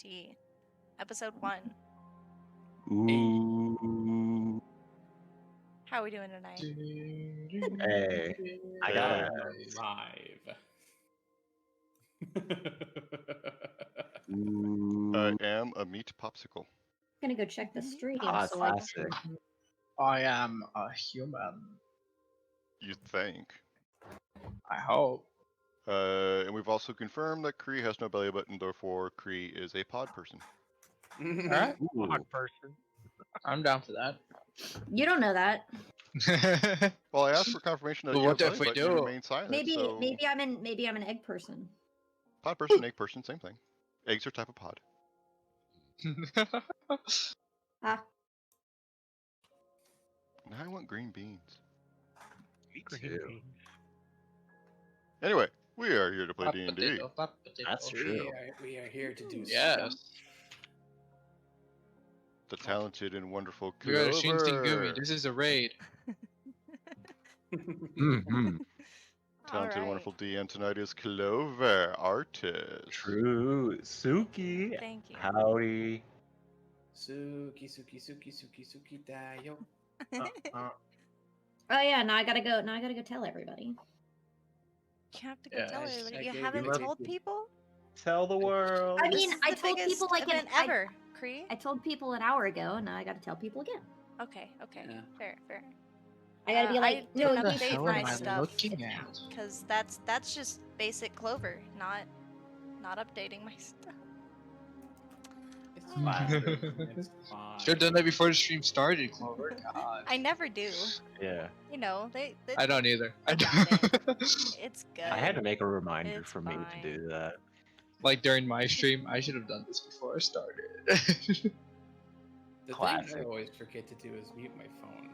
DnD, episode 1. Ooh. How are we doing tonight? Hey, I got it. Live. Ooh. I am a meat popsicle. I'm gonna go check the stream. Ah, so I classic. I am a human. You'd think. I hope. And we've also confirmed that Kree has no belly button, therefore Kree is a pod person. Alright, Ooh. person. I'm down for that. You don't know that. Well, I asked for confirmation that Well, you what have if belly we button, you do? remain silent. Maybe so maybe I'm an egg person. pod person, egg person, same thing. Eggs are type of pod. Ah, Now I want green beans. too. Anyway, we are here to play Pop D&D. potato, pop potato. That's true. We are here to do Yes. The talented and wonderful We are Shinsengumi. Clover. This is a raid. Mm-hmm. Talented and Alright. wonderful DM tonight is Clover, artist. True. Suki. Thank you. Howdy. Suki dayo. oh yeah. Now I gotta go. Now I gotta go tell everybody. You have to go Yeah, tell I everybody. You gave haven't you told people? Tell the world. I mean, This is I the told biggest people like event I ever, Kree. told people an hour ago, and now I gotta tell people again. Okay, Yeah. fair. I gotta be I like, no, didn't you update should- my am I stuff looking at? because that's just basic Clover, not updating my stuff. It's Oh. fine. It's fine. Should have done that before the stream started, Clover. God. I never do. Yeah. You know, they I don't either. I got don't. it's good. I had to make a reminder It's for me fine. to do that. Like during my stream, I should have done this before I started. The thing Classic. I always forget to do is mute my phone.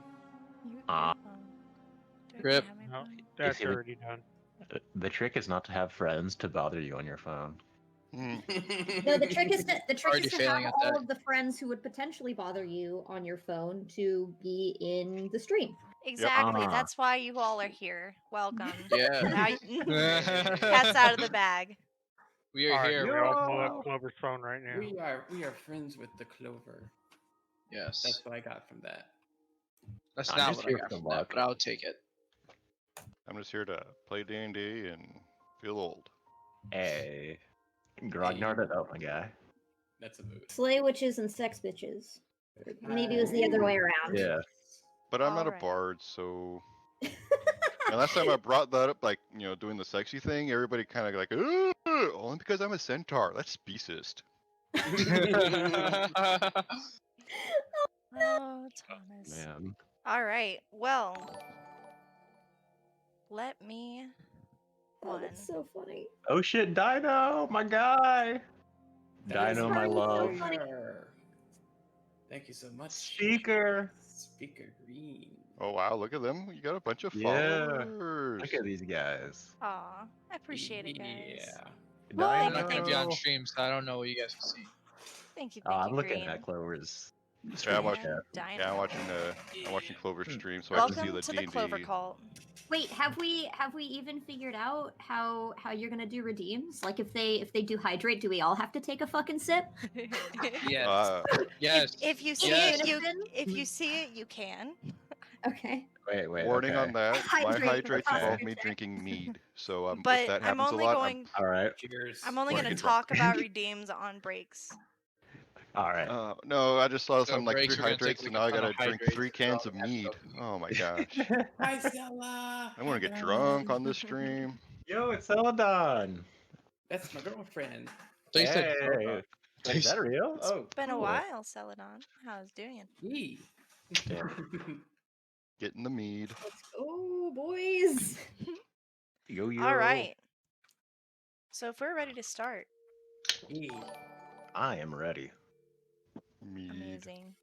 You- Ah. do I Rip. have my No, phone? that's see, we- already done. The trick is not to have friends to bother you on your phone. Hmm. No, the trick is to Already have failing at all that. of the friends who would potentially bother you on your phone to be in the stream. Exactly. Ah. That's why you all are here. Welcome. Yeah. Now cat's out of the bag. We are Alright, here. we We're all all pull Clover. up Clover's phone right now. We are friends with the Clover. Yes. That's what I got from that. That's I'm not just what I here got for from the that, luck. but I'll take it. I'm just here to play D&D and feel old. Hey. Grognard it up, my guy. That's a mood. Slay witches and sex bitches. Maybe it was the other way around. Yeah. But I'm not a Alright. bard, so... And last time I brought that up, like, you know, doing the sexy thing, everybody kind of like, ooh, only because I'm a centaur. That's speciest. Oh, Thomas. Man. All right. Well, let me. Oh, One. that's so funny. Oh shit, Dino, my guy. That is Dino, my so love. funny. Thank you so much. Speaker. Speaker Green. Oh, wow, look at them. You got a bunch of Yeah. followers. Look at these guys. Aw, I appreciate it, guys. Yeah. Well, I'm thank not you, gonna be thank on you. stream, so I don't know what you guys can see. Thank you, Oh, thank I'm you, looking Green. at Clover's. Yeah, I'm stream watching. chat. Dino. Yeah, I'm watching Clover's stream, so I can see Welcome the to D&D. the Clover Cult. Wait, have we even figured out how you're gonna do redeems? Like if they do hydrate, do we all have to take a fucking sip? Yes. Yes. If you see Yes. it, you Unison? if you see it, you can. Okay. Wait. Warning okay. on that. My Hydrate hydrates for involve posture me check. drinking mead. So if But that I'm happens only a lot, going. All right. Cheers. I'm only Wanna going to get drunk. talk about redeems on breaks. All right. no, I just saw So something like 3 breaks, we're gonna take, hydrates, like, and now I a ton gotta of drink hydrates 3 and cans all of that mead. stuff. Oh my gosh. Hi, Stella. I'm gonna get drunk on this stream. Yo, it's Celadon. That's my girlfriend. They said Hey. Is that real? Oh, It's been a cool. while, Celadon. How's it doing? Yee. Yeah. Getting the mead. Let's go, boys. Yo. All right. So if we're ready to start, Yee. I am ready. Mead. amazing.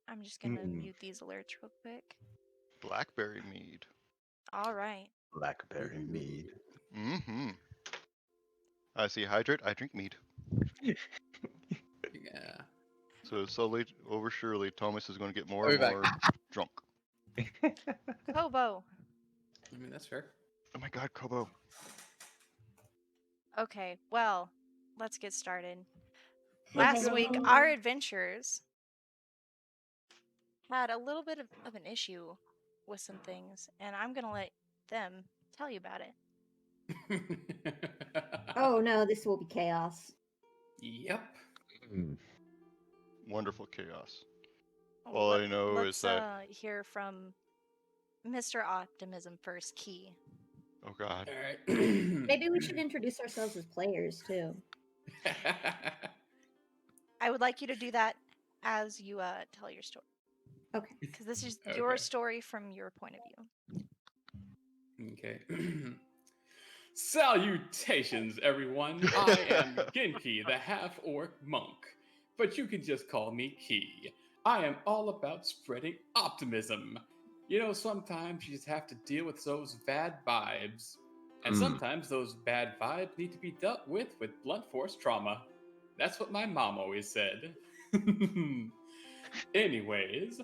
I'm just gonna mute these alerts real quick. Blackberry mead. All right. Blackberry mead. Mm-hmm. I see hydrate, I drink mead. Yeah. So slowly, over surely, Thomas is going to get more I'll and be back. more drunk. Kobo. I mean, that's fair. Oh my god, Kobo. Okay. Well, let's get started. Let's Last week, go. our adventurers had a little bit of an issue with some things, and I'm gonna let them tell you about it. Oh no, this will be chaos. Yep. Wonderful chaos. All I know is Let's that. hear from Mr. Optimism first, Key. Oh God. All right. Maybe we should introduce ourselves as players too. I would like you to do that as you tell your story, Okay. because this is your Okay. story from your point of view. Okay. Salutations, everyone. I am Genki, the half-orc monk, but you can just call me Key. I am all about spreading optimism. You know, sometimes you just have to deal with those bad vibes. And sometimes those bad vibes need to be dealt with blunt force trauma. That's what my mom always said. Anyways,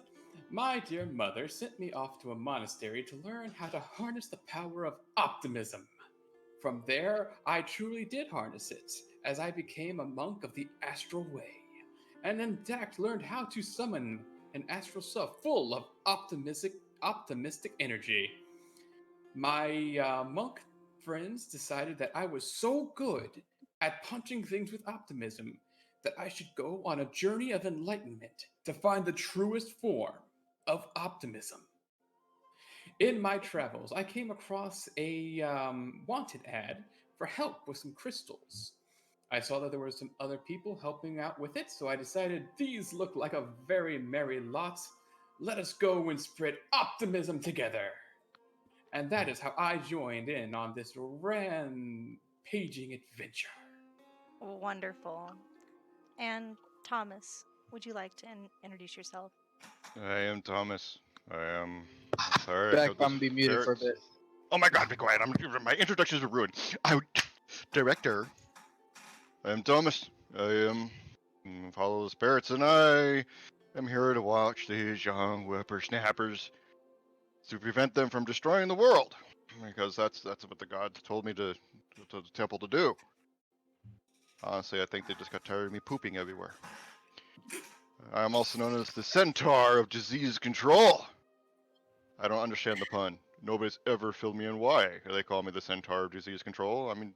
my dear mother sent me off to a monastery to learn how to harness the power of optimism. From there, I truly did harness it, as I became a monk of the astral way. And in fact learned how to summon an astral self full of optimistic energy. My monk friends decided that I was so good at punching things with optimism that I should go on a journey of enlightenment to find the truest form of optimism. In my travels, I came across a wanted ad for help with some crystals. I saw that there were some other people helping out with it, so I decided these look like a very merry lot. Let us go and spread optimism together. And that is how I joined in on this rampaging adventure. Wonderful. And Thomas, would you like to introduce yourself? I am Thomas. I am. Sorry. I Back, have this I'm be muted for a bit. Oh my God! Be quiet. My introductions are ruined. Director. I am Thomas. I am follow the spirits, and I am here to watch these young whippersnappers to prevent them from destroying the world, because that's what the gods told me to the temple to do. Honestly, I think they just got tired of me pooping everywhere. I am also known as the Centaur of Disease Control. I don't understand the pun. Nobody's ever filled me in why they call me the Centaur of Disease Control. I mean,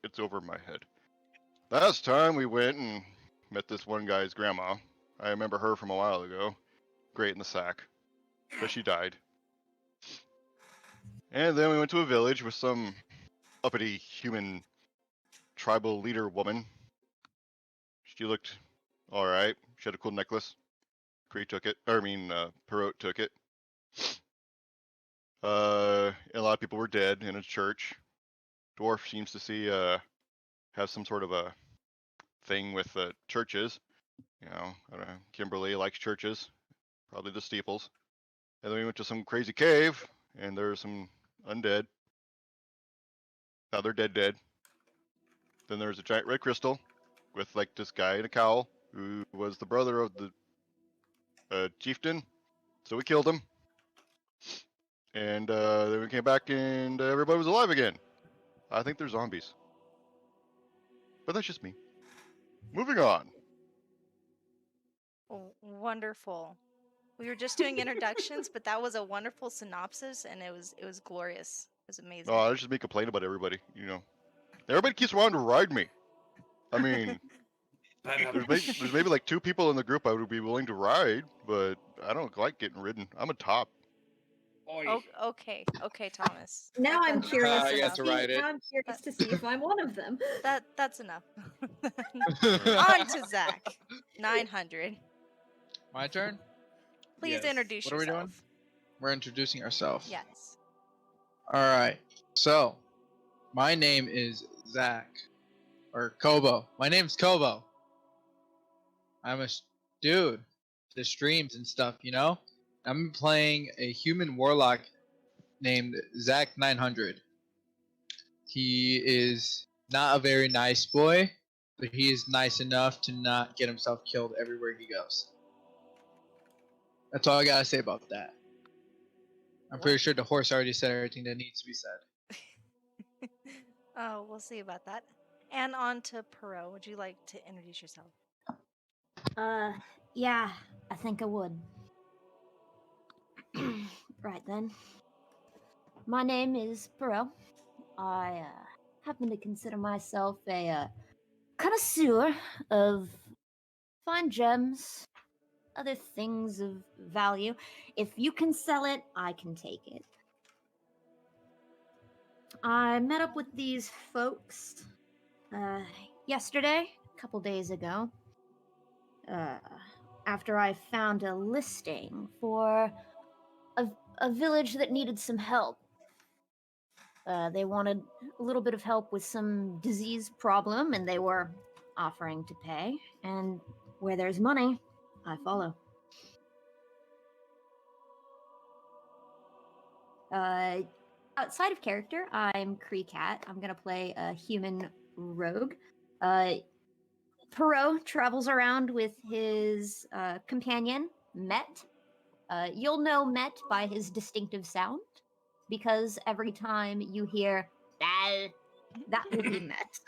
it's over my head. Last time we went and met this one guy's grandma. I remember her from a while ago. Great in the sack. But she died. And then we went to a village with some uppity human tribal leader woman. She looked alright. She had a cool necklace. Kree took it. Perot took it. A lot of people were dead in a church. Dwarf seems to have some sort of a thing with churches. You know, I don't know. Kimberly likes churches. Probably the steeples. And then we went to some crazy cave, and there were some undead. Now they're dead. Then there was a giant red crystal with like this guy in a cowl who was the brother of the chieftain. So we killed him. And then we came back and everybody was alive again. I think they're zombies. But that's just me. Moving on. Wonderful. We were just doing introductions, but that was a wonderful synopsis, and it was glorious. It was amazing. No, that's just me complaining about everybody, you know. Everybody keeps wanting to ride me. I mean, there's maybe like 2 people in the group I would be willing to ride, but I don't like getting ridden. I'm a top. Okay, Thomas. Now I'm curious. I got to ride it. Now I'm curious to see if I'm one of them. That's enough. On to Zach. 900. My turn? Please Yes. introduce What are we yourself. doing? We're introducing ourselves. Yes. Alright. So, my name is Zach. Or Kobo. My name's Kobo. I'm a dude that streams and stuff, you know? I'm playing a human warlock named Zach 900. He is not a very nice boy, but he is nice enough to not get himself killed everywhere he goes. That's all I gotta say about that. I'm pretty sure the horse already said everything that needs to be said. Oh, we'll see about that. And on to Perot. Would you like to introduce yourself? Yeah, I think I would. Right then. My name is Perot. I happen to consider myself a connoisseur of fine gems, other things of value. If you can sell it, I can take it. I met up with these folks yesterday, a couple days ago, after I found a listing for a village that needed some help. They wanted a little bit of help with some disease problem, and they were offering to pay. And where there's money, I follow. Outside of character, I'm Cree Cat. I'm gonna play a human rogue. Perot travels around with his companion, Met. You'll know Met by his distinctive sound, because every time you hear "Dal," that will be Met.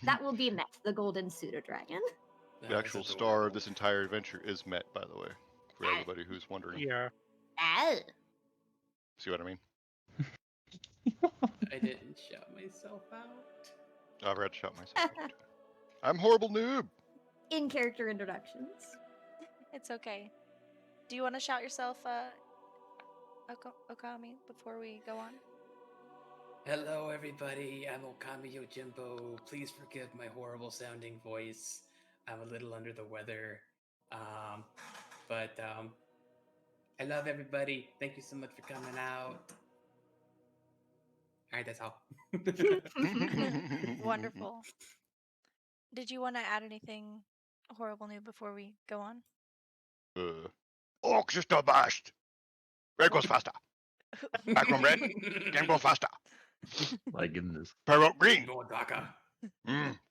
That will be Met, the golden pseudo dragon. The That is actual star adorable. of this entire adventure is Met, by the way, for everybody who's wondering. Yeah. Dal. See what I mean? I didn't shout myself out. I forgot to shout myself out. I'm horrible noob. In character introductions. It's okay. Do you want to shout yourself, Okami, before we go on? Hello, everybody. I'm Okami Yojimbo. Please forgive my horrible sounding voice. I'm a little under the weather. But I love everybody. Thank you so much for coming out. All right, that's all. Wonderful. Did you want to add anything horrible new before we go on? Orcs is the best. Red goes faster. Back from red, can go faster. My goodness. Parrot green. Go Daka.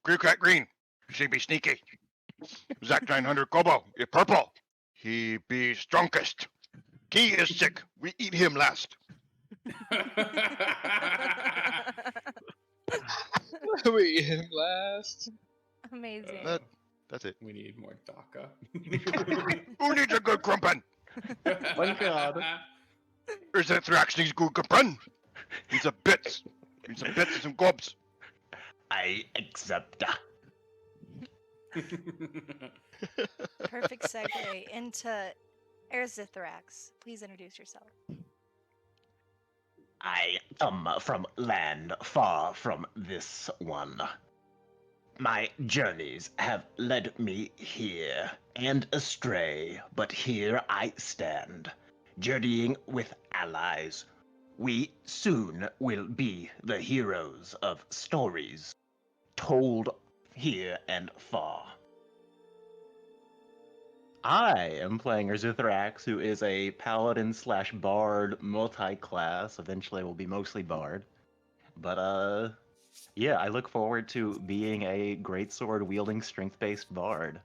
Green cat green. She be sneaky. Zack 900 Kobo is purple. He be strongest. Key is sick. We eat him last. We eat him last. Amazing. That's it. We need more Daka. Who needs a good crumpin? My God. Is that Thrax needs good crumpin? Need some bits. Need some bits and some gobs. I accept. Perfect segue into Erzithrax. Please introduce yourself. I come from land far from this one. My journeys have led me here and astray, but here I stand, journeying with allies. We soon will be the heroes of stories told here and far. I am playing Erzithrax, who is a paladin slash bard multi-class. Eventually will be mostly bard. But yeah, I look forward to being a greatsword wielding strength-based bard.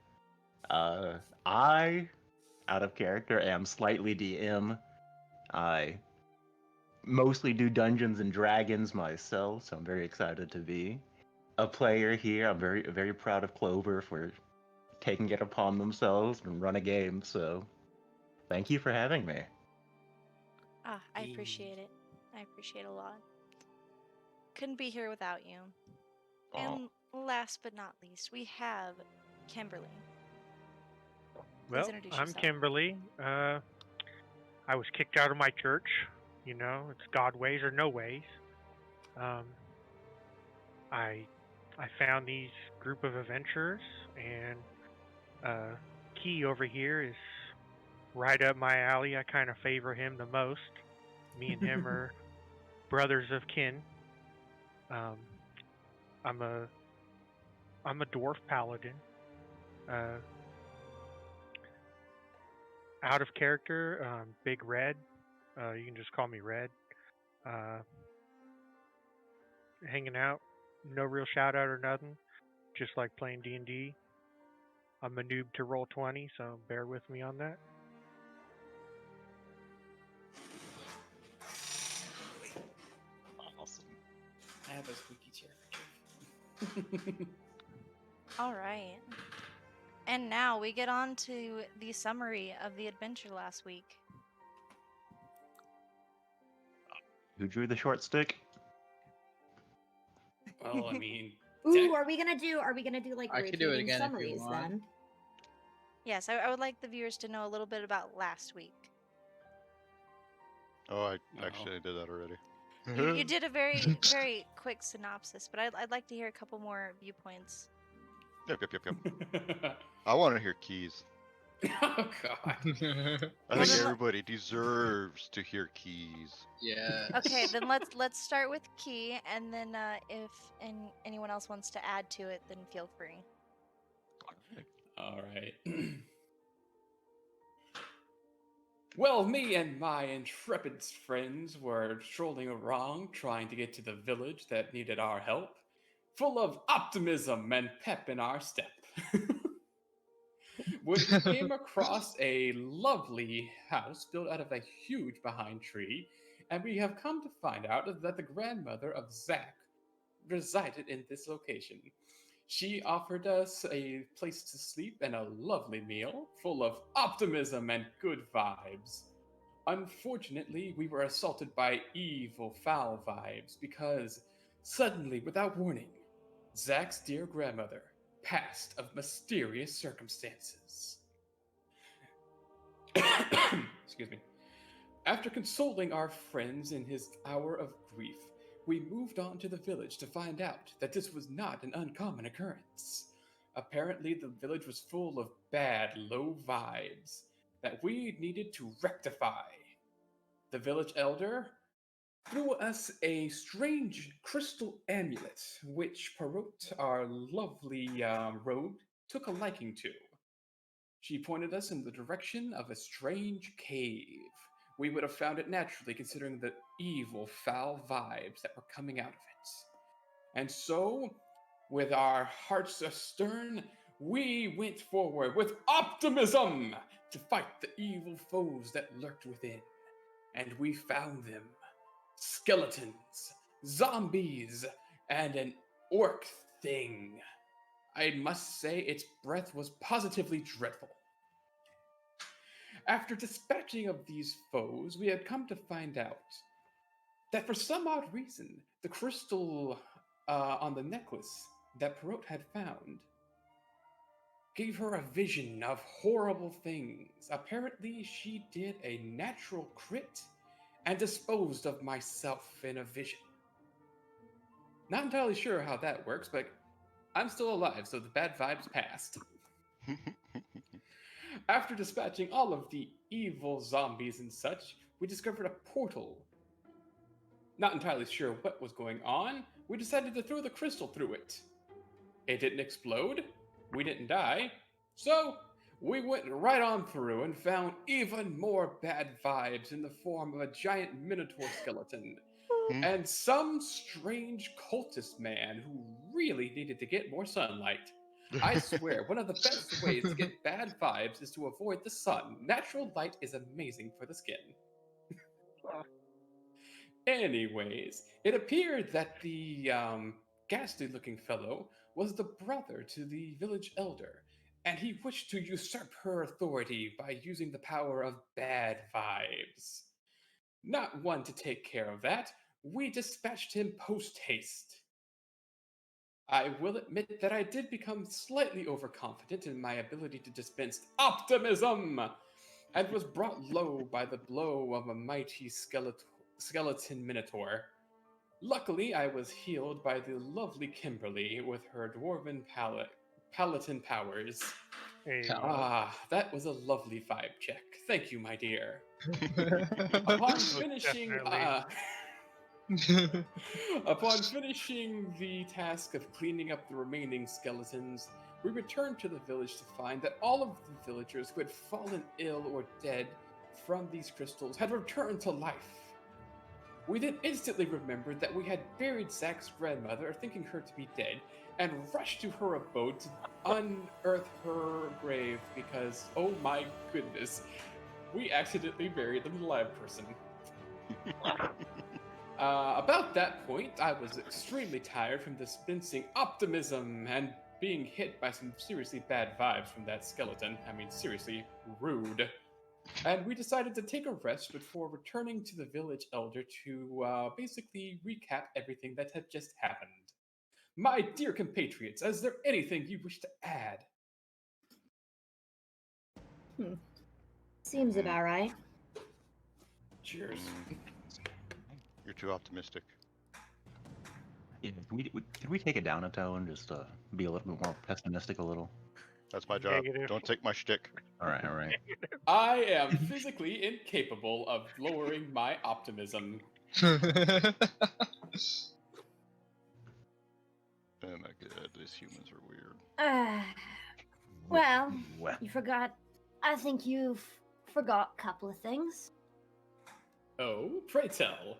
I, out of character, am slightly DM. I mostly do Dungeons and Dragons myself, so I'm very excited to be a player here. I'm very proud of Clover for taking it upon themselves and run a game, so thank you for having me. I appreciate it. I appreciate it a lot. Couldn't be here without you. And last but not least, we have Kimberly. Please Well, introduce I'm yourself. Kimberly. I was kicked out of my church. You know, it's God ways or no ways. I found these group of adventurers, and Key over here is right up my alley. I kind of favor him the most. Me and him are brothers of kin. I'm a dwarf paladin. Out of character, Big Red. You can just call me Red. Hanging out, no real shout out or nothing. Just like playing D&D. I'm a noob to roll 20, so bear with me on that. Awesome. I have a squeaky chair for All right. And now we get on to the summary of the adventure last week. Who drew the short stick? Well, I mean, Ooh, are we gonna do like I could do it rotating again if you summaries want. then? Yes, I would like the viewers to know a little bit about last week. Oh, I Uh-oh. actually did that already. You did a very, very quick synopsis, but I'd like to hear a couple more viewpoints. Yep. I want to hear keys. Oh God. I Well, think then everybody deserves to hear keys. Yeah. Okay, then let's start with Key, and then if anyone else wants to add to it, then feel free. All right. Well, me and my intrepid friends were strolling around trying to get to the village that needed our help, full of optimism and pep in our step. When we came across a lovely house built out of a huge behind tree, and we have come to find out that the grandmother of Zack resided in this location. She offered us a place to sleep and a lovely meal full of optimism and good vibes. Unfortunately, we were assaulted by evil, foul vibes because suddenly, without warning, Zack's dear grandmother passed of mysterious circumstances. Excuse me. After consoling our friends in his hour of grief, we moved on to the village to find out that this was not an uncommon occurrence. Apparently, the village was full of bad, low vibes that we needed to rectify. The village elder threw us a strange crystal amulet, which Parrot, our lovely rogue, took a liking to. She pointed us in the direction of a strange cave. We would have found it naturally considering the evil, foul vibes that were coming out of it. And so, with our hearts astern, we went forward with optimism to fight the evil foes that lurked within. And we found them. Skeletons, zombies, and an orc thing. I must say its breath was positively dreadful. After dispatching of these foes, we had come to find out that for some odd reason, the crystal on the necklace that Perot had found gave her a vision of horrible things. Apparently, she did a natural crit and disposed of myself in a vision. Not entirely sure how that works, but I'm still alive, so the bad vibes passed. After dispatching all of the evil zombies and such, we discovered a portal. Not entirely sure what was going on, we decided to throw the crystal through it. It didn't explode, we didn't die, so we went right on through and found even more bad vibes in the form of a giant minotaur skeleton and some strange cultist man who really needed to get more sunlight. I swear, one of the best ways to get bad vibes is to avoid the sun. Natural light is amazing for the skin. Anyways, it appeared that the ghastly-looking fellow was the brother to the village elder, and he wished to usurp her authority by using the power of bad vibes. Not one to take care of that, we dispatched him post-haste. I will admit that I did become slightly overconfident in my ability to dispense optimism, and was brought low by the blow of a mighty skeleton minotaur. Luckily, I was healed by the lovely Kimberly with her dwarven paladin powers. Hey, Cal. That was a lovely vibe check. Thank you, my dear. Upon finishing, upon finishing the task of cleaning up the remaining skeletons, we returned to the village to find that all of the villagers who had fallen ill or dead from these crystals had returned to life. We then instantly remembered that we had buried Zack's grandmother, thinking her to be dead, and rushed to her abode to unearth her grave because, oh my goodness, we accidentally buried an alive person. About that point, I was extremely tired from dispensing optimism and being hit by some seriously bad vibes from that skeleton. I mean, seriously rude. And we decided to take a rest before returning to the village elder to basically recap everything that had just happened. My dear compatriots, is there anything you wish to add? Seems about right. Cheers. You're too optimistic. Yeah, can we take it down a tone, just be a little bit more pessimistic a little? That's my job. Negative. Don't take my shtick. All right, all right. I am physically incapable of lowering my optimism. Oh my god, these humans are weird. Well, Well, you forgot. I think you've forgot a couple of things. Oh, pray tell.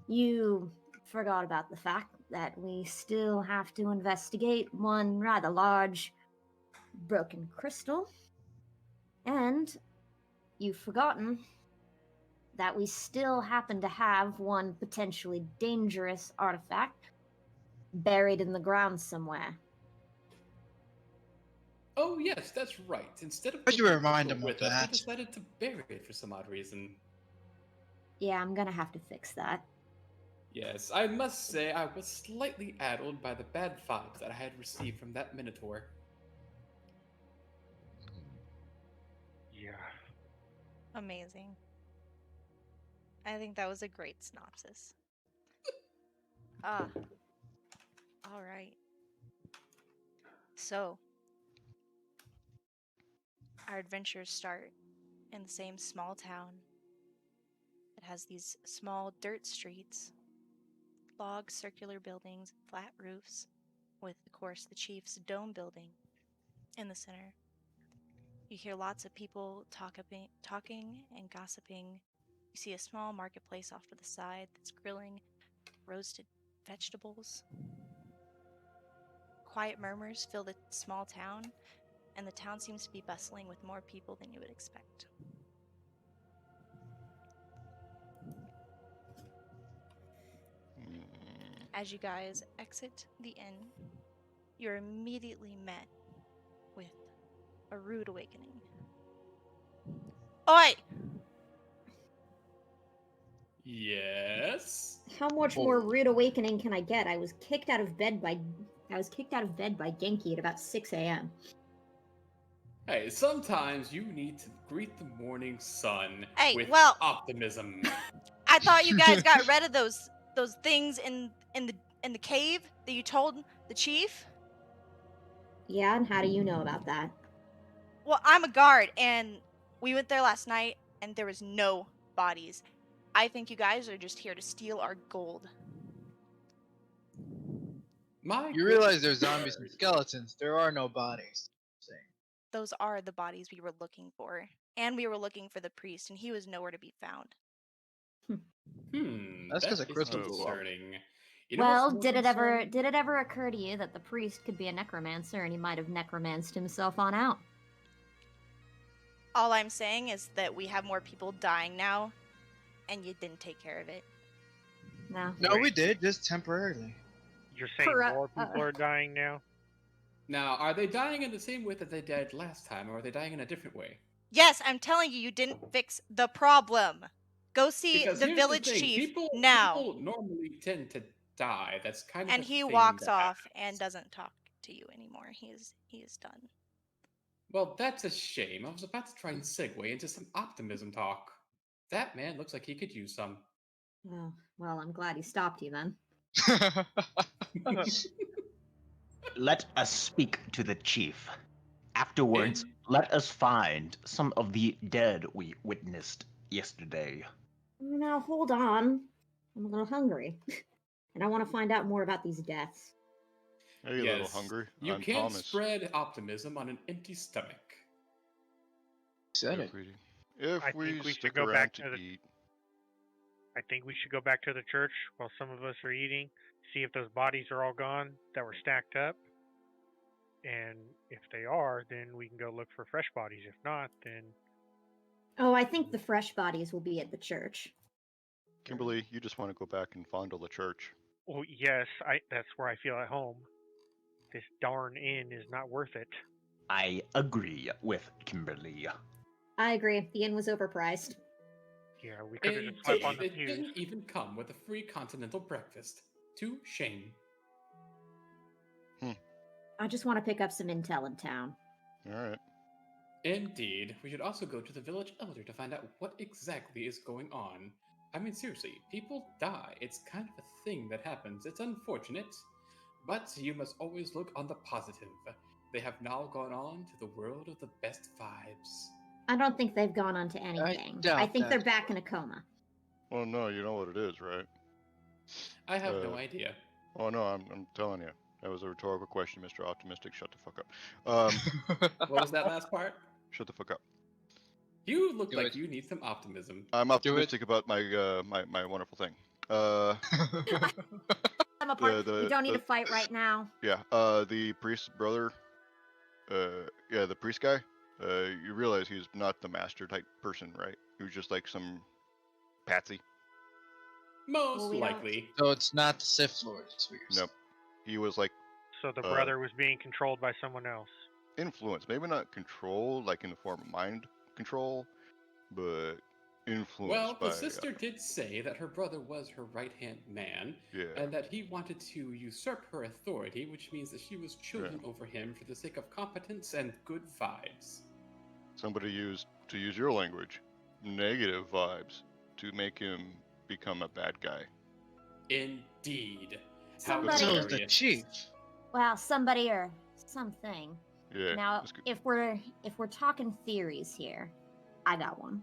You forgot about the fact that we still have to investigate one rather large broken crystal. And you've forgotten that we still happen to have one potentially dangerous artifact buried in the ground somewhere. Oh yes, that's right. Instead of Why'd you taking remind Crystal him of with us, that? we decided to bury it for some odd reason. Yeah, I'm gonna have to fix that. Yes, I must say I was slightly addled by the bad vibes that I had received from that Minotaur. Yeah. Amazing. I think that was a great synopsis. Ah. All right. So, our adventures start in the same small town. It has these small dirt streets, log circular buildings, flat roofs, with, of course, the chief's dome building in the center. You hear lots of people talking and gossiping. You see a small marketplace off to the side that's grilling roasted vegetables. Quiet murmurs fill the small town, and the town seems to be bustling with more people than you would expect. As you guys exit the inn, you're immediately met with a rude awakening. Oi! Yes. How much more rude awakening can I get? I was kicked out of bed by Genki at about 6 a.m. Hey, sometimes you need to greet the morning sun Hey, with well- optimism. I thought you guys got rid of those things in the cave that you told the chief. Yeah, and how do you know about that? Well, I'm a guard, and we went there last night, and there was no bodies. I think you guys are just here to steal our gold. You realize there's zombies and skeletons. There are no bodies. Those are the bodies we were looking for, and we were looking for the priest, and he was nowhere to be found. That's 'cause that a is crystal blew up. concerning. You know what's Well, more did it concerning? ever occur to you that the priest could be a necromancer and he might have necromanced himself on out? All I'm saying is that we have more people dying now, and you didn't take care of it. No. No, Wait. we did, just temporarily. You're saying Correct. more people are dying now? Now, are they dying in the same way that they died last time, or are they dying in a different way? Yes, I'm telling you, you didn't fix the problem. Go see Because the here's village the thing, chief people now. normally tend to die. That's kind of And a he thing walks that off happens. and doesn't talk to you anymore. He is done. Well, that's a shame. I was about to try and segue into some optimism talk. That man looks like he could use some. Oh, well, I'm glad he stopped you then. let us speak to the chief. Afterwards, And- let us find some of the dead we witnessed yesterday. Now, hold on. I'm a little hungry. And I want to find out more about these deaths. Are you a little hungry? You I'm can't Thomas. spread optimism on an empty stomach. Said it. If I we think we should stick go around back to to the- eat, I think we should go back to the church while some of us are eating, see if those bodies are all gone that were stacked up. And if they are, then we can go look for fresh bodies. If not, then Oh, I think the fresh bodies will be at the church. Kimberly, you just want to go back and fondle the church. Well, yes, that's where I feel at home. This darn inn is not worth it. I agree with Kimberly. I agree. The inn was overpriced. Yeah, we could have just slept on the It pews. didn't even come with a free continental breakfast. To shame. I just want to pick up some intel in town. All right. Indeed. We should also go to the village elder to find out what exactly is going on. I mean, seriously, people die. It's kind of a thing that happens. It's unfortunate. But you must always look on the positive. They have now gone on to the world of the best vibes. I don't think they've gone on to anything. I doubt think that. they're back in a coma. Well, no, you know what it is, right? I have no idea. Oh no, I'm telling you. That was a rhetorical question, Mr. Optimistic. Shut the fuck up. What was that last part? Shut the fuck up. You look Do like it. you need some optimism. I'm optimistic about my my wonderful thing. I'm apart. The- We don't need the- to fight right now. Yeah, the priest's brother, yeah, the priest guy, you realize he's not the master type person, right? He was just like some patsy. Most Well, we don't- likely. So it's not the Sith Lord. Is what you're saying. Nope. He was like So the brother was being controlled by someone else. influence, maybe not control, like in the form of mind control, but influenced Well, by, the sister did say that her brother was her right-hand man, yeah, and that he wanted to usurp her authority, which means that she was chosen over him for the sake of competence and good vibes. somebody used, to use your language, negative vibes to make him become a bad guy. Indeed. Somebody- But so is the hilarious. chief. Well, somebody or something. Yeah. Now, that's good. if we're talking theories here, I got one.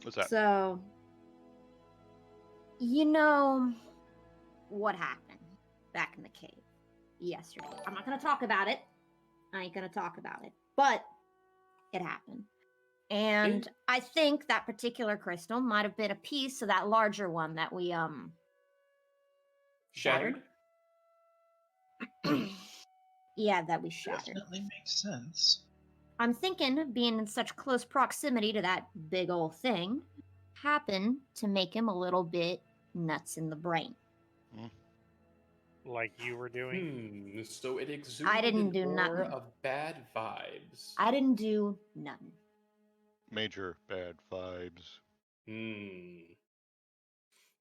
What's that? So, you know what happened back in the cave yesterday. I'm not going to talk about it. I ain't going to talk about it. But it happened. And I think that particular crystal might have been a piece of that larger one that we Shattered? yeah, that we shattered. Definitely makes sense. I'm thinking, being in such close proximity to that big old thing, happened to make him a little bit nuts in the brain. Like you were doing. So it exuded I didn't an do aura nothing. of bad vibes. I didn't do nothing. Major bad vibes.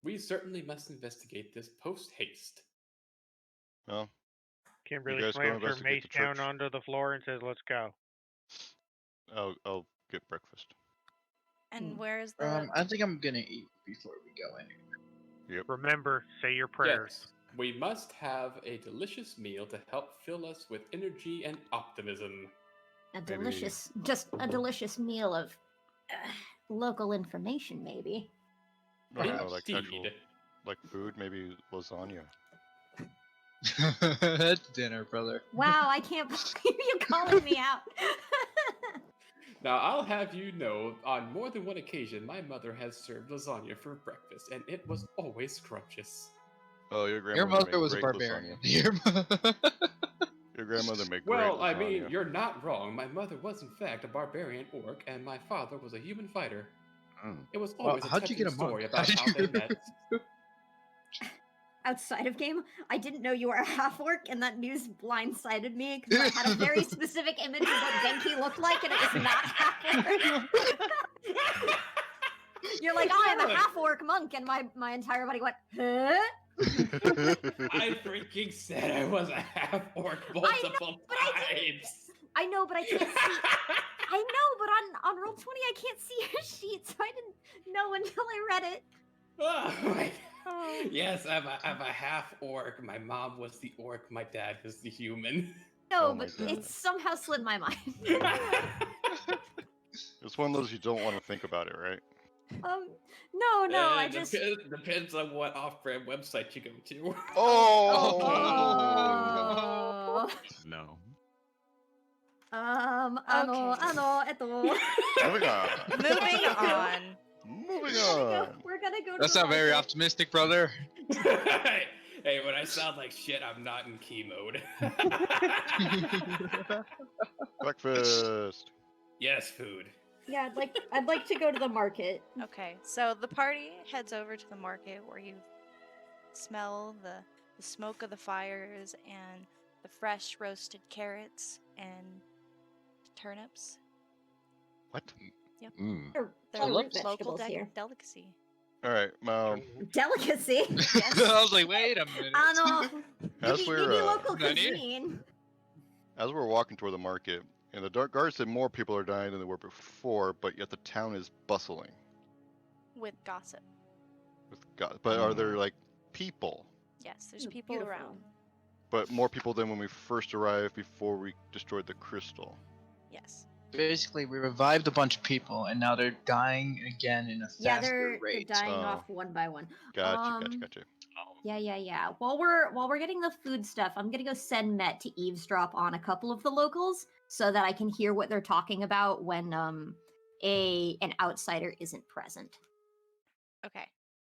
We certainly must investigate this post-haste. Well, Kimberly guys go slams her investigate mace the down church. onto the floor and says, "Let's go." I'll get breakfast. And where is the? I think I'm gonna eat before we go in. Remember, say your prayers. Yes, we must have a delicious meal to help fill us with energy and optimism. Just a delicious meal of local information, maybe. I don't know, like actual, Indeed. like food, maybe lasagna. That's dinner, brother. Wow, I can't believe you calling me out. Now, I'll have you know, on more than one occasion, my mother has served lasagna for breakfast, and it was always scrumptious. Oh, your Your grandmother mother made was a great barbarian. lasagna. Your grandmother made great Well, lasagna. I mean, you're not wrong. My mother was, in fact, a barbarian orc, and my father was a human fighter. It was Well, always a how'd you touching get a monk? story about How'd how you- they met. Outside of game, I didn't know you were a half orc, and that news blindsided me because I had a very specific image of what Genki looked like, and it was not half orc. You're like, oh, I'm a half orc monk, and my entire body went, huh? I freaking said I was a half orc multiple but I didn't- times. I know, but I can't see. I know, but on Roll20, I can't see your sheet, so I didn't know until I read it. Oh my. Yes, I'm a half orc. My mom was the orc. My dad was the human. No, Oh my but God. it somehow slid my mind. It's one of those you don't want to think about it, right? No, I just. Depends on what off-brand website you go to. Oh! Oh. No. Moving on. Moving on. Moving on. We're gonna go. That's to not very market. optimistic, brother. Hey, when I sound like shit, I'm not in key mode. Breakfast. Yes, food. Yeah, I'd like to go to the market. Okay, so the party heads over to the market where you smell the smoke of the fires and the fresh roasted carrots and turnips. What? Yep. Mm. They're Or root Tulips? local vegetables here. delicacy. All right. Delicacy. Yes. I was like, wait a minute. I know. As Maybe we're local Nani? cuisine. as we're walking toward the market, and the dark guards said more people are dying than there were before, but yet the town is bustling With gossip. with God. But are there like people? Yes, there's Ooh, people beautiful. around. But more people than when we first arrived before we destroyed the crystal. Yes. Basically, we revived a bunch of people, and now they're dying again in a Yeah, faster they're rate. dying Oh. off one by one. Gotcha. Yeah. While we're getting the food stuff, I'm gonna go send Met to eavesdrop on a couple of the locals so that I can hear what they're talking about when an outsider isn't present. Okay.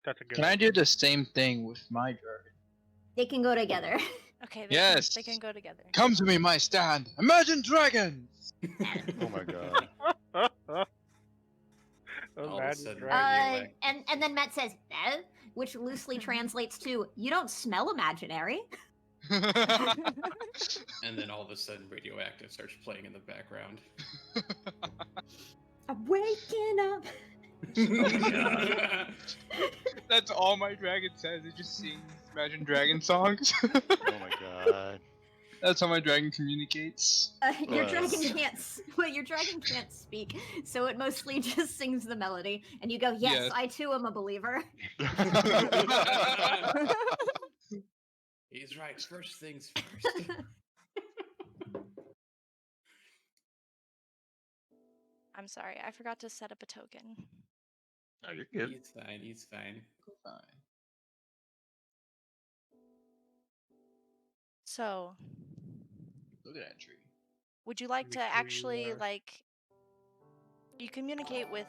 That's a good Can I idea. do the same thing with my dragon? They can go together. Okay, Yes. they can go together. Come to me, my stand. Imagine dragons. Oh my god. All of a Imagine sudden, dragons. And then Met says, "Eh?" which loosely translates to "You don't smell imaginary." And then all of a sudden, Radioactive starts playing in the background. I'm waking up. That's all my dragon says. It just sings Imagine Dragon songs. Oh my god. That's how my dragon communicates. Your Wow. dragon your dragon can't speak, so it mostly just sings the melody, and you go, "Yes, Yes. I too am a believer." He's right. First things first. I'm sorry, I forgot to set up a token. Oh, you're good. He's fine. He's fine. Fine. So, Look at that tree. would you like Make to sure you actually are- like you communicate with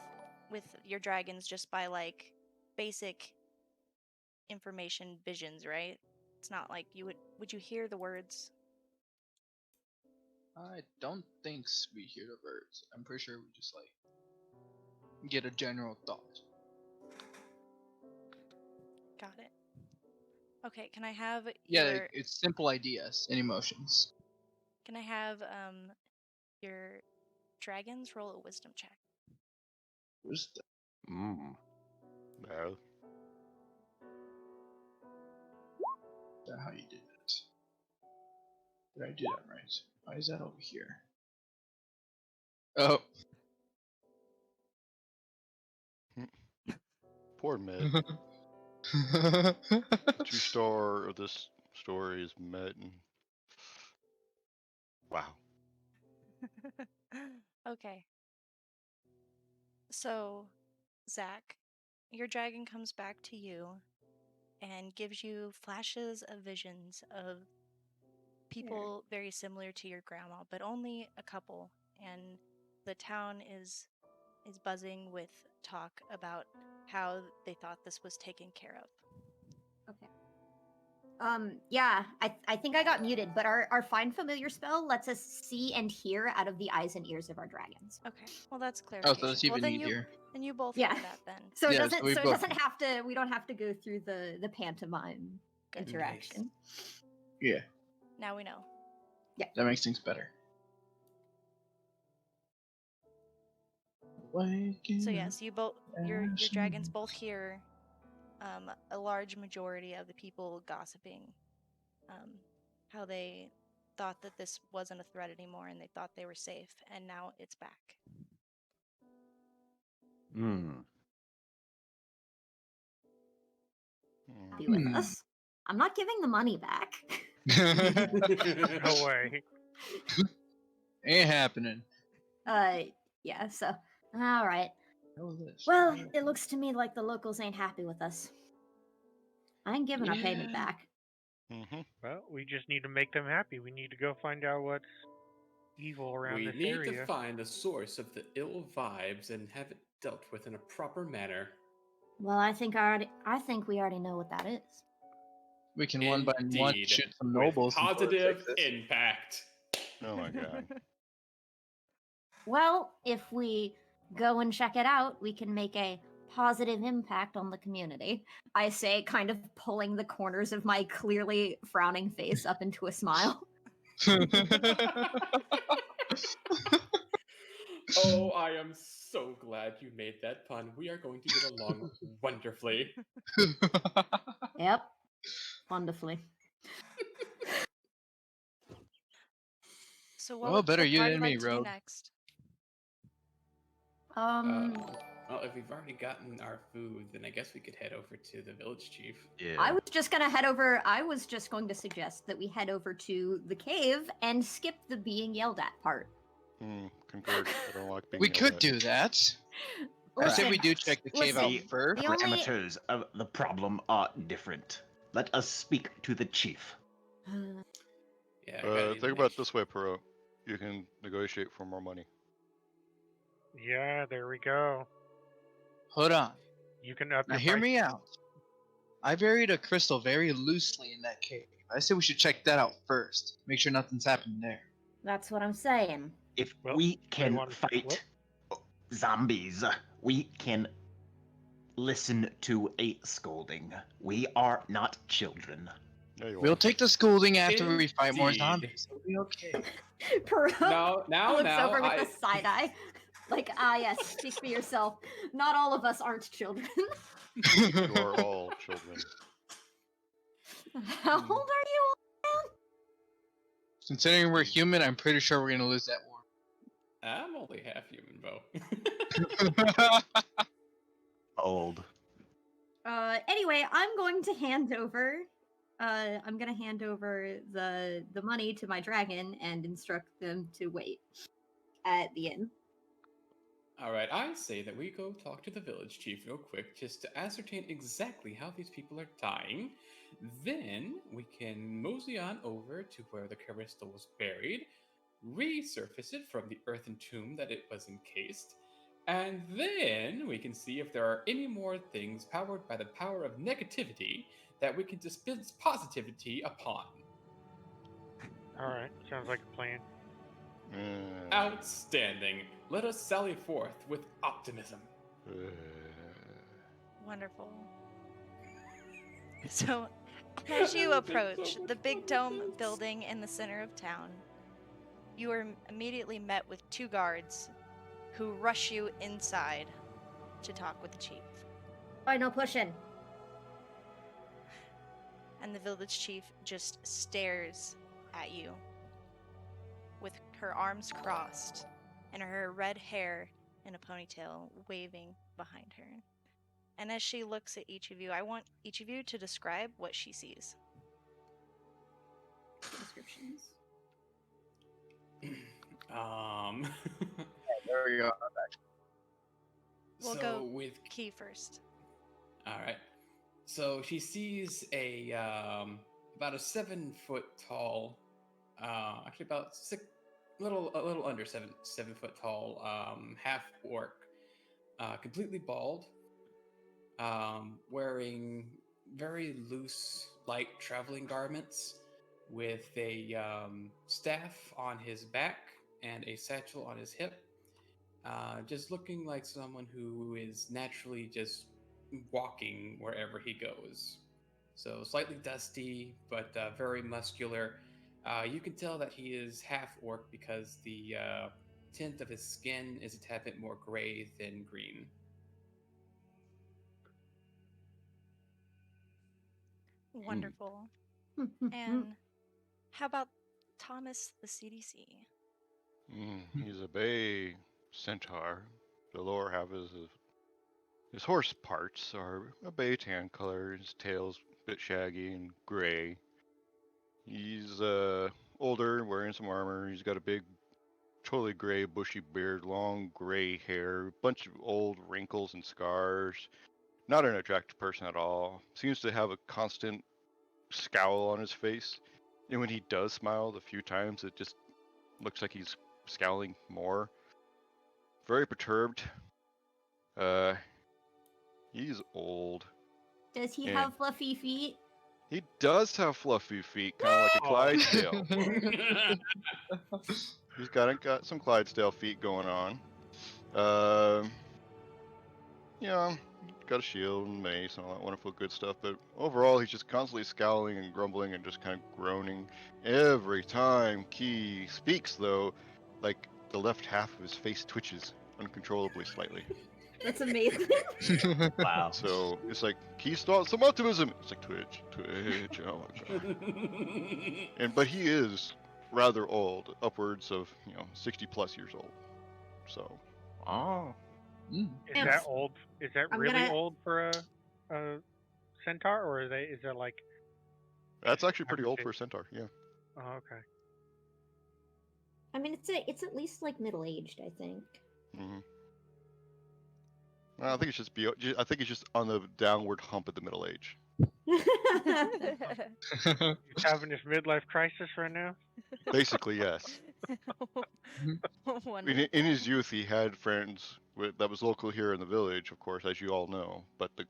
your dragons just by like basic information visions, right? It's not like you would you hear the words? I don't think we hear the birds. I'm pretty sure we just like get a general thought. Got it. Okay, can I have Yeah, your it's simple ideas and emotions. can I have your dragons roll a wisdom check? Wisdom. Mm. No. Is that how you did it? Did I do that right? Why is that over here? Oh. Poor Med. 2-star of this story is Med. Wow. Okay. So, Zach, your dragon comes back to you and gives you flashes of visions of people very similar to your grandma, but only a couple. And the town is buzzing with talk about how they thought this was taken care of. Okay. Yeah, I think I got muted, but our find familiar spell lets us see and hear out of the eyes and ears of our dragons. Okay, well that's clear. Oh, so that's even then easier. you both Yeah. have that then. So it Yeah, so doesn't we so it both- doesn't have to we don't have to go through the pantomime Good. interaction. Yeah, Now we know. that makes things better. So yes, you both your dragons Ashland. both hear a large majority of the people gossiping how they thought that this wasn't a threat anymore and they thought they were safe, and now it's back. Mm. Be with Hmm. us. I'm not giving the money back. No way. Ain't happening. Yeah, so all right. What was this? Well, it looks to me like the locals ain't happy with us. I ain't giving our payment Yeah. back. Mm-hmm. Well, we just need to make them happy. We need to go find out what's evil around We this need area. to find the source of the ill vibes and have it dealt with in a proper manner. Well, I think we already know what that is. We can one by one Indeed, shoot some with nobles. and positive fix this. impact. Oh my god. Well, if we go and check it out. We can make a positive impact on the community. I say, kind of pulling the corners of my clearly frowning face up into a smile. Oh, I am so glad you made that pun. We are going to get along wonderfully. Yep. Wonderfully. So what Well, would better the you party than me, like to do Rogue. next? Well, if we've already gotten our food, then I guess we could head over to the village chief. Yeah. I was just gonna head over. I was just going to suggest that we head over to the cave and skip the being yelled at part. Concurred. I don't like being We yelled could at. do that. I say Listen, we do check the cave out listen, first. the only- Parameters of the problem are different. Let us speak to the chief. Yeah, I gotta do Think the about it next- this way, Perot. You can negotiate for more money. Yeah, there we go. Hold on. You can up Now your hear price. me out. I buried a crystal very loosely in that cave. I say we should check that out first. Make sure nothing's happening there. That's what I'm saying. If Well, we do you can want- fight zombies, we can listen to a scolding. We are not children. Yeah, you We'll are. take the scolding after we fight more Indeed. zombies. It'll be okay. Pearl Now, looks over with I- a side eye. Like, yes, speak for yourself. Not all of us aren't children. You are all children. How old are you? Considering we're human, I'm pretty sure we're gonna lose that war. I'm only half human, Bo. Old. Anyway, I'm going to hand over. I'm gonna hand over the money to my dragon and instruct them to wait at the inn. All right, I say that we go talk to the village chief real quick just to ascertain exactly how these people are dying. Then we can mosey on over to where the crystal was buried, resurface it from the earthen tomb that it was encased, and then we can see if there are any more things powered by the power of negativity that we can dispense positivity upon. Alright, sounds like a plan. Outstanding. Let us sally forth with optimism. Wonderful. So, as you approach the big dome building in the center of town, you are immediately met with two guards who rush you inside to talk with the chief. Oh, no pushing. And the village chief just stares at you with her arms crossed and her red hair in a ponytail waving behind her. And as she looks at each of you, I want each of you to describe what she sees. Descriptions. There we go. We'll so go with Key first. all right, so she sees a about a 7 foot tall, actually about a little under 7 foot tall, half orc, completely bald, wearing very loose, light traveling garments, with a staff on his back and a satchel on his hip. Just looking like someone who is naturally just walking wherever he goes. So slightly dusty, but very muscular. You can tell that he is half orc because the tint of his skin is a tad bit more gray than green. Wonderful. And how about Thomas the CDC? He's a bay centaur. The lower half is his horse parts are a bay tan color. His tail's a bit shaggy and gray. He's older, wearing some armor. He's got a big, totally gray, bushy beard, long gray hair, bunch of old wrinkles and scars. Not an attractive person at all. Seems to have a constant scowl on his face. And when he does smile a few times, it just looks like he's scowling more. Very perturbed. He's old. Does he Yeah. have fluffy feet? He does have fluffy feet, kind of like a Oh. Clydesdale. He's got some Clydesdale feet going on. Yeah, got a shield and mace and all that wonderful good stuff, but overall he's just constantly scowling and grumbling and just kind of groaning. Every time Key speaks, though, like the left half of his face twitches uncontrollably slightly. That's amazing. Wow. So it's like, Key's thought some optimism. It's like twitch, twitch. Oh my god. But he is rather old, upwards of 60 plus years old. So. Oh. Mm. Is Yes. that old? Is that I'm really gonna- old for a centaur, or is that like? That's actually pretty old Average for a centaur. Yeah. Oh, okay. I mean, it's at least like middle aged, I think. Hmm. I think it's I think it's just on the downward hump of the middle age. He's having this midlife crisis right now. Basically, yes. Wonderful. In his youth, he had friends that was local here in the village, of course, as you all know. But the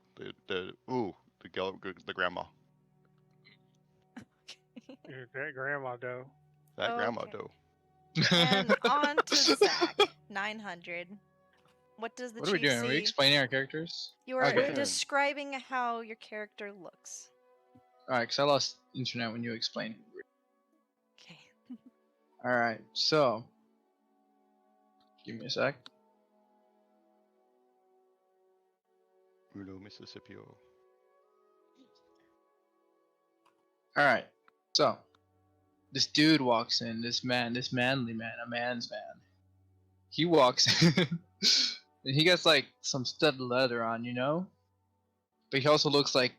grandma, Is that grandma though? that grandma Okay. though. And on to Zach, 900. What does the What are we chief doing? Are we see? explaining our characters? You are Okay. describing how your character looks. Alright, because I lost internet when you explained it. Okay. Alright, so. Give me a sec. Uno Mississippi. Alright, so. This dude walks in, this manly man, a man's man. He walks in, and he gets like some studded leather on, But he also looks like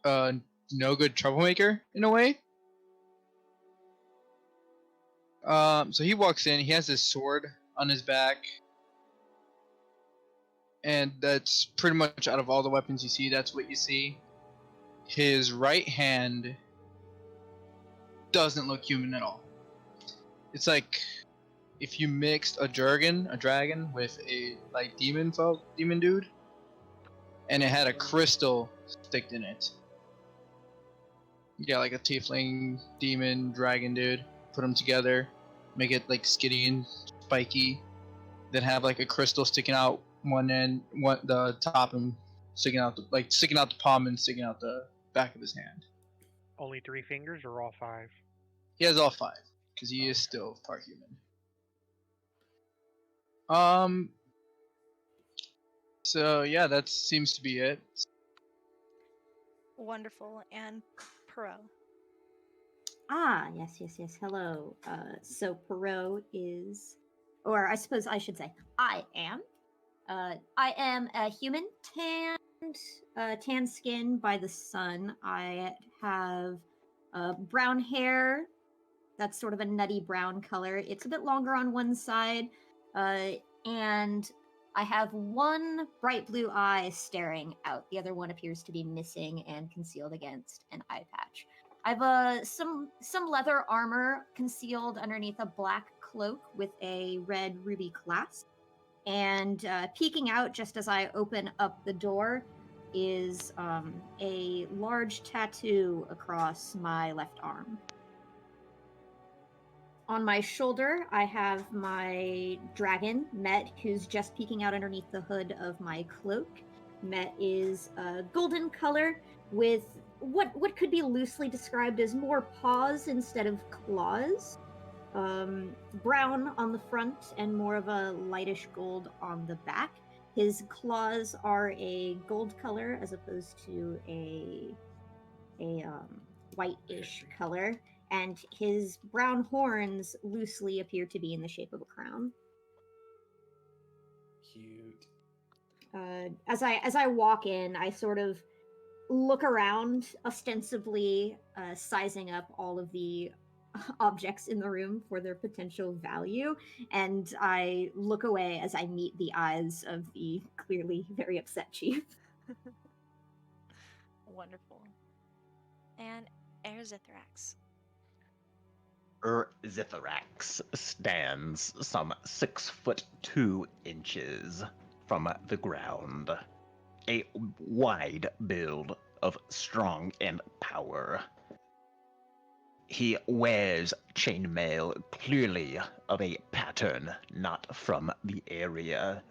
no good troublemaker in a way. So he walks in, he has his sword on his back. And that's pretty much out of all the weapons you see, that's what you see. His right hand doesn't look human at all. It's like if you mixed a dragon with a like demon dude, and it had a crystal sticked in it. Yeah, like a tiefling demon dragon dude. Put them together, make it like skinny and spiky. Then have like a crystal sticking out one end, the top, and sticking out the palm and sticking out the back of his hand. Only 3 fingers or all 5? He has all 5 because he is still part human. So yeah, that seems to be it. Wonderful. And Perot. Yes. Hello. So Perot is, or I suppose I should say, I am. I am a human, tan skin by the sun. I have brown hair. That's sort of a nutty brown color. It's a bit longer on one side, and I have one bright blue eye staring out. The other one appears to be missing and concealed against an eye patch. I have some leather armor concealed underneath a black cloak with a red ruby clasp. And peeking out just as I open up the door is a large tattoo across my left arm. On my shoulder, I have my dragon, Met, who's just peeking out underneath the hood of my cloak. Met is a golden color with what could be loosely described as more paws instead of claws. Brown on the front and more of a lightish gold on the back. His claws are a gold color as opposed to a whitish color, and his brown horns loosely appear to be in the shape of a crown. Cute. As I walk in, I sort of look around, ostensibly sizing up all of the objects in the room for their potential value, and I look away as I meet the eyes of the clearly very upset chief. Wonderful. And Erzithrax. Zitharax stands some 6'2" from the ground. A wide build of strong and power. He wears chainmail clearly of a pattern not from the area.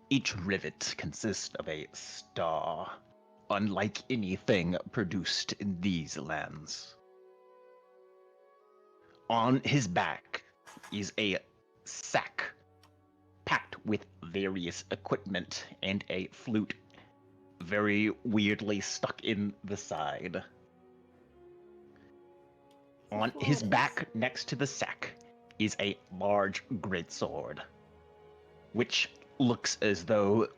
Each rivet consists of a star, unlike anything produced in these lands. On his back is a sack packed with various equipment and a flute very weirdly stuck in the side. On his back, next to the sack, is a large greatsword, which looks as though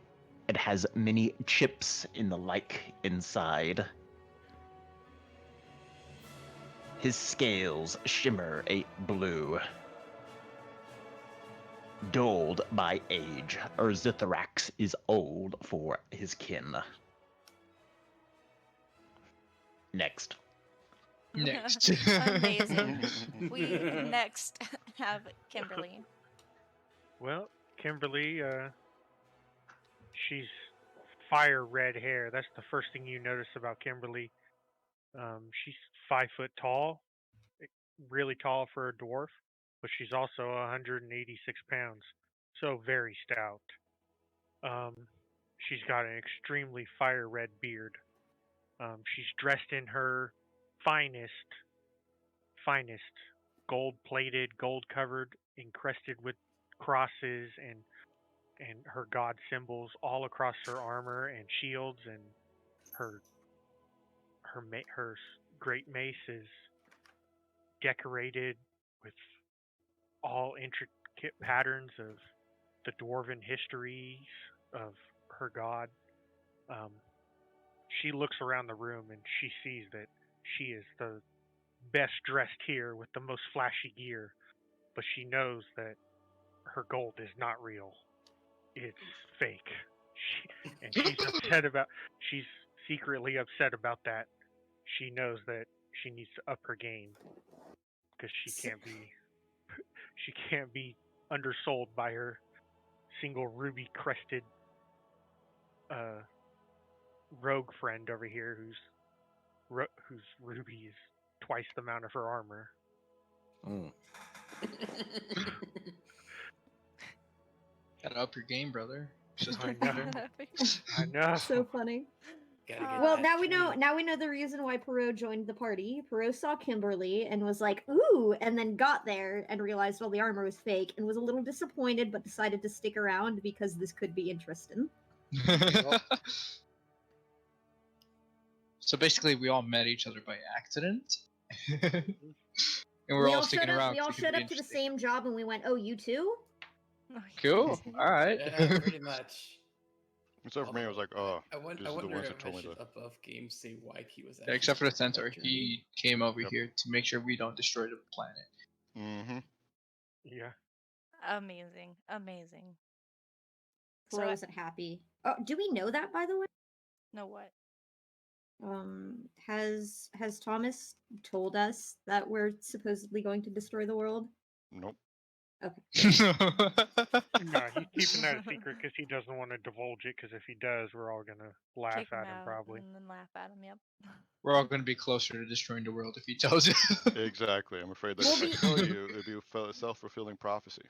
it has many chips in the like inside. His scales shimmer a blue. Dulled by age, Zithrax is old for his kin. Next. Next. Amazing. We next have Kimberly. Well, Kimberly, she's fire red hair. That's the first thing you notice about Kimberly. She's 5 foot tall, really tall for a dwarf, but she's also 186 pounds, so very stout. She's got an extremely fire red beard. She's dressed in her finest gold plated, gold covered, encrusted with crosses and her god symbols all across her armor and shields, and her great mace is decorated with all intricate patterns of the dwarven histories of her god. She looks around the room and she sees that she is the best dressed here with the most flashy gear, but she knows that her gold is not real. It's fake. She's secretly upset about that. She knows that she needs to up her game because she can't be undersold by her single ruby crested rogue friend over here whose ruby is twice the amount of her armor. Gotta up your game, brother. It's just I know. I know. So funny. Well, now we know. Now we know the reason why Perot joined the party. Perot saw Kimberly and was like, "Ooh," and then got there and realized all the armor was fake and was a little disappointed, but decided to stick around because this could be interesting. So basically, we all met each other by accident, and we're all sticking around. We all showed up to the same job, and we went, "Oh, you too?" Cool. All right. Yeah, pretty much. Except for me, I was like, oh, I this is the wonder ones if that told I me should that. above game say why he was. Yeah, except for the actually centaur, on that journey. he came over Yep. here to make sure we don't destroy the planet. Mm-hmm. Yeah. Amazing. Amazing. So, Perot wasn't happy. Oh, do we know that, by the way? know what? Has Thomas told us that we're supposedly going to destroy the world? Nope. Okay. No, he's keeping that a secret because he doesn't want to divulge it. Because if he does, we're all gonna laugh Kick him at him out probably. and then laugh at him. Yep. We're all going to be closer to destroying the world if he tells you. Exactly. I'm afraid that We'll if I be- tell you, it'd be a self-fulfilling prophecy.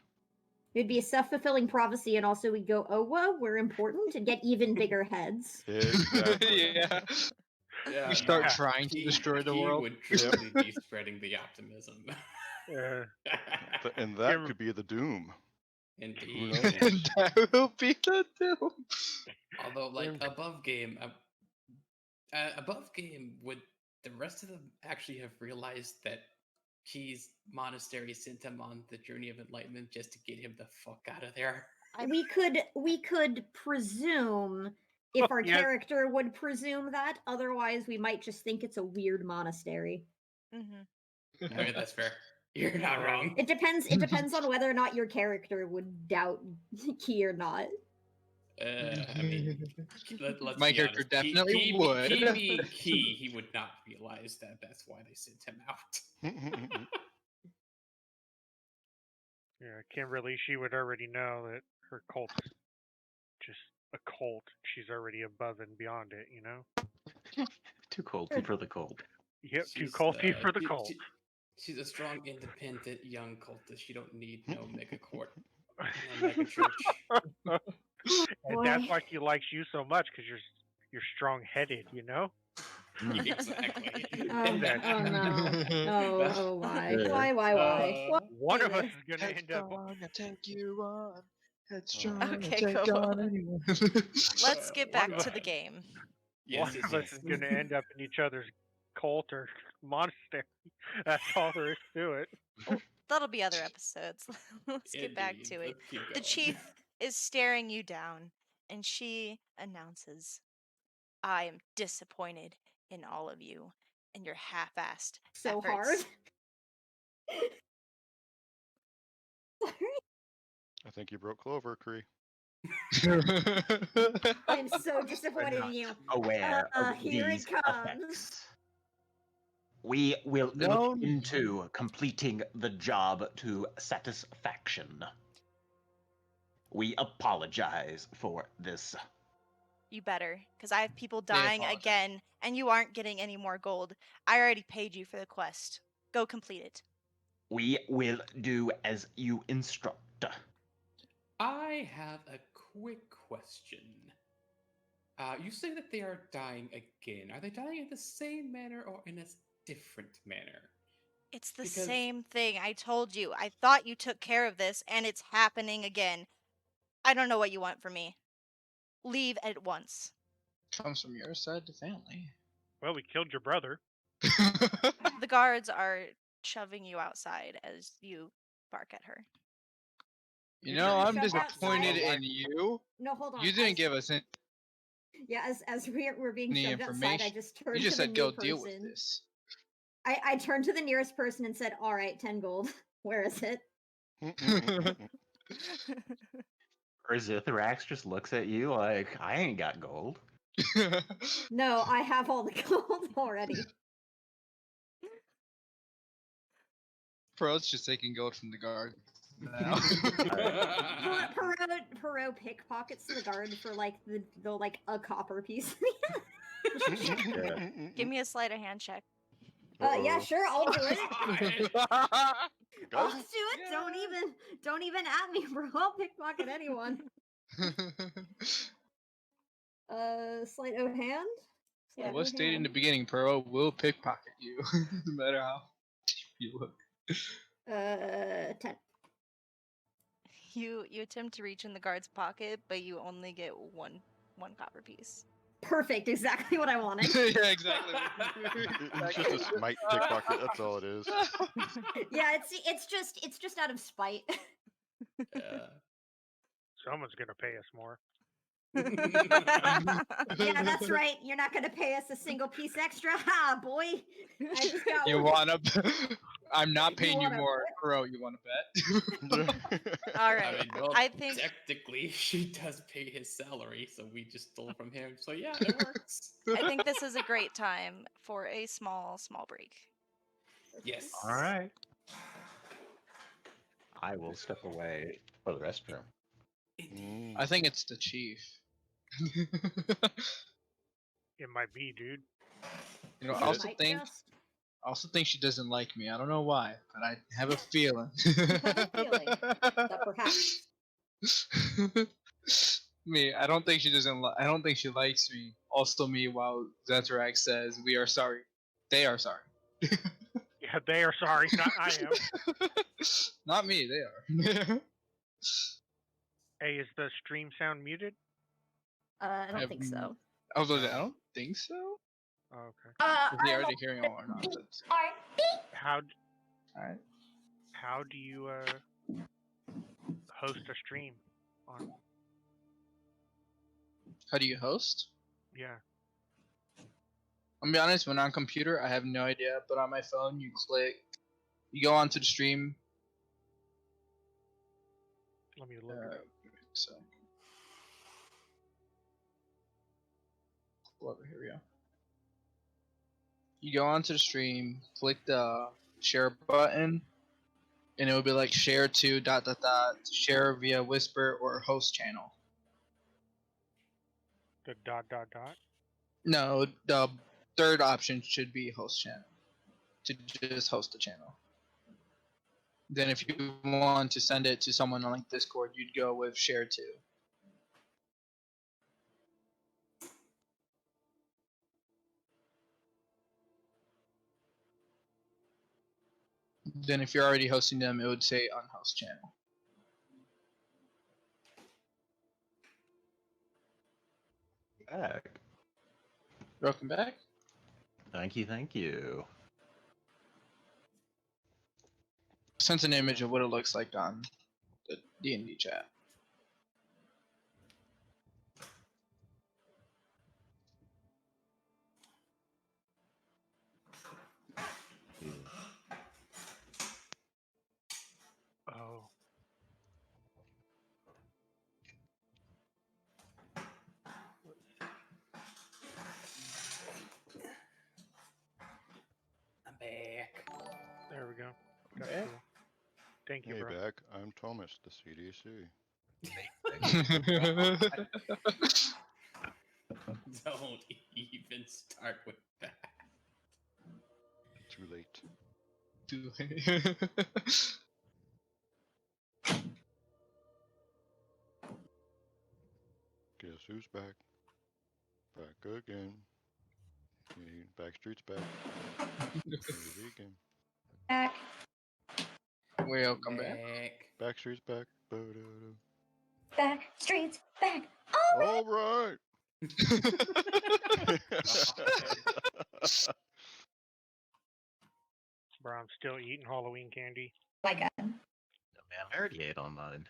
It'd be a self-fulfilling prophecy, and also we'd go, "Oh, whoa, we're important," and get even bigger heads. Exactly. Yeah. Yeah, We start no, trying to destroy the world. He would truly be spreading the optimism. And that Kim- could be the doom. Indeed. knows? And that will be the doom. Although, like Kim- above game, would the rest of them actually have realized that Key's monastery sent him on the journey of enlightenment just to get him the fuck out of there? We could presume if our Yeah. character would presume that. Otherwise, we might just think it's a weird monastery. Mm-hmm. I mean, that's fair. You're not wrong. It depends. It depends on whether or not your character would doubt Key or not. I mean, let's My be character honest. definitely Key would. being Key, he would not realize that that's why they sent him out. Yeah, Kimberly, she would already know that her cult's just a cult. She's already above and beyond it, you know? Too cold for the cold. Yep, too She's, culty for the she- cult. she- she's a strong, independent young cultist. You don't need no mega court, no mega church. Oh, And that's boy. why she likes you so much, because you're strong-headed, you know? Exactly. Oh, That- oh no. Oh why? Yeah. Why? Why? Why One do of us this? is gonna end up. Headstrong, I take you on. Headstrong, Okay, I take go. on anyone. Let's get One back of to us- the game. Yes, One yes, of us yes. is gonna end up in each other's cult or monastery. That's all there is to it. That'll be other episodes. Let's get back Indeed. to it. Let's keep The going. chief is staring you down, and she announces, I am disappointed in all of you and your half-assed So efforts. hard. Sorry. I think you broke Clover, Kree. I'm so disappointed not in you. Aware of Here these it comes. effects. We will No. look into completing the job to satisfaction. We apologize for this. You better, because I have people They dying apologize. again, and you aren't getting any more gold. I already paid you for the quest. Go complete it. We will do as you instruct. I have a quick question. You say that they are dying again. Are they dying in the same manner or in a different manner? It's the Because- same thing. I told you. I thought you took care of this, and it's happening again. I don't know what you want from me. Leave at once. Comes from your side to family. Well, we killed your brother. The guards are shoving you outside as you bark at her. You You're know, trying I'm to shove disappointed outside? in you. No, hold on. You didn't As- give us any Yeah, as we're being shoved outside, I information. just turned You just to the said new go person. deal with this. I turned to the nearest person and said, "All right, 10 gold. Where is it?" Or Zithrax just looks at you like, I ain't got gold. No, I have all the gold already. Pro's just taking gold from the guard. Now. Perot pickpockets the guard for like the like a copper piece. Give me a sleight of hand check. Yeah, sure, I'll do it. I'll Guys, do it. Don't even at me, bro. I'll pickpocket anyone. Sleight of hand. Yeah. I was stated in the beginning, Pro will pickpocket you, no matter how you look. 10. You attempt to reach in the guard's pocket, but you only get one copper piece. Perfect, exactly what I wanted. Yeah, exactly. it's just a smite pickpocket. That's all it is. Yeah, it's just out of spite. Someone's gonna pay us more. Yeah, that's right. You're not gonna pay us a single piece extra, ha, boy. I just got You one. wanna? I'm not You paying you wanna more, Pro. You wanna bet? All right. I mean, well, I think technically she does pay his salary, so we just stole from him. So yeah, it works. I think this is a great time for a small break. Yes. All right. I will step away for the restroom. Indeed. I think it's the chief. It might be, dude. You know, You I also might think she doesn't like me. I don't know why, but I have a feeling. have a feeling that perhaps. Me, I don't think she doesn't. I don't think she likes me. Also, me. While Zetrax says we are sorry, they are sorry. Yeah, they are sorry, not I am. Not me. They are. Hey, is the stream sound muted? I don't I've think so. I was like, I don't think so. Oh, okay. Is he already hearing all our nonsense? How Alright. how do you host a stream on? How do you host? Yeah. I'm gonna be honest, when on computer, I have no idea, but on my phone, you go onto the stream. Let me look it up. So, here we go. You go onto the stream, click the share button, and it will be like share to ... share via whisper or host channel. The ... No, the third option should be host channel. to just host the channel. Then if you want to send it to someone on like Discord, you'd go with share to. Then if you're already hosting them, it would say unhost channel. Back. Welcome back. Thank you, thank you. Sent an image of what it looks like on the D&D chat. Oh. I'm back. There we go. That's Yeah. cool. Thank you, Hey, bro. back. I'm Thomas, the CDC. Don't even start with that. Too late. Guess who's back? Back again. Backstreet's back. Here we again. Back. Welcome back. Backstreet's back. Ba-da-da. Back. Streets. Back. All right. Bro, I'm still eating Halloween candy. My God. No, man, I already ate on mine.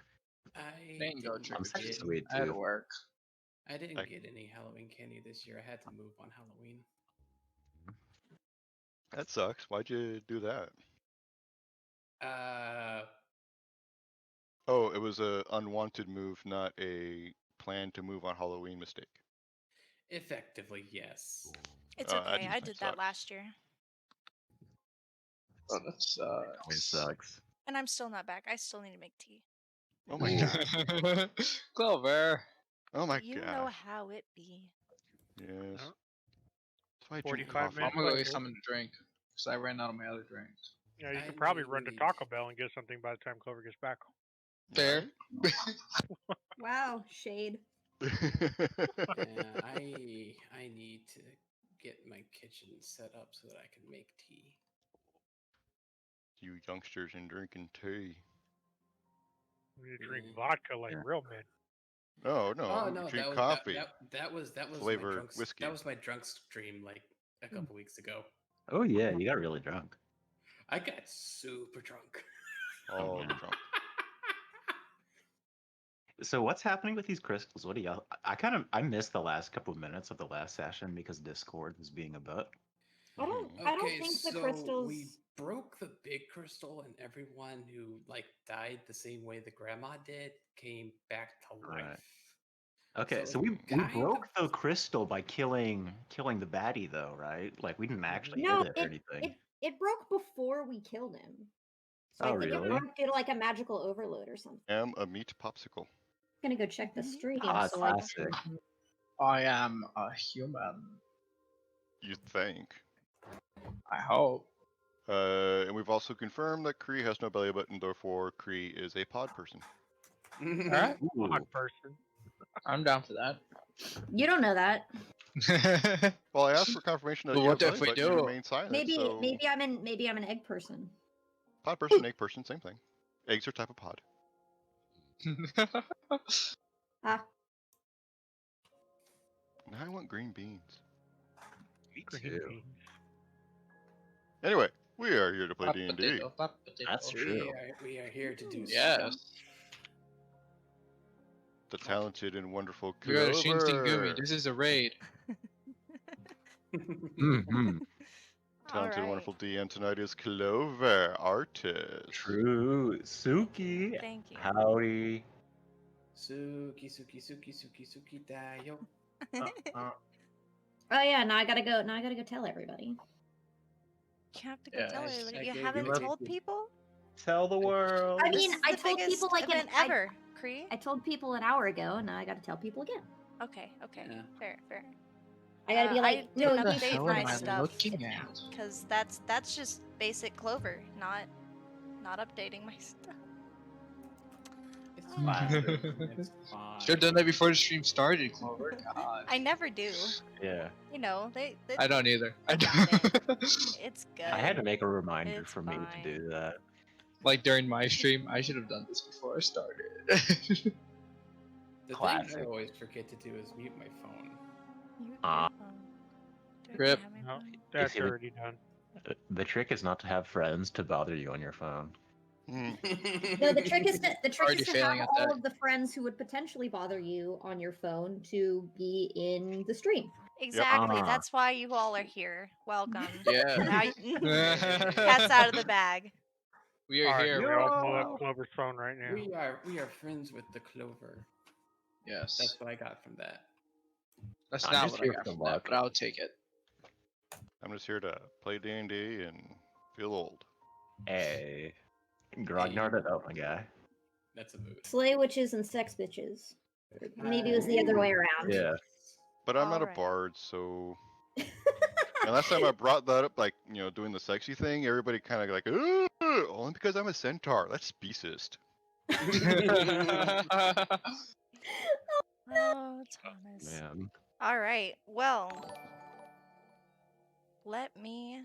I Mango didn't trick or I'm such a get- treating sweet at tooth. work. I didn't I- get any Halloween candy this year. I had to move on Halloween. That sucks. Why'd you do that? Oh, it was a unwanted move, not a plan to move on Halloween mistake. Effectively, yes. It's that okay. I did that sucks. last year. Oh, that Always sucks. sucks. And I'm still not back. I still need to make tea. Oh my god. Clover. Oh my You god. know how it be. Yes. Oh. That's why I drink 45 coffee. I'm minutes gonna go left. get something to drink because I ran out of my other drinks. Yeah, you I could probably need- run we to need- Taco Bell and get something by the time Clover gets back. Fair. Wow, shade. Yeah, I need to get my kitchen set up so that I can make tea. You youngsters and drinking tea. We need to drink Yeah. vodka like Yeah. real men. Oh no, Oh you no, drink that was coffee. that was Flavored my drunk, whiskey. That was my drunk stream like a couple weeks ago. Oh yeah, you got really drunk. I got super drunk. All Yeah. drunk. So what's happening with these crystals? What do y'all? I missed the last couple of minutes of the last session because Discord was being a butt. I don't Okay, think the so crystals. we broke the big crystal, and everyone who like died the same way the grandma did came back to life. Right. Okay, So so it's we kind broke of- the crystal by killing the baddie though, right? Like we didn't actually No, hit it or anything. it broke before we killed him. So Oh, I think really? it broke due to like a magical overload or something. Am a meat popsicle. I'm gonna go check the stream. Ah, so I classic. can- I am a human. You think? I hope. And we've also confirmed that Kree has no belly button, therefore Kree is a pod person. Alright. Ooh. Hot person. I'm down for that. You don't know that. Well, I asked for confirmation that Well, you what have if belly we button, you do? remain silent. Maybe so maybe I'm an egg person. pod person, egg person, same thing. Eggs are type of pod. Ah, Now I want green beans. Me Green too. beans. Anyway, we are here to play Hot D&D. potato, hot potato. That's true. We are here to do Yes. The talented and wonderful We are Shinsengumi. Clover. This is a raid. Mm-hmm. Talented and Alright. wonderful DM tonight is Clover, artist. True. Suki. Thank you. Howdy. Suki dayo. oh yeah. Now I gotta go. Now I gotta go tell everybody. You have to go Yeah, tell I everybody. gave You you haven't a- told people? Tell the world. I mean, This is I the told biggest people like event I ever, Cree. told people an hour ago, and now I gotta tell people again. Okay, okay. Yeah. Fair, fair. I gotta be like, I no, didn't What the you update hell my am I stuff looking at? because that's just basic Clover, not updating my stuff. It's Wow. fine. It's fine. Should have done that before the stream started, Clover. God. I never do. Yeah. You know, they I don't either. I got don't. it's good. I had to make a reminder It's for me to fine. do that. Like during my stream, I should have done this before I started. The thing Classic. I always forget to do is mute my phone. Mute Ah. your phone. Do I Rip. have my No, phone? that's see the- already done. The trick is not to have friends to bother you on your phone. Hmm. No, the trick is Already to failing have at all that. of the friends who would potentially bother you on your phone to be in the stream. Exactly. Ah. That's why you all are here. Welcome. Yeah. Now cat's out of the bag. We are Alright, here. we We're all all pull up involved. Clover's phone right now. We are friends with the Clover. Yes. That's what I got from that. That's I'm not just what I here got for from the that, luck. but I'll take it. I'm just here to play D&D and feel old. Hey. Grognard it up, my guy. That's a mood. Slay witches and sex bitches. Maybe it was the other way around. Yeah. But I'm not a Alright. bard, so. And last time I brought that up, like, you know, doing the sexy thing, everybody kind of like, "Ooh, only because I'm a centaur. That's speciest. Oh, Thomas. Man. All right. Well, let me.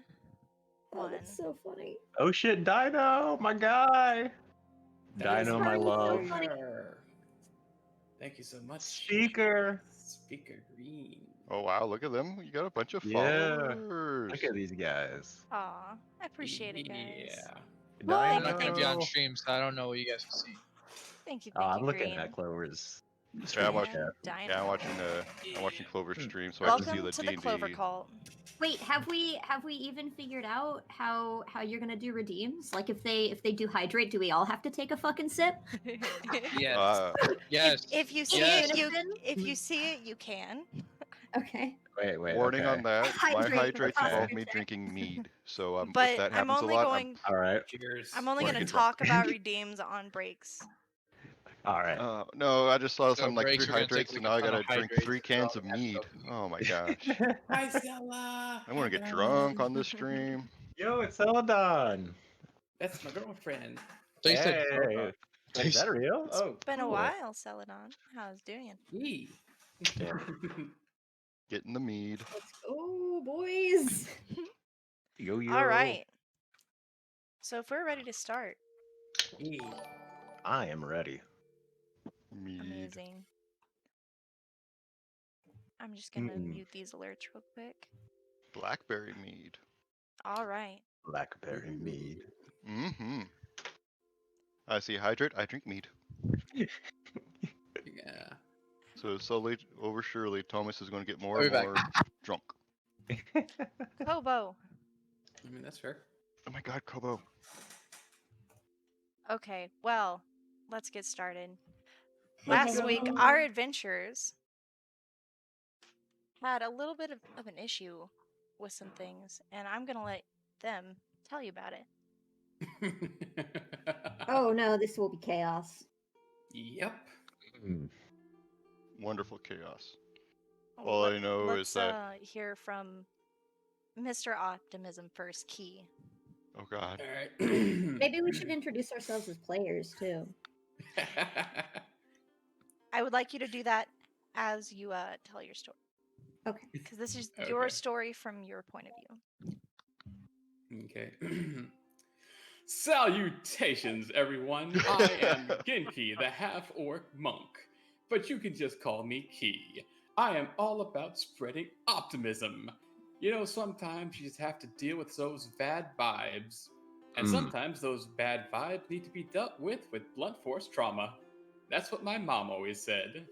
Oh, One. that's so funny. Oh shit, Dino, my guy. That is Dino, my so love. funny. Thank you so much. Speaker. Speaker Green. Oh, wow, look at them. You got a bunch of Yeah. followers. Look at these guys. Aw, I appreciate it, guys. Yeah. I'm Dino. not gonna be on stream, so I don't know what you guys can see. Thank you, Oh, thank I'm you, looking Green. at Clover's Yeah, stream I'm watching. chat. Dino. Yeah, I'm watching Clover's stream, so I can see Welcome the to D&D. the Clover Cult. Wait, have we even figured out how you're gonna do redeems? Like if they do hydrate, do we all have to take a fucking sip? Yes. Yes. If you see Yes. it, you Unison? if you see it, you can. Okay. Wait, Warning okay. on that. My Hydrate hydrates okay. involve me drinking mead, so if But that I'm happens a only lot, going. All right. Cheers. I'm only Wanna going to get drunk. talk about redeems on breaks. All right. no, I just saw So something like 3 breaks, we're gonna take, hydrates, like, and a now I ton gotta of drink hydrates 3 and cans all of that mead. stuff. Oh my gosh. Hi, Stella. I want to get drunk on this stream. Yo, it's Celadon. That's my girlfriend. They said Hey. Is that real? Oh, It's been a cool. while, Celadon. How's it doing? Yee. Yeah. Getting the mead. Let's go, boys. Yo, yo. All right. So if we're ready to start, Yee. I am ready. Mead. amazing. I'm just gonna mute these alerts real quick. Blackberry mead. All right. Blackberry mead. Mm-hmm. I see hydrate, I drink mead. Yeah. So slowly over surely, Thomas is going to get more I'll and be back. more drunk. Kobo. I mean, that's fair. Oh my god, Kobo. Okay, well, let's get started. Let's Last week, go. our adventurers had a little bit of an issue with some things, and I'm gonna let them tell you about it. Oh no, this will be chaos. Yep. Wonderful chaos. All I know let's is that. hear from Mr. Optimism first, Key. Oh god. All right. Maybe we should introduce ourselves as players too. I would like you to do that as you tell your story, Okay. because this is your Okay. story from your point of view. Okay. Salutations, everyone. I am Genki, the half-orc monk, but you can just call me Key. I am all about spreading optimism. You know, sometimes you just have to deal with those bad vibes, and sometimes those bad vibes need to be dealt with blunt force trauma. That's what my mom always said.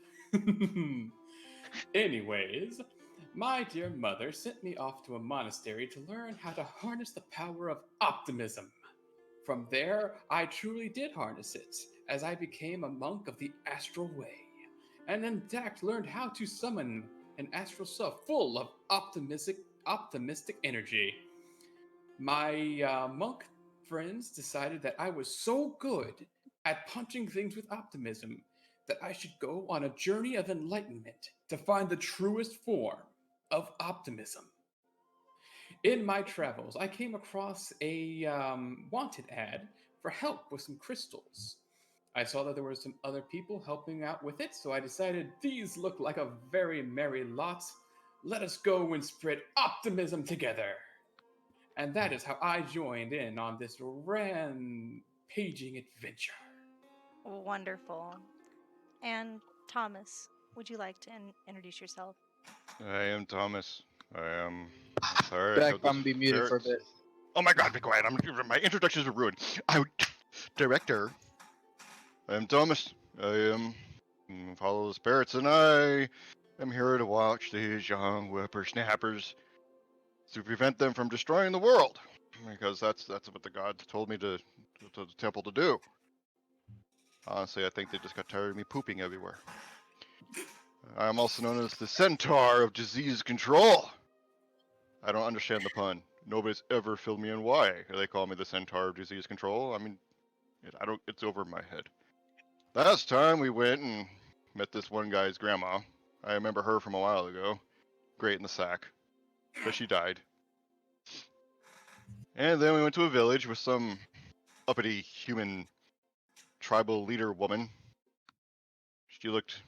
Anyways, my dear mother sent me off to a monastery to learn how to harness the power of optimism. From there, I truly did harness it, as I became a monk of the astral way. And in fact, learned how to summon an astral self full of optimistic energy. My monk friends decided that I was so good at punching things with optimism that I should go on a journey of enlightenment to find the truest form of optimism. In my travels, I came across a wanted ad for help with some crystals. I saw that there were some other people helping out with it, so I decided these look like a very merry lot. Let us go and spread optimism together. And that is how I joined in on this rampaging adventure. Wonderful. And Thomas, would you like to introduce yourself? I am Thomas. I'm sorry. I Back, have this I'm gonna be muted for a bit. Oh my God! Be quiet. My introductions are ruined. Director. I am Thomas. I am follow the spirits, and I am here to watch these young whippersnappers to prevent them from destroying the world, because that's what the gods told me to the temple to do. Honestly, I think they just got tired of me pooping everywhere. I am also known as the Centaur of Disease Control. I don't understand the pun. Nobody's ever filled me in why they call me the Centaur of Disease Control. I mean, it's over my head. Last time we went and met this one guy's grandma. I remember her from a while ago. Great in the sack. But she died. And then we went to a village with some uppity human tribal leader woman. She looked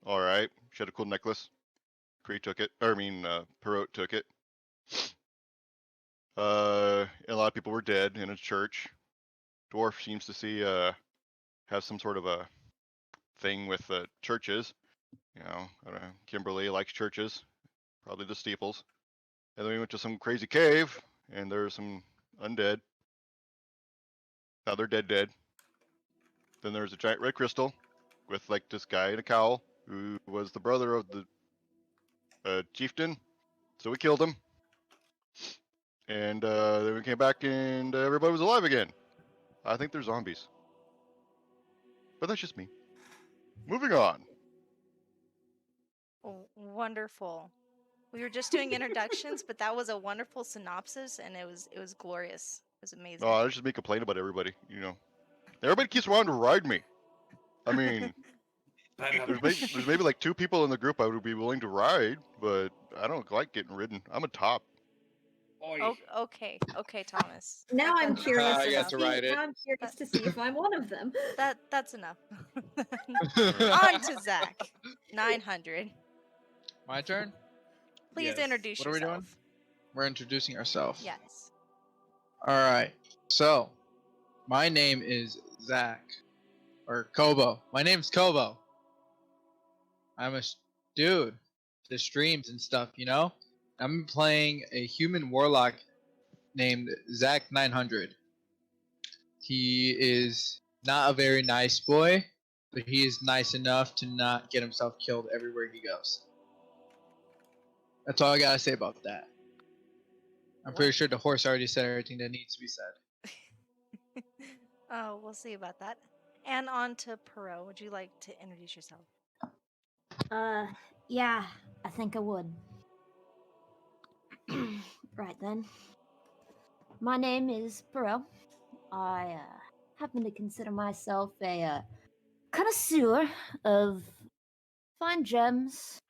alright. She had a cool necklace. Kree took it. Perot took it. A lot of people were dead in a church. Dwarf seems to have some sort of a thing with churches. You know, I don't know, Kimberly likes churches. Probably the steeples. And then we went to some crazy cave, and there's some undead. Now they're dead. Then there's a giant red crystal with like this guy in a cowl who was the brother of the chieftain. So we killed him. And then we came back and everybody was alive again. I think they're zombies. But that's just me. Moving on. Wonderful. We were just doing introductions, but that was a wonderful synopsis, and it was glorious. It was amazing. No, that's just me complaining about everybody, you know. Everybody keeps wanting to ride me. I mean, there's maybe like 2 people in the group I would be willing to ride, but I don't like getting ridden. I'm a top. Okay, Thomas. Now I'm curious. I got to ride it. Now I'm curious to see if I'm one of them. That's enough. On to Zach. 900. My turn? Please Yes. introduce What are we yourself. doing? We're introducing ourselves. Yes. Alright. So, my name is Zach. Or Kobo. My name's Kobo. I'm a dude that streams and stuff, you know? I'm playing a human warlock named Zach 900. He is not a very nice boy, but he is nice enough to not get himself killed everywhere he goes. That's all I gotta say about that. I'm pretty sure the horse already said everything that needs to be said. Oh, we'll see about that. And on to Perot. Would you like to introduce yourself? Yeah, I think I would. Right then. My name is Perot. I happen to consider myself a connoisseur of fine gems,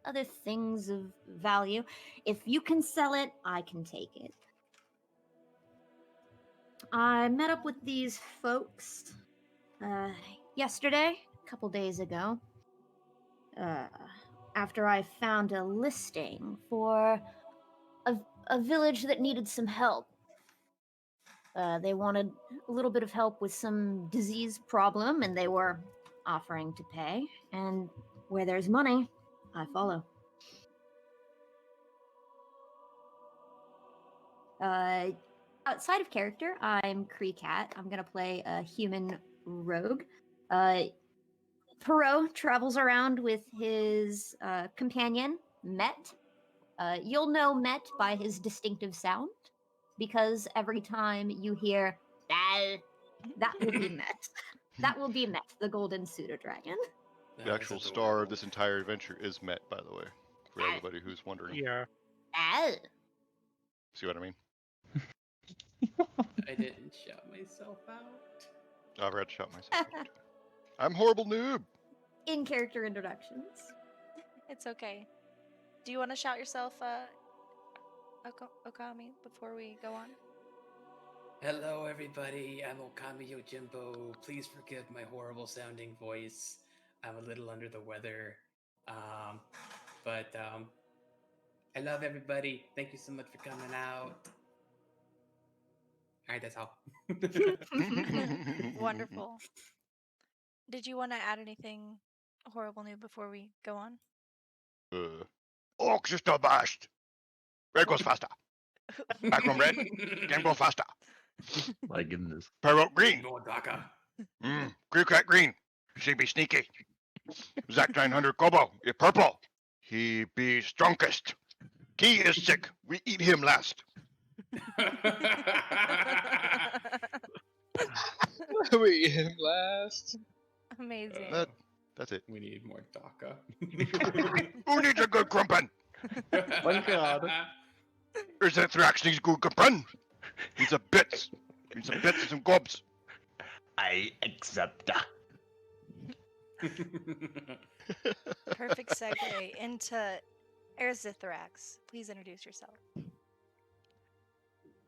other things of value. If you can sell it, I can take it. I met up with these folks yesterday, a couple days ago, after I found a listing for a village that needed some help. They wanted a little bit of help with some disease problem, and they were offering to pay. And where there's money, I follow. Outside of character, I'm Kree Cat. I'm gonna play a human rogue. Perot travels around with his companion, Met. You'll know Met by his distinctive sound, because every time you hear that will be Met. That will be Met, the golden pseudo-dragon. The actual star of this entire adventure is Met, by the way, for everybody who's wondering. Yeah. See what I mean? I didn't shout myself out. I forgot to shout myself out. I'm horrible noob. In character introductions. It's okay. Do you want to shout yourself, Okami, before we go on? Hello, everybody. I'm Okami Yojimbo. Please forgive my horrible sounding voice. I'm a little under the weather. But I love everybody. Thank you so much for coming out. All right, that's all. Wonderful. Did you want to add anything horrible new before we go on? Orcs are still bashed. Red goes faster. Back from red. Can go faster. My goodness. Pyro green. Go Daka. Green cat green. She be sneaky. Zack 900 Kobo is purple. He be strongest. Key is sick. We eat him last. We eat him last. Amazing. That's it. We need more Daka. Who needs a good crumpin? My God. Is that Thrax needs good crumpin? Needs a bits. Needs some bits and some gobs. I accept. Perfect segue into Erzithrax. Please introduce yourself.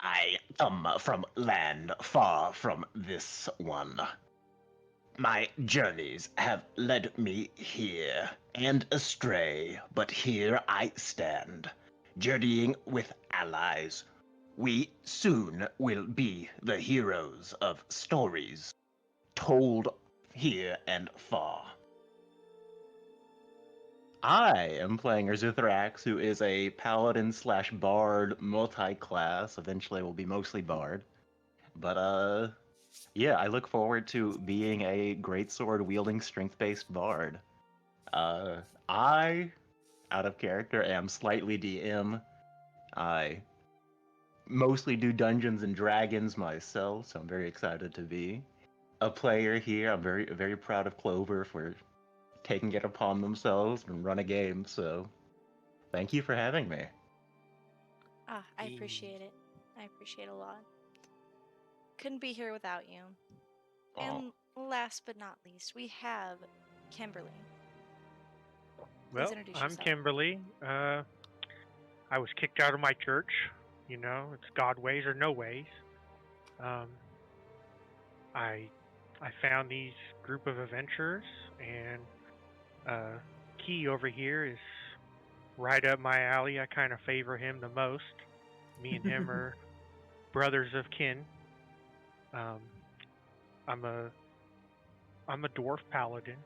I come from land far from this one. My journeys have led me here and astray, but here I stand, journeying with allies. We soon will be the heroes of stories told here and far. I am playing Erzuthrax, who is a paladin slash bard multi-class. Eventually will be mostly bard. But yeah, I look forward to being a greatsword wielding strength-based bard. I, out of character, am slightly DM. I mostly do Dungeons and Dragons myself, so I'm very excited to be a player here. I'm very proud of Clover for taking it upon themselves and run a game, so thank you for having me. I appreciate it. I appreciate it a lot. Couldn't be here without you. And last but not least, we have Kimberly. Please Well, introduce I'm yourself. Kimberly. I was kicked out of my church. You know, it's God ways or no ways. I found these group of adventurers, and Key over here is right up my alley. I kind of favor him the most. Me and him are brothers of kin. I'm a dwarf paladin.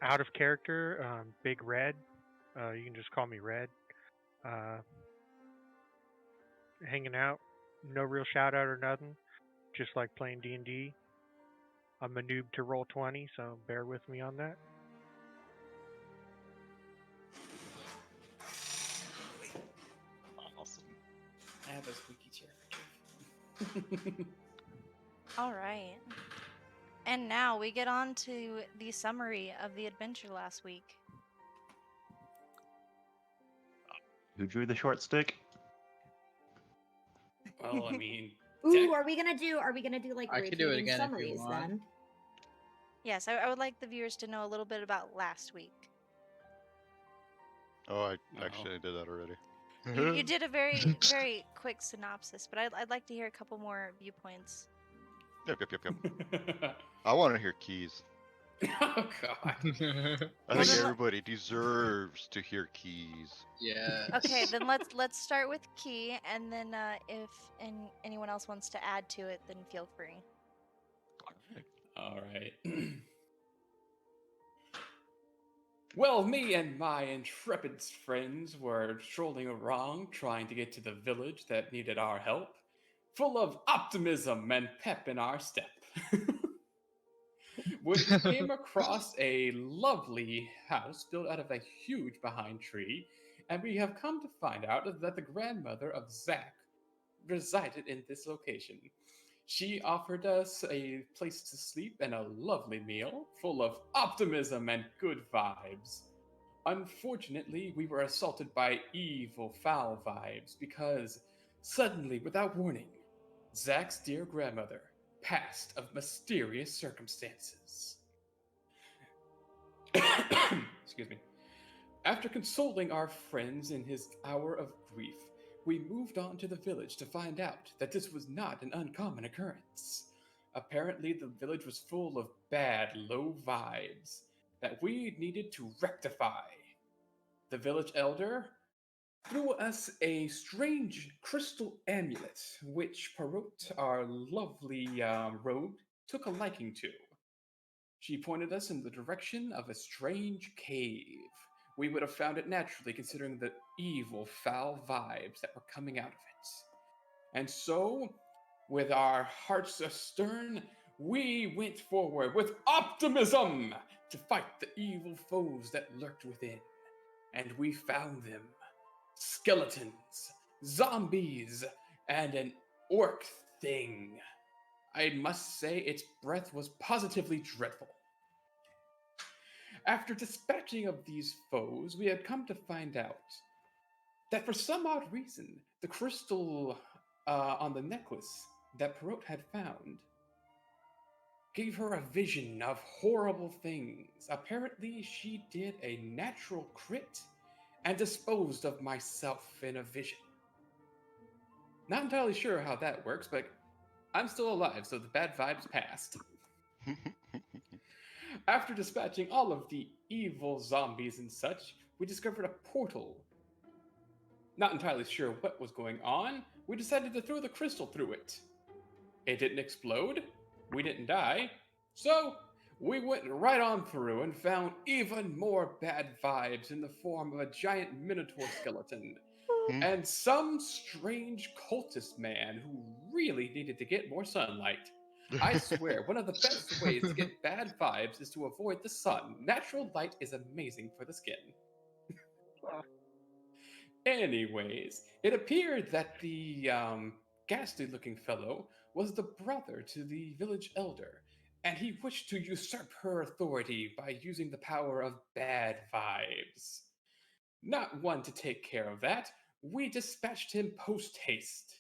Out of character, Big Red. You can just call me Red. Hanging out, no real shout out or nothing. Just like playing D&D. I'm a noob to roll 20, so bear with me on that. Awesome. I have a squeaky chair. All right. And now we get on to the summary of the adventure last week. Who drew the short stick? Well, I mean, Ooh, are we gonna do like I could do it rotating again if you summaries want. then? Yes, I would like the viewers to know a little bit about last week. Oh, I actually did that already. You did a very quick synopsis, but I'd like to hear a couple more viewpoints. Yep. I want to hear Keys. Oh God. I think everybody deserves to hear Keys. Yeah. Okay, then let's start with Key, and then if anyone else wants to add to it, then feel free. All right. Well, me and my intrepid friends were strolling around trying to get to the village that needed our help, full of optimism and pep in our step. When we came across a lovely house built out of a huge behind tree, and we have come to find out that the grandmother of Zack resided in this location. She offered us a place to sleep and a lovely meal full of optimism and good vibes. Unfortunately, we were assaulted by evil, foul vibes because suddenly, without warning, Zack's dear grandmother passed of mysterious circumstances. Excuse me. After consoling our friends in his hour of grief, we moved on to the village to find out that this was not an uncommon occurrence. Apparently, the village was full of bad, low vibes that we needed to rectify. The village elder threw us a strange crystal amulet, which Parrot, our lovely rogue, took a liking to. She pointed us in the direction of a strange cave. We would have found it naturally considering the evil, foul vibes that were coming out of it. And so, with our hearts astern, we went forward with optimism to fight the evil foes that lurked within. And we found them. Skeletons, zombies, and an orc thing. I must say its breath was positively dreadful. After dispatching of these foes, we had come to find out that for some odd reason, the crystal on the necklace that Perot had found gave her a vision of horrible things. Apparently, she did a natural crit and disposed of myself in a vision. Not entirely sure how that works, but I'm still alive, so the bad vibes passed. After dispatching all of the evil zombies and such, we discovered a portal. Not entirely sure what was going on, we decided to throw the crystal through it. It didn't explode, we didn't die, so we went right on through and found even more bad vibes in the form of a giant minotaur skeleton and some strange cultist man who really needed to get more sunlight. I swear, one of the best ways to get bad vibes is to avoid the sun. Natural light is amazing for the skin. Anyways, it appeared that the ghastly-looking fellow was the brother to the village elder, and he wished to usurp her authority by using the power of bad vibes. Not one to take care of that, we dispatched him post-haste.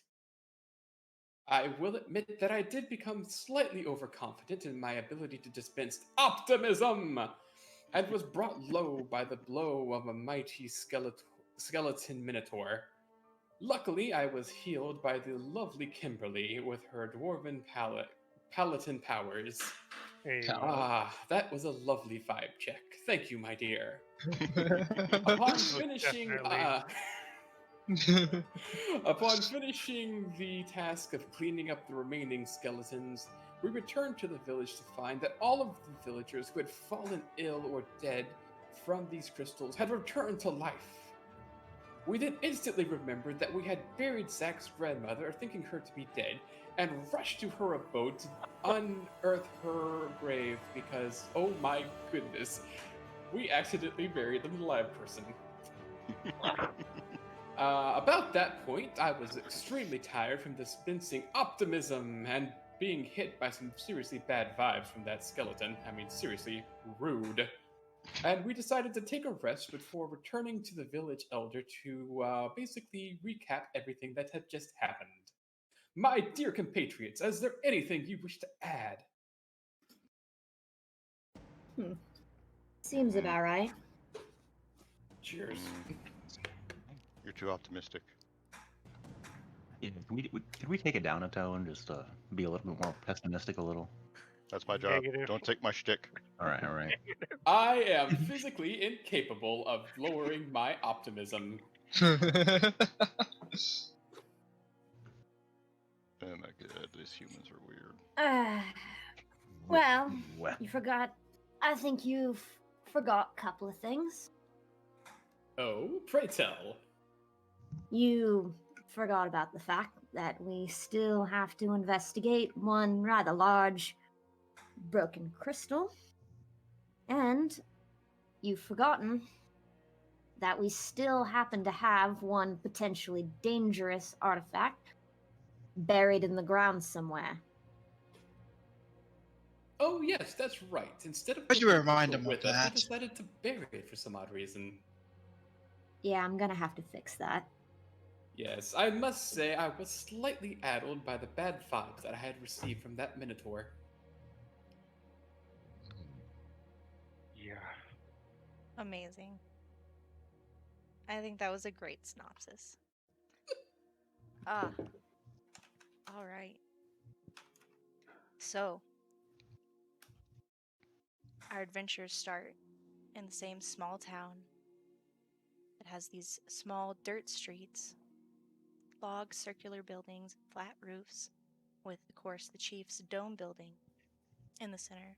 I will admit that I did become slightly overconfident in my ability to dispense optimism, and was brought low by the blow of a mighty skeleton minotaur. Luckily, I was healed by the lovely Kimberly with her dwarven paladin powers. Hey, That was a lovely vibe check. Thank you, my dear. Upon finishing, Upon finishing the task of cleaning up the remaining skeletons, we returned to the village to find that all of the villagers who had fallen ill or dead from these crystals had returned to life. We then instantly remembered that we had buried Zach's grandmother, thinking her to be dead, and rushed to her abode to unearth her grave because, oh my goodness, we accidentally buried an alive person. About that point, I was extremely tired from dispensing optimism and being hit by some seriously bad vibes from that skeleton. I mean, seriously, rude. And we decided to take a rest before returning to the village elder to basically recap everything that had just happened. My dear compatriots, is there anything you wish to add? Seems about right. Cheers. You're too optimistic. Yeah, can we take it down a toe and just be a little bit more pessimistic a little? That's my job. Negative. Don't take my shtick. All right. I am physically incapable of lowering my optimism. Oh my god, these humans are weird. Well, Well, you forgot. I think you've forgot a couple of things. Oh, pray tell. You forgot about the fact that we still have to investigate one rather large broken crystal. And you've forgotten that we still happen to have one potentially dangerous artifact buried in the ground somewhere. Oh yes, that's right. Instead of But you taking remind the him crystal of with us, that. we decided to bury it for some odd reason. Yeah, I'm gonna have to fix that. Yes, I must say I was slightly addled by the bad vibes that I had received from that minotaur. yeah. Amazing. I think that was a great synopsis. Ah. All right. So, our adventures start in the same small town. It has these small dirt streets, log circular buildings, flat roofs, with, of course, the chief's dome building in the center.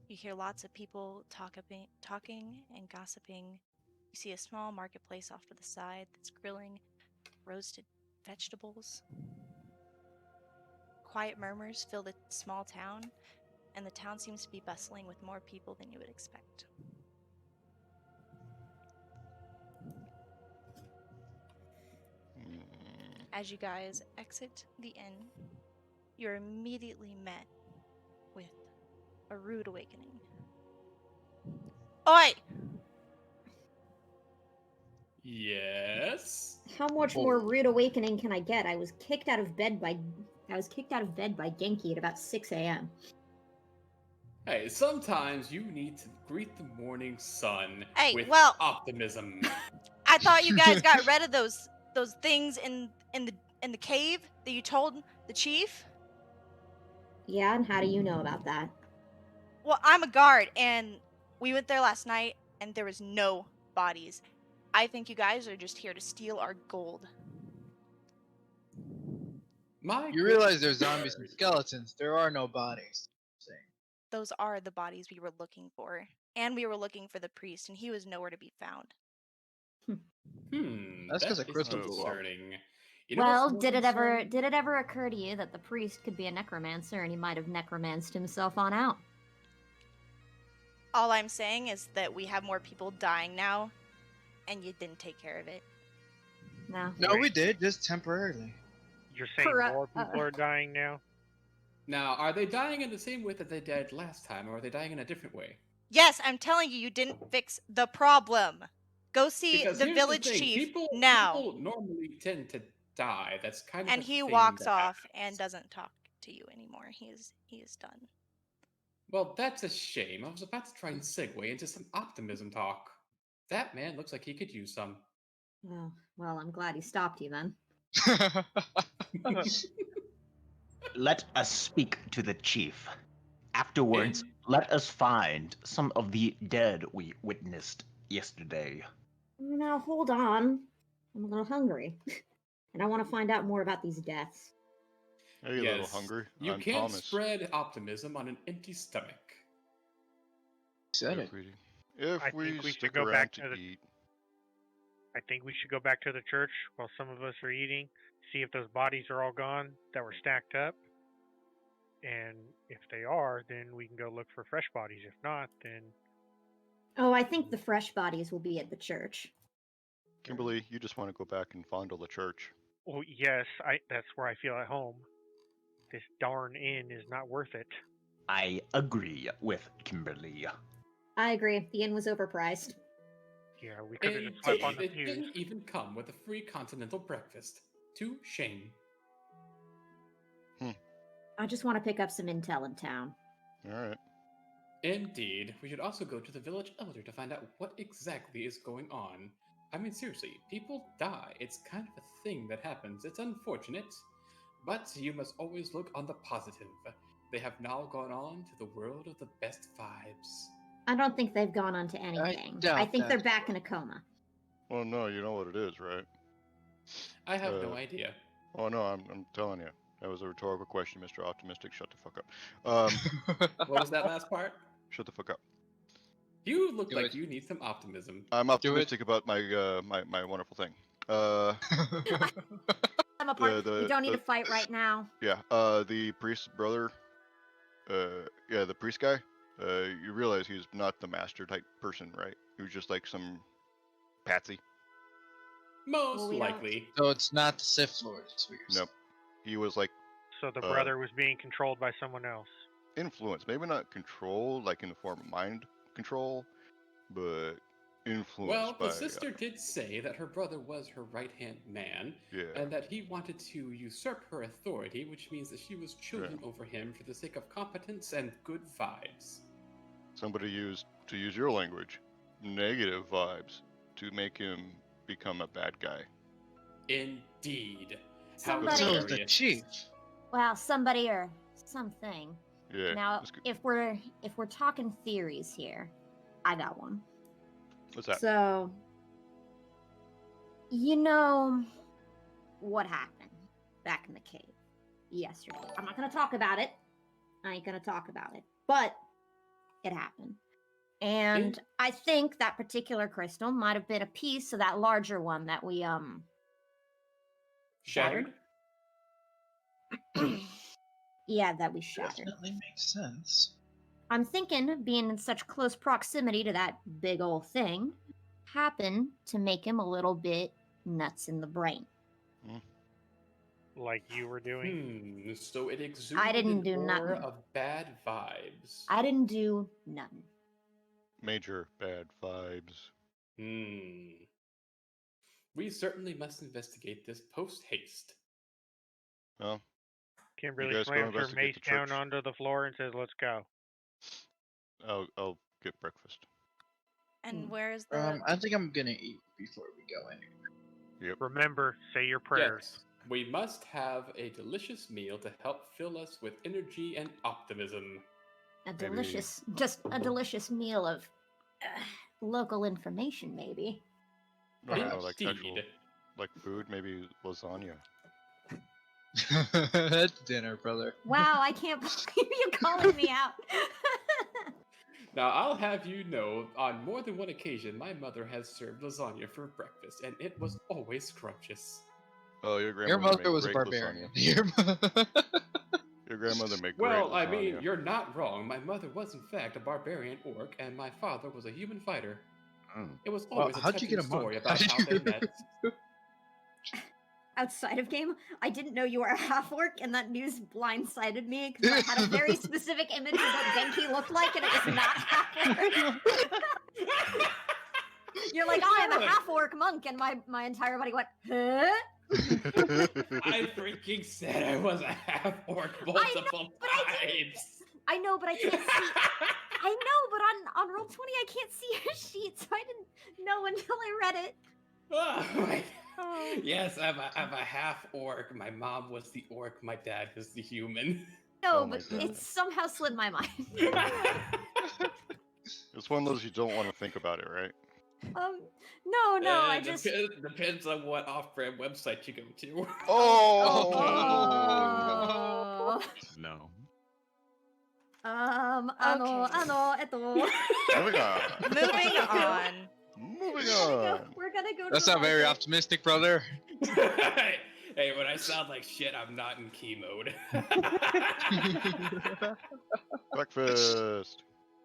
You hear lots of people talking and gossiping. You see a small marketplace off to the side that's grilling roasted vegetables. Quiet murmurs fill the small town, and the town seems to be bustling with more people than you would expect. As you guys exit the inn, you're immediately met with a rude awakening. Oi! Yes. How much more rude awakening can I get? I was kicked out of bed by Genki at about 6 a.m. Hey, sometimes you need to greet the morning sun Hey, with well- optimism. I thought you guys got rid of those things in the cave that you told the chief. Yeah, and how do you know about that? Well, I'm a guard, and we went there last night, and there was no bodies. I think you guys are just here to steal our gold. You realize there's zombies and skeletons. There are no bodies. Those are the bodies we were looking for, and we were looking for the priest, and he was nowhere to be found. That's 'cause that a crystal is blew up. concerning. You know Well, what's did more it ever concerning? occur to you that the priest could be a necromancer and he might have necromanced himself on out? All I'm saying is that we have more people dying now, and you didn't take care of it. No. No, Wait. we did, just temporarily. You're saying Correct. more people are dying now? Now, are they dying in the same way that they died last time, or are they dying in a different way? Yes, I'm telling you, you didn't fix the problem. Go see Because the here's village the thing, chief people now. normally tend to die. That's kind of And a he thing walks that off happens. and doesn't talk to you anymore. He is done. Well, that's a shame. I was about to try and segue into some optimism talk. That man looks like he could use some. Oh, well, I'm glad he stopped you then. Let us speak to the chief. Afterwards, And- let us find some of the dead we witnessed yesterday. Now, hold on. I'm a little hungry. And I want to find out more about these deaths. Hey, you little yes, hungry. you I'm can't Thomas. spread optimism on an empty stomach. Said it. If I we think we should stick go around back to to the- eat, I think we should go back to the church while some of us are eating, see if those bodies are all gone that were stacked up. And if they are, then we can go look for fresh bodies. If not, then Oh, I think the fresh bodies will be at the church. Kimberly, you just want to go back and fondle the church. well, yes, that's where I feel at home. This darn inn is not worth it. I agree with Kimberly. I agree. The inn was overpriced. Yeah, we could have And just slept on the it pews. didn't even come with a free continental breakfast. To shame. I just want to pick up some intel in town. Alright. Indeed, we should also go to the village elder to find out what exactly is going on. I mean, seriously, people die. It's kind of a thing that happens. It's unfortunate, but you must always look on the positive. They have now gone on to the world of the best vibes. I don't think they've gone on to anything. I doubt think that. they're back in a coma. Well, no, you know what it is, right? I have no Uh, idea. Oh, no, I'm telling you. That was a rhetorical question, Mr. Optimistic. Shut the fuck up. What was that last part? Shut the fuck up. You look Do like it. you need some optimism. I'm optimistic about my my wonderful thing. I'm apart. The- We don't need the- to fight right now. Yeah, the priest's brother, yeah, the priest guy, you realize he's not the master type person, right? He was just like some patsy. Most Well, we don't- likely. So it's not the Sith Lord. Is what you're saying. Nope. He was like So the brother was being controlled by someone else. influence, maybe not control, like in the form of mind control, but influenced Well, by the sister did say that her brother was her right-hand man, yeah. and that he wanted to usurp her authority, which means that she was chosen over him for the sake of competence and good vibes. Somebody used, to use your language, negative vibes to make him become a bad guy. Indeed. How Somebody- So is the hilarious. chief. Well, somebody or something. Yeah. Now, that's good. if we're talking theories here, I got one. What's that? So, You know what happened back in the cave yesterday. I'm not gonna talk about it. I ain't gonna talk about it. But it happened. And I think that particular crystal might have been a piece of that larger one that we Shattered? yeah, that we shattered. Definitely makes sense. I'm thinking, being in such close proximity to that big old thing, happened to make him a little bit nuts in the brain. Like you were doing. So it exuded didn't an do aura nothing. of bad vibes. I didn't do nothing. Major bad vibes. We certainly must investigate this post haste. Well, Kimberly guys go slams her investigate mace the down church. onto the floor and says, "Let's go." I'll get breakfast. And where is the? I think I'm gonna eat before we go in. Remember, say your prayers. Yes, we must have a delicious meal to help fill us with energy and optimism. Just a delicious meal of local information, maybe. I don't know, like actual, Indeed. like food, maybe lasagna. That's dinner, brother. Wow, I can't believe you calling me out. Now, I'll have you know, on more than one occasion, my mother has served lasagna for breakfast, and it was always scrumptious. Oh, your Your grandmother mother made was a great barbarian. lasagna. Your grandmother made great Well, lasagna. I mean, you're not wrong. My mother was, in fact, a barbarian orc, and my father was a human fighter. It was Well, always a how'd you touching get a monk? story about How'd how you- they met. outside of game, I didn't know you were a half orc, and that news blindsided me because I had a very specific image of what Genki looked like, and it was not half orc. You're like, oh, I'm a half orc monk, and my entire body went, huh? I freaking said I was a half orc multiple but I times. I know, but I can't see. I know, but on Roll20, I can't see your sheet, so I didn't know until I read it. Oh my. Yes, I'm a half orc. My mom was the orc. My dad is the human. No, Oh my but God. it somehow slid my mind. It's one of those you don't want to think about it, right? No, I just. Depends on what off-brand website you go to. Oh! Oh. No. Moving on. Moving on. Moving on. We're gonna go. That's to the not very market. optimistic, brother. Hey, when I sound like shit, I'm not in key mode. Breakfast.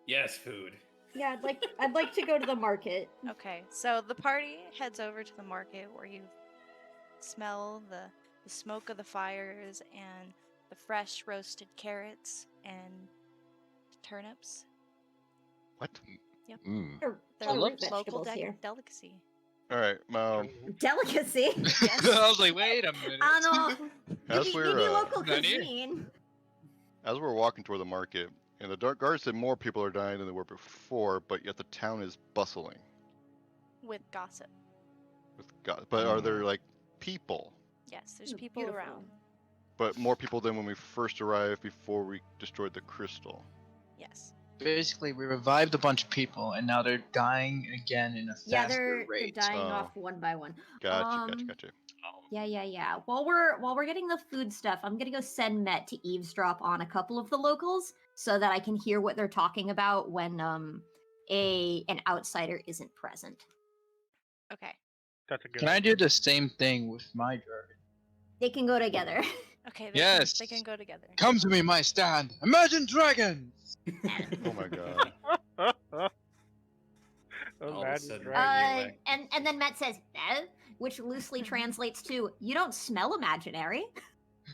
Yes, food. Yeah, I'd like to go to the market. Okay, so the party heads over to the market where you smell the smoke of the fires and the fresh roasted carrots and turnips. What? Yep. They're They're root local vegetables here. delicacy. All right. Delicacy. Yes. I was like, wait a minute. No. As Maybe we're local Not here. cuisine. as we're walking toward the market, and the dark guards said more people are dying than there were before, but yet the town is bustling With gossip. with God. But are there like people? Yes, there's Ooh, people beautiful. around. But more people than when we first arrived before we destroyed the crystal. Yes. Basically, we revived a bunch of people, and now they're dying again in a Yeah, faster they're rate. dying Oh. off one by one. Gotcha. Yeah. While we're getting the food stuff, I'm gonna go send Met to eavesdrop on a couple of the locals so that I can hear what they're talking about when an outsider isn't present. Okay. That's a good Can I idea. do the same thing with my dragon? They can go together. Okay. Yes. They can go together. Come to me, my stand. Imagine dragons. Oh my god. All of a Imagine sudden, dragons. And then Met says, "Eh?" which loosely translates to "You don't smell imaginary."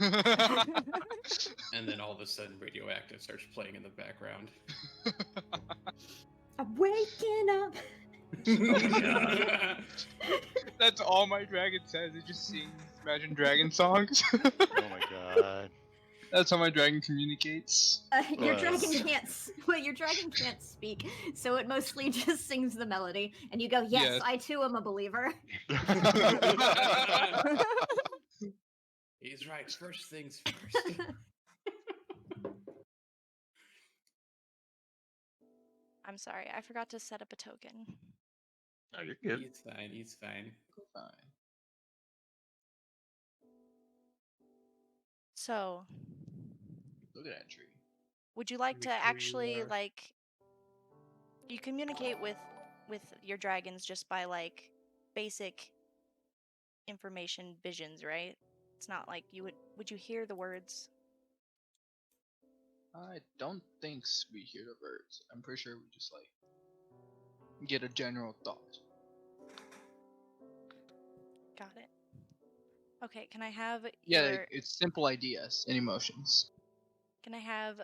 And then all of a sudden, Radioactive starts playing in the background. I'm waking up. That's all my dragon says. It just sings Imagine Dragon songs. Oh my god. That's how my dragon communicates. Your Well. dragon your dragon can't speak, so it mostly just sings the melody, and you go, "Yes, Yes. I too am a believer." He's right. First things first. I'm sorry, I forgot to set up a token. Oh, you're good. He's fine. He's fine. Fine. So, Look at that tree. would you like Make to sure you actually are- like you communicate with your dragons just by like basic information visions, right? It's not like you would you hear the words? I don't think we hear the birds. I'm pretty sure we just like get a general thought. Got it. Okay, can I have Yeah, your it's simple ideas and emotions. can I have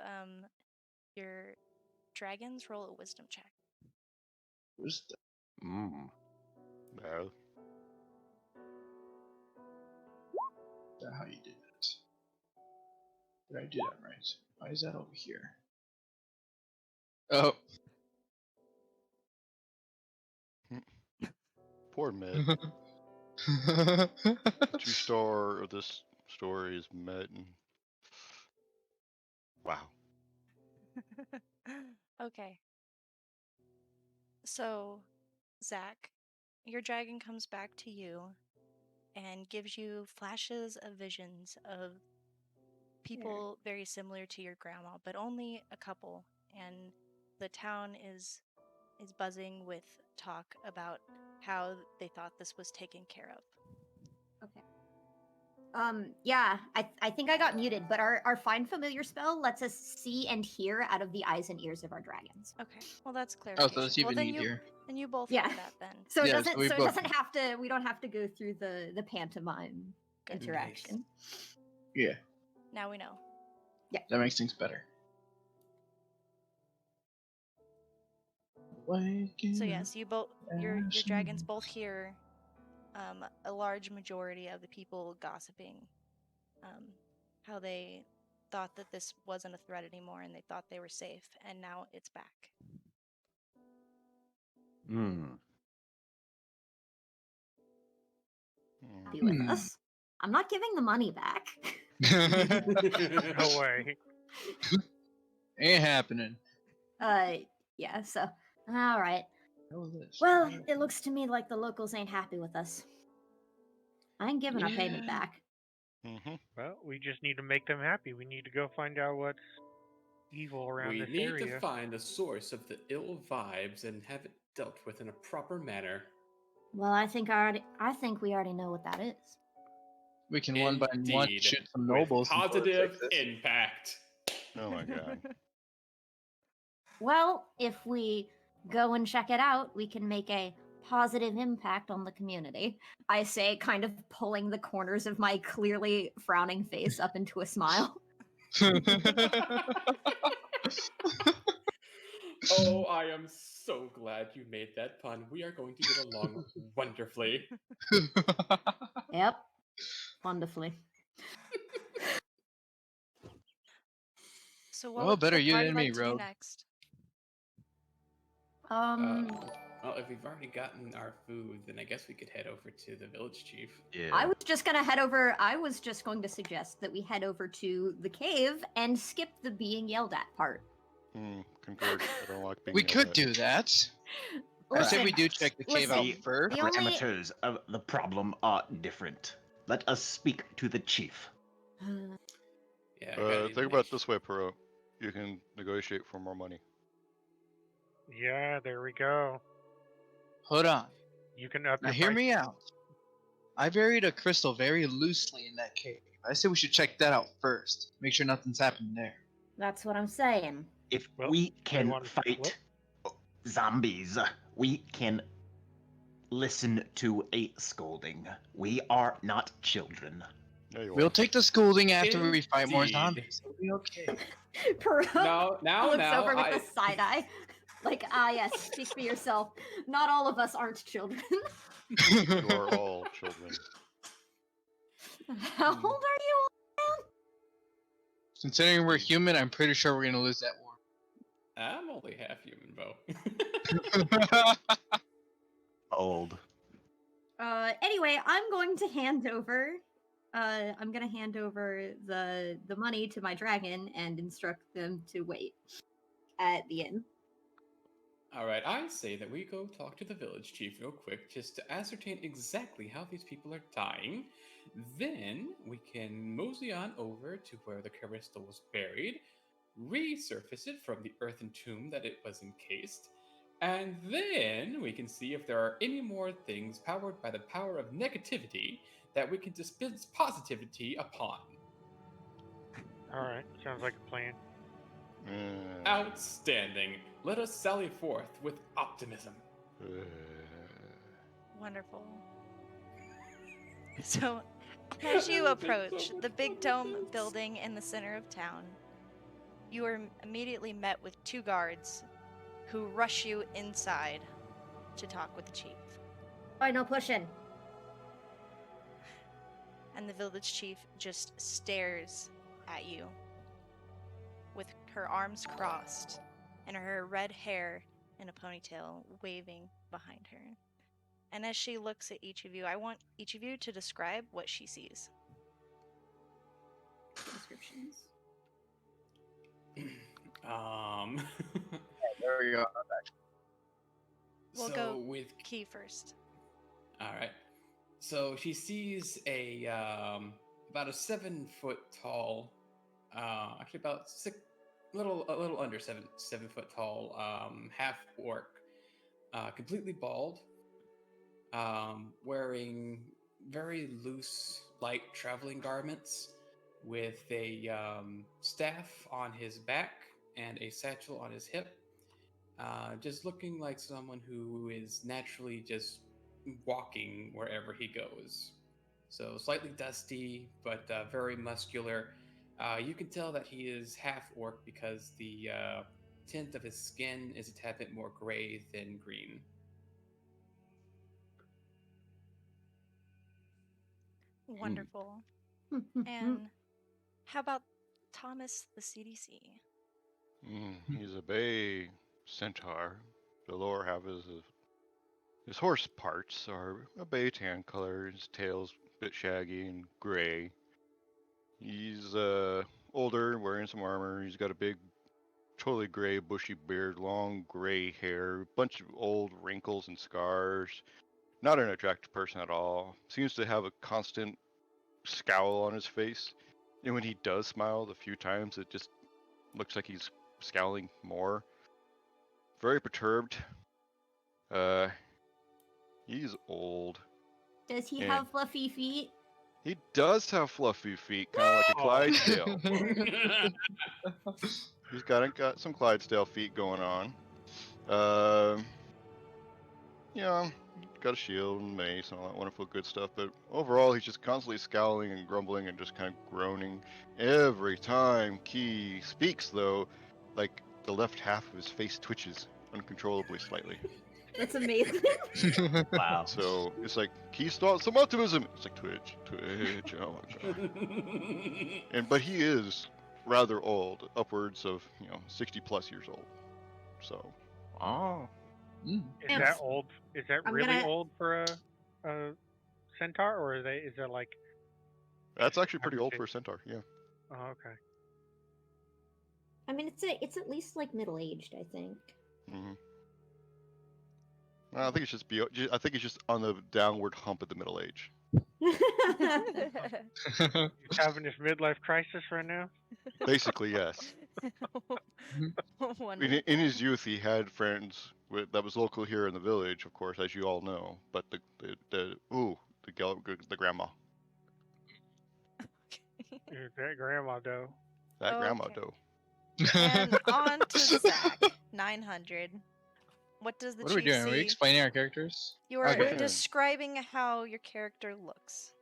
your dragons roll a wisdom check? Wisdom. Mm. No. Is that how you did it? Did I do that right? Why is that over here? Oh. Poor Med. 2-star of this story is Med. Wow. Okay. So, Zach, your dragon comes back to you and gives you flashes of visions of people very similar to your grandma, but only a couple. And the town is buzzing with talk about how they thought this was taken care of. Okay. Yeah, I think I got muted, but our find familiar spell lets us see and hear out of the eyes and ears of our dragons. Okay, well that's Oh, clarification. so that's well, even then easier. you both Yeah. have that then. So it Yeah, so doesn't we so it both- doesn't have to we don't have to go through the pantomime Good. interaction. Yeah, Now we know. that makes things better. So yes, you both your dragons Ashen. both hear a large majority of the people gossiping how they thought that this wasn't a threat anymore and they thought they were safe, and now it's back. Mm. Be with Hmm. us. I'm not giving the money back. No way. Ain't happening. Yeah, so all right. What was this? Well, it looks to me like the locals ain't happy with us. I ain't giving our payment Yeah. back. Mm-hmm. Well, we just need to make them happy. We need to go find out what's evil around We this need area. to find the source of the ill vibes and have it dealt with in a proper manner. Well, I think we already know what that is. We can one by one Indeed, shoot some with nobles. and positive fix this. impact. Oh my god. Well, if we go and check it out, we can make a positive impact on the community. I say, kind of pulling the corners of my clearly frowning face up into a smile. Oh, I am so glad you made that pun. We are going to get along wonderfully. Yep. Wonderfully. So what Well, would better the you party than like me, to do Rogue. next? Well, if we've already gotten our food, then I guess we could head over to the village chief. Yeah. I was just going to suggest that we head over to the cave and skip the being yelled at part. Concurred. I don't like being We yelled could at. do that. I say Listen, we do check the cave out listen, first. the only- Parameters of the problem are different. Let us speak to the chief. Yeah. I gotta do Think the about it this way, Pro. You can negotiate for more money. Yeah, there we go. Hold on. You can up Now your hear price. me out. I buried a crystal very loosely in that cave. I say we should check that out first. Make sure nothing's happening there. That's what I'm saying. If Well, we do you can want to fight zombies, we can listen to a scolding. We are not children. There you We'll are. take the scolding after we fight more Indeed. zombies. It'll be okay. Pearl Now, looks over with I- a side eye. Like, yes, speak for yourself. Not all of us aren't children. You are all children. How old are you? Considering we're human, I'm pretty sure we're gonna lose that war. I'm only half human, Bo. Old. Anyway, I'm going to hand over. I'm gonna hand over the money to my dragon and instruct them to wait at the inn. All right, I say that we go talk to the village chief real quick just to ascertain exactly how these people are dying. Then we can mosey on over to where the crystal was buried, resurface it from the earthen tomb that it was encased, and then we can see if there are any more things powered by the power of negativity that we can dispense positivity upon. Alright, sounds like a plan. Outstanding. Let us sally forth with optimism. Wonderful. So, as you approach the big dome building in the center of town, you are immediately met with 2 guards who rush you inside to talk with the chief. Oh, no pushing. And the village chief just stares at you with her arms crossed and her red hair in a ponytail waving behind her. And as she looks at each of you, I want each of you to describe what she sees. Descriptions. There we go. We'll so go with Key first. all right. So she sees a about a 7 foot tall, actually about a little under 7 foot tall, half orc, completely bald, wearing very loose, light traveling garments, with a staff on his back and a satchel on his hip. Just looking like someone who is naturally just walking wherever he goes. So slightly dusty, but very muscular. You can tell that he is half orc because the tint of his skin is a tad bit more gray than green. Wonderful. And how about Thomas the CDC? He's a bay centaur. The lower half is his horse parts are a bay tan color. His tail's a bit shaggy and gray. He's older, wearing some armor. He's got a big, totally gray, bushy beard, long gray hair, bunch of old wrinkles and scars. Not an attractive person at all. Seems to have a constant scowl on his face. And when he does smile a few times, it just looks like he's scowling more. Very perturbed. He's old. Does he And have fluffy feet? he does have fluffy feet, kind of like a Clydesdale. He's got some Clydesdale feet going on. Yeah, got a shield and mace and all that wonderful good stuff, but overall he's just constantly scowling and grumbling and just kind of groaning. Every time Key speaks, though, like the left half of his face twitches uncontrollably slightly. That's amazing. Wow. So it's like, Key's thought some optimism. It's like twitch, oh my god. But he is rather old, upwards of 60 plus years old. So. Oh. Is that old? Is that really old for a centaur, or is that like? That's actually pretty old for a centaur. Yeah. Oh, okay. I mean, it's at least like middle aged, I think. Mm-hmm. I think it's just on the downward hump of the middle age. He's having this midlife crisis right now. Basically, yes. In his youth, he had friends that was local here in the village, of course, as you all know. But the grandma. That grandma dough. That grandma dough. And on to Zach, 900. What does the What are we chief doing? Are we see? explaining our characters? You are Okay. describing how your character looks.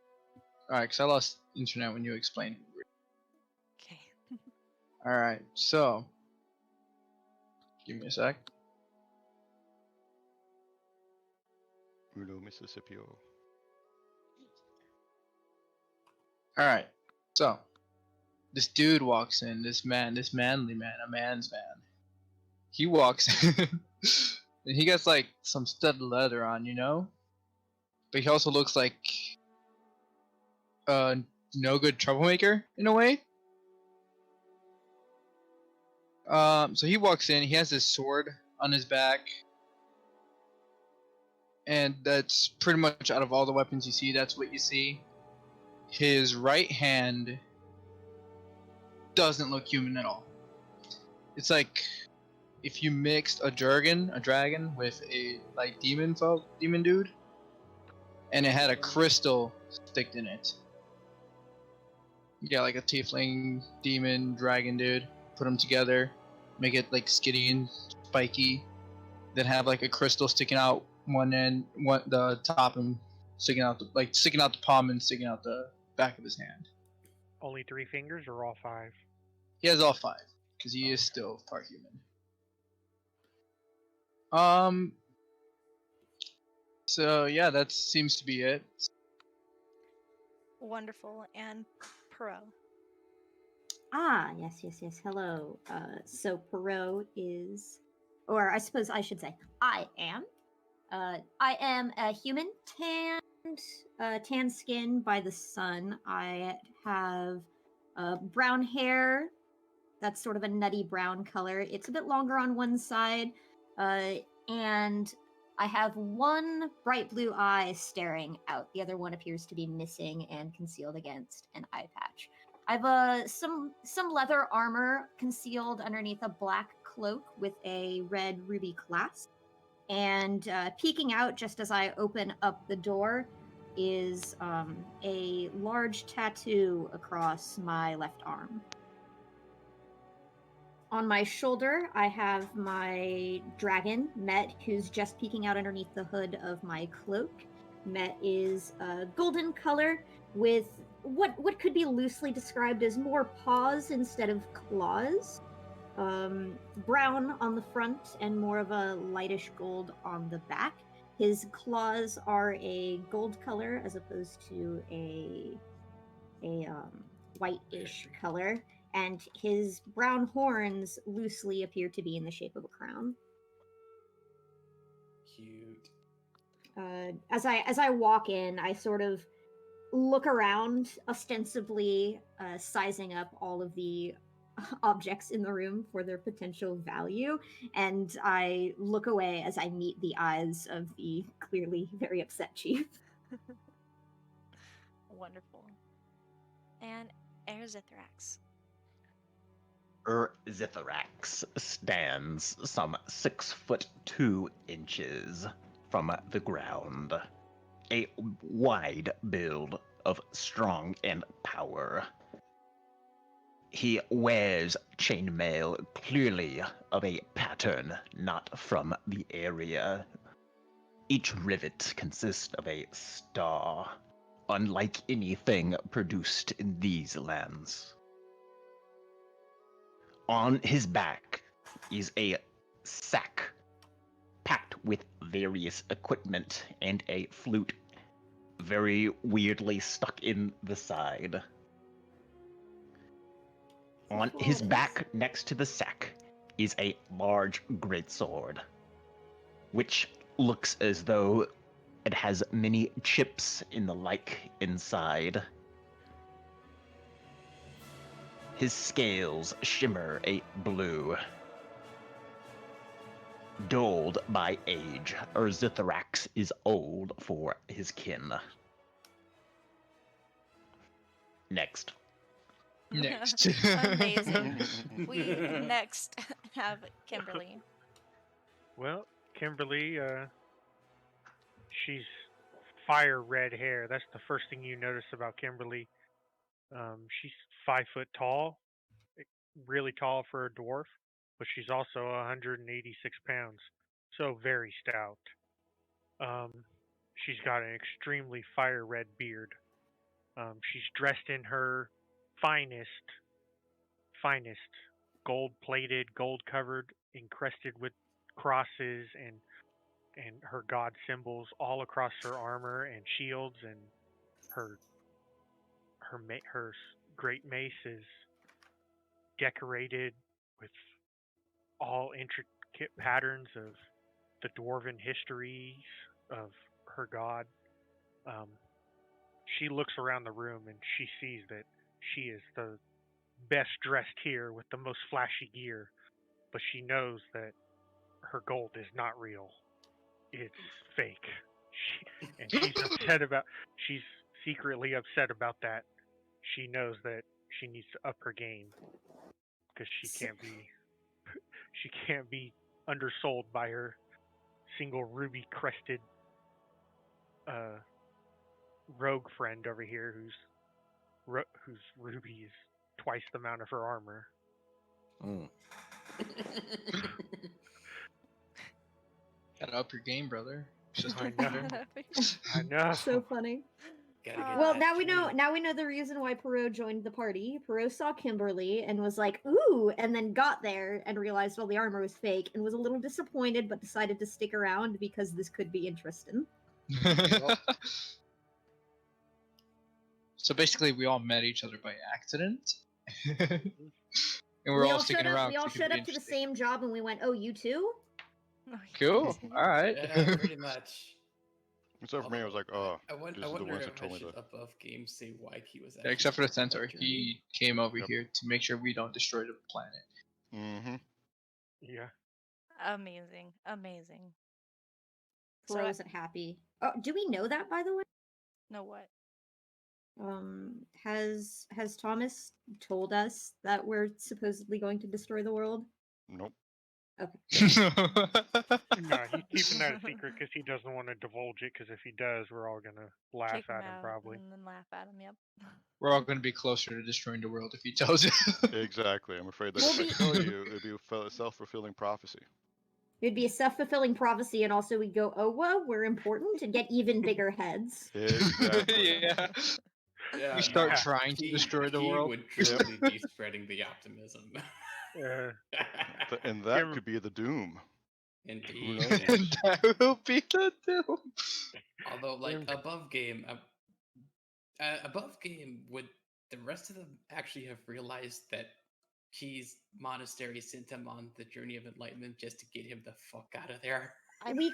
Alright, because I lost internet when you explained it. Okay. Alright, so. Give me a sec. Uno Mississippi. Alright, so. this dude walks in. This manly man, a man's man. He walks in, and he got like some studded leather on, But he also looks like no good troublemaker in a way. So he walks in. He has his sword on his back, and that's pretty much out of all the weapons you see. That's what you see. His right hand doesn't look human at all. It's like if you mixed a dragon with a like demon dude, and it had a crystal sticked in it. Yeah, like a tiefling demon dragon dude. Put them together, make it like skinny and spiky. Then have like a crystal sticking out one end, the top, and sticking out the palm and sticking out the back of his hand. Only 3 fingers or all 5? He has all 5 because he is still part human. So yeah, that seems to be it. Wonderful. And Perot. Ah, yes. Hello. So Perot is, or I suppose I should say, I am. I am a human, tan skin by the sun. I have brown hair. That's sort of a nutty brown color. It's a bit longer on one side, and I have one bright blue eye staring out. The other one appears to be missing and concealed against an eye patch. I have some leather armor concealed underneath a black cloak with a red ruby clasp. And peeking out just as I open up the door is a large tattoo across my left arm. On my shoulder, I have my dragon, Met, who's just peeking out underneath the hood of my cloak. Met is a golden color with what could be loosely described as more paws instead of claws. Brown on the front and more of a lightish gold on the back. His claws are a gold color as opposed to a whitish color, and his brown horns loosely appear to be in the shape of a crown. Cute. As I walk in, I sort of look around, ostensibly sizing up all of the objects in the room for their potential value, and I look away as I meet the eyes of the clearly very upset chief. Wonderful. And Erzithrax. Zitharax stands some 6'2" from the ground. A wide build of strong and power. He wears chainmail clearly of a pattern not from the area. Each rivet consists of a star, unlike anything produced in these lands. On his back is a sack packed with various equipment and a flute very weirdly stuck in the side. On his back, next to the sack, is a large greatsword, which looks as though it has many chips in the like inside. His scales shimmer a blue. Dulled by age, Zitharax is old for his kin. Next. Amazing. We next have Kimberly. Well, Kimberly, she's fire red hair. That's the first thing you notice about Kimberly. She's 5 foot tall, really tall for a dwarf, but she's also 186 pounds, so very stout. She's got an extremely fire red beard. She's dressed in her finest, gold-plated, gold-covered, encrusted with crosses and her god symbols all across her armor and shields, and her great mace is decorated with all intricate patterns of the dwarven histories of her god. She looks around the room and she sees that she is the best dressed here with the most flashy gear, but she knows that her gold is not real. It's fake. She's secretly upset about that. She knows that she needs to up her game because she can't be undersold by her single ruby crested rogue friend over here whose ruby is twice the amount of her armor. Gotta up your game, brother. I know. I know. So funny. Well, now we know. Now we know the reason why Perot joined the party. Perot saw Kimberly and was like, "Ooh," and then got there and realized all the armor was fake and was a little disappointed, but decided to stick around because this could be interesting. So basically, we all met each other by accident, and we're all sticking around. We all showed up to the same job, and we went, "Oh, you too?" Cool. All right. Yeah, pretty much. Except for me, I was like, oh, I this is the wonder ones if that told I me should that. above game say why he was. Yeah, except for the centaur, journey. he came over Yep. here to make sure we don't destroy the planet. Mm-hmm. Yeah. Amazing. Amazing. Perot wasn't happy. Oh, do we know that, by the way? No what? Has Thomas told us that we're supposedly going to destroy the world? Nope. Okay. No, he's keeping that a secret because he doesn't want to divulge it. Because if he does, we're all gonna laugh Kick him at him out probably. and then laugh at him. Yep. We're all going to be closer to destroying the world if he tells you. Exactly. I'm afraid that We'll if I tell you, it'd be a self-fulfilling prophecy. It'd be a self-fulfilling prophecy, and also we'd go, "Oh, well, we're important," and get even bigger heads. Exactly. Yeah. Yeah, We start Yeah. trying to destroy the world. He would truly be spreading the optimism. And that Kim- could be the doom. Indeed. knows? And that will be the doom. Although, like Kim- above game, would the rest of them actually have realized that Key's monastery sent him on the journey of enlightenment just to get him the fuck out of there? We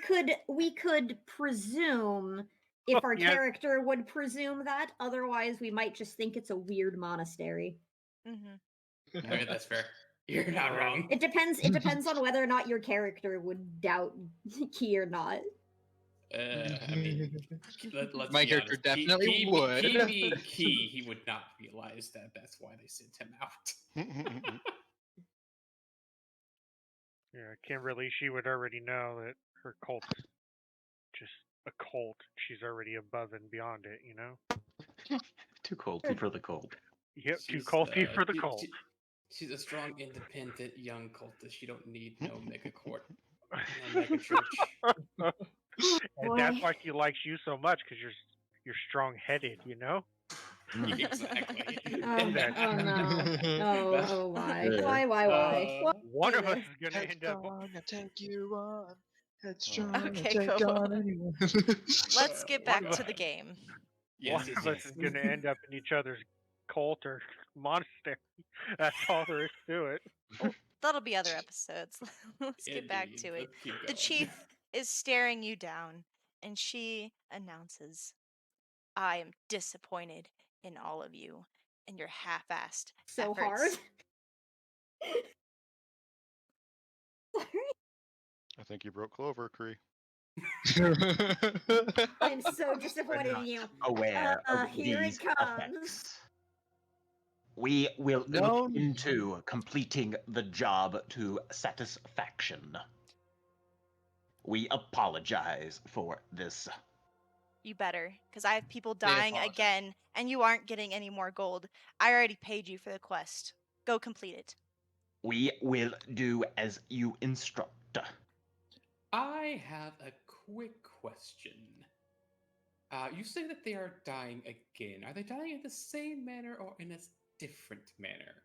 could presume if our Yes. character would presume that. Otherwise, we might just think it's a weird monastery. Mm-hmm. I mean, that's fair. You're not wrong. It depends. It depends on whether or not your character would doubt Key or not. I mean, let's My be character honest. definitely Key would. being Key, he would not realize that that's why they sent him out. Yeah, Kimberly, she would already know that her cult's just a cult. She's already above and beyond it, you know? Too culty for the cold. Yep, too She's, culty for the she- cult. She's a strong, independent young cultist. You don't need no mega court, no mega church. And that's Boy. why she likes you so much, because you're strong-headed, you know? Exactly. Oh no! Oh why? Yeah. Why? Why? One do of us this? is gonna end up. I take you on. Headstrong, Okay, take cool. on anyone. Let's get back One to the of- game. Yes, One yes, of us yes. is gonna end up in each other's cult or monastery. That's all there is to it. That'll be other episodes. Let's get back Indeed. to it. Let's keep The going. chief is staring you down, and she announces, "I am disappointed in all of you and your half-assed So efforts." hard. Sorry. I think you broke Clover, Kree. I'm so disappointed in you. Aware of Here it these comes. effects. We will No. look into completing the job to satisfaction. We apologize for this. You better, because I have people They dying apologize. again, and you aren't getting any more gold. I already paid you for the quest. Go complete it. We will do as you instruct. I have a quick question. You say that they are dying again. Are they dying in the same manner or in a different manner?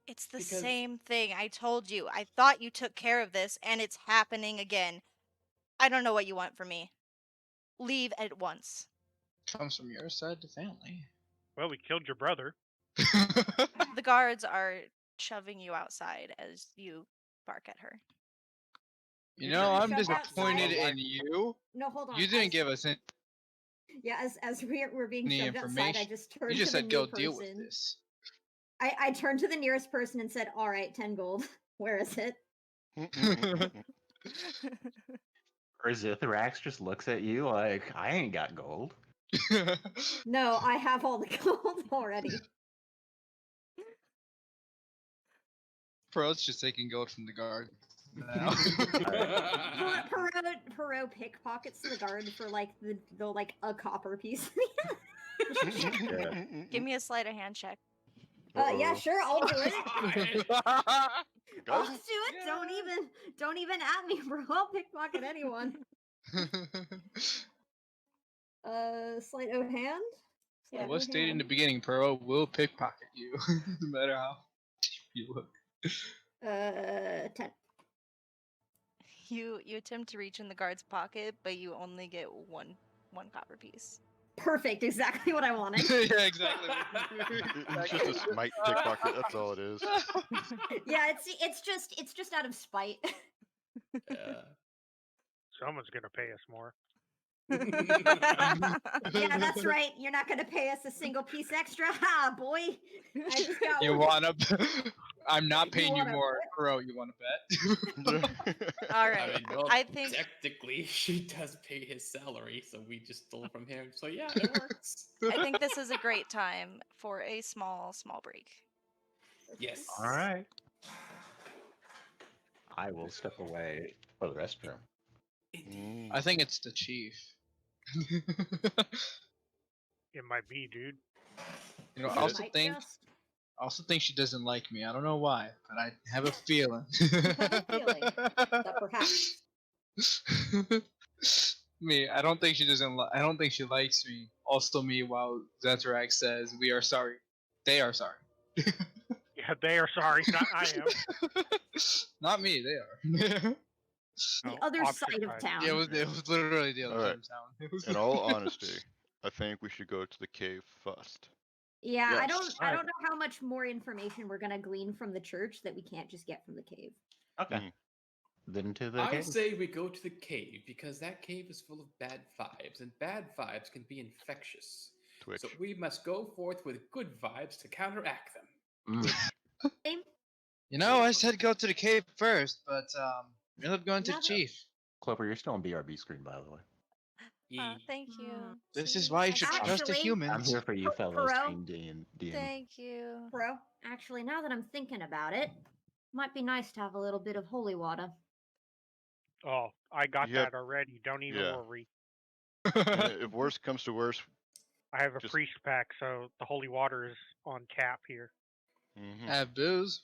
It's the Because- same thing. I told you. I thought you took care of this, and it's happening again. I don't know what you want from me. Leave at once. Comes from your side to family. Well, we killed your brother. The guards are shoving you outside as you bark at her. You know, I'm Shoved disappointed outside? in you. No, hold on. You didn't give us any Yeah, as we're being shoved outside, I information. just turned You just to the said new go person. deal with this. I turned to the nearest person and said, "All right, 10 gold. Where is it?" Or Zithrax just looks at you like, I ain't got gold. No, I have all the gold already. Pearl's just taking gold from the guard now. Perot pickpockets the guard for like the like a copper piece. Give me a sleight of hand check. Yeah, sure, I'll do it. I'll Guys, do it. Don't even at me, bro. I'll pickpocket anyone. Sleight of hand. Yeah. I was stated in the beginning, Pearl will pickpocket you, no matter how you look. 10. You attempt to reach in the guard's pocket, but you only get one copper piece. Perfect, exactly what I wanted. Yeah, exactly. it's just a smite pickpocket. That's all it is. Yeah, it's just out of spite. Someone's gonna pay us more. Yeah, that's right. You're not gonna pay us a single piece extra, ha, boy. I just got You one. wanna? I'm not paying you wanna more, Pearl. You wanna bet? All right. I mean, well, I think technically she does pay his salary, so we just stole from him. So yeah, it works. I think this is a great time for a small break. Yes. All right. I will step away for the restroom. I think it's the chief. It might be, dude. You know, It I also might think she doesn't like me. I don't know why, but I have a feeling. have a feeling that perhaps. Me, I don't think she doesn't. I don't think she likes me. Also, me. While Zethrak says we are sorry, they are sorry. Yeah, they are sorry, not I am. Not me. They are. The Oh, other opposite side of side. town. Yeah, it was literally the other All side right. of town. It was In all honesty, I think we should go to the cave first. Yeah, I Yes. don't know how much more information we're gonna glean from the church that we can't just get from the cave. Okay. Then to the I cave. say we go to the cave because that cave is full of bad vibes, and bad vibes can be infectious. Twitch. So we must go forth with good vibes to counteract them. Same. You know, I said go to the cave first, but we ended up going to the Another- chief. Clover, you're still on BRB screen, by the way. Thank you. This is See, why you I should said- trust the Actually, humans. I'm here for you, fellows. Perot? D&D. Thank you. Bro, actually, now that I'm thinking about it, might be nice to have a little bit of holy water. Oh, I got Yep. that already. Don't even Yeah. worry. And if worse comes to worse, I have a Just- priest pack, so the holy water is on tap here. Have booze.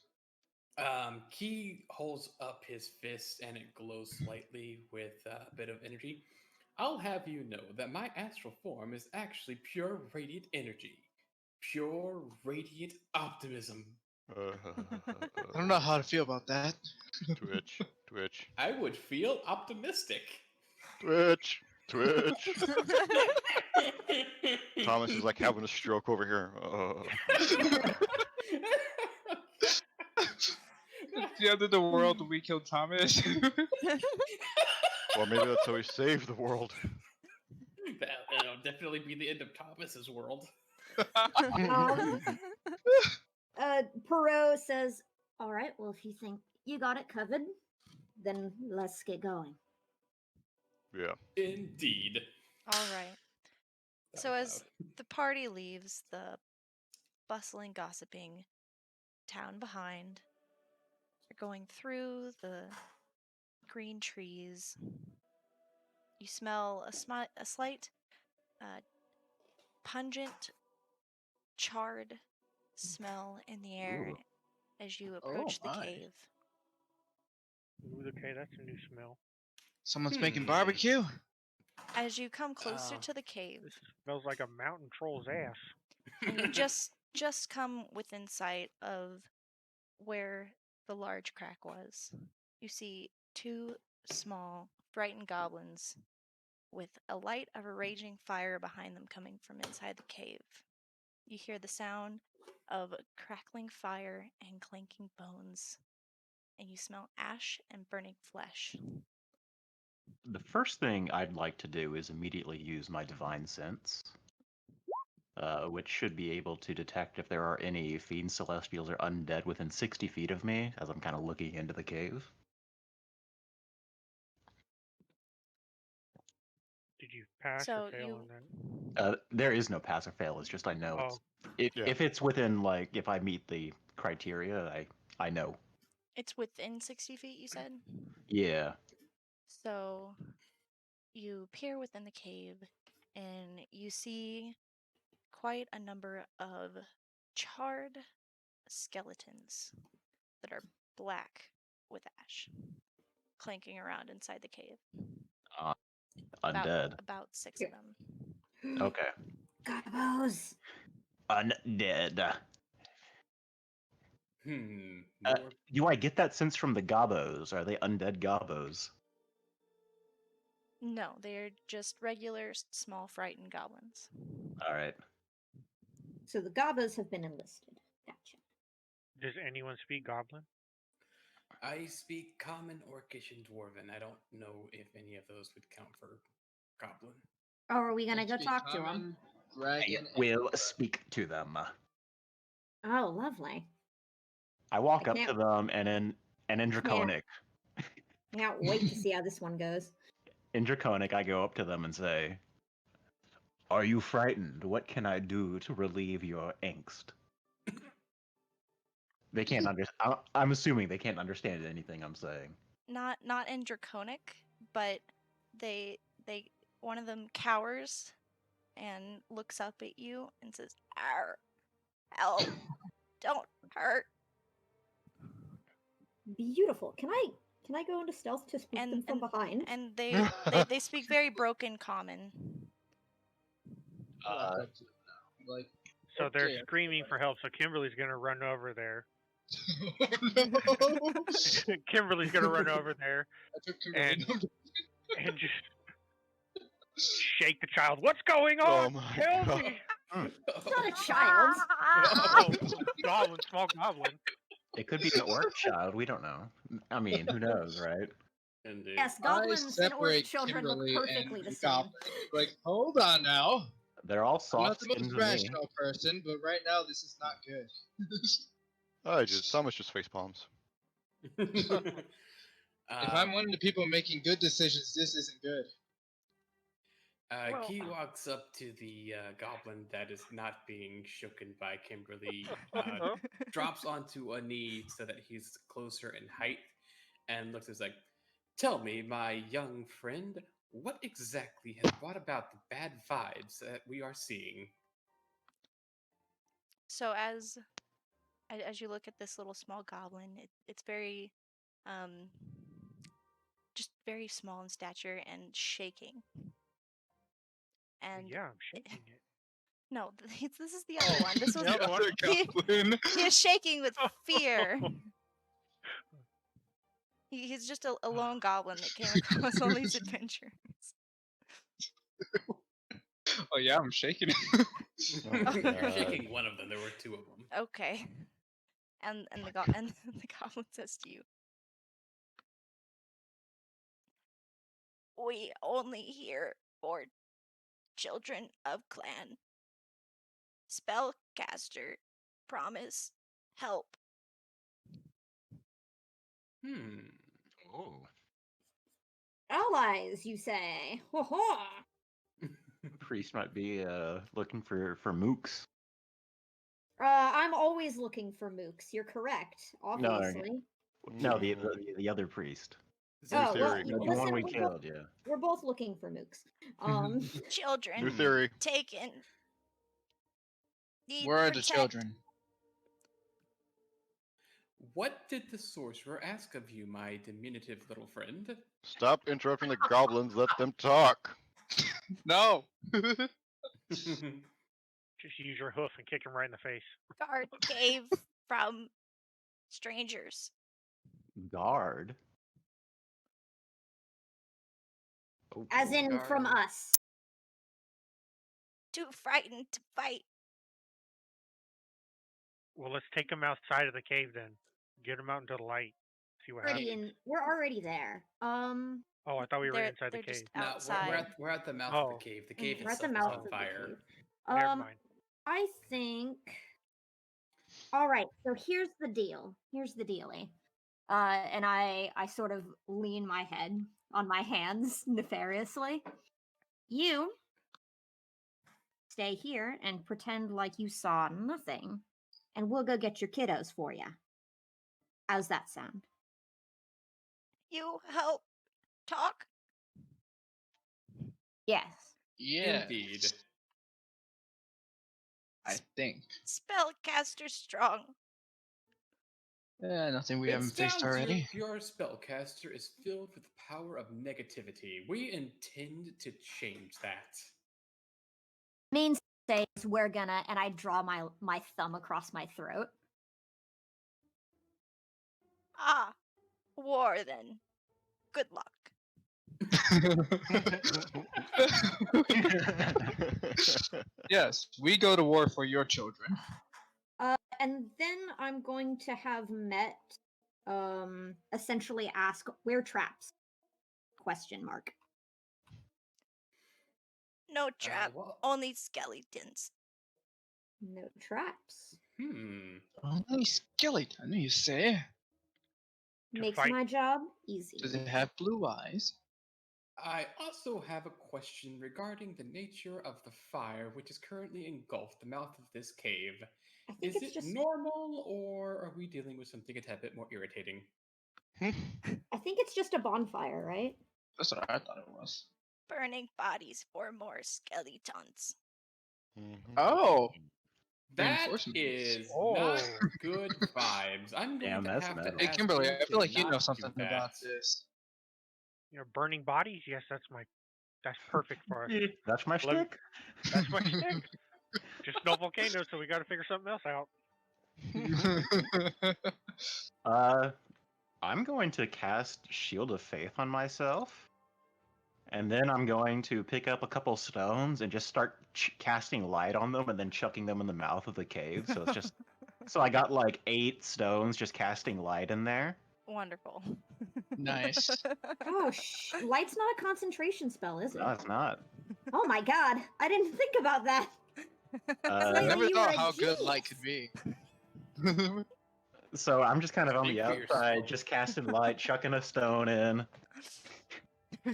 Key holds up his fist and it glows slightly with a bit of energy. I'll have you know that my astral form is actually pure radiant energy. Pure radiant optimism. I don't know how to feel about that. Twitch. I would feel optimistic. Twitch. Thomas is like having a stroke over here. The end of the world when we killed Thomas. Well, maybe that's how we save the world. That'll definitely be the end of Thomas's world. Perot says, "All right, well, if you think you got it covered, then let's get going." Yeah. Indeed. All right. So as the party leaves the bustling, gossiping town behind, you're going through the green trees. You smell a slight, pungent, charred smell in the air Ooh. as you approach the my. cave. Ooh, okay, that's a new smell. Someone's making barbecue. As you come closer to the cave, This smells like a mountain troll's ass. and you just come within sight of where the large crack was, you see two small, frightened goblins with a light of a raging fire behind them coming from inside the cave. You hear the sound of crackling fire and clanking bones, and you smell ash and burning flesh. The first thing I'd like to do is immediately use my divine sense, which should be able to detect if there are any fiends, celestials, or undead within 60 feet of me as I'm kind of looking into the cave. Did you pass So or fail you- on that? There is no pass or fail. It's just I know Oh, if it's within, like, if I meet the criteria, I know. It's within 60 feet, you said? Yeah. So you peer within the cave and you see quite a number of charred skeletons that are black with ash clanking around inside the cave. Undead. About 6 of them. Okay. Gobos. Undead. More Do I get that sense from the gobos? Are they undead gobos? No, they're just regular, small, frightened goblins. All right. So the Gobos have been enlisted. Gotcha. does anyone speak Goblin? I speak Common, Orcish, and Dwarven. I don't know if any of those would count for Goblin. Oh, are we gonna I go speak talk to common, him? I Dragon. will speak to them. Oh, lovely. I walk I up to can't- them and in Draconic. I can't wait to see how this one goes. In Draconic, I go up to them and say, "Are you frightened? What can I do to relieve your angst?" They can't understand. I'm assuming they can't understand anything I'm saying. Not in Draconic, but they one of them cowers and looks up at you and says, "Arr, help, don't hurt." Beautiful. Can I go into stealth to spook them from behind? And they speak very broken common. I walk up to them now. Like, So they're okay. screaming for help, so Kimberly's gonna run over there. Oh, no. Kimberly's gonna run over there I took Kimberly. and just shake the child. What's going Oh on? my Help God. me! It's not a child. Oh, goblin, small goblin. It could be an orc child. We don't know. I mean, who knows, right? Indeed. Yes, I goblins and orc separate children Kimberly look perfectly and the same. Goblin. Like, hold on now. They're all I'm not soft the skins most to me. rational person, but right now this is not good. Thomas just face palms. If I'm one of the people making good decisions, this isn't good. Key walks up to the goblin that is not being shooken by Kimberly, drops onto a knee so that he's closer in height, and looks as like, "Tell me, my young friend, what exactly has brought about the bad vibes that we are seeing?" So as you look at this little small goblin, it's very just very small in stature and shaking. And Yeah, I'm shaking it. no, this is the other one. This was The other one. he is shaking with fear. He's just a lone goblin that came across all these adventures. Oh yeah, I'm shaking it. You're shaking one of them. There were two of them. Okay. And the goblin says to you, "We only hear for children of clan. Spellcaster, promise, help." Oh. Allies, you say? Ho ho! Priest might be looking for mooks. I'm always looking for mooks. You're correct, obviously. No, the other priest. New Oh, well, theory. The listen, one we killed, yeah. we're both looking for mooks. Children New theory. taken. Need Where are the protect. children? What did the sorcerer ask of you, my diminutive little friend? Stop interrupting the goblins. Let them talk. No. Just use your hoof and kick him right in the face. Guard cave from strangers. Guard. Oh, As in Guard. from us. Too frightened to fight. Well, let's take them outside of the cave then. Get them out into the light. See what Already happens. we're already there. Oh, I thought we were inside the They're cave. just No, outside. we're at the mouth Oh. of the cave. The cave We're at the itself is mouth on of the fire. cave. Never mind. I think. All right, so here's the deal. Here's the dealie. And I sort of lean my head on my hands nefariously. You stay here and pretend like you saw nothing, and we'll go get your kiddos for you. How's that sound? You help talk? Yes. Yeah. Indeed. I think. Spellcaster strong. Nothing we It haven't faced sounds already. your spellcaster is filled with the power of negativity. We intend to change that. Means says we're gonna, and I draw my thumb across my throat. Ah, war then. Good luck. Yes, we go to war for your children. And then I'm going to have Met essentially ask where traps? Question mark. No trap, well- only skeletons. No traps. Only skeleton, you say? Makes fight. my job easy. Does it have blue eyes? I also have a question regarding the nature of the fire which is currently engulfed the mouth of this cave. I think Is it's it just normal, or are we dealing with something a tad bit more irritating? I think it's just a bonfire, right? That's what I thought it was. Burning bodies for more skeletons. Oh! That Reinforcements. is Oh. not good vibes. I'm going Damn, to that's have metal. to Hey, ask Kimberly, you I feel to like you know not do something about that. this. Burning bodies? Yes, that's perfect for us. That's my Let- shtick. That's my stick. Just no volcanoes, so we got to figure something else out. I'm going to cast Shield of Faith on myself, and then I'm going to pick up a couple stones and just start casting light on them, and then chucking them in the mouth of the cave. So it's just so I got like 8 stones just casting light in there. Wonderful. Nice. Oh, light's not a concentration spell, is it? No, it's not. Oh my god, I didn't think about that. I Clearly never you were thought a how good light genius. could be. So I'm just kind of on Speak the for outside, yourself. just casting light, chucking a stone in.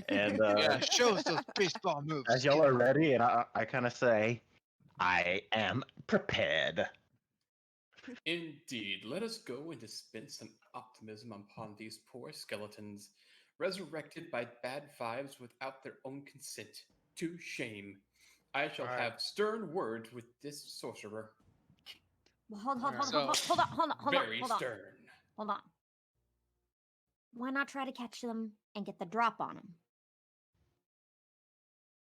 And Yeah, show us those baseball moves. as y'all are ready, and I kind of say, I am prepared. Indeed, let us go and dispense some optimism upon these poor skeletons, resurrected by bad vibes without their own consent. To shame. I shall Alright. have stern words with this sorcerer. Well, hold on. Very stern. Hold on. Why not try to catch them and get the drop on them?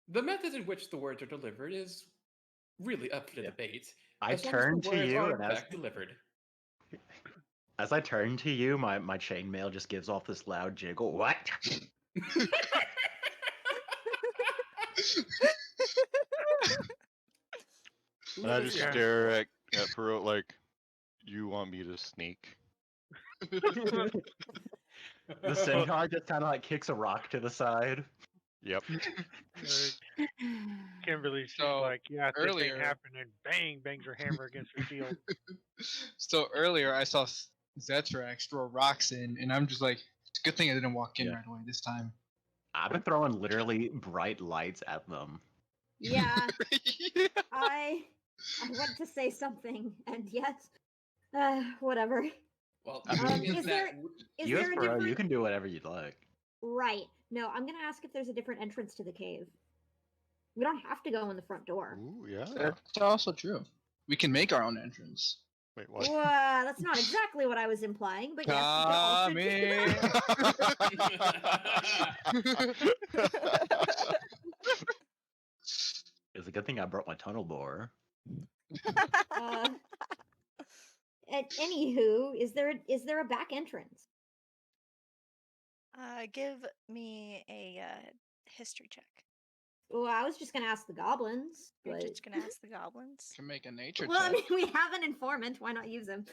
The method in which the words are delivered is really up for debate. I as long as turn the to words you, are in and fact delivered. as I turn to you, my chainmail just gives off this loud jiggle. What? And I just stare at Perot like, you want me to sneak? The centaur just kind of like kicks a rock to the side. Yep. Kimberly, she's So, like, yeah, this earlier- ain't happening. Bang, bangs her hammer against the shield. So earlier I saw Zetrax throw rocks in, and I'm just like, it's a good thing I didn't walk in Yeah. right away this time. I've been throwing literally bright lights at them. Yeah, I went to say something, and yet, whatever. Well, I the mean, thing is is that there- Is you as there a pro, different? you can do whatever you'd like. Right. No, I'm gonna ask if there's a different entrance to the cave. We don't have to go in the front door. Ooh, yeah. That's also true. We can make our own entrance. Wait, what? Well, that's not exactly what I was implying, but yes, we could also do that. It's a good thing I brought my tunnel bore. Anywho, is there a back entrance? Give me a history check. Well, I was just gonna ask the goblins. You're But... just gonna ask the goblins? Can make a nature Well, I check. mean, we have an informant. Why not use him?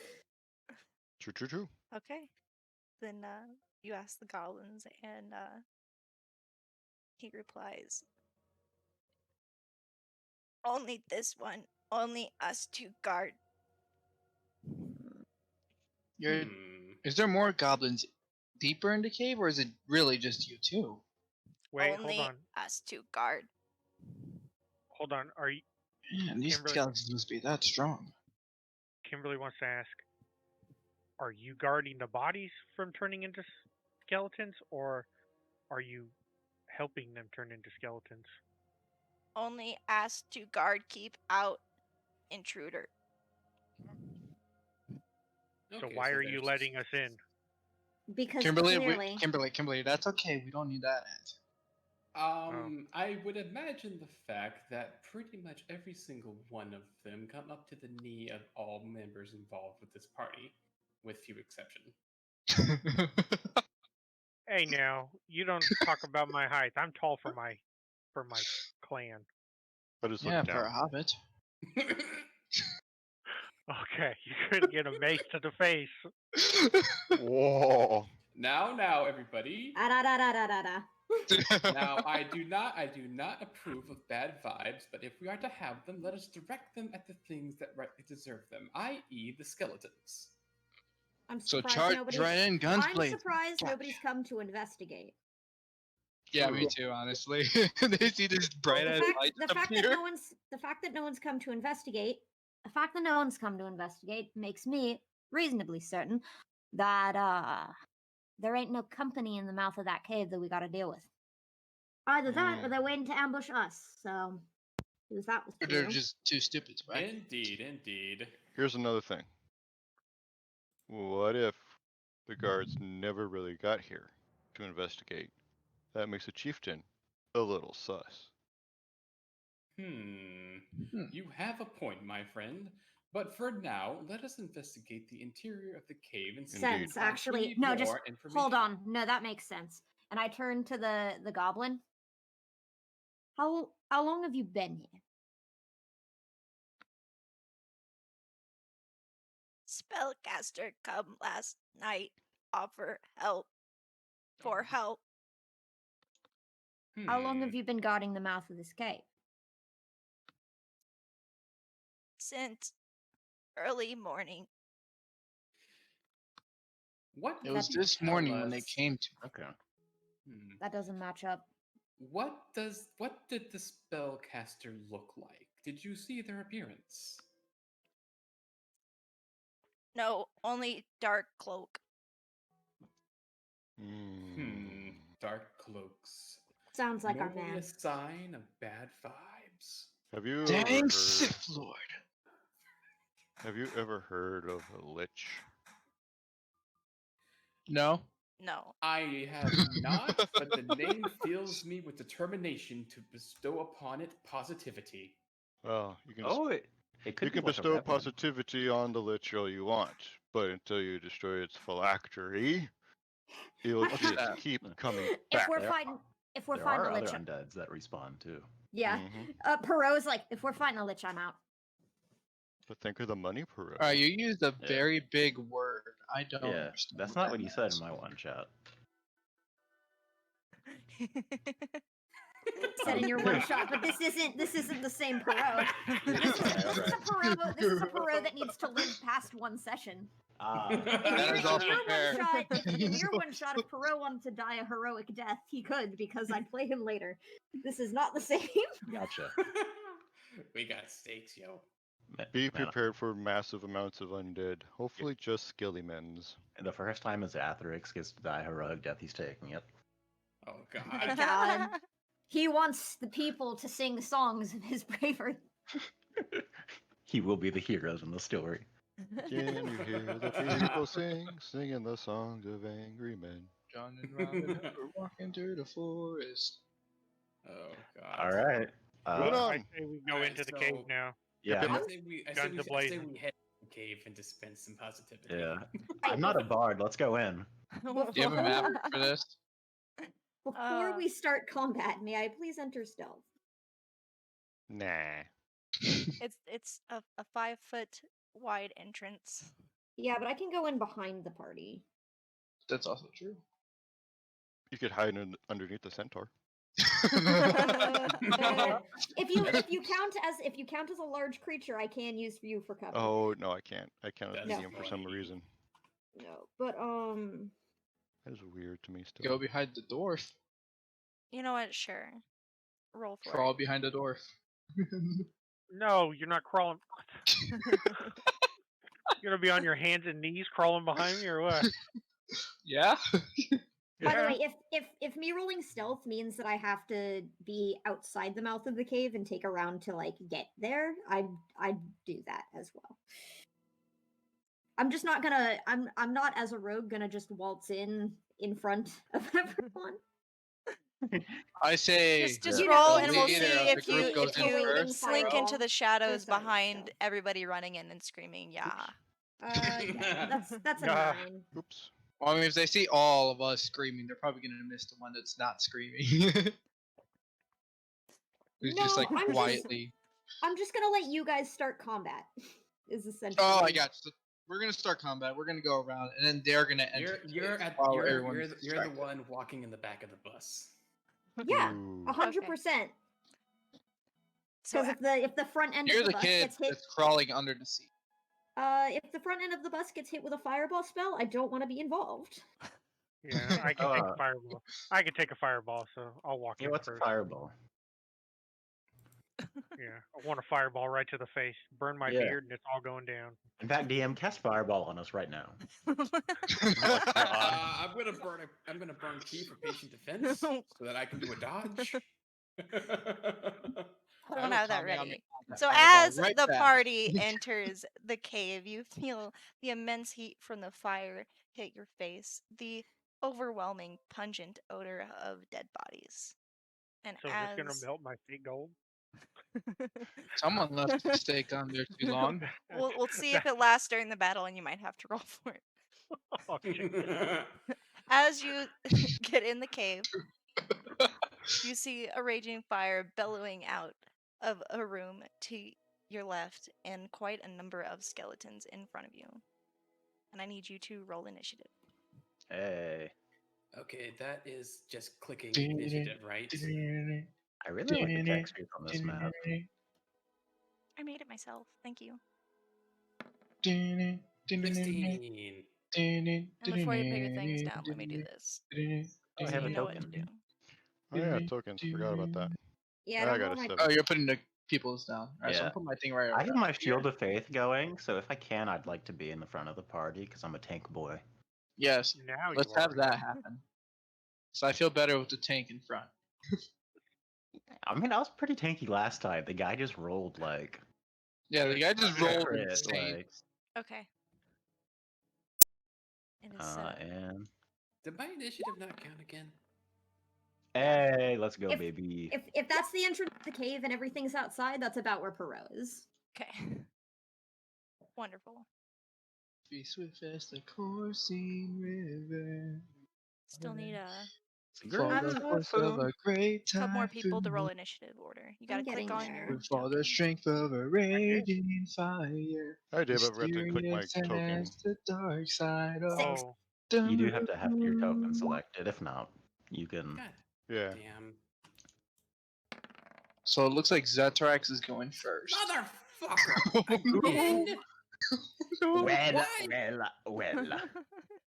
True. Okay. Then you ask the goblins, and he replies, "Only this one. Only us two guard." You're, Hmm. Is there more goblins deeper in the cave, or is it really just you two? Wait, Only hold on. us two guard. Hold on. Are you Man, these Kimberly- skeletons must be that strong. Kimberly wants to ask, are you guarding the bodies from turning into skeletons, or are you helping them turn into skeletons? Only us two guard. Keep out intruder. So Okay, why are you there's- letting us in? Because Kimberly, clearly, Kimberly, that's okay. We don't need that answer. I would imagine the fact that pretty much every single one of them come up to the knee of all members involved with this party, with few exception. Hey, now you don't talk about my height. I'm tall for my clan. I just Yeah, looked for a down. hobbit. Okay, you couldn't get a mace to the face. Whoa. now, everybody. Da-da-da-da-da-da. Now, I do not approve of bad vibes, but if we are to have them, let us direct them at the things that rightly deserve them, i.e., the skeletons. I'm So surprised charge nobody's. right in, guns I'm blazing. surprised Gotcha. nobody's come to investigate. Yeah, me True. too. Honestly, they see this bright The ass fact, light the up fact here. that no one's come to investigate. The fact that no one's come to investigate makes me reasonably certain that there ain't no company in the mouth of that cave that we got to deal with. Either that, or they're waiting to ambush us. So, if that was Or they're true. just too stupid to act. Indeed. Here's another thing. What if the guards never really got here to investigate? That makes a chieftain a little sus. You have a point, my friend. But for now, let us investigate the interior of the cave and see if we Sense, can find actually. any No, just more information. hold on. No, that makes sense. And I turn to the goblin. How long have you been here? Spellcaster come last night. Offer help. For help. How long Hmm. have you been guarding the mouth of this cave? Since early morning. What It was would you this tell morning when they us- came to. Okay. That doesn't match up. What did the spellcaster look like? Did you see their appearance? No, only dark cloak. Dark cloaks. Sounds like our Normally man. a sign of bad vibes. Have you Dang ever heard, Sith Lord. have you ever heard of a lich? No. No. I have not, but the name fills me with determination to bestow upon it positivity. Well, you can Oh, it could you be can like a bestow weapon. positivity on the lich all you want, but until you destroy its phylactery, it'll What's just that? keep coming If back. we're There fighting, if we're There fighting are a other lich, undeads that respawn too. yeah. Mhm. Perot's like, if we're fighting a lich, I'm out. But think of the money, Peru. Alright, you used a Yeah. very big word. I don't Yeah, understand. that's what not that what you said in means. my one chat. Said in your one shot, but this isn't the same Perot. This is a Perot that needs to live past one session. In That your, is also in your fair. one shot, in your one shot, if Perot wanted to die a heroic death, he could because I'd play him later. This is not the same. Gotcha. We got stakes, yo. Be Man, prepared for massive amounts of undead. Hopefully just skilly men's. the first time as Athrix gets to die heroic death, he's taking it. Oh My god. God. He wants the people to sing songs of his bravery. He will be the heroes in the story. Can you hear the people singing the songs of angry men? John and Robin Hood were walking through the forest. Oh god. All right. Moving on. I say we go Alright, into the so- cave now. Yeah, I say we Guns a-blazing. head to the cave and dispense some positivity. yeah. I'm not a bard. Let's go in. Do you have a map for this? Before Uh. we start combat, may I please enter stealth? Nah. It's a 5-foot wide entrance. Yeah, but I can go in behind the party. That's also true. You could hide underneath the centaur. If you count as a large creature, I can use you for cover. Oh no, I can't. I can't That's medium for some funny. reason. No, but That is weird to me still. Go behind the dwarf. You know what? Sure. Roll for Crawl it. behind the dwarf. No, you're not crawling. You're gonna be on your hands and knees crawling behind me, or what? Yeah. by the way, if me rolling stealth means that I have to be outside the mouth of the cave and take a round to like get there, I'd do that as well. I'm just not gonna. I'm not as a rogue gonna just waltz in front of everyone. I say Just You roll, know, and we'll leader see of if the you group goes in first. slink into the shadows Sorry, behind so. everybody running in and screaming, "Yeah!" Yeah, that's a Ah. 9. Oops. Well, I mean, if they see all of us screaming, they're probably gonna miss the one that's not screaming. Who's just No, like I'm just- quietly. I'm just gonna let you guys start combat. Is essentially. Oh, I got you. We're gonna start combat. We're gonna go around, and then they're gonna enter. You're while everyone's the distracted. one walking in the back of the bus. Yeah, Ooh. 100%. So Because if the front end You're of the the bus kid gets hit, that's crawling under the seat. if the front end of the bus gets hit with a fireball spell, I don't want to be involved. Yeah, I can take a fireball. I can take a fireball, so I'll walk Yeah, in what's a first. fireball? Yeah, I want a fireball right to the face, burn my Yeah. beard, and it's all going down. In fact, DM, cast fireball on us right now. I'm gonna burn key for patient defense so that I can do a dodge. I don't have that ready. So Fireball as right the back. party enters the cave, you feel the immense heat from the fire hit your face, the overwhelming pungent odor of dead bodies. And So is this gonna as melt my fake gold? Someone left the steak on there too long. we'll see if it lasts during the battle, and you might have to roll for it. Oh, shit. As you get in the cave, you see a raging fire bellowing out of a room to your left and quite a number of skeletons in front of you. And I need you to roll initiative. Hey. Okay, that is just clicking initiative, right? I really like the textures on this map. I made it myself. Thank you. 16. And before you put your things down, let me do this. Oh, I So have you a know what to token. do. Oh yeah, tokens. Forgot about that. Yeah, I don't got roll a my 7. Oh, you're putting the people's down. Alright, so Yeah. I'll put my thing right over I have there. my Shield of Faith going, so if I can, I'd like to be in the front of the party because I'm a tank boy. Yes, Now let's you have are. that happen. So I feel better with the tank in front. I mean, I was pretty tanky last time. The guy just rolled like. Yeah, the guy just a rolled crit, insane. like, Okay. It is set up. and Did my initiative not count again? hey, let's go, If- baby. If that's the entrance to the cave and everything's outside, that's about where Perot is. Okay. Wonderful. Be swift as the coursing river. Still need a For I'm- the force of a great couple more people to typhoon. roll initiative order. You gotta I'm click getting on there. your For the tokens. strength of a raging fire. I did, but I forgot to click my Mysterious token. as the dark side of Oh, You do have to have your token moon. selected. If not, you can. God Yeah. damn. So it looks like Zetrax is going first. Motherfucker! Again? Well,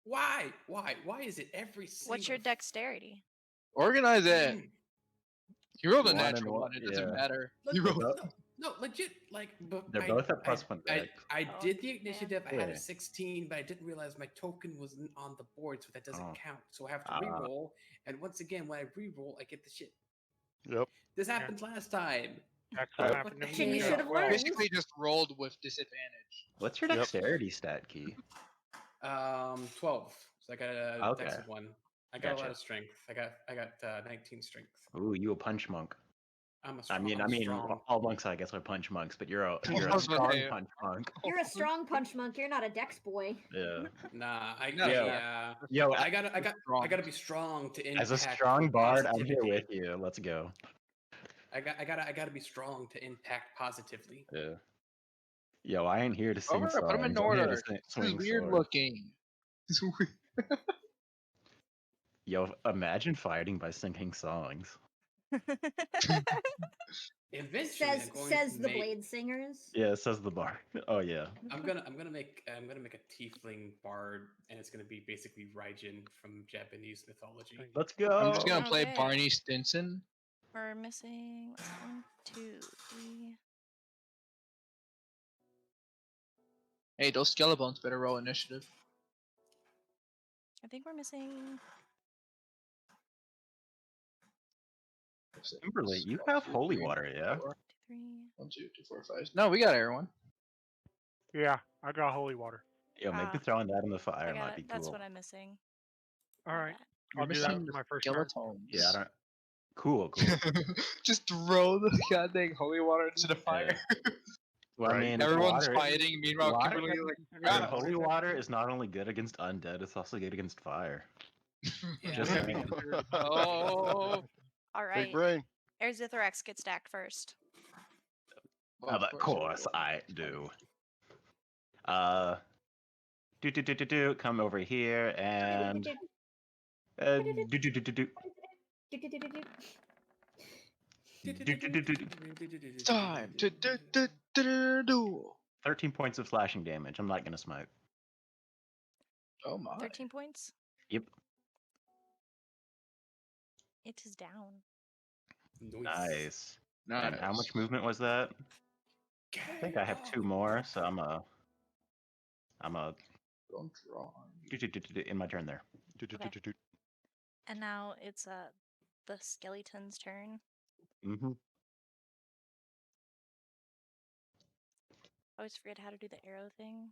Why? well. Why is it every single... What's your dexterity? Organize it. You rolled a One and natural one, one. It doesn't yeah. matter. Look, You rolled. no, legit, like... They're both at +1 dex. I Oh, did the yeah. initiative, I had Yeah. a 16, but I didn't realize my token wasn't on the board, so that doesn't Oh. count. So I have to Ah. re-roll, and once again, when I re-roll, I get the shit. Yep. This Yeah. happened last time. that's Yep. what happened to me. Then you Yeah. should have You learned. basically just rolled with disadvantage. What's your Yep. dexterity stat, Key? 12. So I got a Okay. dex of 1. I got a lot Gotcha. of strength. I got 19 strength. Ooh, you a punch monk. I'm a I strong. mean, I'm strong. all monks, I guess, are punch monks, but you're a I was strong gonna say- punch monk. You're a strong punch monk. You're not a dex boy. Yeah. Nah, No. Yo, I gotta Strong. be strong to impact. as a strong bard, I'm here positivity. with you. Let's go. I gotta be strong to impact positively. Yeah. Yo, I ain't here to sing Over, songs. put them in I'm here to order. This is swing weird swords. looking. This is weird. Yo, imagine fighting by singing songs. Eventually, I'm going Says to the make. Blade Singers. Yeah, it says the bar. Oh yeah. I'm gonna make a tiefling bard, and it's gonna be basically Raijin from Japanese mythology. Let's go. I'm just gonna play Okay. Barney Stinson. We're missing 1, 2, 3. Hey, those skelebones better roll initiative. I think we're missing. Kimberly, you have holy water, yeah? 4. 2, 3. 1, 2, 3, 4, 5. No, we got everyone. Yeah, I got holy water. Yo, maybe Ah, throwing that in the I fire got might it. be That's cool. what I'm missing. All My right, bad. You're I'll do that missing for the my first turn. skeletons. Yeah, I don't. Cool, cool. Just throw the goddamn holy water into the fire. Well, I Right. mean, Everyone's water, fighting. Meanwhile, water- Kimberly like, I mean, "Ah." holy water is not only good against undead; it's also good against fire. Yeah, Just I'm saying. Oh. All Big right. brain. Erzithrax gets stacked first. Of course I do. Do. Come over here and do. It's time to do. 13 points of slashing damage. I'm not gonna smoke. Oh my. 13 points. Yep. It is down. Nice. Nice. And how much movement was that? I think I have 2 more, so I'm a Don't draw. in my turn there. And now it's the skeleton's turn. Mm-hmm. I always forget how to do the arrow thing.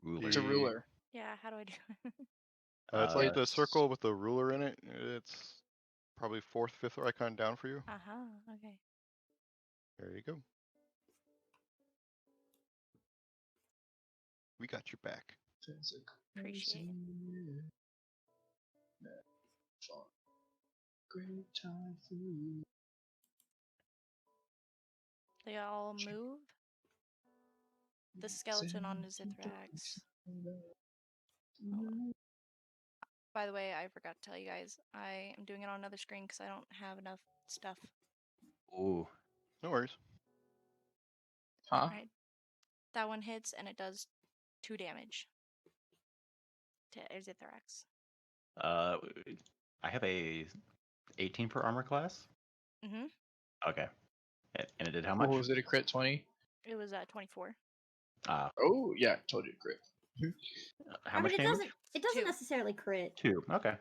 Ruler. It's a ruler. Yeah, how do I do it? It's like the it's- circle with the ruler in it. It's probably 4th, 5th icon down for you. Okay. There you go. We got your back. Appreciate it. Great time for you. They all move. The skeleton on Zithrax. By the way, I forgot to tell you guys, I am doing it on another screen because I don't have enough stuff. Ooh. No worries. Huh? Right. That one hits and it does 2 damage to Zithrax. I have a 18 per armor class. Mm-hmm. Okay. And it did how much? Oh, was it a crit 20? It was 24. Oh, yeah, told you to crit. How I much mean, damage? it doesn't 2. necessarily crit. 2. Okay.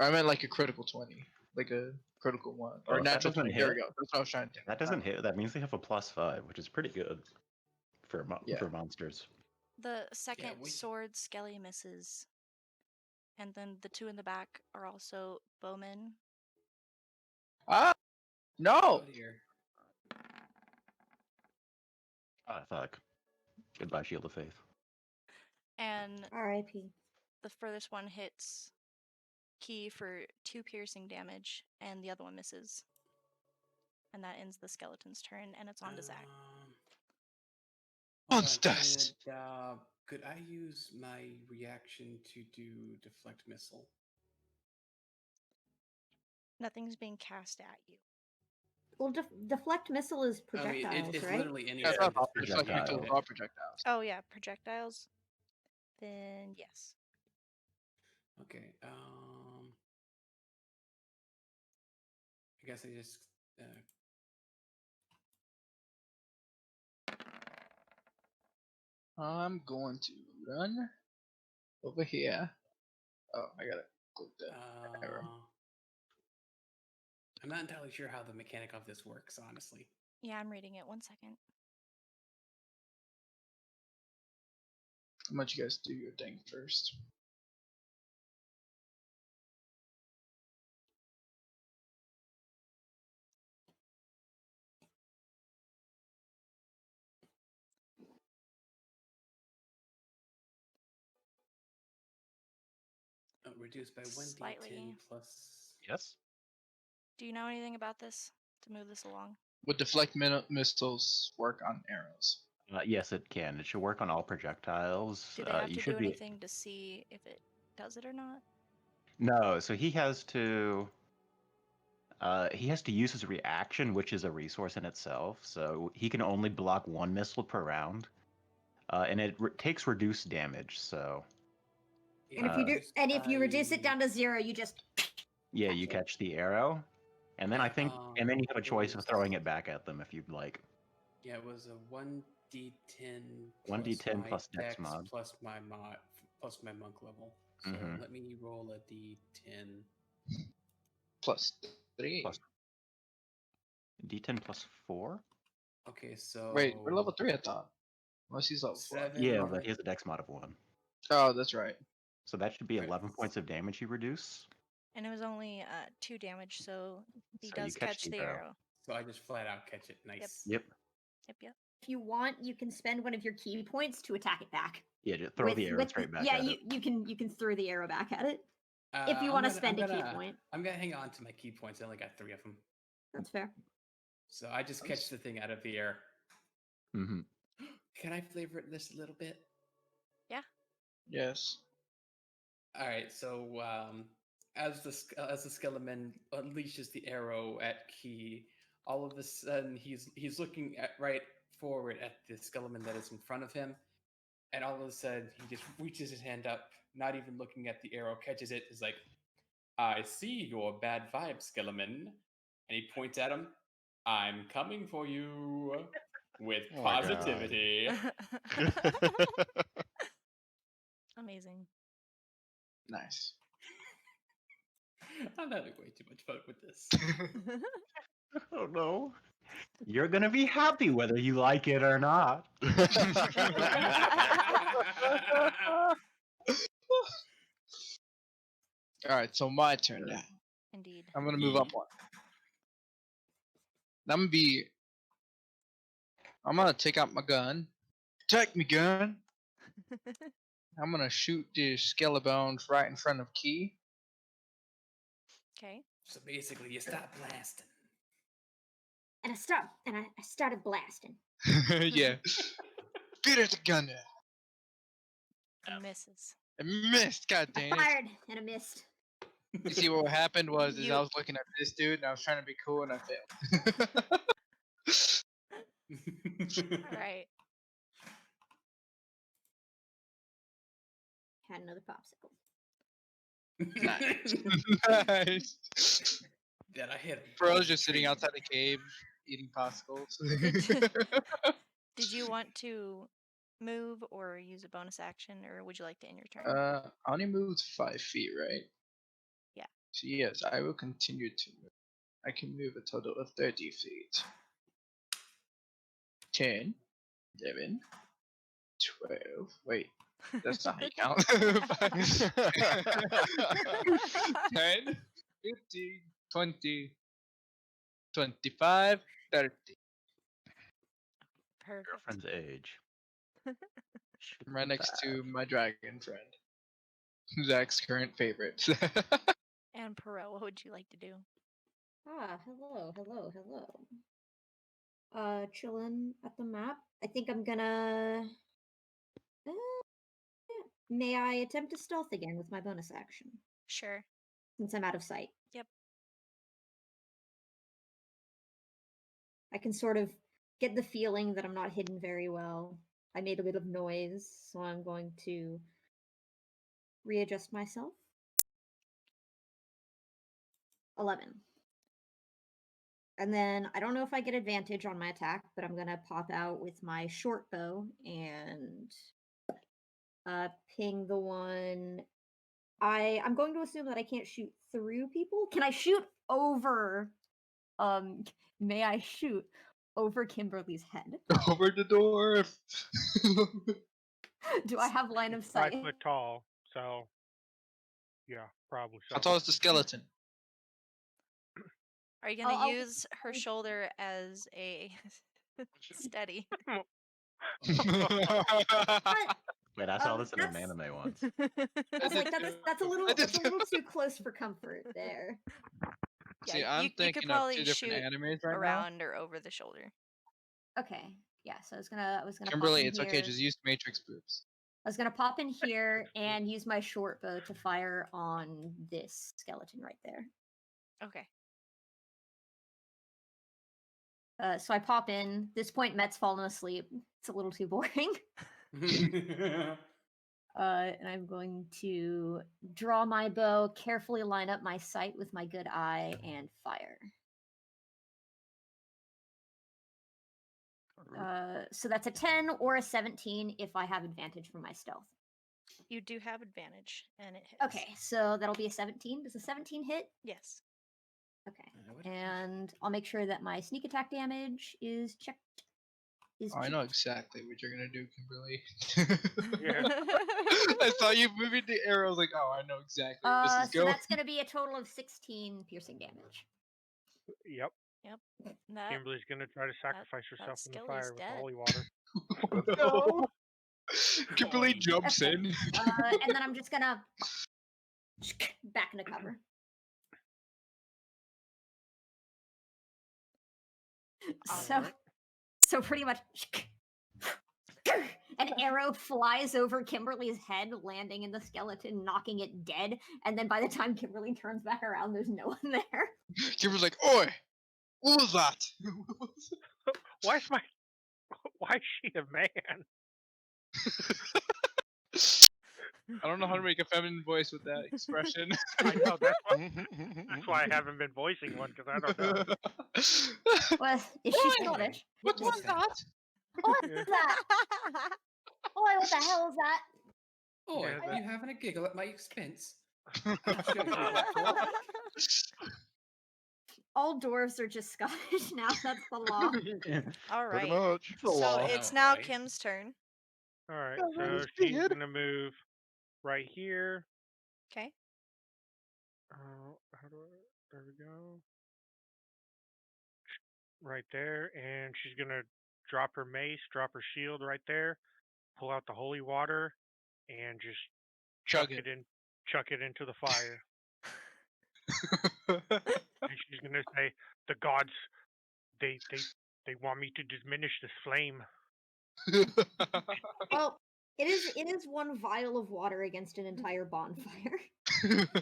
I meant like a critical 20. Like a critical 1. Or Oh, if that natural doesn't 20. There we hit- go. That's what I was trying to think. That doesn't hit. That means they have a +5, which is pretty good for Yeah. for monsters. The second we- sword skelly misses. And then the 2 in the back are also bowmen. Ah! No! Oh dear. Oh, fuck. Goodbye, Shield of Faith. And R.I.P. the furthest one hits Key for 2 piercing damage, and the other one misses. And that ends the skeleton's turn, and it's on to Zach. Hold on, Monsters! could I use my reaction to do deflect missile? Nothing's being cast at you. Well, deflect missile is I mean, projectiles, it's right? literally any. Yeah, type of it's like projectile. raw projectiles. Oh, yeah, projectiles. Then yes. Okay. I guess I just. I'm going to run over here. Oh, I gotta click that arrow. I'm not entirely sure how the mechanic of this works, honestly. Yeah, I'm reading it. 1 second. How much you guys do your thing first? Reduced by 1d10 Slightly. plus. Yes. Do you know anything about this to move this along? Would deflect missiles work on arrows? Yes, it can. It should work on all projectiles. Do they have You to should do be. anything to see if it does it or not? No, so he has to. He has to use his reaction, which is a resource in itself. So he can only block one missile per round, and it takes reduced damage. So And if you do, and if you reduce it down to 0, you just yeah, catch you it. catch the arrow, and then I think, and then you have a it choice of was- throwing it back at them if you'd like. Yeah, it was a 1d10 1d10 my plus dex dex mod. plus my monk level. So Mhm. let me roll a d10. Plus 3. Plus d10 plus 4. Okay, so Wait, we're level 3, I thought. Unless he's level 4. 7. Yeah, but he has a dex mod of 1. Oh, that's right. So that should be Right. 11 points of damage you reduce. And it was only 2 damage, so he So you does catch catch the the arrow. arrow. So I just flat out catch it. Nice. Yep. Yep. If you want, you can spend one of your key points to attack it back. Yeah, just throw the arrow straight back yeah, at it. you can throw the arrow back at it if you want to spend a key point. I'm gonna hang on to my key points. I only got 3 of them. That's fair. So I just catch the thing out of the air. Mm-hmm. Can I flavor this a little bit? Yes. All right. So as the skeleton unleashes the arrow at Key, all of a sudden he's looking right forward at the skeleton that is in front of him, and all of a sudden he just reaches his hand up, not even looking at the arrow, catches it, is like, "I see your bad vibe, skeleton," and he points at him. "I'm coming for you with Oh my God. positivity." Amazing. Nice. I'm having way too much fun with this. Oh no. You're gonna be happy whether you like it or not. Alright, so my turn now. Indeed. I'm gonna move up one. I'm gonna take out my gun. Take me gun! I'm gonna shoot the skelebones right in front of Key. Okay. So basically, you stop blasting. And I started blasting. Yeah. Get at the gun now. And misses. I missed, god I dang it. fired and I missed. You see what happened was is You- I was looking at this dude and I was trying to be cool and I failed. All right. Had another popsicle. Nice. Nice. Then I hit him. Bro's just sitting outside the cave eating popsicles. Did you want to move or use a bonus action, or would you like to end your turn? I only moved 5 feet, right? Yeah. So yes, I will continue to move. I can move a total of 30 feet. 10, 11, 12. Wait, that's not how you count. 10, 15, 20, 25, 30. Perfect. Girlfriend's age. I'm right next to my dragon friend. Zach's current favorite. And Perot, what would you like to do? Hello. Chilling at the map. I think I'm gonna. May I attempt to stealth again with my bonus action Sure. since I'm out of sight? Yep. I can sort of get the feeling that I'm not hidden very well. I made a bit of noise, so I'm going to readjust myself. 11. And then I don't know if I get advantage on my attack, but I'm gonna pop out with my short bow and ping the one. I'm going to assume that I can't shoot through people. Can I shoot over? May I shoot over Kimberly's head? Over the door. Do I have line of sight? 5 foot tall, so yeah, probably so. How tall is the skeleton? Are you gonna I'll- use her shoulder as a steady? Wait, I saw Um, this in an that's- anime once. I was like, that's a little too close for comfort there. See, Yeah, I'm you could thinking of probably two different shoot animes right now. around or over the shoulder. Okay. Yeah, so I was gonna pop Kimberly, in it's here. okay. Just use matrix boots. I was gonna pop in here and use my short bow to fire on this skeleton right there. Okay. So I pop in. This point, Met's fallen asleep. It's a little too boring. And I'm going to draw my bow, carefully line up my sight with my good eye, and fire. So that's a 10 or a 17 if I have advantage from my stealth. You do have advantage, and it hits. Okay, so that'll be a 17. Does a 17 hit? Yes. Okay. And I'll make sure that my sneak attack damage is checked. I know exactly what you're gonna do, Kimberly. Yeah. I saw you moving the arrow. I was like, oh, I know exactly where this is So going. that's going to be a total of 16 piercing damage. Yep. That, Kimberly's gonna try to sacrifice herself in the Skelly's fire with the dead. holy water. No. Kimberly jumps in. And then I'm just going to back into cover. So pretty much an arrow flies over Kimberly's head, landing in the skeleton, knocking it dead. And then by the time Kimberly turns back around, there's no one there. Kimberly's like, oi, what was that? Why is she a man? I don't know how to make a feminine voice with that expression. I know that's why I haven't been voicing one because I don't know. Well, is she Scottish? What was that? What is that? Oi, what the hell is that? Boy, Yeah, are you having a giggle at my expense? All dwarves are just Scottish now. That's the law. All Pretty right. much. So it's now Alright. Kim's turn. All right, Oh, so that's she's good. gonna move right here. Okay. How do I? There we go. Right there, and she's gonna drop her mace, drop her shield right there, pull out the holy water, and just Chug chuck it into the fire. And she's gonna say, "The gods, they want me to diminish this flame." Well, it is one vial of water against an entire bonfire.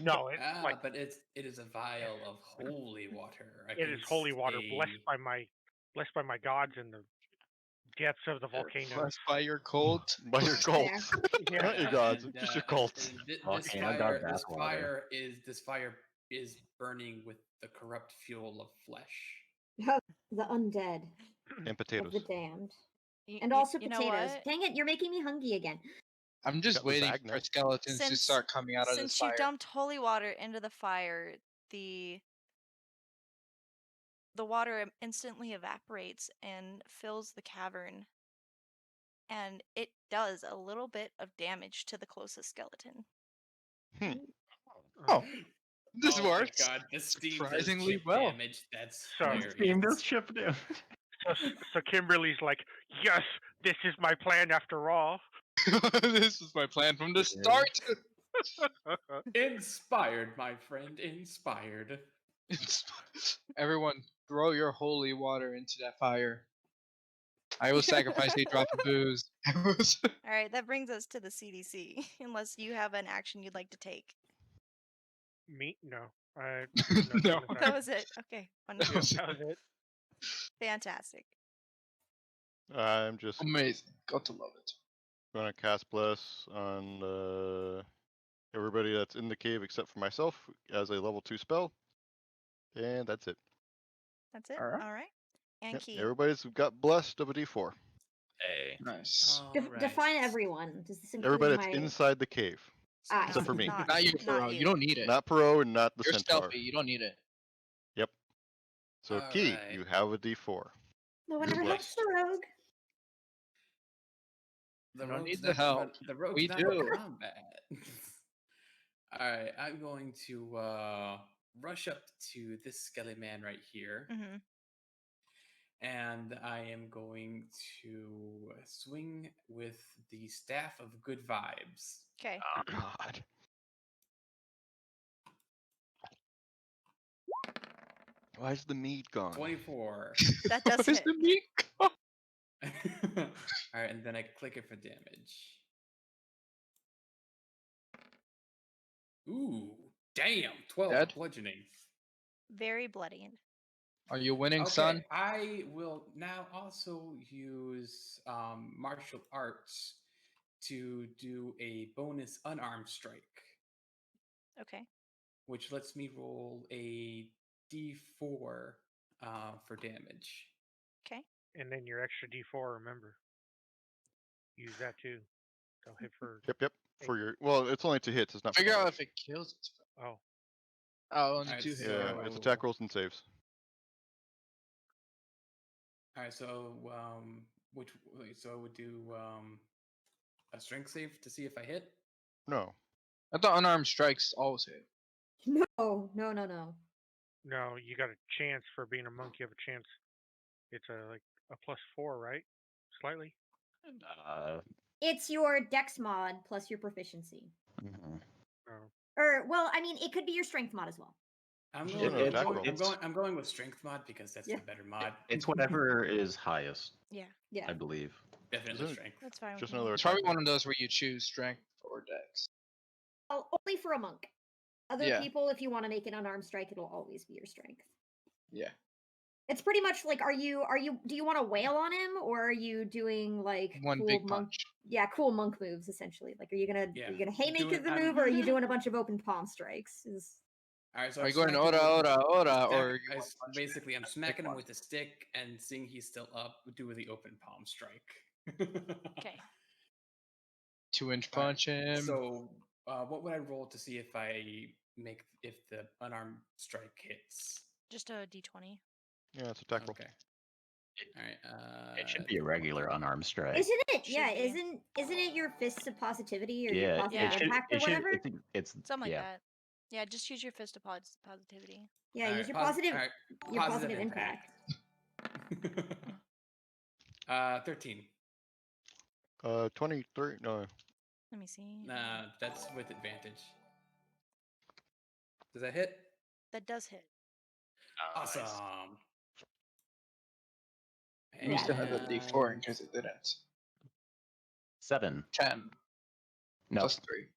No, it's like but it is a vial of holy water. it is holy water, against blessed by my gods in the depths of the volcano. Blessed by your cult. By your cult. Yeah. Not your gods, And, just your cult. This Volcano god fire, bathwater. this fire is burning with the corrupt fuel of flesh. The undead And of potatoes. the damned. Y- And y- also you know potatoes. what? Dang it, you're making me hungry again. I'm just Got the waiting Zag for now. skeletons to Since- start coming out of this Since fire. you dumped holy water into the fire, the water instantly evaporates and fills the cavern, and it does a little bit of damage to the closest skeleton. Oh, this Oh my works. God, the steam does Surprisingly chip well. damage. That's Sorry. hilarious. Steam does chip down. So Kimberly's like, "Yes, this is my plan after all." This was my plan from the start. Inspired, my friend, inspired. Everyone, throw your holy water into that fire. I will sacrifice a drop of booze. All right, that brings us to the CDC, unless you have an action you'd like to take. Me? No. No. That was it. Okay, wonderful. That was it. Fantastic. I'm just Amazing. Got to love it. gonna cast Bless on everybody that's in the cave except for myself as a level 2 spell. And that's it. That's it. All right. All right. And Yep, Key. everybody's got blessed of a D4. Hey. Nice. Define everyone. Does this include Everybody that's my... inside the cave. So Except for me. Not you, Furrow. You don't need it. Not Perot and not the You're Centaur. stealthy. You don't need it. Yep. So Key, Alright. you have a D4. No one ever You're helps the rogue. The don't rogue's need the not- help. The rogue's We not do. in combat. Alright, I'm going to rush up to this skelly man right here. Mm-hmm. And I am going to swing with the Staff of Good Vibes. Okay. Oh, God. Why is the meat gone? 24. That does Where's hit. the meat? All right, and then I click it for damage. Ooh, damn! 12 Dead? bludgeoning. Very bloodied. Are you winning, Okay, son? I will now also use martial arts to do a bonus unarmed strike, Okay. which lets me roll a d4 for damage. Okay. And then your extra D4, remember. Use that too. Don't hit for. Yep. For your it's only 2 hits. It's not. Figure for out damage. if it kills its. Oh, Oh, only Alright, 2 hits. Yeah, Never mind. it's attack rolls and saves. All right, so so I would do a strength save to see if I hit. No. I thought unarmed strikes always hit. No. no, you got a chance for being a monk. You have a chance. It's like a +4, right? Slightly. It's your dex mod plus your proficiency. Mhm. Oh. Or, well, I mean, it could be your strength mod as well. I'm Just going, an I'm, attack going, roll. I'm going with strength mod because that's Yeah. the better mod. It's whatever is highest, Yeah. Yeah. I believe. Definitely Isn't it- strength. That's fine. Just with me. another It's attack probably roll. one of those where you choose strength or dex. Oh, only for a monk. Other Yeah. people, if you want to make an unarmed strike, it'll always be your strength. Yeah. It's pretty much like, do you want to wail on him, or are you doing like One cool big monk? punch. Yeah, cool monk moves essentially. Like, are you gonna haymaker Doing- the I'm- move, or are you doing a bunch of open palm strikes? All right, so Are I'm you going smacking ora, him- ora, ora, stack- or you I want s- punch? basically I'm Pick smacking him one. with a stick and seeing he's still up, do the open palm strike. Okay. 2-inch All right, punch him. So, what would I roll to see if if the unarmed strike hits? Just a D20. Yeah, it's attack roll. Okay. All right. It should be a regular unarmed strike. Isn't it? Should Yeah, be. isn't it your fists of positivity or your Yeah, positive Yeah. impact or whatever? it's Something like yeah. that. Yeah, just use your fist of positivity. Yeah, All use right, your posi- positive all right, your positive impact. 13. 23. No. Let me see. Nah, that's with advantage. Does that hit? That does hit. Awesome. You still have a D4 in And- case it didn't. 7. 10 No, plus 3.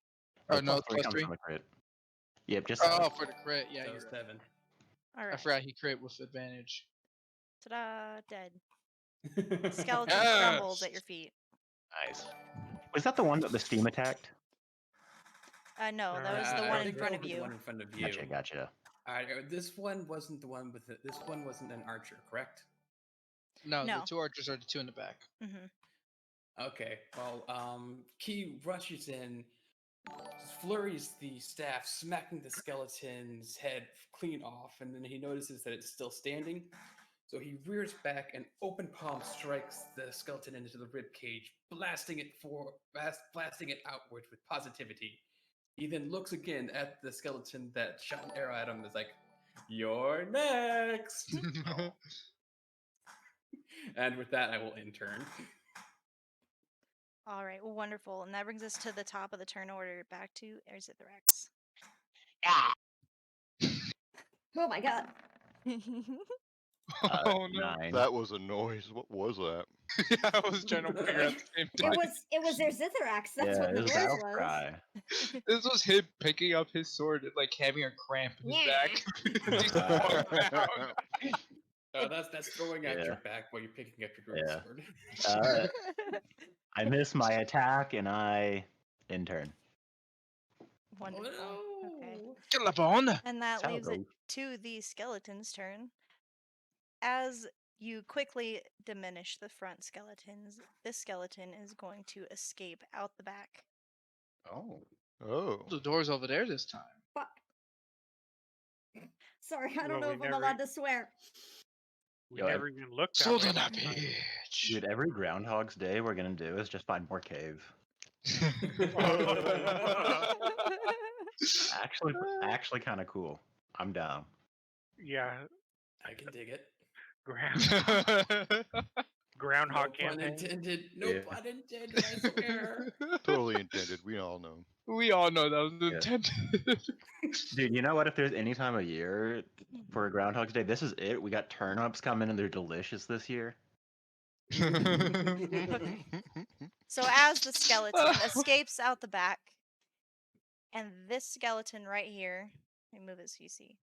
the Oh, no, +3 plus comes 3? from a crit. Yep, just Oh, for the crit. Yeah, So you're right. 7. All I right. forgot he crit with advantage. Ta-da! Dead. Skeleton Yes! crumbles at your feet. nice. Was that the one that the steam attacked? No, that was the I one in think front that of was the you. one in front of you. Gotcha. This one wasn't the one with it. This one wasn't an archer, correct? No, No. the 2 archers are the 2 in the back. Mm-hmm. Okay. Well, Key rushes in, flurries the staff, smacking the skeleton's head clean off, and then he notices that it's still standing. So he rears back and open palm strikes the skeleton into the rib cage, blasting it outwards with positivity. He then looks again at the skeleton that shot an arrow at him and is like, "You're next." And with that, I will end turn. All right. Well, wonderful. And that brings us to the top of the turn order. Back to Erzithrax. Oh my god. Oh no. 9. That was a noise. What was that? Yeah, I was trying to figure out the same It time. was their Zitharax. That's yeah, what the it was noise battle was. cry. This was him picking up his sword and like having a cramp in his Yeah. back. Just falling down. That's throwing at Yeah. your back while you're picking up your Yeah. sword. I miss my attack and I end turn. Wonderful. Okay. Kill a bone. And that Sour leaves it road. to the skeleton's turn. As you quickly diminish the front skeletons, this skeleton is going to escape out the back. Oh. Oh. The door's over there this time. Fuck. Sorry, I don't Well, know we if I'm never- allowed to swear. We Yo, never even looked that Sold way in a last time. bitch. Dude, every Groundhog's Day we're gonna do is just find more cave. Actually kind of cool. I'm down. Yeah, I can dig it. ground. Groundhog No pun campaign. intended. No Yeah. pun intended. I swear. Totally intended. We all know. We all know that was Yeah. intended. Dude, you know what? If there's any time of year for a Groundhog's Day, this is it. We got turnips coming and they're delicious this year. So as the skeleton escapes out the back, and this skeleton right here, let me move it so you see.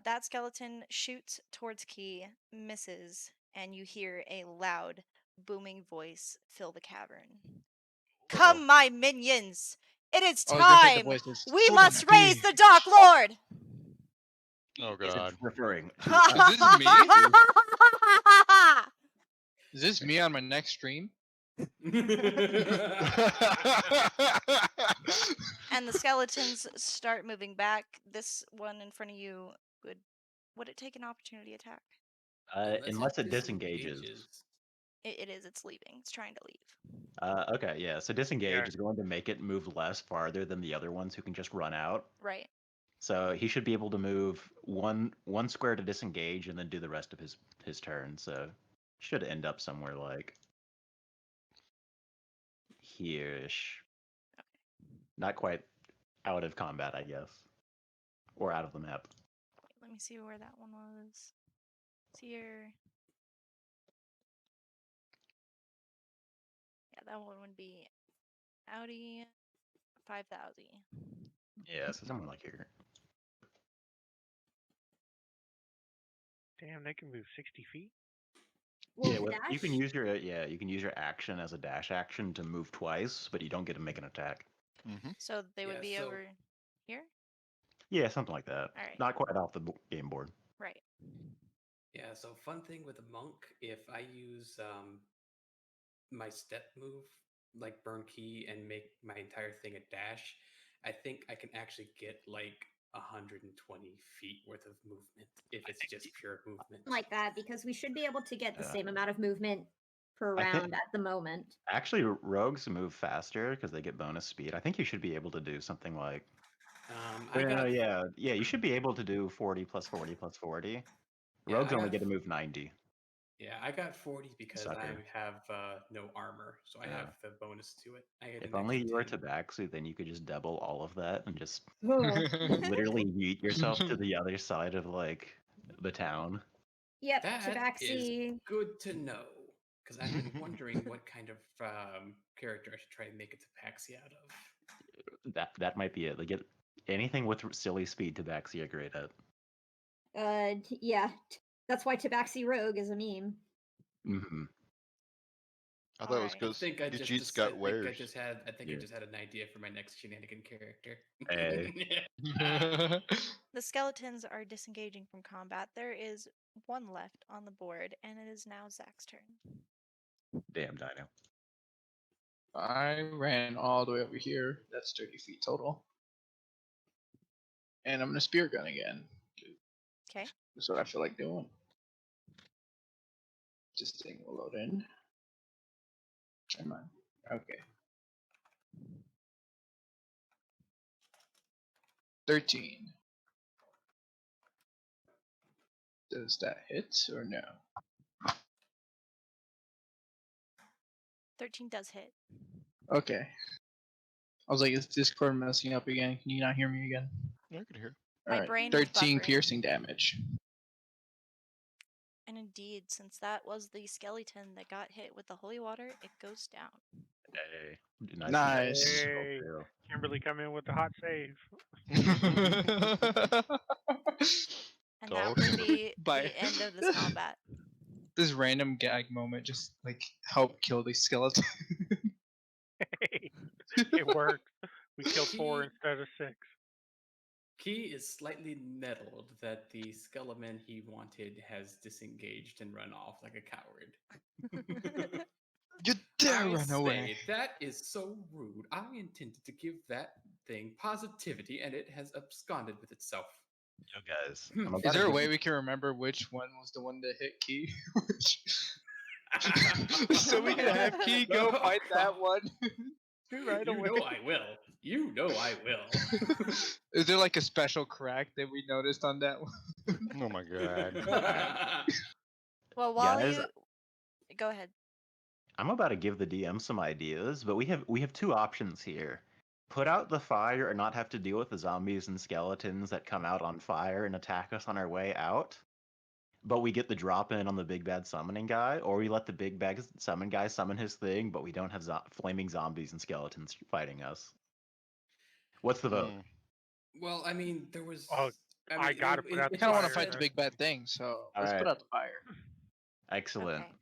That skeleton shoots towards Key, misses, and you hear a loud, booming voice fill the cavern. Come, my minions! It is Oh, I was gonna say the time! voices. We Hold must on, raise Key. the Dark Lord! Oh Is it God. referring? Is this me? Is this me on my next stream? And the skeletons start moving back. This one in front of you would it take an opportunity attack? Unless it disengages. It is. It's leaving. It's trying to leave. Okay, yeah. So disengage Yeah. is going to make it move less farther than the other ones who can just run out. Right. So he should be able to move one square to disengage and then do the rest of his turn. So should end up somewhere like here-ish. Not quite out of combat, I guess, or out of the map. Let me see where that one was. It's here. Yeah, that one would be Audi 5000. Yeah, so somewhere like here. Damn, they can move 60 feet. Well, Yeah, the well, you can dash? use your action as a dash action to move twice, but you don't get to make an attack. Mm-hmm. So they would Yeah, be so- over here? Yeah, something like that. Alright. Not quite off the game board. Right. Yeah, so fun thing with a monk, if I use my step move, like burn key, and make my entire thing a dash, I think I can actually get like 120 feet worth of movement if it's just pure movement. Like that, because we should be able to get the Yeah. same amount of movement per I think- round at the moment. Actually, rogues move faster because they get bonus speed. I think you should be able to do something like. Yeah. You should be able to do 40 plus 40 plus 40. Yeah, Rogues I only got get to move 90. Yeah, I got 40 because Sucker. I have no armor, so I Yeah. have the bonus to it. I get If an only extra you were 10. Tabaxi, then you could just double all of that and just Ugh. literally yeet yourself to the other side of like the town. Yep, That Tabaxi. is good to know, because I've been wondering what kind of character I should try to make a tabaxi out of. That might be it. Like anything with silly speed, Tabaxi are great at. Yeah. That's why Tabaxi Rogue is a meme. Mm-hmm. I thought it was Alright. I because think I your just, cheats I got think wares. I just had Yeah. an idea for my next shenanigan character. Hey. The skeletons are disengaging from combat. There is one left on the board, and it is now Zach's turn. Damn Dino. I ran all the way over here. That's 30 feet total. And I'm gonna spear gun again. Okay. That's what I feel like doing. This thing will load in. Come on. Okay. 13. Does that hit or no? 13 does hit. Okay. I was like, is Discord messing up again? Can you not hear me again? Yeah, I can hear. My Alright, brain was 13 buffering. piercing damage. And indeed, since that was the skeleton that got hit with the holy water, it goes down. Hey. Nice. Hey. Kimberly come in with the hot save. And So- that would be Bye. the end of this combat. This random gag moment just like helped kill the skeleton. Hey, it worked. We killed 4 instead of 6. Key is slightly nettled that the skeleton he wanted has disengaged and run off like a coward. You dare I run away. say, that is so rude. I intended to give that thing positivity, and it has absconded with itself. Yo, guys. Is there a way we can remember which one was the one that hit Key? So we can have Key go fight that one right You away. know I will. You know I will. Is there like a special crack that we noticed on that one? Oh my God. Well, while Guys, you Go ahead. I'm about to give the DM some ideas, but we have two options here. Put out the fire and not have to deal with the zombies and skeletons that come out on fire and attack us on our way out. But we get the drop in on the big bad summoning guy, or we let the big bad summon guy summon his thing, but we don't have flaming zombies and skeletons fighting us. What's the vote? Well, I mean, there was. Oh, I I mean, gotta put out I the kind of want fire. to fight the so- big bad thing, so let's Alright. put out the fire. Excellent. Okay.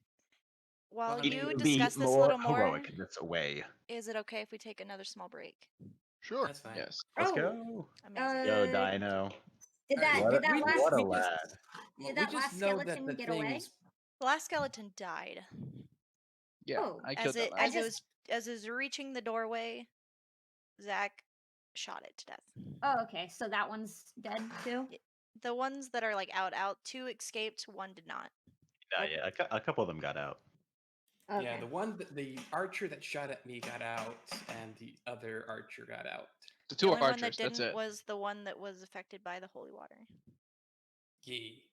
While Well, I It you mean- would be discuss this a more little more, heroic this way. is it okay if we take another small break? Sure. That's fine. Yes. Let's Oh, go. Amazing. Yo, uh, Dino. did that What did a- that we last what a we just, lad. well, did we that just last know that skeleton the get things. away? The last skeleton died Yeah, Oh, I as killed that it last. as it just- was as it was reaching the doorway. Zach shot it to death. Oh, okay. So that one's dead too. The ones that are like out, two escaped, one did not. Yeah, a couple of them got out. Okay. Yeah, the archer that shot at me got out, and the other archer got out. The The two only one archers, that that's didn't it. was the one that was affected by the holy water. Yee.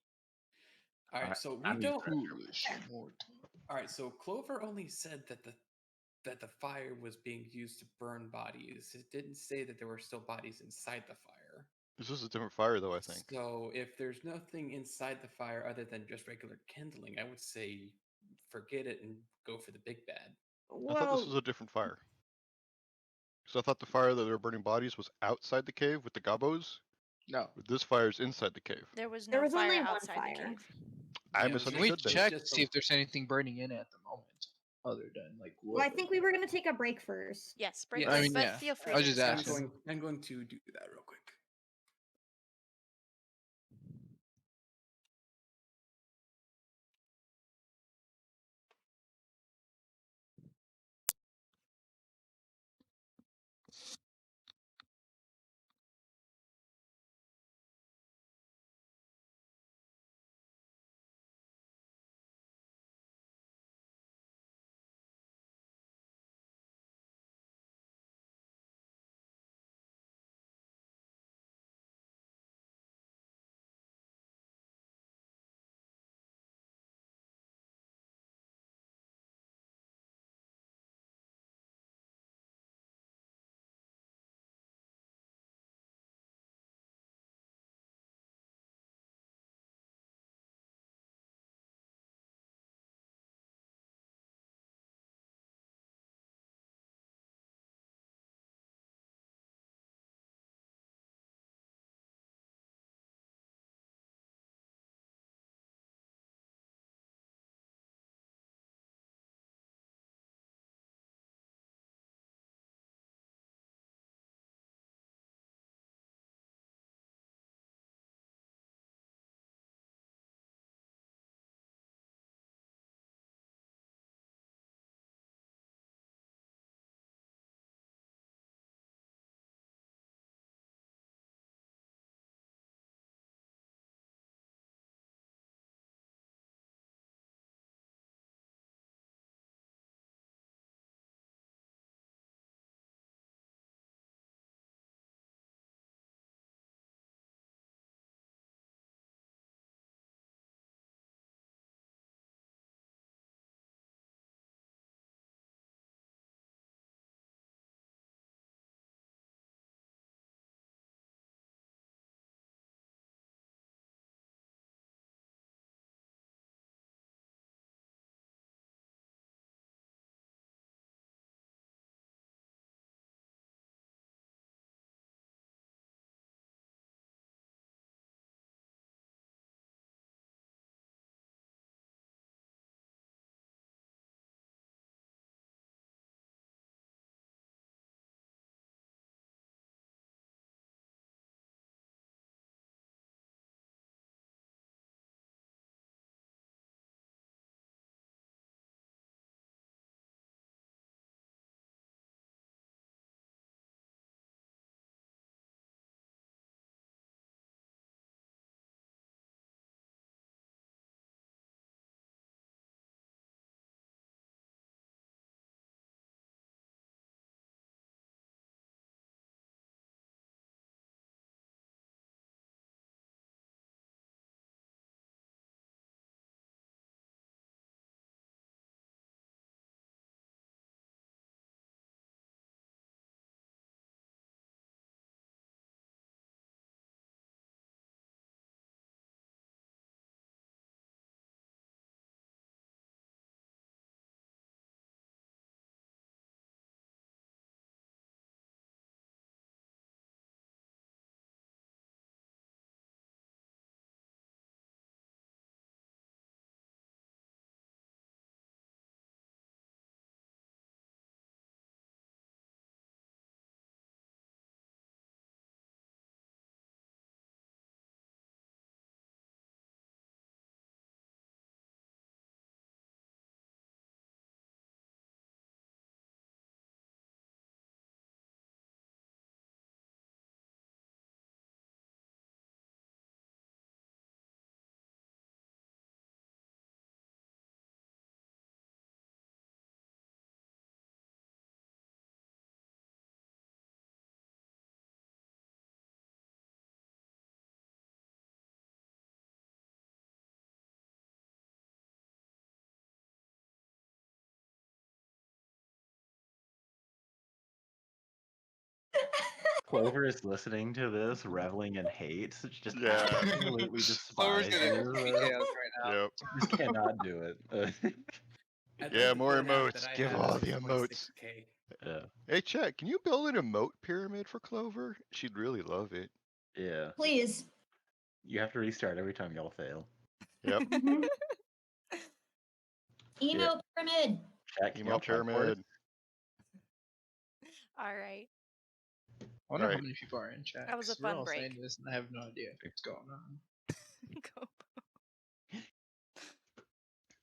All right, Alright, so we I'm don't. Foolish mortal. All right, so Clover only said that the fire was being used to burn bodies. It didn't say that there were still bodies inside the fire. This is a different fire, though, I think. So if there's nothing inside the fire other than just regular kindling, I would say forget it and go for the big bad. I thought this was a different fire. So I thought the fire that they were burning bodies was outside the cave with the gobos. No. But this fire's inside the cave. There was There no was fire only one outside the fire. cave. I Yeah, it was Can we misunderstood then. check just to see if there's anything burning in it at the moment, other than like wood? Well, I think we were gonna take a break first. Yes, break Yeah, break, I mean, but yeah, feel free I was to just discuss. asking. I'm going to do that real quick. Clover is listening to this, reveling in hate. It's just Yeah. absolutely Clover's despises gonna you. kick ass right now. Yep. Just cannot do it. I'd Yeah, like to more point out emotes. that I Give have all the 6.6K. Yeah. Hey, Chet, can you build an emote pyramid for Clover? She'd really love it. Yeah. Please. You have to restart every time y'all fail. Yep. Mhm. Yeah. Emo pyramid. Chat, can y'all Emote type for it? pyramid. All right. I wonder how Alright. many people are in chat. That was a 'cause we're fun all break. saying this, and I have no idea what's going on. Go.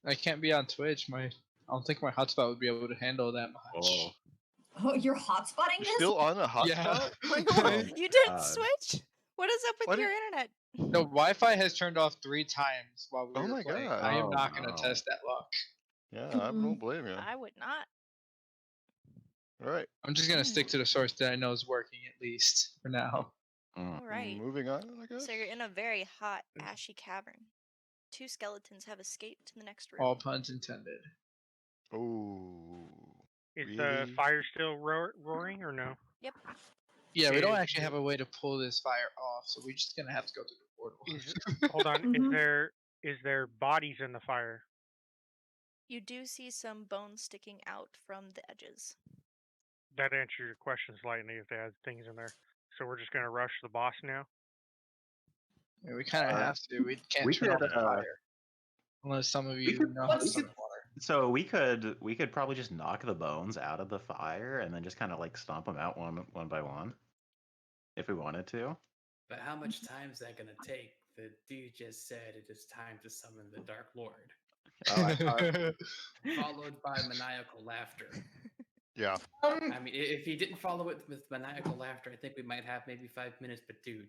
I can't be on Twitch. I don't think my hotspot would be able to handle that much. Oh. Oh, you're hotspotting You're this? still on a hotspot? Yeah. Wait, Oh what? my You didn't God. switch? What is up with What your did- internet? The Wi-Fi has turned off 3 times while we Oh were my playing. God. I am Oh, not going no. to test that luck. Yeah, I don't blame you. I would not. Alright. I'm just going to stick to the source that I know is working at least for now. Mm. All right. Moving on, I guess. So you're in a very hot, ashy cavern. 2 skeletons have escaped to the next room. All puns intended. Oh. Is the Really? fire still roaring or no? Yep. Yeah, we don't Is- actually have a way to pull this fire off, so we're just going to have to go through the portal. Hold on. Is there bodies in the fire? You do see some bones sticking out from the edges. That answers your question slightly if they had things in there. So we're just gonna rush the boss now. Yeah, we kind of Uh, have to. We can't we turn off could, the fire. Unless some of you could- know how to What's- summon water. So we could probably just knock the bones out of the fire and then just kind of like stomp them out one by one, if we wanted to. But how much time is that going to take? The dude just said it is time to summon the Dark Lord, Oh, I thought- followed by maniacal laughter. Yeah. I mean, if he didn't follow it with maniacal laughter, I think we might have maybe 5 minutes. But dude,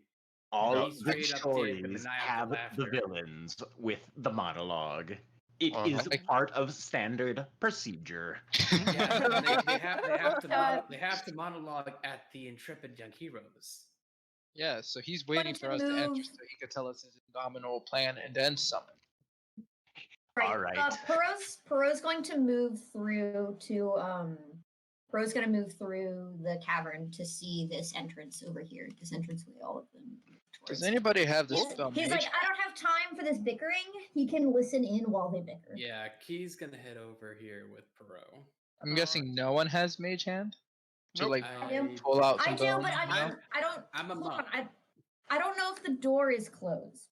all he the straight up did the stories maniacal have the laughter. villains with the monologue. It Uh-huh. is part of standard procedure. Yeah, they have to monologue at the intrepid young heroes. Yeah, so he's waiting for us to enter move- so he could tell us his indomitable plan and then summon. All right. Perot's going to move through to Perot's going to move through the cavern to see this entrance over here. This entranceway, all of them. Does towards- anybody have this He's, spell? he's like, I don't have time for this bickering. He can listen in while they bicker. Yeah, Key's gonna head over here with Perot. I'm guessing no one has mage hand to Nope. like I, pull out some I do, bones, but you know? I don't. I'm a hold monk. on, I don't know if the door is closed,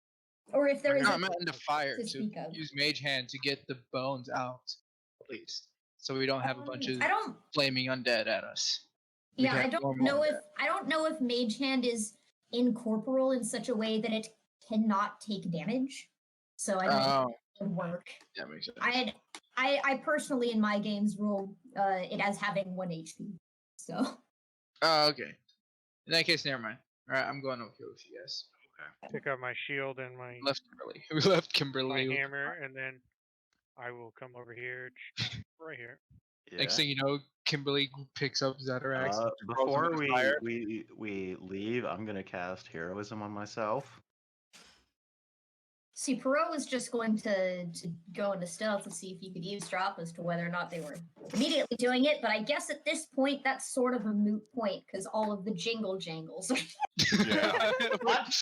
or if there is. No, a I meant in the fire to to speak of. use mage hand to get the bones out, at least, so we don't have a bunch of I don't. flaming undead at us. We Yeah, can I have don't normal know undead. I don't know if Mage Hand is incorporeal in such a way that it cannot take damage. So I don't know Oh, if it would work. that makes sense. I personally in my games rule it as having 1 HP. So Oh, okay. In that case, never mind. All right, I'm going over here with you guys. Pick up my shield and my Left Kimberly. We left Kimberly. my hammer, and then I will come over here, right here. Next Yeah. thing you know, Kimberly picks up Zatarax. and throws him Before in the fire. we leave, I'm gonna cast heroism on myself. see, Perot was just going to go into stealth to see if he could eavesdrop as to whether or not they were immediately doing it. But I guess at this point, that's sort of a moot point because all of the jingle jangles. Yeah. What?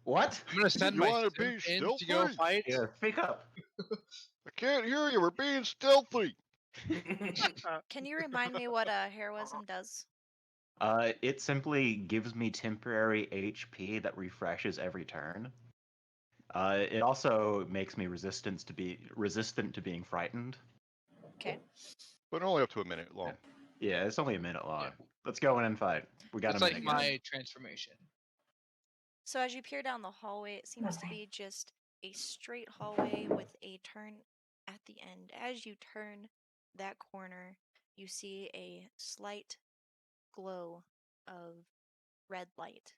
What? I'm gonna send You my wanna synth be in to go stealthy? fight. Yeah, speak up. I can't hear you. We're being stealthy. Can you remind me what heroism does? It simply gives me temporary HP that refreshes every turn. It also makes me resistant to being frightened. Okay. But only up to a minute long. Yeah, it's only a minute long. Let's go in and fight. We got It's a like minute. my transformation. So as you peer down the hallway, it seems to be just a straight hallway with a turn at the end. As you turn that corner, you see a slight glow of red light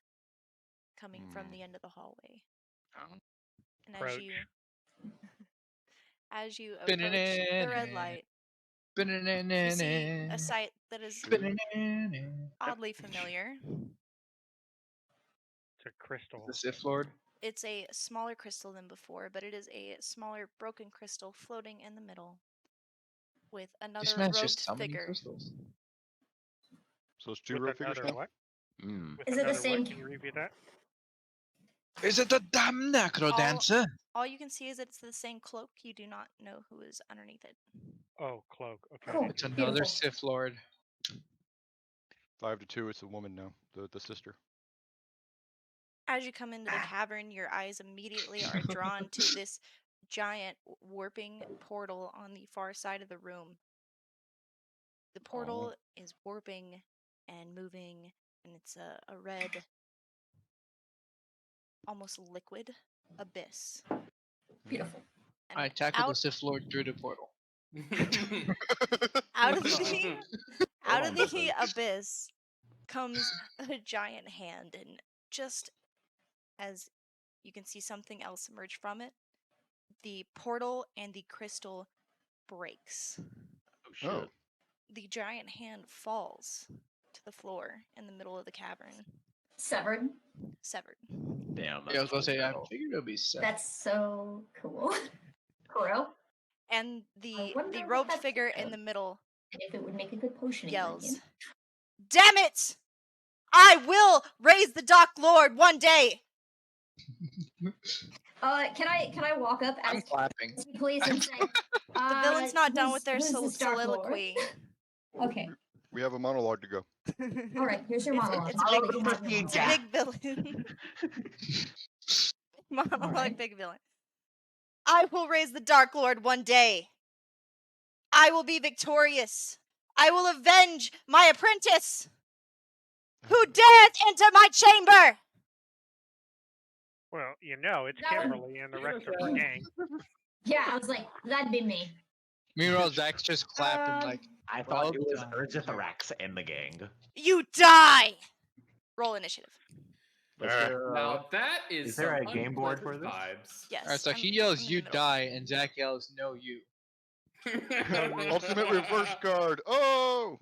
coming from the end of the hallway. And as you approach the red light, you see a sight that is oddly familiar. It's a crystal. The Sith Lord. It's a smaller crystal than before, but it is a smaller broken crystal floating in the middle with another This man's robed just summoning figure. crystals. So it's two With rogue figures another now? what? With Is it the another same what? Can you repeat that? Is it the damn necro dancer? All you can see is it's the same cloak. You do not know who is underneath it. Oh, cloak. Okay. I Cool. didn't It's hear you. another Beautiful. Sith Lord. 5 to 2. It's the woman now. The sister. As you come into the cavern, your eyes immediately are drawn to this giant warping portal on the far side of the room. The portal is warping and moving, and it's a red, almost liquid abyss. Beautiful. And I tackled the out, Sith Lord through the portal. out of the out of Hold on, the Bethany. abyss comes a giant hand, and just as you can see something else emerge from it, the portal and the crystal breaks. Oh shit. Oh. The giant hand falls to the floor in the middle of the cavern, Severed. severed. Damn. Yeah, I was gonna say, I cool. figured it'd be 7. That's so cool. Kuro, And I the wonder what robed that's figure made in of, the middle and if it would make a good potion yells, ingredient. "Damn it! I will raise the Dark Lord one day!" Can I walk up I'm as clapping. please and say, The villain's not done with their who's this Dark Lord? soliloquy. Okay. We have a monologue to go. All right. Here's your monologue. It's a I'll big, let you have your it's a monologue. big villain. Monologue, Alright. big villain. I will raise the Dark Lord one day. I will be victorious. I will avenge my apprentice who dares enter my chamber. Well, you know, it's That would- Kimberly and the rest of her gang. Yeah, I was like, that'd be me. Meanwhile, Zach's just clapping Um, like, I thought Well it was done. Urgithrax and the gang. You die. Roll initiative. Is there, Now that is there some a game board for unpleasant this? vibes. Yes. alright, so I'm- he yells, I'm in "You the middle. die," and Zach yells, "No, you." Ultimate reverse guard. Oh!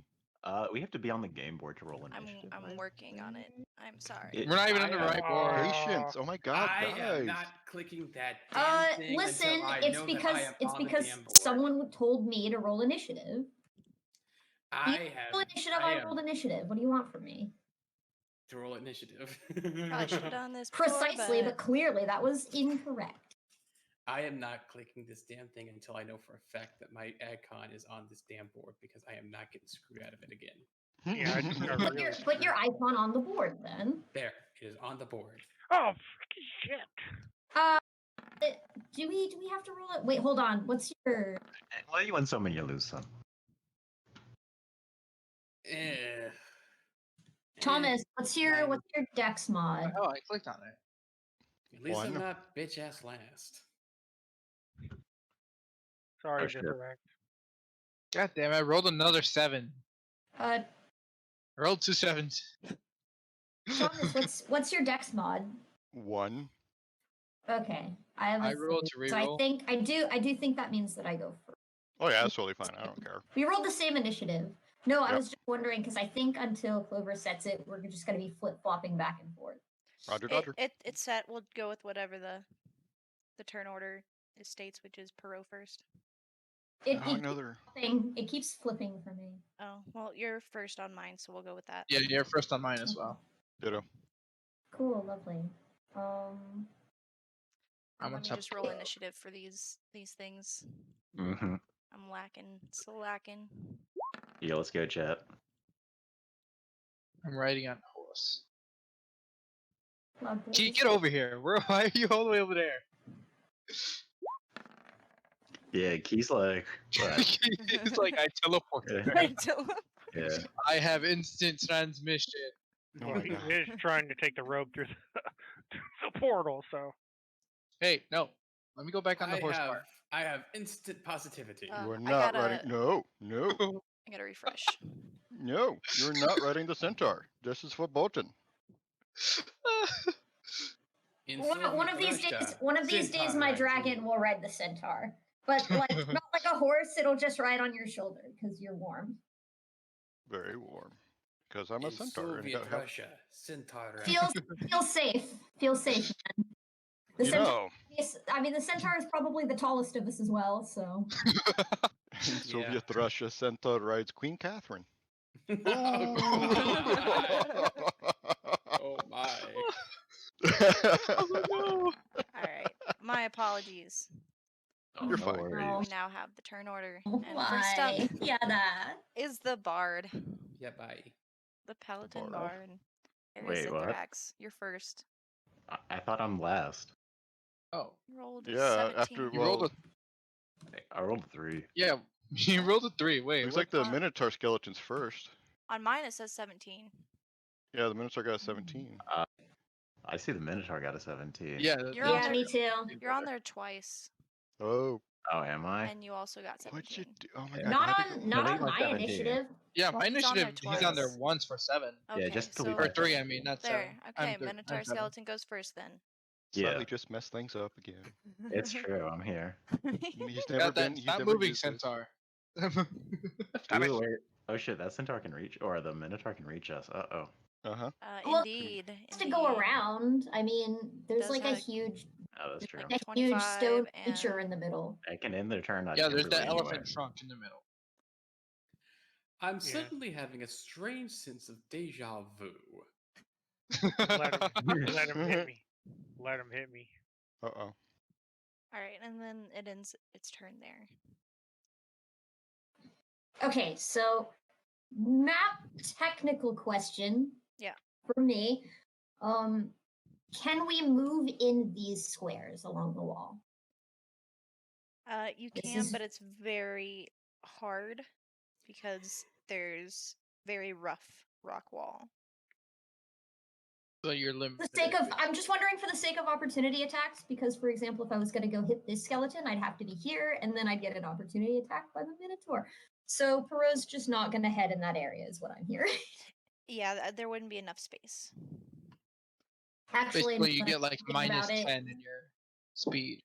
we have to be on the game board to roll initiative. I'm right? working on it. I'm sorry. It- We're not even on the I, right board. Patience. Oh my god, I am guys. not clicking that damn thing listen, until I it's know because that I am it's on because the damn board. someone told me to roll initiative. Roll initiative. I am rolled initiative. What do you want from me? to roll initiative. Probably should have done this before, Precisely, but clearly that was incorrect. I am not clicking this damn thing until I know for a fact that my icon is on this damn board because I am not getting screwed out of it again. Yeah, I just got Put really put your icon on the board then. There, it is on the board. Oh, fucking shit. Do we have to roll it? Wait, hold on. What's your Well, you win some and you lose some. Eh. Thomas? What's your dex mod? Oh, I clicked on it. At least I'm One. not bitch ass last. Sorry, Oh, shit. Jetheract. God damn, I rolled another 7. Uh, I rolled 2 7s. Thomas, what's your dex mod? 1. Okay, I have. I rolled to so I reroll. think I do think that means that I go first. Oh yeah, that's totally fine. I don't care. We rolled the same initiative. No, I Yep. was just wondering because I think until Clover sets it, we're just gonna be flip flopping back and forth. Roger, Dodger. It's set. We'll go with whatever the turn order states, which is Perot first. It keeps flipping for me. Oh, well, you're first on mine, so we'll go with that. Yeah, you're first on mine as well. Ditto. Cool, lovely. I'm Let on me top. just roll initiative for these things. Mm-hmm. I'm lacking, still lacking. Yeah, let's go, chat. I'm riding on a horse. Love Can you this. get over here? Why are you all the way over there? Yeah, Key's like, what? It's like I teleported. Yeah. Yeah. I have instant transmission. Oh Well, my he God. is trying to take the rope through the portal, so. Hey, no. Let me go back on the horse part. I have instant positivity. You are I not gotta- riding. No, no, I gotta refresh. no. You're not riding the centaur. This is for Bolton. In One of these Soviet days, Russia, my centaur dragon rides will ride the centaur, but like not like a horse. It'll just ride on your shoulder because you're warm. Very warm. Because I'm a In centaur. And Soviet got help. Russia, centaur rides. Feels safe. Feels safe, man. The You centaur. know, Yes, I mean the centaur is probably the tallest of us as well. So in Soviet Russia, centaur rides Queen Catherine. Oh, God. my. Oh no! All right. My apologies. Oh, You're no fine. worries. We now have the turn order. Oh And first up my. Yada. is the Bard. Yeah, bye. The Paladin Bard? Bard. Wait, what? Arizithrax, you're first. I thought I'm last. Oh, Rolled a Yeah, 17. after you rolled well, a I rolled a 3. yeah. You rolled a 3. Wait, looks what? like the on- Minotaur skeleton's first. On mine it says 17. Yeah, the Minotaur got a 17. I see the Minotaur got a 17. Yeah, You're on Yeah, there. me too. You're on there twice, Oh, Oh, am I? and you also got 17. what'd you do? Oh my Yeah. god. Not how'd they on go- not they on got my 17. initiative. Yeah, my He's on there initiative. He's on there twice. once for 7. Okay, Yeah, just so delete Or that 3, then. I mean, not there. 7. Okay, I'm Minotaur seven. Skeleton goes first then. Yeah, Slightly just messed things up again. it's true. I'm here. He's never Got been. that. He's Stop never moving, used this. Centaur. Ooh, wait. Oh shit, that Centaur can reach, or the Minotaur can reach us. Uh-oh. Uh-huh. Well, Indeed. Just to go around. I mean, there's Does like a have- huge, Oh, that's true. like a huge 25 stone and- creature in the middle. I can end their turn on Yeah, there's that Kimberly elephant anyway. trunk in the middle. I'm Yeah. suddenly having a strange sense of deja vu. Let him hit me. Let him hit me. Uh-oh. All right, and then it ends its turn there. Okay, so map technical question. Yeah. For me, can we move in these squares along the wall? You This can, is- but it's very hard because there's very rough rock wall. So you're For limited. the sake of, I'm just wondering for the sake of opportunity attacks, because for example, if I was going to go hit this skeleton, I'd have to be here, and then I'd get an opportunity attack by the Minotaur. So Perot's just not going to head in that area, is what I'm hearing. Yeah, there wouldn't be enough space. Actually, Basically, you now that get I'm like thinking minus about it- 10 in your speed.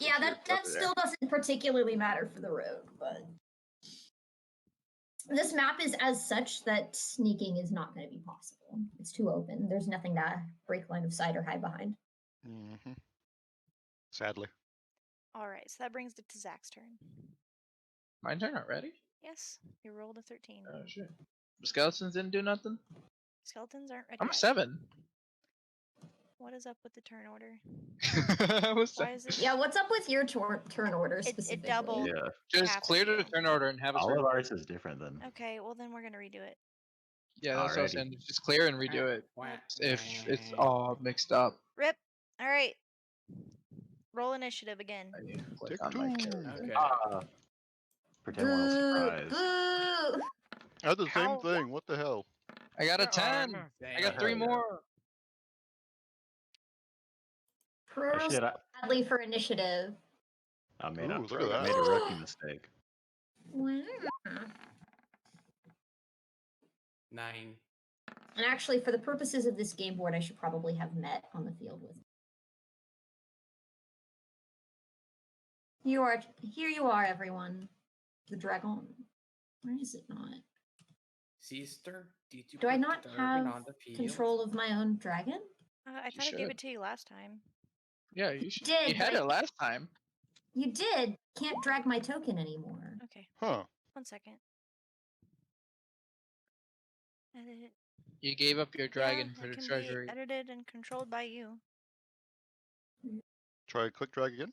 Yeah, if you're that over there. still doesn't particularly matter for the road, but this map is as such that sneaking is not going to be possible. It's too open. There's nothing to break line of sight or hide behind. Mm-hmm. Sadly. All right, so that brings it to Zach's turn. My turn already? Yes, you rolled a 13. Oh shit. Skeletons didn't do nothing? Skeletons aren't ready I'm a yet. 7. What is up with the turn order? I was Why 7. is it? Yeah, what's up with your turn order It specifically? doubled. Yeah. Just half clear of the you. turn order and have us All of redo ours is different than. Okay, well then we're gonna redo it. Yeah, that's what I was Alrighty. saying. Just clear and redo it if it's all mixed up. Rip. All right. Roll initiative again. I need to click Take on my 2. character. Okay. Ah. Pretend we're all surprised. Boo! I had the same How- thing. What the hell? I got a Your 10. armor. I got Hell 3 yeah. more. Oh Pearls shit! badly for initiative. I made, Ooh, a, look at I that. made a rookie mistake. Wow. 9. And actually, for the purposes of this game board, I should probably have met on the field with. Here you are, everyone. The dragon. Where is it not? Sister, did you Do I put not the dragon have on the field? control of my own dragon? I thought I gave should. it to you last time. Yeah, you should. Did, You had but it last time. You did. Can't drag my token anymore. Okay, Huh. 1 second. Edit. You gave up your dragon Yeah, for it the can treasury. be edited and controlled by you. Try click drag again.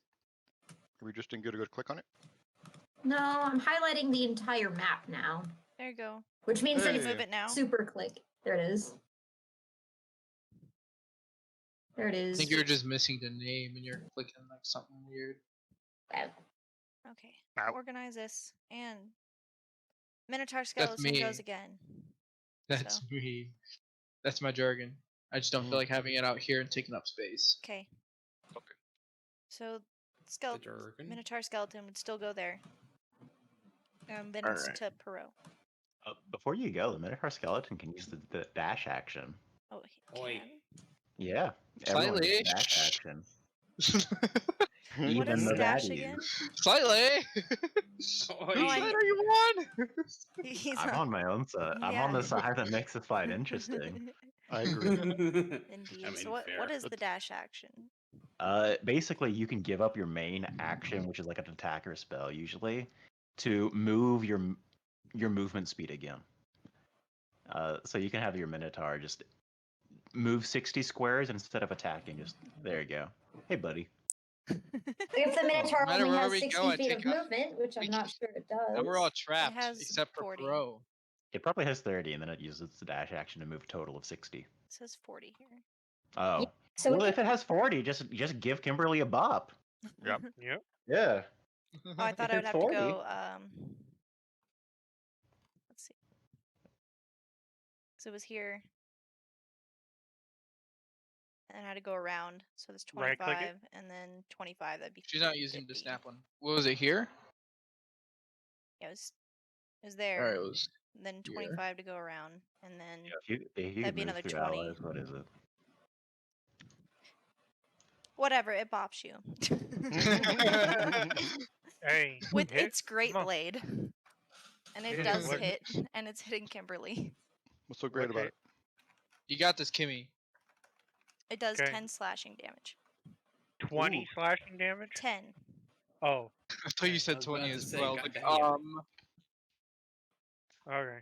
We just didn't get a good click on it. No, I'm highlighting the entire map now, There you go. which means that Hey. it's Move it now. super click. There it is. There it I is. think you're just missing the name and you're clicking like something weird. Okay. Ow. Organize this and Minotaur Skeleton me. goes again. That's So. me. That's my jargon. I just don't feel like having it out here and taking up space. Okay. Okay. So The dragon. Minotaur Skeleton would still go there. Then it's Alright. to Perot. Before you go, the Minotaur skeleton can use the dash action. Oh, he Oi. can? Yeah, everyone Slightly. gets dash action. What Even is the dash baddies. again? Slightly. Oi. Whose I- side are you on? He's I'm on my own side. I'm on Yeah. the side that makes the fight interesting. I agree. Indeed. I mean, So what fair. is the dash action? Basically, you can give up your main action, which is like an attacker spell, usually, to move your movement speed again. So you can have your Minotaur just move 60 squares instead of attacking. Just there you go. Hey, buddy. If the Minotaur No matter only where has we 60 go, I feet take of out- movement, which I'm not sure it does. Now we're all trapped, has except for 40. Pro. It probably has 30, and then it uses the dash action to move a total of 60. It says 40 here. Oh. So Well, it if it has 40, just give Kimberly a bop. Yep. Yep. Yeah. Oh, I thought If I would it's have 40. to go. Let's see. So it was here. And I had to go around. So there's Right 25, click it. and then 25. That'd be. She's not using the 50. snap one. What was it here? Yeah, it was All there. right, it was. And then here. 25 to go around, and then If you that'd be can move another through 20. allies, what is it? whatever. It bops you. Hey. With hit. its great Come on. blade. And it Hit it, does what- hit, and it's hitting Kimberly. What's so great What about hit? it? You got this, Kimmy. It does Okay. 10 slashing damage. 20 Ooh. slashing damage? 10. Oh, I thought you I said was 20 about to as say, well. goddamn. okay.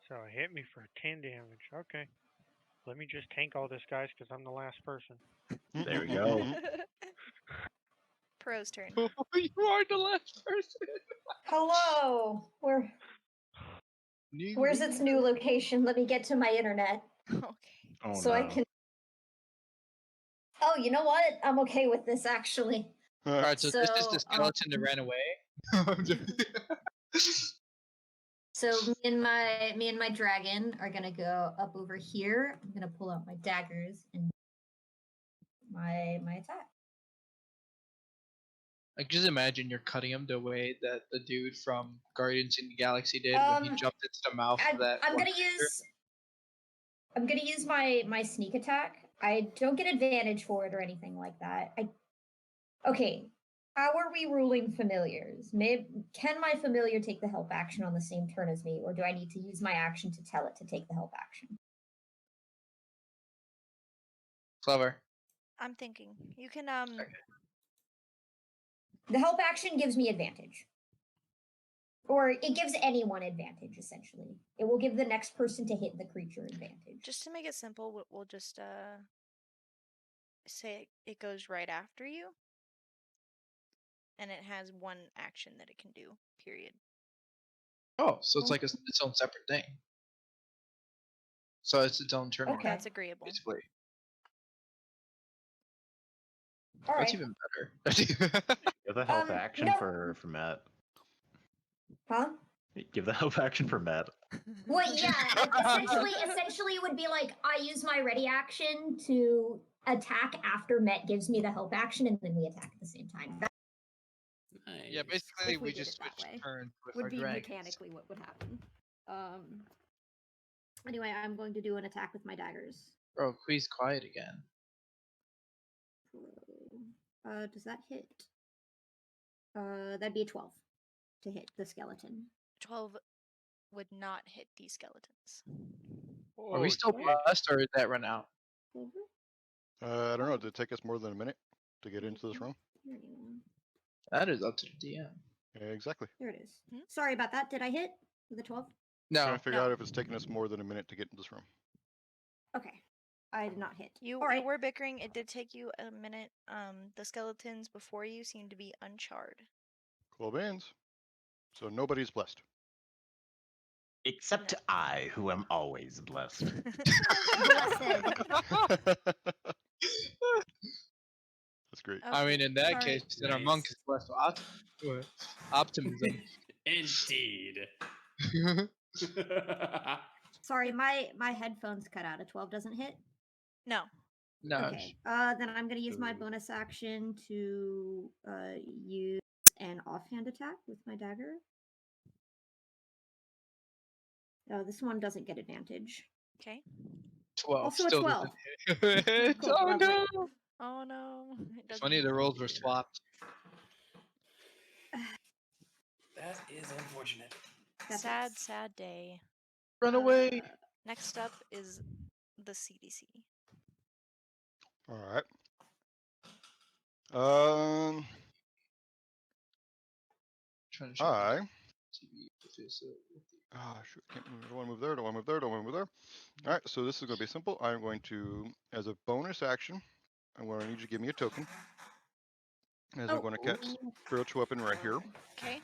So it hit me for 10 damage. Okay. Let me just tank all this, guys, because I'm the last person. There we go. Pro's turn. you are the last person. Hello. Where's its new location? Let me get to my internet Okay. Oh, so no. I can. Oh, you know what? I'm okay with this actually. All right, so this is So, the skeleton that ran away. So me and my dragon are gonna go up over here. I'm gonna pull out my daggers and my attack. Like, just imagine you're cutting him the way that the dude from Guardians in the Galaxy did when he jumped into the mouth of that. I'm one gonna creature. use my sneak attack. I don't get advantage for it or anything like that. Okay. How are we ruling familiars? Can my familiar take the help action on the same turn as me, or do I need to use my action to tell it to take the help action? Clever. I'm thinking. You can, The help action gives me advantage. Or it gives anyone advantage, essentially. It will give the next person to hit the creature advantage. just to make it simple, we'll just, say it goes right after you. And it has one action that it can do, period. Oh, so it's like its own separate thing. So it's its own turn. Okay. That's agreeable. Basically. All That's right. even better. Give the help action no. for Matt. Huh? Give the help action for Matt. Well, yeah. Essentially, it would be like I use my ready action to attack after Met gives me the help action, and then we attack at the same time. That Yeah, Nice. basically If we we did just it that switched way, turns with would our be dragons. mechanically what would happen. Anyway, I'm going to do an attack with my daggers. Bro, please quiet again. Does that hit? That'd be a 12 to hit the skeleton. 12 would not hit these skeletons. Are we still blessed, or did that run out? I don't know. Did it take us more than a minute to get into this room? Here you go. That is up to the DM. Yeah, exactly. There it is. Sorry about that. Did I hit with a 12? No. Trying to figure No. out if it's taking us more than a minute to get into this room. Okay. I did not hit. You All right. were bickering. It did take you a minute. The skeletons before you seem to be uncharred. Cool beans. So nobody's blessed. Except I, who am always blessed. That's great. I mean, in that All case, right. then our monk is blessed with optimism. Indeed. Sorry, my headphones cut out. A 12 doesn't hit? No. No. Okay. Then I'm going to use my bonus action to use an offhand attack with my dagger. This one doesn't get advantage. Okay. 12. Also a still 12. doesn't hit. Cool, Oh lovely. no! Oh no. It doesn't Funny, the hit. roles were swapped. That is unfortunate. That's Sad, it. sad day. Run away! Next up is the CDC. All right. Um, Trying to show I TV with facility. Ah, shoot, I can't move. I don't want to move there. Don't want to move there. Don't want to move there. All right, so this is going to be simple. I'm going to, as a bonus action, I'm going to need you to give me a token. As I'm going to cast spiritual weapon right here. Okay.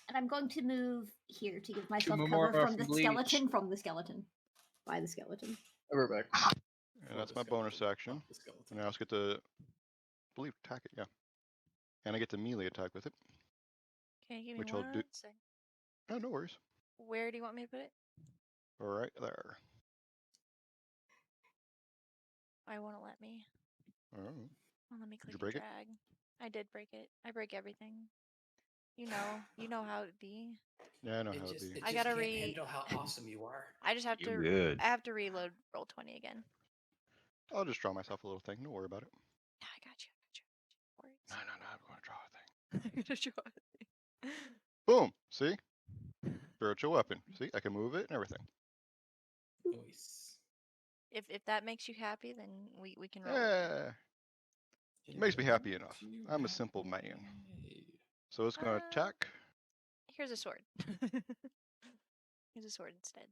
And I'm going to move here to give myself move cover more from the from Bleach. skeleton, by the skeleton. We're back. And that's my bonus action. And I also get to, I believe, attack it, yeah. And I get to melee attack with it. Okay, give me Which I'll one do- sec. Oh, no worries. Where do you want me to put it? Right there. I won't let me. Oh. Well, let me click you and break it? drag. I did break it. I break everything. You know how it be. Yeah, I know It how just, it be. it I just gotta can't handle how awesome you are. I just have You're to. good. I have to reload roll 20 again. I'll just draw myself a little thing. Don't worry about it. Yeah, I got you. No, I'm going to draw a thing. I'm gonna draw it. Boom! See? Spiritual weapon. See? I can move it and everything. Nice. If that makes you happy, then we can roll. With it. Yeah. Makes me happy enough. I'm a simple man. So it's going to attack. Here's a sword. Here's a sword instead.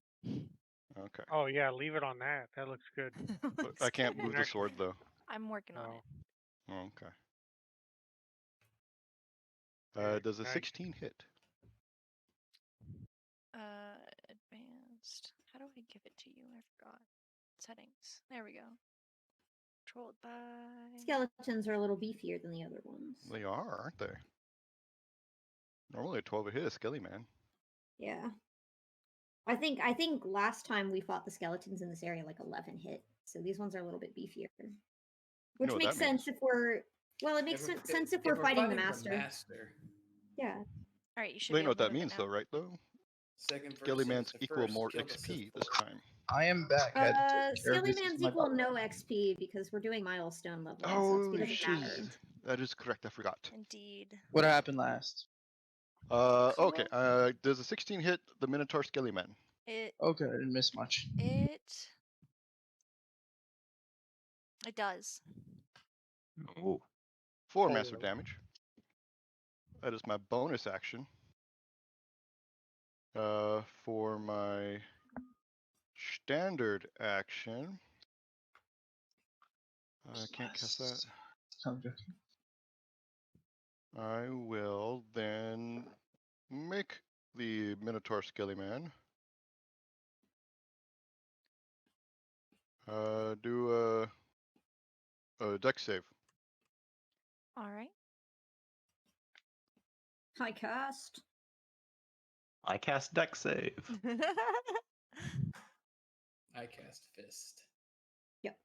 Okay. Oh yeah, leave it on that. That looks good. But Looks I can't good. move the sword, though. I'm working on Oh, it. Oh, okay. yeah, Does a nice. 16 hit? Advanced. How do I give it to you? I forgot. Settings. There we go. Controlled by. Skeletons are a little beefier than the other ones. They are, aren't they? Normally a 12 hit a skelly man. Yeah. I think last time we fought the skeletons in this area like 11 hit. So these ones are a little bit beefier. Which what makes that means. sense if we're it makes sense if we're fighting the master. Yeah. All right, you should They be know able what to that move it means, now. though, right? Though Second skelly verse man's is the equal first, more killed the XP Sith this Lord. time. I am back. I had to take care of Skelly business Man's with my equal dog. no XP because we're doing milestone leveling, so Oh, XP doesn't matter. shiz. That is correct. I forgot. Indeed. What happened last? Okay. Does a 16 hit the Minotaur Skelly Man? It Okay, I didn't miss much. does. Oh, 4 massive damage. That is my bonus action. For my standard action, I can't cast that. I will then make the Minotaur Skelly Man do a dex save. All right. I cast. I cast dex save. I cast fist. Yep.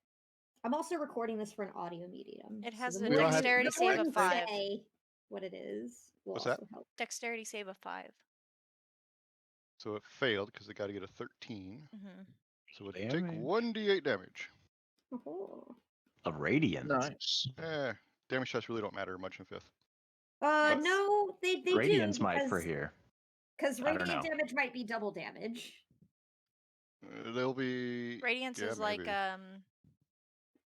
I'm also recording this for an audio medium. It has the a more you- dexterity the more save of you 5. say what it is will What's also that? help. Dexterity save of 5. So it failed because it got to get a 13. Mm-hmm. So it take Damage. 1d8 damage. Oh. Of radiant. Nice. Damage tests really don't matter much in 5th. No, they Radiance do might for because here. because I don't radiant know. damage might be double damage. They'll be. Radiance yeah, is like maybe.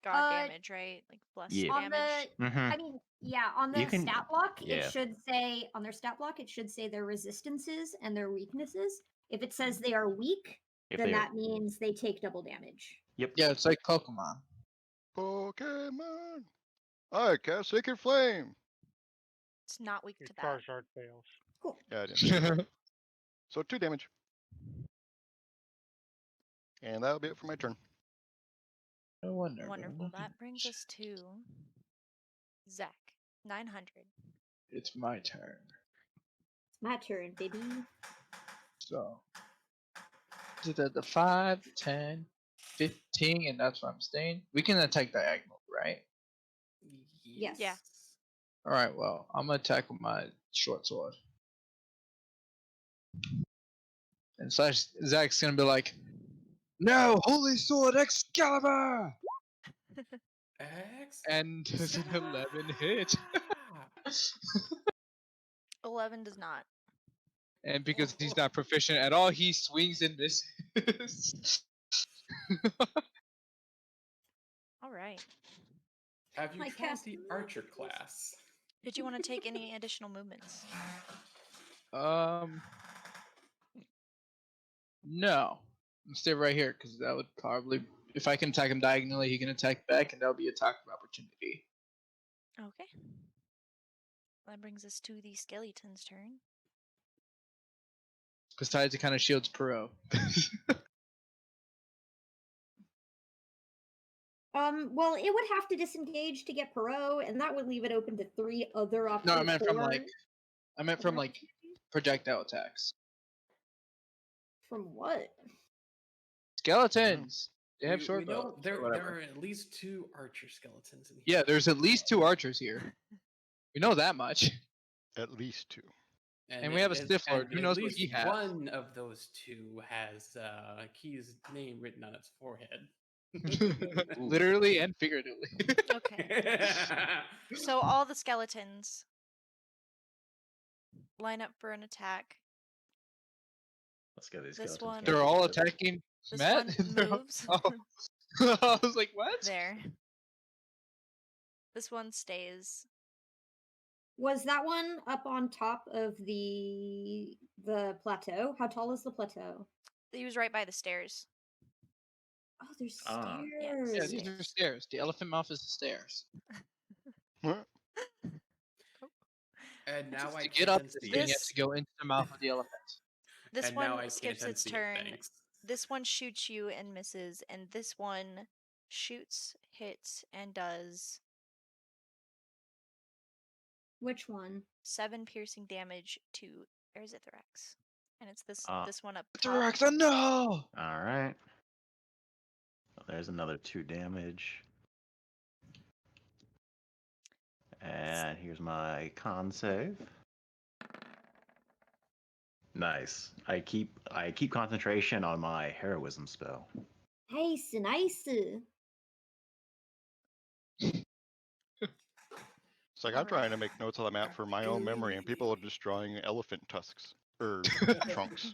god damage, right? Like blessed Yeah. On damage. the, Mhm. I mean, yeah, on the You can- stat block, yeah. it should say on their stat block, it should say their resistances and their weaknesses. If it says they are weak, If then they are- that means they take double damage. Yep. Yeah, it's like Pokemon. Pokemon! I cast Sacred Flame! It's not weak Your to that. Charizard fails. Cool. Yeah, I didn't. So 2 damage. And that'll be it for my turn. No wonder. Wonderful. That brings us to Zach. 900. It's my turn. It's my turn, baby. So, is it the 5, 10, 15, and that's where I'm staying? We can attack diagonal, right? Yes. Yeah. Alright, well, I'm gonna attack with my short sword. And Slash Zach's gonna be like, no, holy sword Excalibur! And does an 11 hit? 11 does not. And because he's not proficient at all, he swings and misses. All right. Have you I tried cast the archer class? Did you want to take any additional movements? No. Stay right here, because that would probably... If I can attack him diagonally, he can attack back, and that'll be attack of opportunity. Okay. That brings us to the skeleton's turn. Because Tides kind of shields Perot. Well, it would have to disengage to get Perot, and that would leave it open to 3 other options. No, I meant from like projectile attacks. From what? Skeletons. They have we short know bows. there or whatever. are at least 2 archer skeletons in here. Yeah, there's at least 2 archers here. We know that much. At least 2. And we have a Stiff Lord. Who knows what he has? One of those 2 has Key's name written on its forehead. Literally and figuratively. Okay. So all the skeletons line up for an attack. Let's get these This skeletons. one- They're all attacking This Matt? one They're all- moves. Oh. I was like, what? There. This one stays. Was that one up on top of the plateau? How tall is the plateau? He was right by the stairs. Oh, there's Ah. stairs. Yeah, these are stairs. The elephant mouth is the stairs. And now I To get up can't this unsee thing, you it. have to go into the mouth of the elephant. This And now I one can't skips its unsee it, turn. thanks. This one shoots you and misses, and this one shoots, hits, and does Which one? 7 piercing damage to Erzithrax. And it's this Ah. this one up top. Director, no! Alright. There's another 2 damage. And here's my con save. Nice. I keep concentration on my heroism spell. Nice, nice. It's like I'm trying to make notes on the map for my own memory, and people are just drawing elephant tusks or trunks.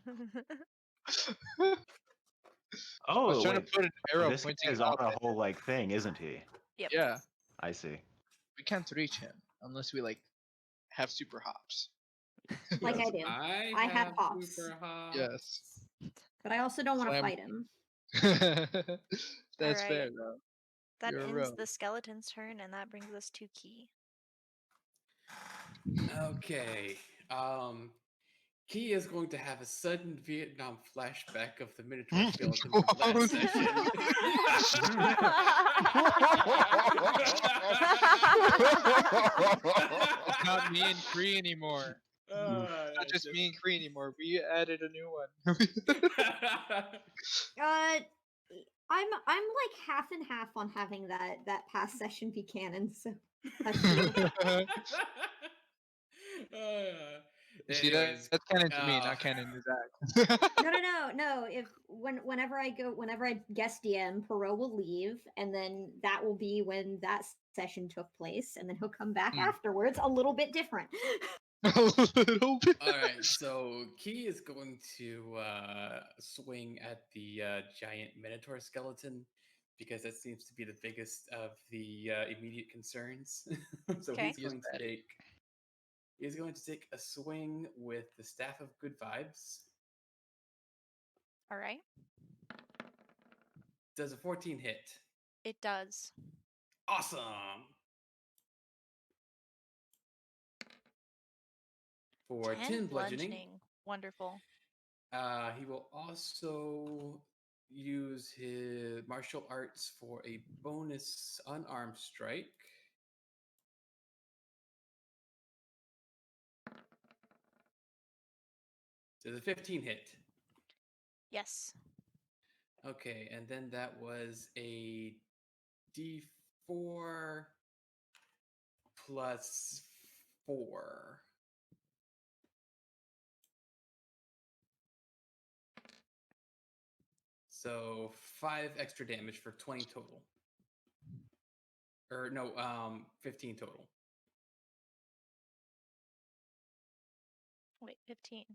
I Oh, was trying wait. to put an arrow This pointing is on up a at whole him. like thing, isn't he? Yep. Yeah, I see. we can't reach him unless we like have super hops. Like I Yes, do. I I have have hops. super hops. Yes. But I also don't want to Slam. fight him. That's fair Alright. though. That You're a ends rogue. the skeleton's turn, and that brings us to Key. Okay. Key is going to have a sudden Vietnam flashback of the Minotaur skeleton from last session. It's not me and Kree anymore. It's not just me and Kree anymore. We added a new one. I'm like half and half on having that past session be canon. So that's cool. You see that? Anyways, That's canon to me, not canon to Zach. No. If whenever I guest DM, Perot will leave, and then that will be when that session took place, and then he'll come back afterwards, a little bit different. A little bit. All right, so Key is going to swing at the giant Minotaur skeleton because that seems to be the biggest of the immediate concerns. So Okay. he's going to take a swing with the Staff of Good Vibes. All right. Does a 14 hit? It does. Awesome. For 10 bludgeoning. Wonderful. He will also use his martial arts for a bonus unarmed strike. Does a 15 hit? Yes. Okay, and then that was a D4 plus 4. So 5 extra damage for 20 total. Or no, 15 total. Wait, 15.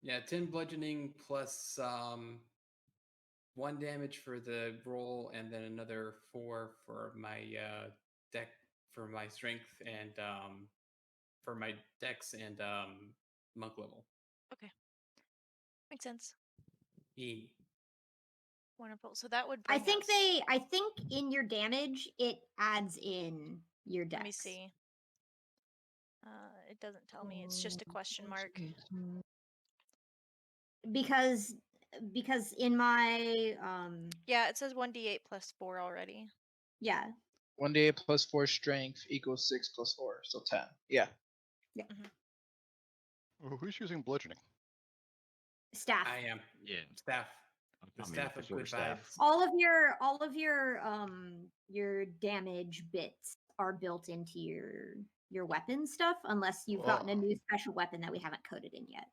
Yeah, 10 bludgeoning plus 1 damage for the roll, and then another 4 for my deck for my strength and for my dex and monk level. Okay. Makes sense. E. Wonderful. So that would I bring think us... I think in your damage it adds in your dex. Let me see. It doesn't tell me. It's just a question mark. Because in my Yeah, it says 1d8 plus 4 already. yeah. 1d8 plus 4 strength equals 6 plus 4, so 10. Yeah. Oh, who's using bludgeoning? Staff. I am. Yeah. Staff. The I mean, staff for of sure, good staff. vibes. All of your damage bits are built into your weapon stuff, unless you've gotten a new special weapon that we haven't coded in yet.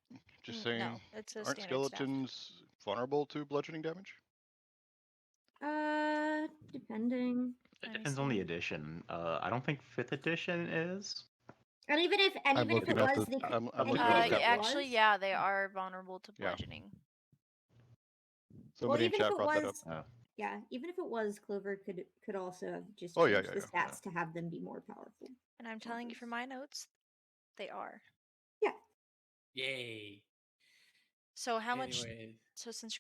Just No, saying, it's a aren't standard staff. skeletons vulnerable to bludgeoning damage? Depending. It Let me depends on the see. edition. I don't think 5th edition is. And even if I'm it looking was, at the. they could, I'm and looking even at if the it chat box. Actually, was, yeah, they are vulnerable to Yeah. bludgeoning. Somebody in even if chat it brought that up. was, Oh. yeah, even if it was, Clover could also have just Oh, yeah, changed yeah, the yeah. stats to have them be more powerful. And I'm telling you from my notes, they are. Yeah. Yay. So how much... Anyways, So since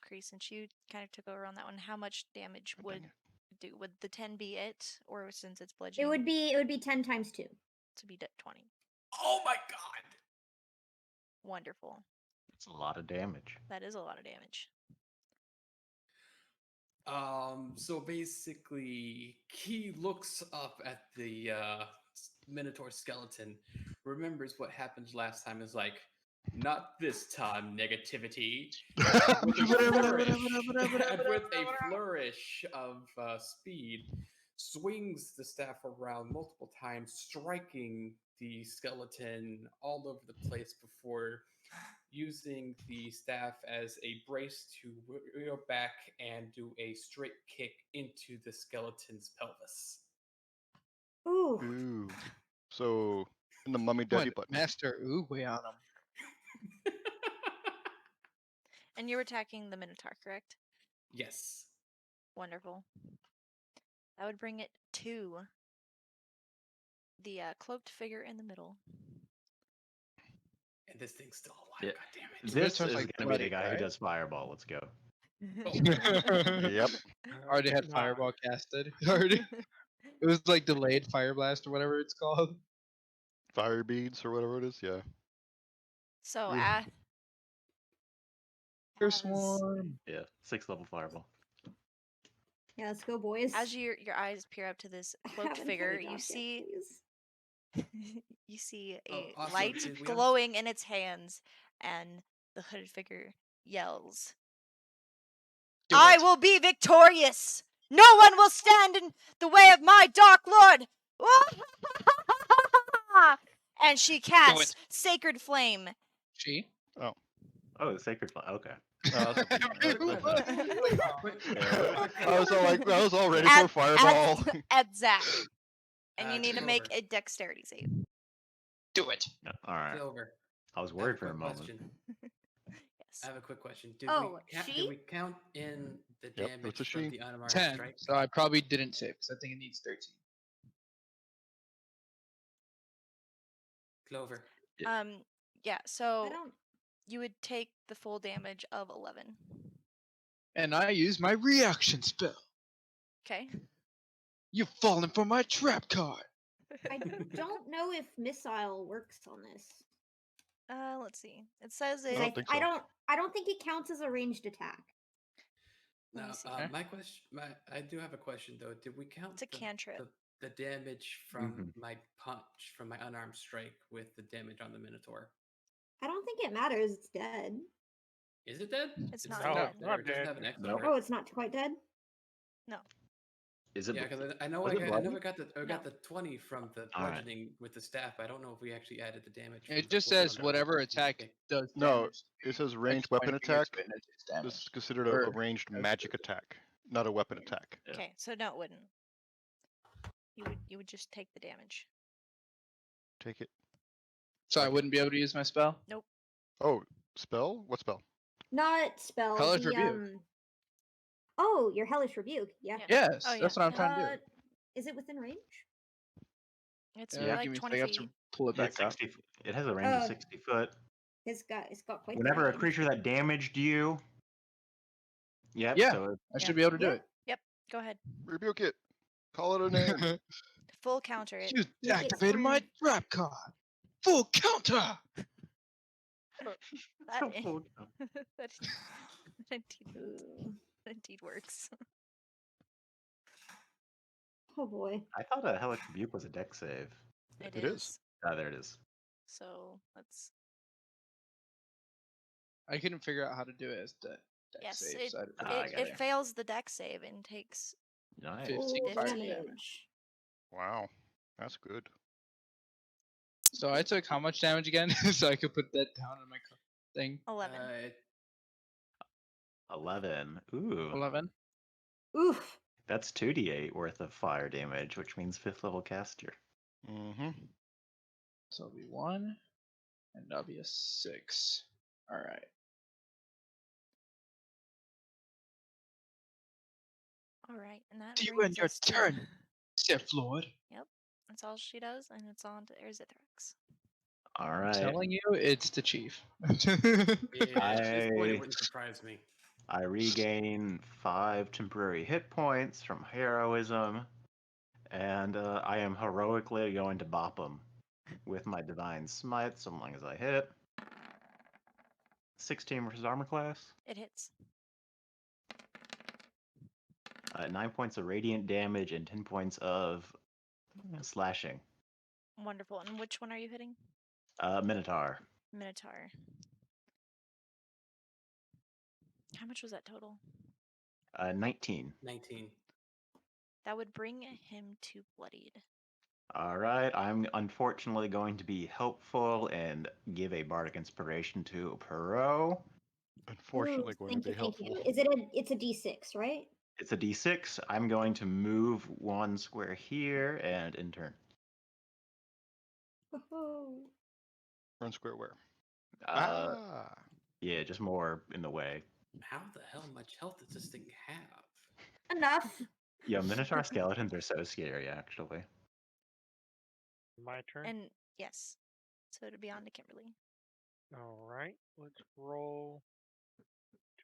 you kind of took over on that one, how much damage Oh, would dang it. do? Would the 10 be it? Or since it's It bludgeoning, would be 10 times 2. to be 20? oh my god! Wonderful. It's a lot of damage. That is a lot of damage. So basically, he looks up at the Minotaur skeleton, remembers what happened last time, is like, not this time, negativity. And with a flourish of speed, swings the staff around multiple times, striking the skeleton all over the place before using the staff as a brace to reel back and do a straight kick into the skeleton's pelvis. Ooh. Ooh. So, in the mummy daddy Went button. Master Oogway on him. And you're attacking the Minotaur, correct? Yes. Wonderful. That would bring it to the cloaked figure in the middle. And this thing's still alive, Yeah. goddammit. This sounds is like going to be the bloody, guy who right? does fireball. Let's go. Yep. Already had fireball casted. Already. It was like delayed fire blast or whatever it's called. Fire beads or whatever it is. Yeah. So, Yeah. Fire as swarm. Yeah, 6th level fireball. Yeah, let's go, boys. as your eyes peer up to this cloaked Haven't figure, finished you off yet, see please. you see Oh, a also, light did we glowing in its hands, and the hooded figure yells, Do "I it. will be victorious! No one will stand in the way of my Dark Lord!" And she casts Sacred Flame. She? Oh, the Sacred Flame. Okay. I was all like, I was all ready for a fireball. At Zach. And you need to make Clover. a dexterity save. Do it. All right. Clover. I was I have worried for a quick moment. question. I Yes. have a quick question. Did she? we count in the Yep, damage it's a from she. the unarmed 10. strike? So I probably didn't save because I think it needs 13. Clover. Yeah, I so don't. you would take the full damage of 11. And I use my reaction spell. Okay. You've fallen for my trap card. I don't know if missile works on this. Let's see. It says I it. don't think so. I don't think it counts as a ranged attack. Let Now, me see. my question, I do have a question though. Did we count It's a cantrip. the damage from Mhm. my punch, from my unarmed strike, with the damage on the Minotaur? I don't think it matters. It's dead. Is it dead? It's not still dead. up there, Not it doesn't dead. have an X Nope. over Oh, it. it's not quite dead. No. Is it? Yeah, because I know was it I bloody? know I got the 20 from the All right. bludgeoning with the staff. I don't know if we actually added the damage. from It the just blade says on the whatever bludgeoning. attack Okay. does No, damage. it says I ranged just weapon pointed finger attack. to it and it takes This damage. is considered a Or- ranged that's magic stupid. attack, not a weapon Yeah. attack. Yeah. Okay, so no, it wouldn't. You would just take the damage. Take it. So I Okay. wouldn't be able to use my spell? Oh, spell? What spell? Not spell. Hellish the Rebuke. Oh, your hellish rebuke. Yeah. Yeah. Yes, Oh, that's yeah. what I'm trying to do. Is it within range? It's Yeah. like Give me a 20 second, I have feet. to pull it Yeah, back it's up. 60. It has a range of Oh. 60 foot. It's got quite. the Whenever a range. creature that damaged you Yep. Yeah. So I Yeah. should be able to do Yeah. it. Yep. Go ahead. Rebuke it. Call it a name. Full counter it. You Make it activated my scream. trap card. Full counter. That, full that, that indeed, Ooh. that indeed works. Oh boy. I thought a Hellish Rebuke was a deck save. It is. Ah, there it is. So let's. I couldn't figure out how to do it as deck Yes, save. it So I it, got it it. fails the deck save and takes. Nice. 15 fire 15. damage. Wow. That's good. So I took how much damage again? So I could put that down on my thing. 11. 11. Ooh. 11. Oof. That's 2d8 worth of fire damage, which means 5th level caster. Mm-hmm. So it'll be 1, and that'll be a 6. All right. All right, and that You brings end your us to- turn, Sith Lord. Yep, that's all she does, and it's on to Erzithrax. All I'm right. telling you, it's the chief. Yeah, at this point, I- it wouldn't surprise me. I regain 5 temporary hit points from heroism, and I am heroically going to bop him with my divine smite, so long as I hit. 16 versus armor class. It hits. 9 points of radiant damage and 10 points of slashing. Wonderful. And which one are you hitting? Minotaur. Minotaur. How much was that total? 19. 19. That would bring him to bloodied. All right, I'm unfortunately going to be helpful and give a bardic inspiration to Perot. Unfortunately, Ooh, going to be thank helpful. you. Is it a? It's a D6, right? It's a d6. I'm going to move 1 square here and in turn. Oh. Run square where? Uh, Yeah, just more in the way. How the hell much health does this thing have? Enough. Yeah, Minotaur skeletons are so scary, actually. My turn. And yes. So it'd be on to Kimberly. All right, let's roll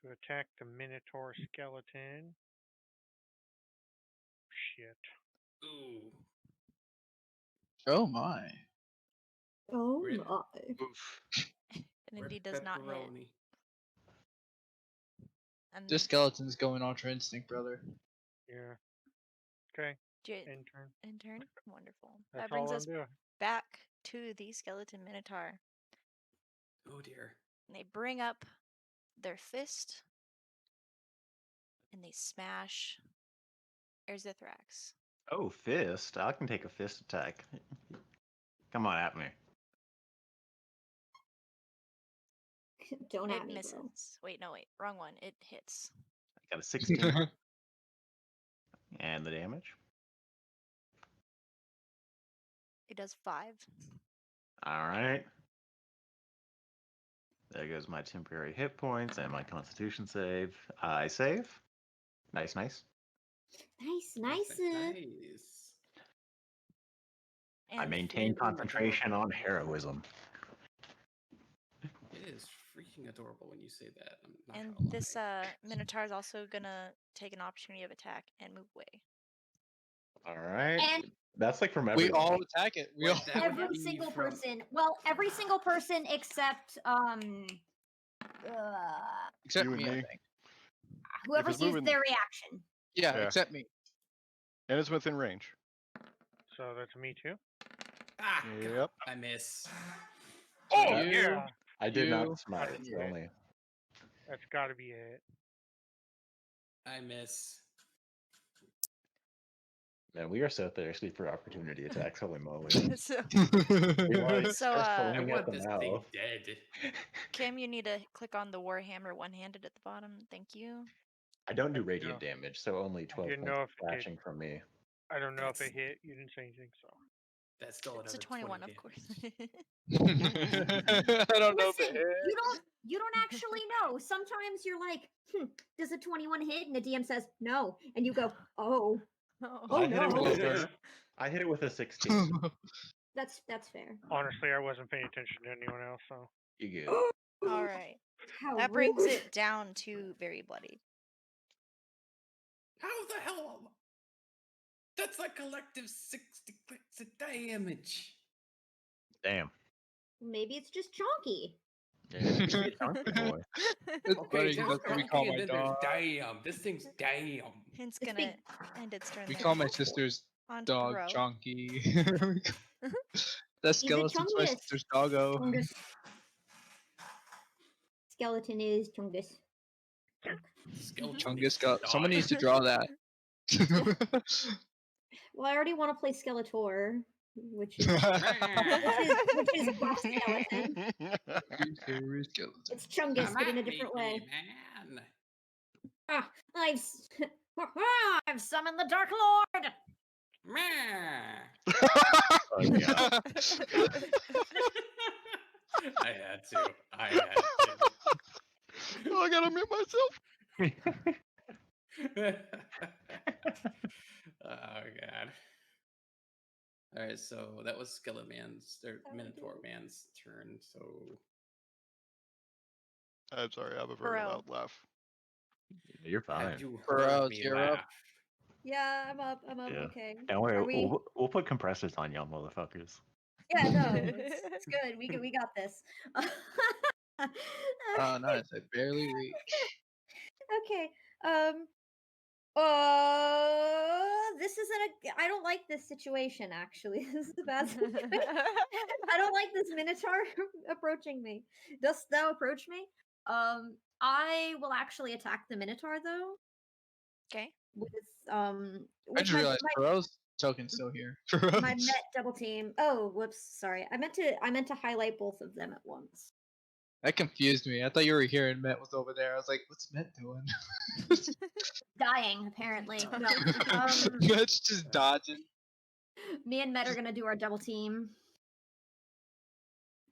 to attack the Minotaur skeleton. Shit. Ooh. Oh my. Oh Rip. my. Oof. And indeed does not hit. Pepperoni. And This skeleton's going Ultra Instinct, brother. Yeah. Okay. J- In turn. in turn. Wonderful. That's That brings all us I'm doing. back to the skeleton Minotaur. Oh dear. And they bring up their fist and they smash Erzithrax. Oh, fist. I can take a fist attack. Come on at me. Don't It at me, misses. bro. Wait, no, wait. Wrong one. It hits. I got a 16. And the damage? It does 5. All right. There goes my temporary hit points and my constitution save. I save. Nice, nice. Nice, Nice. I And maintain concentration on heroism. It is freaking adorable when you say that. I'm not and gonna lie. this Minotaur is also gonna take an opportunity of attack and move away. All right. And That's like from We everyone. all attack it. We Wait, all. that would every be single from- person. Well, every single person except Except You and me, I me. think. whoever it's sees moving- their reaction. Yeah, Yeah. except me. And it's within range. So that's me too. Ah, God, Yep. I miss. Oh You- yeah, I did You- not smite it. Yeah. Only. that's got to be it. I miss. Man, we are so thirsty for opportunity attacks. Holy moly. So, We like So, just I pulling at want the this thing mouth. dead. Kim, you need to click on the Warhammer one-handed at the bottom. Thank you. I don't do Yeah. radiant damage, so only 12 didn't points know of if it did. slashing from me. I don't know if That's- it hit. You didn't say anything, so. That's still It's a another 21, 20 of course. I don't know if Listen, it hit. you don't actually know. Sometimes you're like, does a 21 hit? And the DM says no, and you go, oh, Oh, I hit it with no. a I hit it with a 16. that's fair. Honestly, I wasn't paying attention to anyone else, so. You good? all right. How That brings rude. it down to very bloody. How the hell? That's a collective 60 clicks of damage. Damn. Maybe it's just chonky. Yeah, chunky boy. It's Okay, funny there's because that's what we call chunky my and then there's dog. damn. This thing's damn. Hint's It's gonna big. end its turn We there. call my sister's On to dog Perot. Chonky. That He's a skeleton's my chungus. sister's doggo. Chungus. Skeleton is chungus. Skeleton Chungus is skeleton. Someone dog. needs to draw that. Well, I already want to play Skeletor, which is which is buff skeleton. It's chungus, Come but in a at me, different way. man. Ah, I've summoned the Dark Lord. Meh. Oh, yeah. I had to. Oh, I gotta mute myself. Oh god. Alright, so that was Skeleton Man's or That would Minotaur do. Man's turn, so I'm sorry, I have a very Bro. loud laugh. You're fine. have you Bro, heard me you're up. laugh? Yeah, I'm up. Yeah. Okay. Don't worry, Are we? we'll put compressors on y'all motherfuckers. Yeah, no, it's good. We got this. Oh, nice. I barely reach. Okay. This isn't a. I don't like this situation. Actually, this is a bad situation. I don't like this Minotaur approaching me. Dost thou approach me? I will actually attack the Minotaur though. Okay. With I with just my, realized my, Perot's token's still here. my Met double team. Oh, whoops, sorry. I meant to highlight both of them at once. That confused me. I thought you were here and Met was over there. I was like, what's Met doing? Dying, apparently. No. Met's just dodging. Me and Met are gonna do our double team.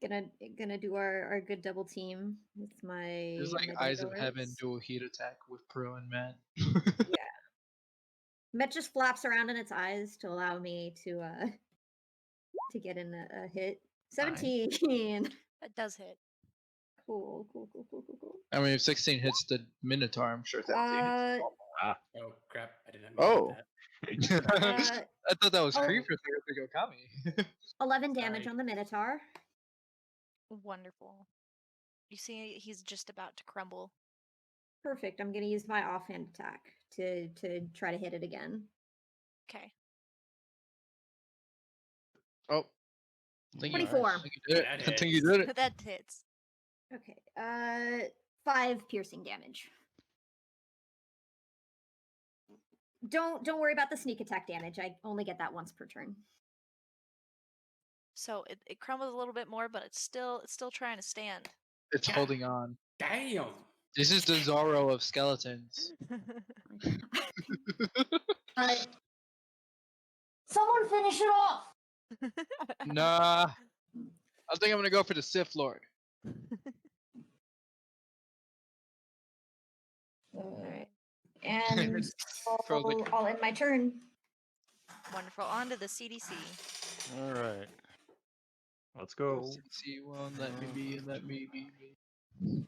Gonna do our good double team with my. There's like my Eyes of Heaven Daedalus. dual heat attack with Pro and Met. Met just flaps around in its eyes to allow me to get in a hit. 17. That does hit. Cool. I mean, if 16 hits the Minotaur, I'm sure 17 hits. Oh crap! I didn't mean that. I thought that was oh. Creeper to go Kami. 11 damage Sorry. on the Minotaur. Wonderful. You see, he's just about to crumble. Perfect. I'm gonna use my offhand attack to try to hit it again. Okay. Oh. I think 24. you did it. That I think you did it. That hits. Okay. 5 piercing damage. Don't worry about the sneak attack damage. I only get that once per turn. So it crumbles a little bit more, but it's still trying to stand. It's holding on. Damn. This is the Zorro of skeletons. Someone finish it off. Nah. I think I'm gonna go for the Sith Lord. Alright. And Frozen. I'll end my turn. Wonderful. On to the CDC. All right. Let's go. See, won't let me be. Let me be me.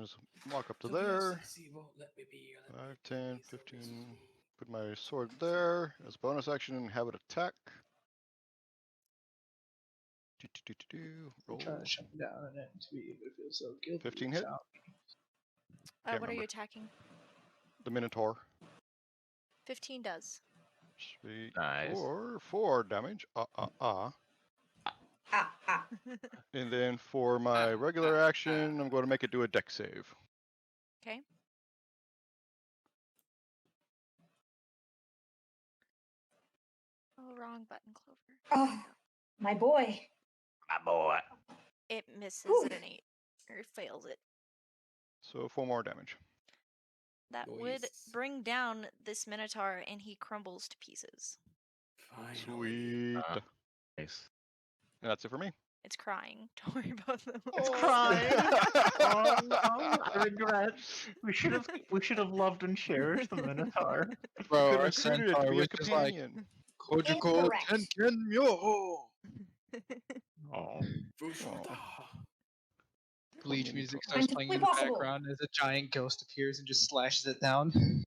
Just walk up to The there. VSC won't let me be, let 5, me 10, be, so 15. just- Put my sword there as bonus action and have it attack. Roll. Trying to shut me down and to be able to feel so guilty. 15 hit? without- Can't What are you remember. attacking? The Minotaur. 15 does. Sweet. Nice. 4 damage. Ah. And then for my regular action, I'm going to make it do a deck save. Okay. Oh, wrong button, Clover. Oh, my boy. My boy. It misses Whew. at an 8. Or fails it. So 4 more damage. That would Nice. bring down this Minotaur and he crumbles to pieces. Finally. Sweet. Nice. And that's it for me. It's crying. Don't worry about them. It's crying. I regret. We should have loved and cherished the Minotaur. Bro, Could our recruited it to centaur be a was just like, companion. Kojiko Incorrect. Tenken Myoho! Oh. Fushota. Bleach Minotaur. music starts playing in the Impossible. background as a giant ghost appears and just slashes it down.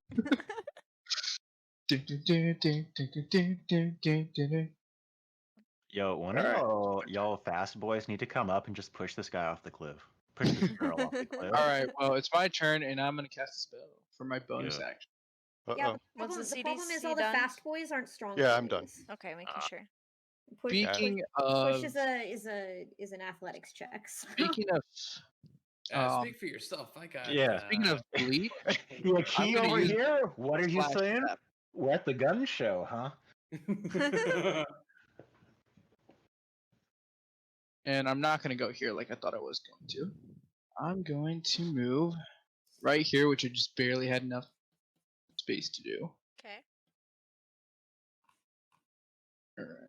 Yo, one of Alright. y'all fast boys need to come up and just push this guy off the cliff. Push this girl off the cliff. Alright, well, it's my turn, and I'm gonna cast a spell for my bonus Yeah. action. Yeah, What's the problem is CDC all the done? fast boys aren't strong. Yeah, I'm done. boys. Okay, making sure. Push, Speaking push of, is an athletics check. So. speaking of, Speak for yourself. I got. Yeah. speaking of bleed, Yeah, I'm key gonna over use here. What are you Flash saying? Trap. We're at the gun show, huh? And I'm not gonna go here like I thought I was going to. I'm going to move right here, which I just barely had enough space to do. Okay. Alright.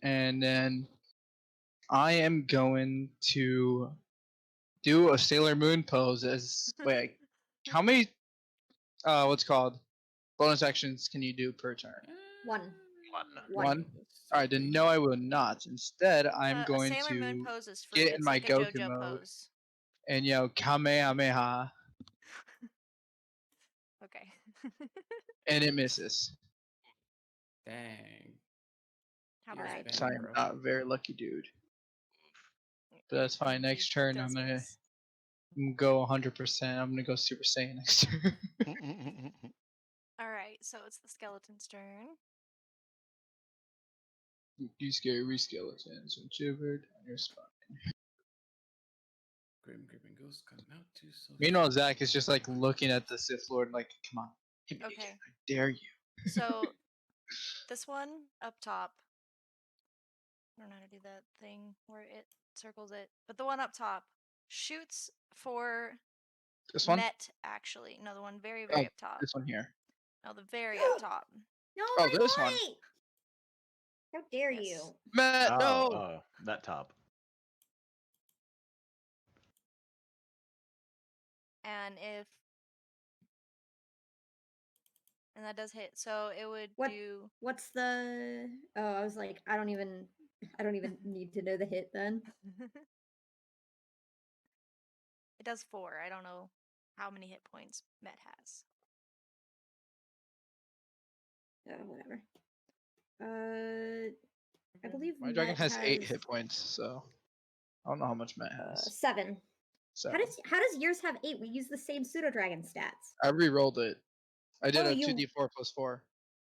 And then I am going to do a Sailor Moon pose as wait, how many what's it called bonus actions can you do per turn? One. One? Alright, then no I will not. Instead I'm A going Sailor Moon to pose is free. get in It's my like a Goku JoJo mode pose. and Kamehameha Okay. and it misses. Dang. How Alright. bad? So I'm bro. not a very lucky dude. But that's fine. Next turn I'm gonna go 100%. I'm gonna go Super Saiyan next turn. All right, so it's the skeleton's turn. You scary skeletons and shivered on your spine. Grim and Ghost come out to so. Meanwhile, Zach is just like looking at the Sith Lord like, come on, hit me Okay. again. I dare you. So this one up top. I don't know how to do that thing where it circles it, but the one up top shoots for This one? Met. Actually, no, the one very up top. This one here. No, the very up top. No, Oh, my this one. light! How dare Yes. you? Matt, no! Oh, that top. And that does hit, so it would What? do. What's the? Oh, I was like, I don't even need to know the hit then. It does 4. I don't know how many hit points Met has. Whatever. I believe My dragon Met has 8 hit points, so I don't know how much Matt has. 7. So How does yours have 8? We use the same pseudo dragon stats. I re-rolled it. I did Oh, a you- 2d4 plus 4.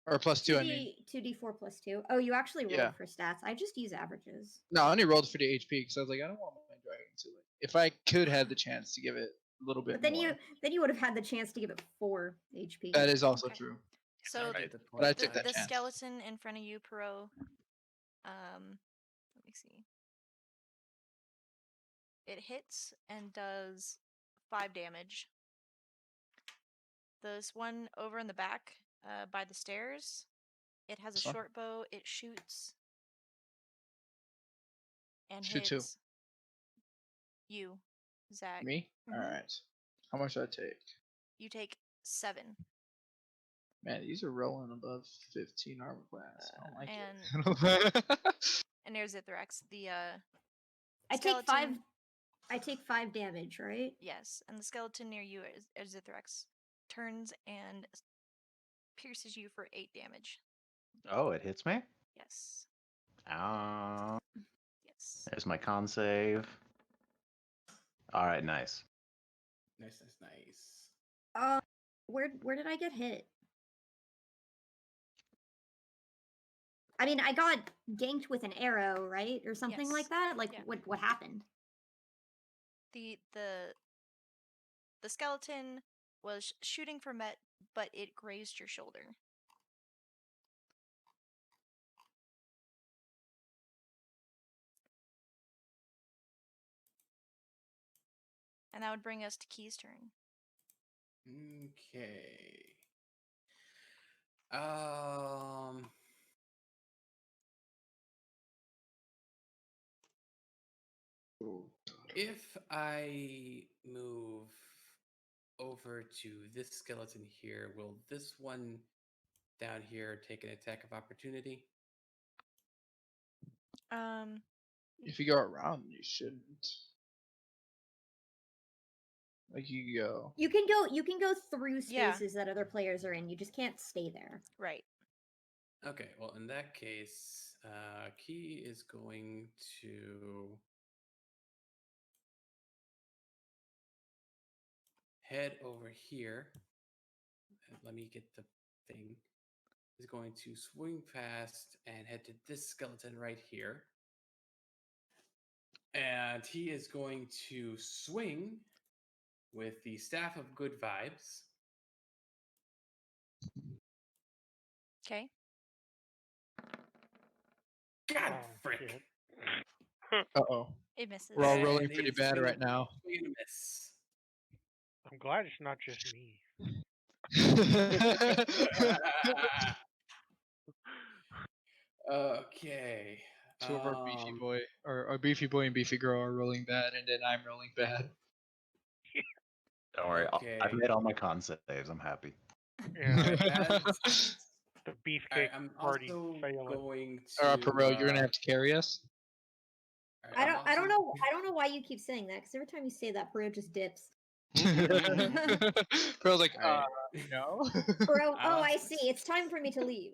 Or plus 2, I mean. 2d4 plus 2. Oh, you actually rolled Yeah. for stats. I just use averages. No, I only rolled for the HP because I was like, I don't want my dragon to like. If I could have the chance to give it a little bit But then more. you would have had the chance to give it 4 HP. That is also Okay. true. So Alright, But I the, took that the chance. skeleton in front of you, Perot. Let me see. It hits and does 5 damage. This one over in the back, by the stairs, it has a This one? short bow. It shoots and Shoot who? hits you, Zach. Me? Mhm. Alright. How much did I take? You take 7. Man, these are rolling above 15 armor class. I don't like and- it. And there's Ithrax. The I take 5 skeleton- I take 5 damage, right? Yes, and the skeleton near you is Ithrax turns and pierces you for 8 damage. Oh, it hits me? Yes. Yes. There's my con save. Alright, nice. Nice. Where did I get hit? I mean, I got ganked with an arrow, right? Or something Yes. like that? Like Yeah. what happened? The skeleton was shooting for Met, but it grazed your shoulder. And that would bring us to Key's turn. Okay. If I move over to this skeleton here, will this one down here take an attack of opportunity? If you go around, you shouldn't. Like you go. You can go through Yeah. spaces that other players are in. You just can't stay there. Right. Okay, well, in that case, Key is going to head over here. Let me get the thing. Is going to swing past and head to this skeleton right here. And he is going to swing with the Staff of Good Vibes. Okay. God Oh, frick. shit. Uh-oh. It misses. We're all rolling And pretty he's bad swinging- right now. swinging a miss. I'm glad it's not just me. Okay. Two of our beefy boy, or our beefy boy and beefy girl are rolling bad, and then I'm rolling bad. Don't worry, Okay. I've made all my con saves. I'm happy. Yeah, As- the All beefcake right, I'm party also failing. going to. Alright, Perot, you're gonna have to carry us. all right, I don't know why you keep saying that, because every time you say that, Peru just dips. Perot's like, All right. no. Peru, I'm oh, I also- see. It's time for me to leave.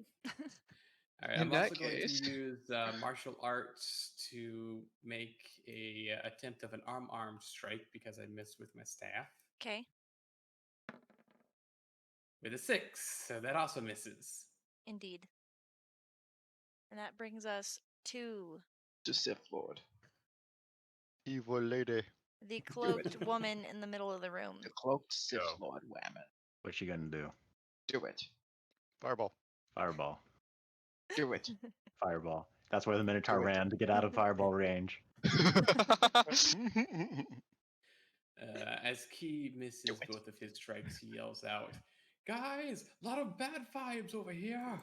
All right, In I'm also that going case. to use martial arts to make a attempt of an arm strike because I missed with my staff Okay. with a 6, so that also misses. Indeed. And that brings us to The Sith Lord. Evil lady. the cloaked woman in the middle of the room. The cloaked Sith Go. Lord woman. What you gonna do? Do it. Fireball. Fireball. Do it. Fireball. That's where the Minotaur Do it. ran to get out of fireball range. As Key misses Do it. both of his strikes, he yells out, "Guys, a lot of bad vibes over here!"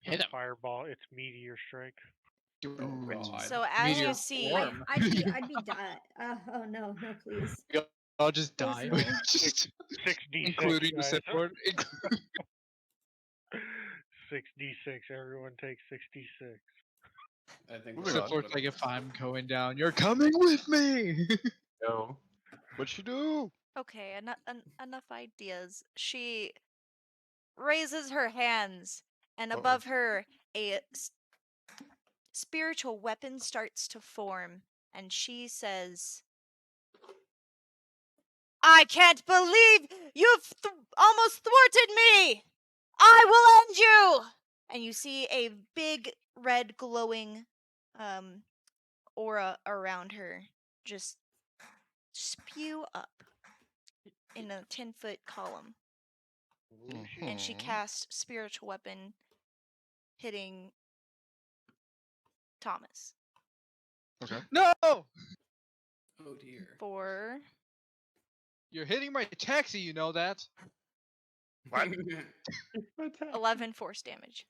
Hit him. Fireball, it's meteor strike. Do Oh, it. God. So as Meteor you see, form. I'd be die. Oh no, please. I'll just Please die. no. Just 6d6, including the guys. Sith Lord. 6d6, everyone takes 66. I think Moving we're on. Sith Lord's like, if I'm going down, you're coming with me. Go. What'd she do? okay, enough ideas. She raises her hands, and Uh-oh. above her, a spiritual weapon starts to form, and she says, I can't believe you've almost thwarted me! I will end you! And you see a big red glowing aura around her just spew up in a 10-foot column. Oh, shit. And she Mhm. casts spiritual weapon hitting Thomas Okay. No! Oh dear. for You're hitting my taxi, you know that. What? 11 force damage.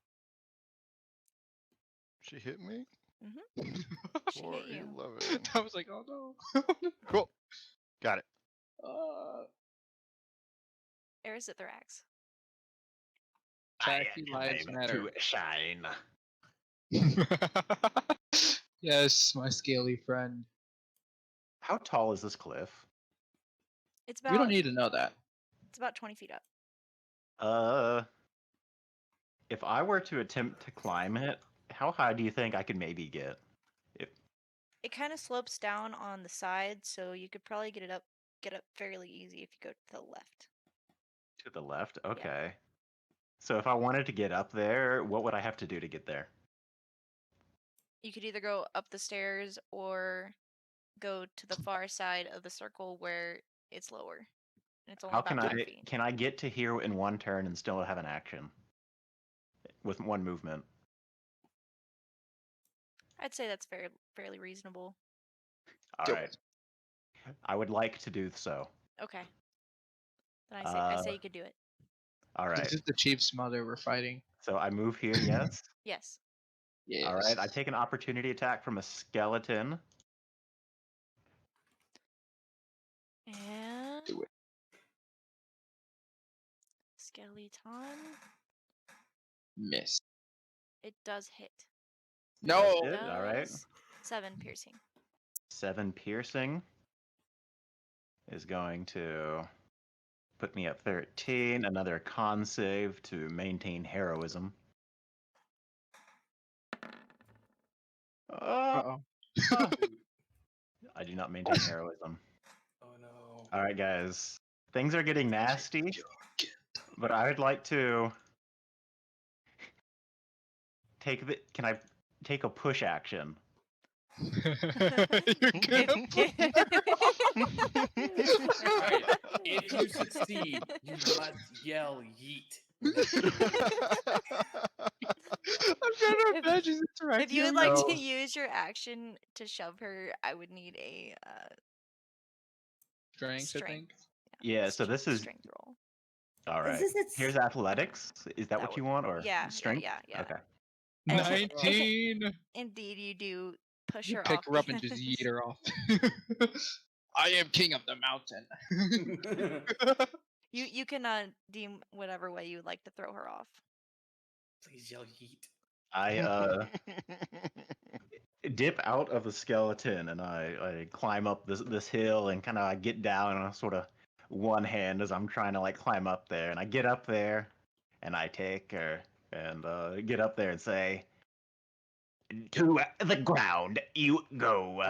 She hit me She for hit you. 11. I was like, oh no. Cool. Got it. Erisithrax. Taxi lives Time matter. to shine. Yes, my scaly friend. How tall is this cliff? It's We don't about need to know that. it's about 20 feet up. If I were to attempt to climb it, how high do you think I could maybe get? It kind of slopes down on the side, so you could probably get up fairly easy if you go to the left. To the left? Okay. So if I wanted to get up there, what would I have to do to get there? You could either go up the stairs or go to the far side of the circle where it's lower. And it's only How about can 10 I feet. can I get to here in one turn and still have an action? With one movement. I'd say that's fairly reasonable. Do Alright. I would like to do so. Okay. Then I say you could do it. Alright. This is the Chief's mother we're fighting. So I move here, yes? Yes. Yes. Alright, I take an opportunity attack from a skeleton. And Do it. skeleton. Miss. It does hit. No. Good, alright. Does 7 piercing. 7 piercing. is going to put me at 13. Another con save to maintain heroism. Uh-oh. Oh, I do not maintain heroism. Oh no. All right, guys. Things are getting nasty, but I would like to take the. Can I take a push action? You're gonna Alright, if you succeed, you must yell yeet. I'm trying to imagine this right if you would here. like No. to use your action to shove her, I would need a Strength, I strength. think. Yeah, so this is strength roll. all right. Is this Here's athletics. Is that what you want, or yeah, strength? yeah. Okay. And- 19. Indeed, you do push You her pick off. her up and just yeet her off. I am king of the mountain. You can deem whatever way you would like to throw her off. Please yell yeet. I dip out of the skeleton and I climb up this hill and kind of get down on sort of one hand as I'm trying to like climb up there, and I get up there and I take her and get up there and say, "To the ground you go.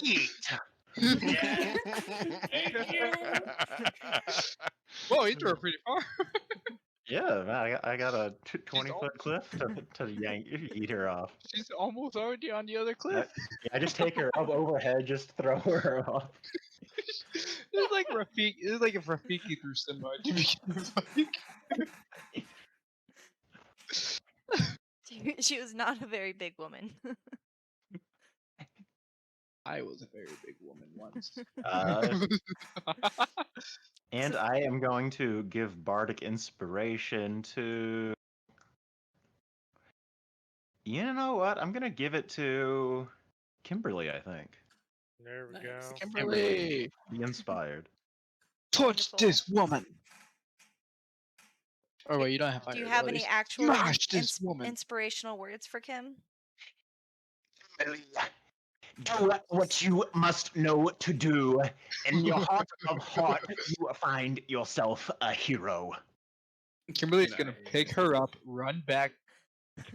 Eat." Whoa, he threw her pretty far. Yeah, man, I got a 20-foot cliff to eat her off. She's almost already on the other cliff. Yeah, I just take her up overhead, just throw her off. It's like Rafiki. It's like if Rafiki threw somebody to begin the fight. She was not a very big woman. I was a very big woman once. And I am going to give bardic inspiration to. You know what? I'm gonna give it to Kimberly. I think. There we Nice. go. Kimberly, Be inspired. touch Wonderful. this woman. Oh wait, you don't have fire Do you have any abilities. actual Smash this woman. inspirational words for Kim? Do what you must know to do. In your heart of heart, you find yourself a hero. Kimberly's gonna Nice. pick her up, run back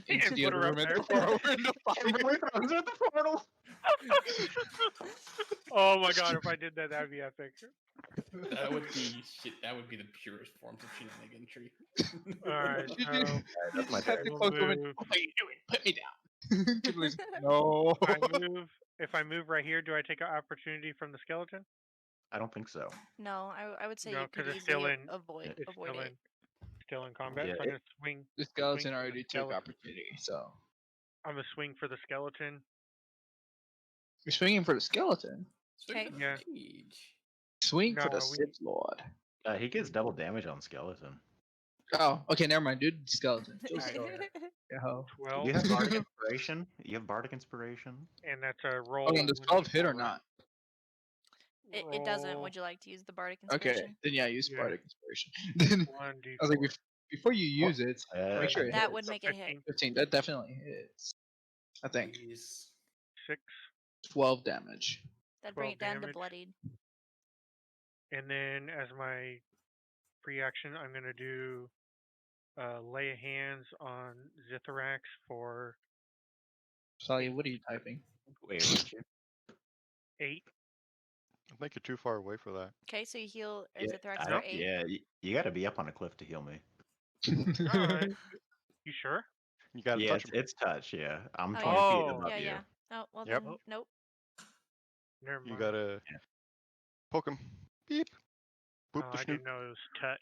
into And the put other her up room, and there. throw her in the fire. Kimberly throws her at the portal. Oh my god, if I did that, that'd be epic. That would be shit. That would be the purest forms of shenaniganry. Alright, You so just That's my have turn. the We'll cloak woman. move. What are you doing? Put me down. Kimberly's no. if I move right here, do I take an opportunity from the skeleton? I don't think so. No, I would say No, you could 'cause it's still easily in- avoid It's avoid it. still in combat. Yeah, so I'm gonna swing. The skeleton for already the took skeleton. opportunity, so I'm gonna swing for the skeleton. you're swinging for the skeleton. Okay. Yeah. Swing for the No, we- Sith Lord. He gets double damage on skeleton. Oh, okay, never mind, dude. Skeleton. Still Alright. skeleton. Yo. 12, You have bardic inspiration. You have bardic inspiration. and that's a roll. Oh, and does 12 hit or 1d4, not? It doesn't. Roll Would you like to use the bardic Okay, inspiration? then yeah, use Yeah. bardic inspiration. Then 1d4. I was like, before you use it, make sure it That hits. would make it hit. 15. That definitely hits. I think 6. 12 damage. That'd bring 12 it down to damage. bloodied. And then as my free action, I'm gonna do lay hands on Zitharax for Sally, what are you typing? Wait, what'd you? 8. I think you're too far away for that. Okay, so you heal Yeah, Zithrax I for don't- 8. yeah, you got to be up on a cliff to heal me. Alright. You sure? You gotta Yeah, touch it's, him. it's touch. Yeah, I'm Oh, 20 yeah. feet Oh. above Yeah, you. yeah. Oh, well Yep. then, nope. Never mind. You gotta Yeah. poke him. Beep. Boop Oh, the I snoot. didn't know it was touch.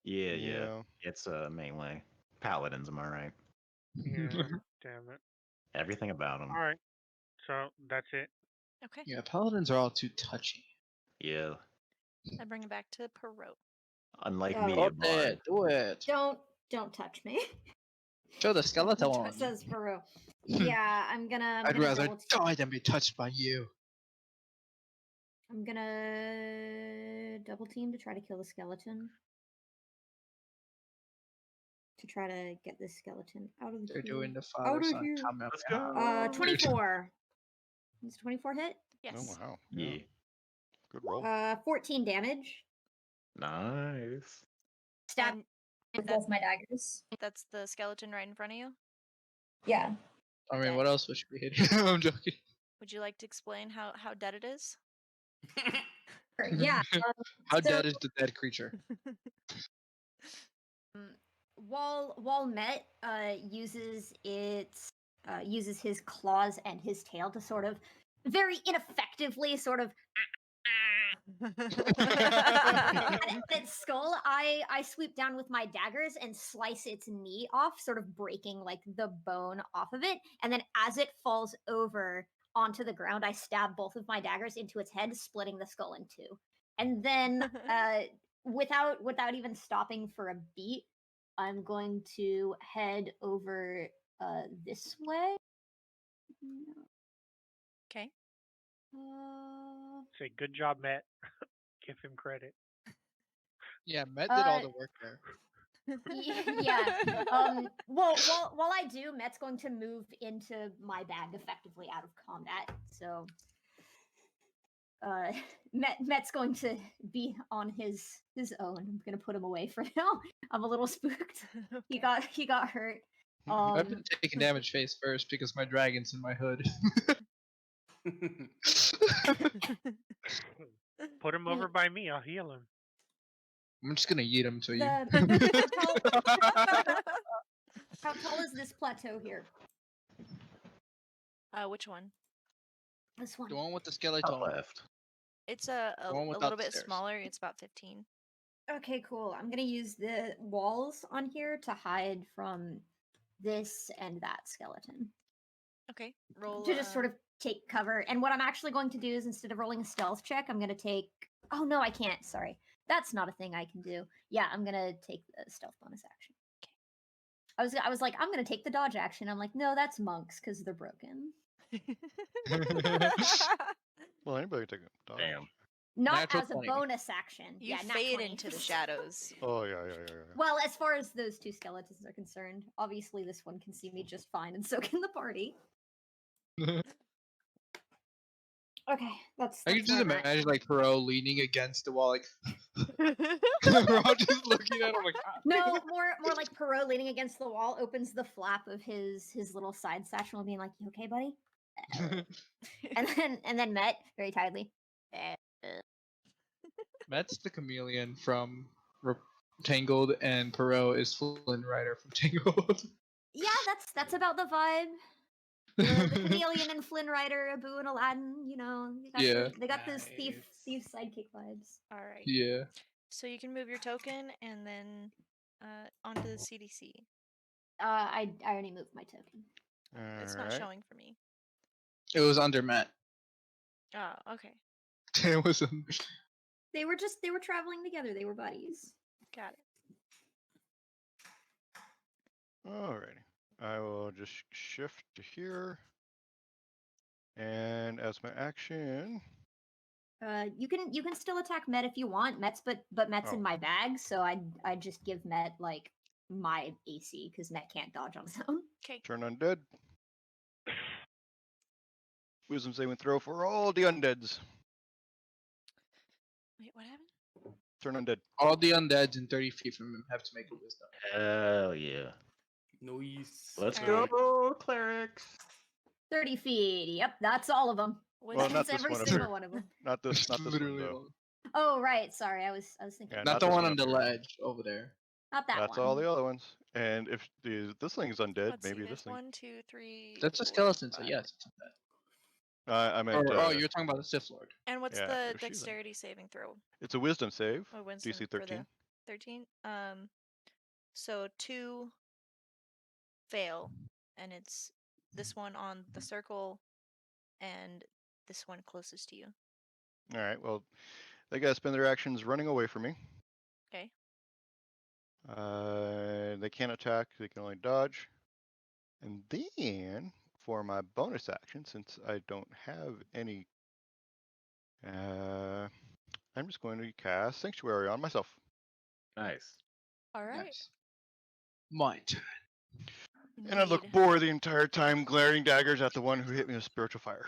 Yeah. It's melee. Paladins, am I right? Yeah. Damn it. Everything about them. Alright. So that's it. Okay, Yeah, paladins are all too touchy. Yeah. I bring it back to Perot. Unlike Oh. me, Do a bard. it. Do it. Don't touch me. Show the skeleton That's one. what says Peru. Yeah, I'm gonna. I'd rather die than be touched by you. I'm gonna double team to try to kill the skeleton. To try to get this skeleton out of They're here. doing the Out father of son here. comment. Let's go. 24. Is 24 hit? Yes. Oh wow. Yeah. Good roll. 14 damage. Nice. Stab And with that- both my daggers. That's the skeleton right in front of you. Yeah. I mean, Dead. what else would she be hitting? I'm joking. Would you like to explain how dead it is? Yeah. How So- dead is the dead creature? While Met uses his claws and his tail to sort of very ineffectively sort of at its skull, I sweep down with my daggers and slice its knee off, sort of breaking like the bone off of it. And then as it falls over onto the ground, I stab both of my daggers into its head, splitting the skull in two. And then without even stopping for a beat, I'm going to head over this way. Okay. Say, good job, Matt. Give him credit. Yeah, Met did all the work there. Yeah. Well, while I do, Met's going to move into my bag effectively out of combat. So, Met's going to be on his own. I'm gonna put him away for now. I'm a little spooked. He got hurt. I've been taking damage face first because my dragon's in my hood. Put him over by me. I'll heal him. I'm just gonna yeet him to you. How tall is this plateau here? Which one? This one. The one with the skeleton. Top left. It's a one without little the bit stairs. smaller. It's about 15. Okay, cool. I'm gonna use the walls on here to hide from this and that skeleton. Okay. Roll. To just sort of take cover. And what I'm actually going to do is instead of rolling a stealth check, I'm gonna take. Oh no, I can't. Sorry, that's not a thing I can do. Yeah, I'm gonna take the stealth bonus action. Okay. I was like, I'm gonna take the dodge action. I'm like, no, that's monks because they're broken. Well, anybody can take a dodge. Damn. Not Natural as a 20. bonus action. You yeah, nat fade 20. into the shadows. Oh yeah. Well, as far as those two skeletons are concerned, obviously this one can see me just fine, and so can the party. Okay, that's. I can that's just where I'm at. imagine like Perot leaning against the wall, like we're all just looking at him like. "Ah." No, more like Perot leaning against the wall, opens the flap of his little side satchel, and being like, "You okay, buddy?" and then Met very tightly. Met's the chameleon from Tangled, and Perot is Flynn Rider from Tangled. Yeah, that's about the vibe. The chameleon and Flynn Rider, Abu and Aladdin. You know, they got those thief sidekick vibes. All right. Yeah. So you can move your token and then onto the CDC. I already moved my token. It's not showing for me. It was under Met. Oh, okay. It was. They were traveling together. They were buddies. Got it. Alrighty. I will just shift to here. And as my action, You can still attack Met if you want. But Met's Oh. in my bag, so I just give Met like my AC because Met can't dodge on his own. Okay. turn undead. Wisdom saving throw for all the undeads. Wait, what happened? Turn undead. All the undeads in 30 feet from him have to make a wisdom. Hell yeah. Nice. Let's Alright. go, clerics. 30 feet. Yep, that's all of them. What Well, is not That's this every one over single here. one of them. Not this one Literally though. all. Oh right, sorry. I was thinking. Yeah, Not the this one one on up the here. ledge over there. Not that That's one. all the other ones. And if this thing's undead, Let's see, maybe there's this thing. 1, 2, 3. That's a 4, skeleton, so 5. yes, it's undead. I meant. Oh, you're talking about the Sith Lord. And what's Yeah, the if she's dexterity saving throw? It's a wisdom save. Oh, Winston, DC for the 13. 13. So 2 fail, and it's this one on the circle, and this one closest to you. All right. Well, they gotta spend their actions running away from me. Okay. They can't attack. They can only dodge. And then for my bonus action, since I don't have any, I'm just going to cast Sanctuary on myself. Nice. All right. Nice. My turn. And I look Indeed. bored the entire time, glaring daggers at the one who hit me with spiritual fire.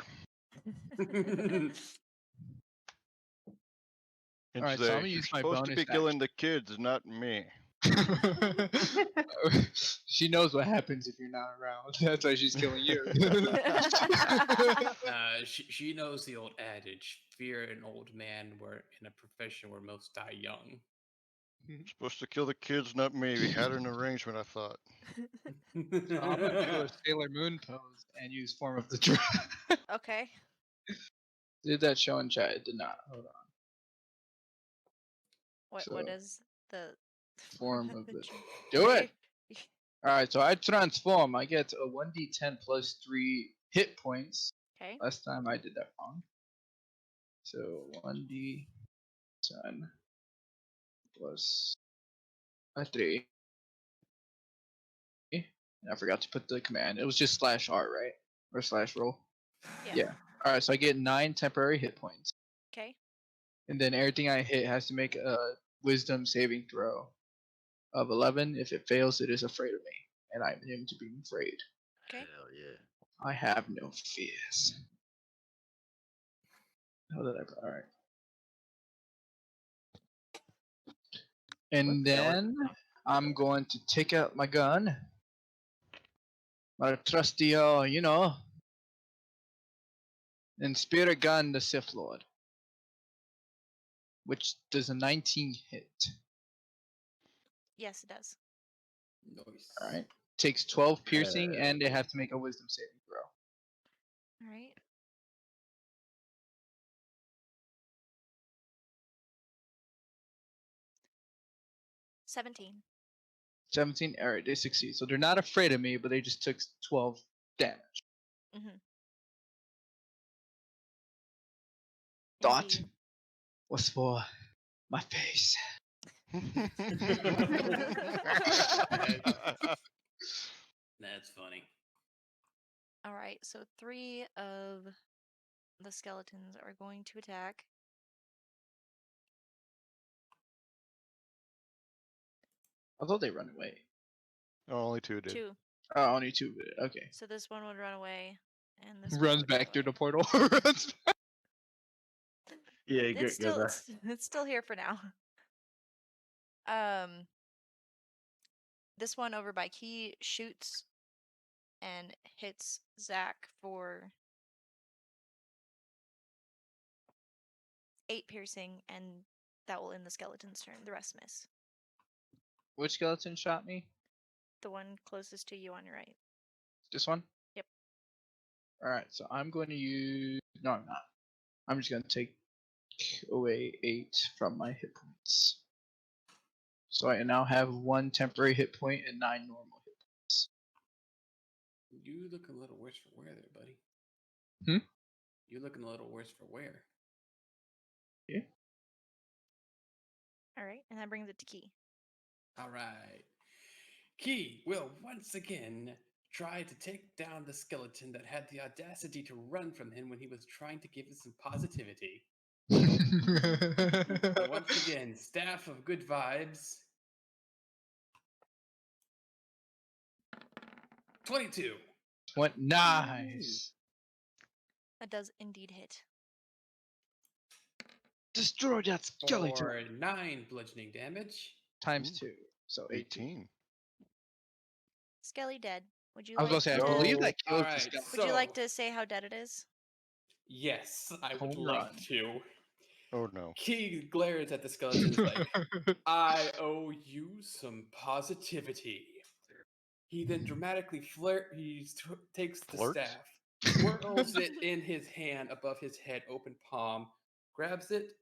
And Alright, so say, I'm gonna "You're use my supposed to bonus be killing the kids, not me." She knows what happens if you're not around. That's why she's killing you. She knows the old adage: fear an old man where in a profession where most die young. Supposed to kill the kids, not me. We had an arrangement, I thought. So I'm gonna do a Sailor Moon pose and use Form of the Dragon. Okay. Did that show in chat? It did not. Hold on. What So, is the Form of the. Do it! Okay. Alright, so I transform. I get a 1d10 plus 3 hit points. Okay. Last time I did that wrong. So 1d10 plus a 3. And I forgot to put the command. It was just /R, right? Or /roll. Yeah. Alright, so I get 9 temporary hit points. Okay. And then everything I hit has to make a wisdom saving throw of 11. If it fails, it is afraid of me. And I'm immune to being afraid. Okay. Hell yeah. I have no fears. How did I? Alright. And then I'm going to take out my gun. My trusty, and spirit gun the Sith Lord. Which does a 19 hit. Yes, it does. Nice. Alright. Takes 12 piercing and they have to make a wisdom saving throw. All right. $17. 17. Alright, they succeed. So they're not afraid of me, but they just took 12 damage. Mm-hmm. Dot Indeed. was for my face. That's funny. All right. So 3 of the skeletons are going to attack. I thought they run away. Oh, only 2 did. 2. Oh, only 2 of it. Okay. So this one would run away, and this one Runs would run back through the away. portal. Runs back. Yeah, It's still it's still here for now. This one over by Key shoots and hits Zach for 8 piercing, and that will end the skeleton's turn. The rest miss. Which skeleton shot me? The one closest to you on your right. This one? Yep. Alright, so I'm going to use. No, I'm not. I'm just going to take away 8 from my hit points. So I now have 1 temporary hit point and 9 normal hit points. You look a little worse for wear there, buddy. Hmm? You looking a little worse for wear. Yeah. All right, and that brings it to Key. All right. Key will once again try to take down the skeleton that had the audacity to run from him when he was trying to give it some positivity. So once again, staff of good vibes. 22. What? Nice. That does indeed hit. Destroy that skeleton. For 9 bludgeoning damage. Times 2. So 18. 18. Skelly dead. Would you I was like going to say, to, I believe that kills the Alright, skeleton. would you like to say how dead it is? Yes, I would Home like run. to. Oh no. Key glares at the skeleton like, I owe you some positivity. He then dramatically takes the Flirts? staff, whirls it in his hand above his head, open palm, grabs it,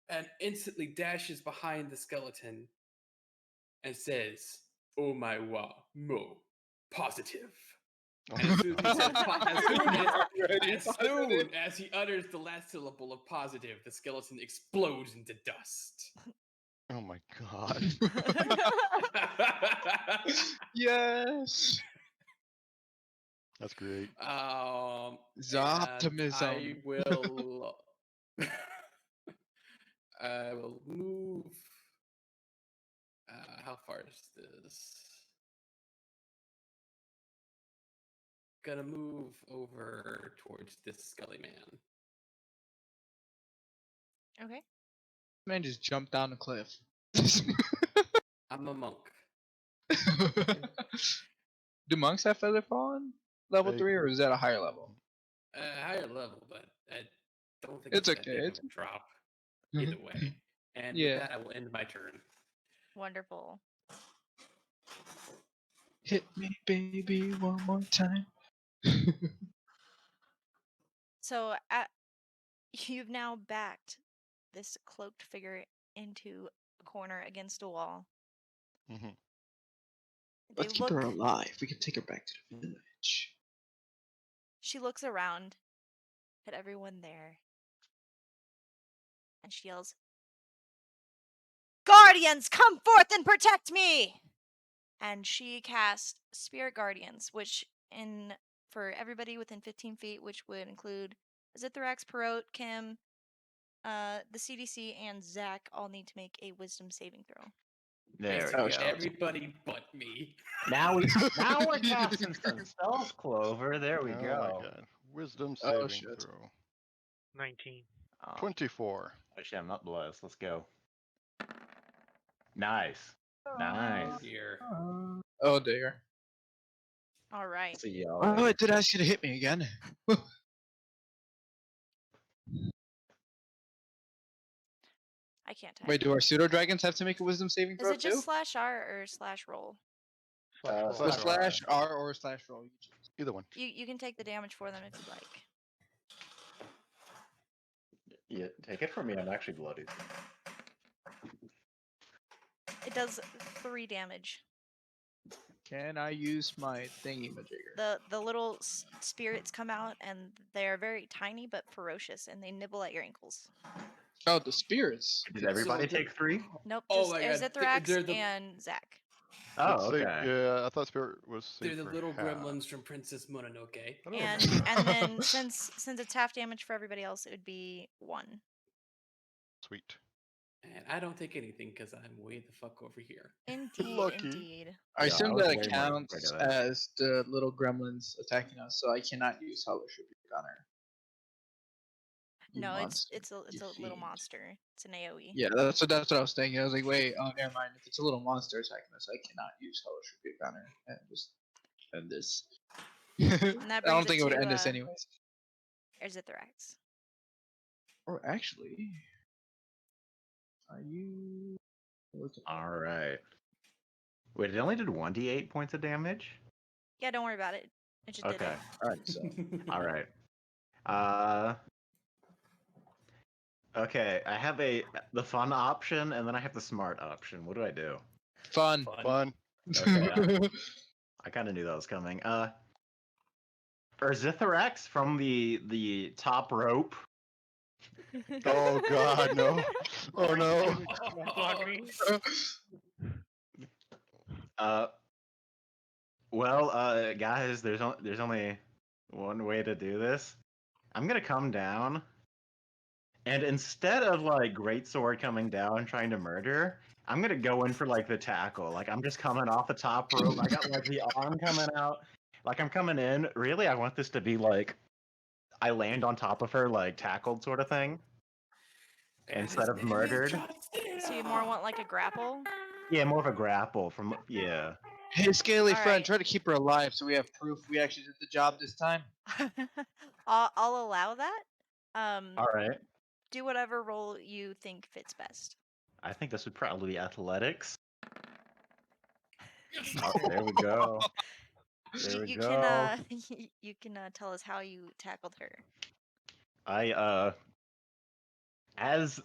and instantly dashes behind the skeleton and says, "Oh my wa, mo, positive." And as soon as he says, as soon as he utters the last syllable of positive, the skeleton explodes into dust. Oh my god. Yes. That's great. And Optimism. I will. I will move. How far is this? Gonna move over towards this Skelly man. Okay. Man just jumped down the cliff. I'm a monk. Do monks have feather falling level They- 3, or is that a higher level? Higher level, but I don't think It's it's that okay, big it's- of a drop. Either way. And Yeah. with that, I will end my turn. Wonderful. Hit me, baby, one more time. So you've now backed this cloaked figure into a corner against a wall. Mhm. They Let's keep look. her alive. We can take her back to the village. She looks around at everyone there, and she yells, "Guardians, come forth and protect me!" And she casts Spirit Guardians, which for everybody within 15 feet, which would include Zithrax, Perot, Kim, the CDC, and Zach, all need to make a Wisdom saving throw. There we Basically, go. everybody but me. Now we're casting some spells, Clover. There we Oh go. my god. Wisdom Oh, saving shit. throw. 19. 24. Actually, I'm not blessed. Let's go. Nice. Nice. Oh dear. Oh dear. All right. See y'all Oh, later. I did ask you to hit me again. I can't type. Wait, do our pseudo dragons have to make a wisdom saving Is throw it just too? /R or /roll? So /R or /roll. You choose. Either one. You can take the damage for them if you like. Yeah, take it from me. I'm actually bloody. It does 3 damage. Can I use my thingy majigger? The little spirits come out, and they're very tiny but ferocious, and they nibble at your ankles. Oh, the spirits. Did everybody So- take 3? Nope, Oh just my God, Zithrax they're the- and Zach. Oh, It's okay. yeah, I thought Spirit was They're safe the for little half. gremlins from Princess Mononoke. I don't And remember. and then since it's half damage for everybody else, it would be 1. Sweet. And I don't take anything because I'm way the fuck over here. Indeed, Lucky. indeed. I Yeah, assume I was that way more accounts afraid of that. as the little gremlins attacking us, so I cannot use Fellowship Gunner. You No, monster, it's a you little fiend. monster. It's an AOE. Yeah, that's what I was thinking. I was like, wait, oh, never mind. If it's a little monster attacking us, I cannot use Fellowship Gunner and just end this. And that I don't brings think it it would to, end this anyways. Zithrax. Or actually, are you? All right. Wait, it only did 1d8 points of damage? Yeah, don't worry about it. It just did Okay. it. All right, so All right. Okay, I have the fun option, and then I have the smart option. What do I do? fun. Fun. Okay, I kind of knew that was coming. Or Zithrax from the top rope. Oh god, no. Oh no. Guys, there's only one way to do this. I'm gonna come down, and instead of like greatsword coming down trying to murder, I'm gonna go in for like the tackle. Like I'm just coming off the top rope. I got like the arm coming out. Like I'm coming in. Really, I want this to be like I land on top of her, like tackled sort of thing, instead of murdered. So you more want like a grapple? Yeah, more of a grapple from yeah. Hey, Scaly All friend, right. try to keep her alive so we have proof we actually did the job this time. I'll allow that. All right. Do whatever role you think fits best. I think this would probably be athletics. Oh, there we go. There we You go. can you can tell us how you tackled her. I as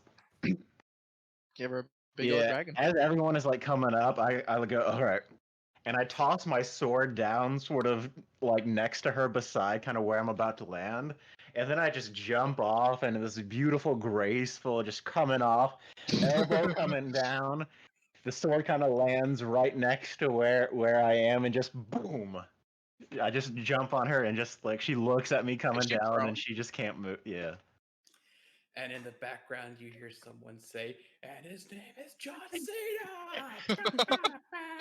Give her a big old dragon. as everyone is like coming up, I go, all right, and I toss my sword down, sort of like next to her, beside kind of where I'm about to land, and then I just jump off, and this beautiful, graceful, just coming off, elbow coming down. The sword kind of lands right next to where I am, and just boom. I just jump on her, and just like she looks at me coming she down, prone? and she just can't move. Yeah. And in the background, you hear someone say, "And his name is John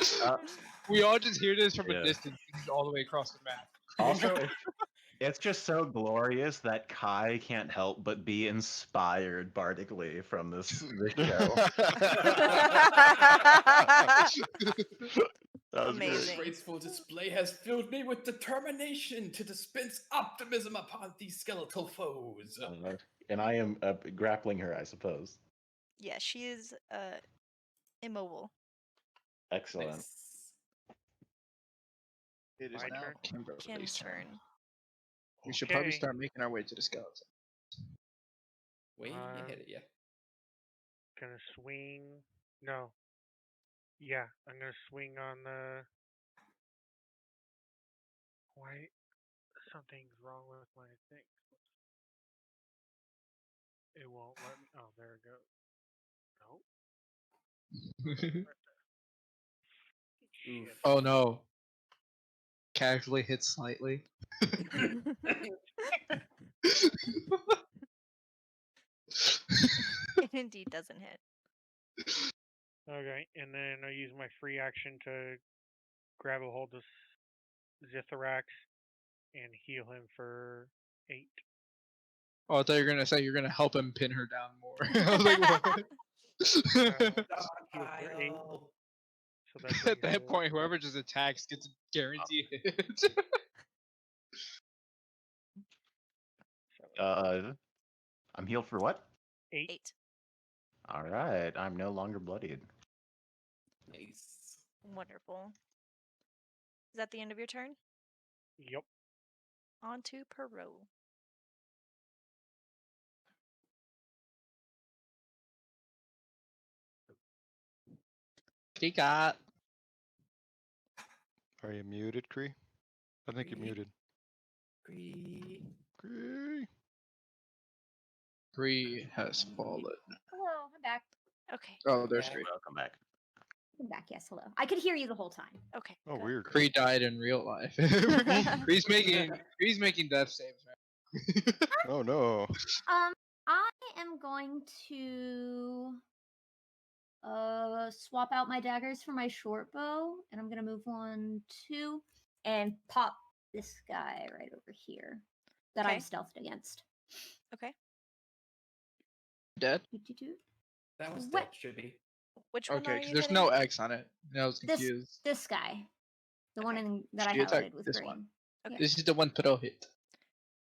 Cena." We all just hear this from Yeah. a distance. This is all the way across the map. Also, It's just so glorious that Kai can't help but be inspired bardically from this show. That was Amazing. This graceful display has filled me with determination to dispense optimism upon these skeletal foes. And I am grappling her, I suppose. Yeah, she is immobile. Excellent. Nice. It is My now turn? Kimberly's Kim's turn. turn. We should probably Okay. start making our way to the skeleton. Way ahead of you. Gonna swing. No. Yeah, I'm gonna swing on the. Why? Something's wrong with my thing. It won't let me. Oh, there it goes. Nope. Shit. Oh no. Casually hit slightly. It indeed doesn't hit. Okay, and then I use my free action to grab a hold of Zitharax and heal him for 8. Oh, I thought you were gonna say you're gonna help him pin her down more. I was like, what? Heal for 8. So that At brings that it- point, whoever just attacks gets a guaranteed hit. I'm healed for what? 8. 8. All right, I'm no longer bloodied. Nice. Wonderful. Is that the end of your turn? Yep. On to Perot. He got. Are you muted, Cree? I think you're Cree. muted. Cree. Cree. Bree has fallen. Hello, I'm back. Okay. Oh, there's Yeah. Cree. Welcome back. I'm back. Yes, hello. I could hear you the whole time. Okay. Oh, good. weird. Cree died in real life. Cree's making death saves, man. Oh no. I am going to swap out my daggers for my short bow, and I'm gonna move 1, 2, and pop this guy right over here that Okay. I'm stealthed against. Okay. Dead? Doo-doo-doo. That was What? dead, should be. Which one Okay, are 'cause you there's hitting? no X on it. I was This confused. this guy, the one Okay. that I She attacked highlighted with this green. one. Okay. This is the one Pedro hit.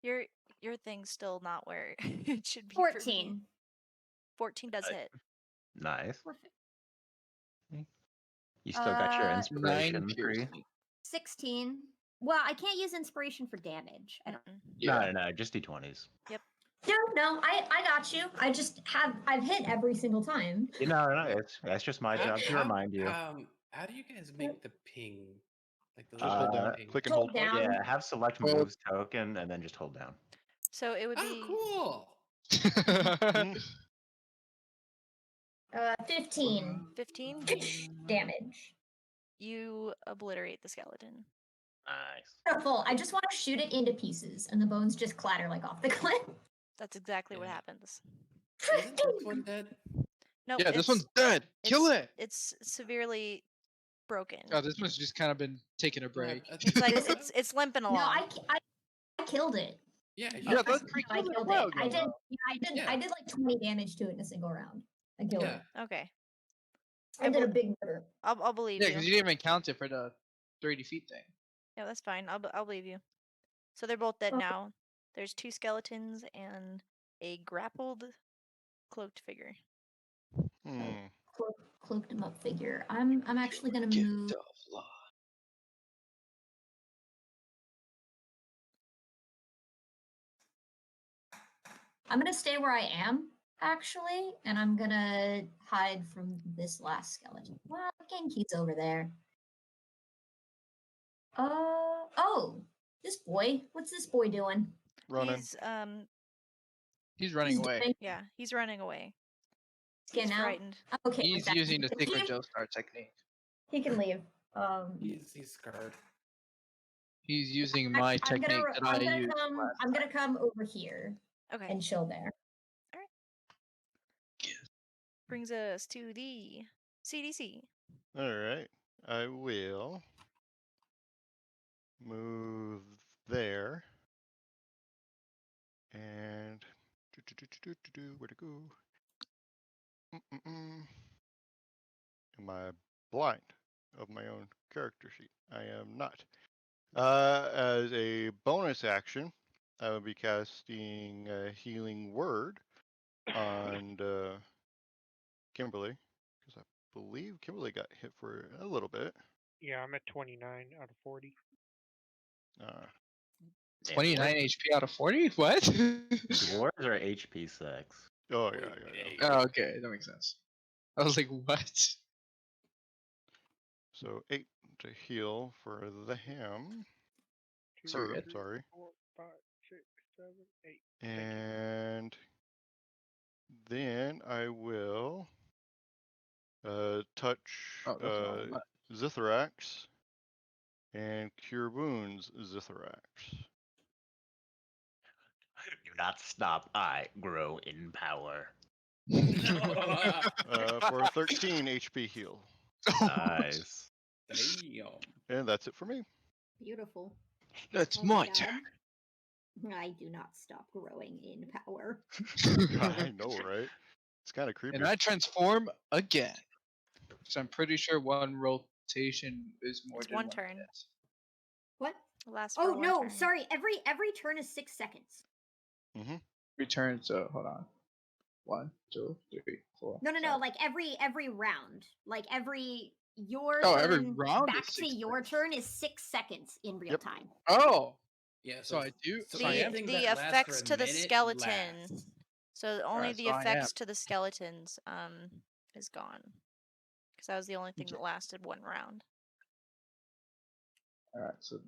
Your thing's still not where it should be. For me. 14. 14 does hit. Nice. Perfect. You still got your 9 inspiration, Cree? piercing. 16. Well, I can't use inspiration for damage. I don't. No, no, just d20s. Yep. No, I got you. I've hit every single time. No, that's just my job to remind you. How do you guys make the ping? Like the Just hold little down. ping? Click and Hold hold. down. Yeah, have select Hold. moves token and then just hold down. So it would be Oh, Mm. 15 15. damage. You obliterate the skeleton. Nice. Beautiful. I just want to shoot it into pieces, and the bones just clatter like off the cliff. That's exactly what Yeah. happens. Isn't this one dead? No, Yeah, this one's dead. Kill it. It's severely broken. Oh, this one's just kind of been taking a break. It's like it's limping No, along. I killed it. Yeah, Yeah, that's I killed a while it. I ago. did. Yeah. I did like 20 damage to it in a single round. I killed Yeah. it. Okay. I did a big murder. I'll believe Yeah, you. because you didn't even count it for the 30 feet thing. Yeah, that's fine. I'll believe you. So they're both dead Okay. now. There's 2 skeletons and a grappled, cloaked figure. Hmm. Cloaked him up figure. I'm actually gonna Gift move. of love. I'm gonna stay where I am actually, and I'm gonna hide from this last skeleton. Well, Genki's over there. Oh, this boy. What's this boy doing? Running. He's running away. doing- Yeah, he's running away. He's He's out. frightened. I'm okay. with He's that. using the He can secret leave. Joestar technique. He can leave. He's scarred. He's using my technique that I used. I'm gonna come over here Okay. and chill there. Brings us to the CDC. All right. I will move there. And where to go? Am I blind of my own character sheet? I am not. As a bonus action, I will be casting a healing word on Kimberly, because I believe Kimberly got hit for a little bit. Yeah, I'm at 29 out of 40. 29 HP out of 40? What? Dwarves are HP 6. Oh Wait, yeah. wait. Oh, okay, that makes sense. I was like, what? So 8 to heal for the ham. So you're Herb, good. sorry. 4, 5, 6, 7, 8. And then I will touch Oh, that's the wrong button. Zithrax and cure wounds Zithrax. Do not stop. I grow in power. For 13 HP heal. Nice. Damn. And that's it for me. Beautiful. That's Oh my God. turn. I do not stop growing in power. I know, right? It's kind of creepy. And I transform again. So I'm pretty sure one rotation is more It's than 1 turn. minute. What? It lasts Oh for 1 no, turn. sorry. Every turn is 6 seconds. Return, so hold on. 1, 2, 3, 4. No. 5. Like every round. Like your Oh, turn every round back is to 6 your seconds. turn is 6 seconds in real Yep. time. Oh, Yeah, so I do. so So I am. anything The that lasts for effects a to the minute skeleton. lasts. So only Alright, the so I am. effects to the skeletons is gone. Because that was the only thing Okay. that lasted 1 round. All right, so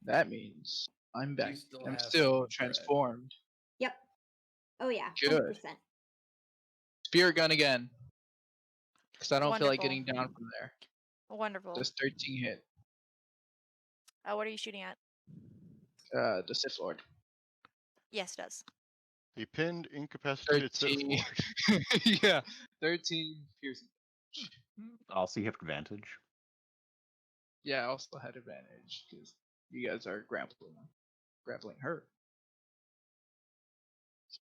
that means I'm back. still I'm have still some bread. transformed. Yep. Oh yeah. Good. 100%. Spirit gun again. Because I don't feel like Wonderful. getting down from there. Wonderful. Just 13 hit. What are you shooting at? The Sith Lord. Yes, it does. A pinned, incapacitated Sith 13. Lord. Yeah, 13 piercing. Also, you have advantage. Yeah, I also had advantage because you guys are grappling her.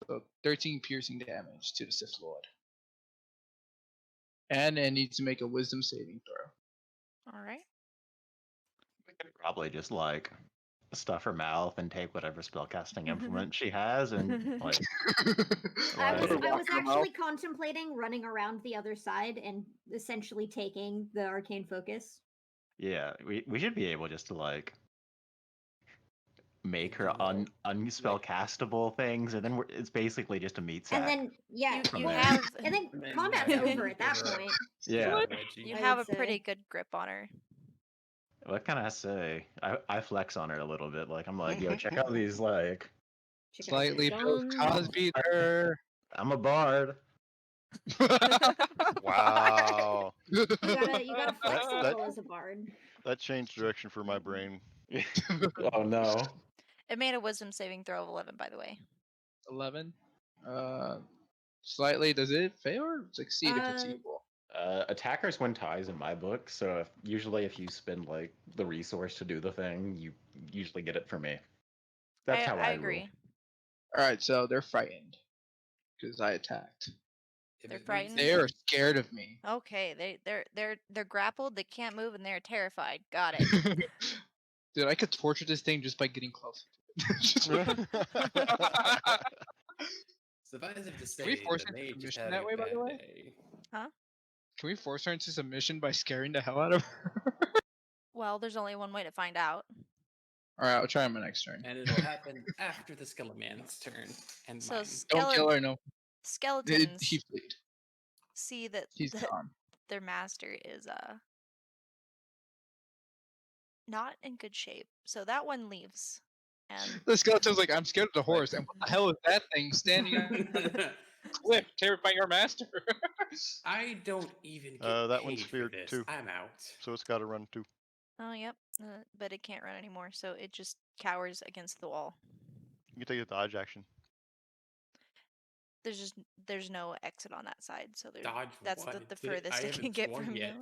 So 13 piercing damage to the Sith Lord. And it needs to make a wisdom saving throw. All right. We could probably just like stuff her mouth and take whatever spellcasting implement she has and like. I was Like- actually contemplating running around the other side and essentially taking the arcane focus. Yeah, we should be able just to like make her Well, unspellcastable things, and then it's basically just a meat sack. And then yeah, You well, have and then And then combat's you over at that give her a- point. Yeah. you I have a would say. pretty good grip on her. What can I say? I flex on her a little bit. Like I'm like, yo, check out these like. Check out Slightly these Bill guns. Cosby her. I'm a bard. Wow. You gotta flex a That- little as a bard. That changed direction for my brain. Oh no. It made a wisdom saving throw of 11, by the way. 11. Slightly. Does it fail or succeed if it's Uh, equal? Attackers win ties in my book, so usually if you spend like the resource to do the thing, you usually get it for me. That's how I agree. rule. All right, so they're frightened because I attacked. If They're it frightened? makes They are scared of me. Okay, they're grappled. They can't move, and they're terrified. Got it. Dude, I could torture this thing just by getting closer. Suffice it to say, Can we force the her into mage just submission had that a way, by the bad way? day. Can we force her into submission by scaring the hell out of her? Well, there's only one way to find out. All right, I'll try on my next turn. And it'll happen after the Skeleman's turn and So mine. Don't kill her, no. skeletons He fleed. see that He's gone. their master is not in good shape. So that one leaves. And The skeleton's like, I'm scared of the horse. And what the hell is that thing standing on the cliff, carried by your master? I don't even get That paid one's for feared this. too. I'm out. So it's got to run too. oh yep, but it can't run anymore, so it just cowers against the wall. You can take a dodge action. There's no exit on that side, so Dodge that's what? the furthest I it can haven't get swung from yet.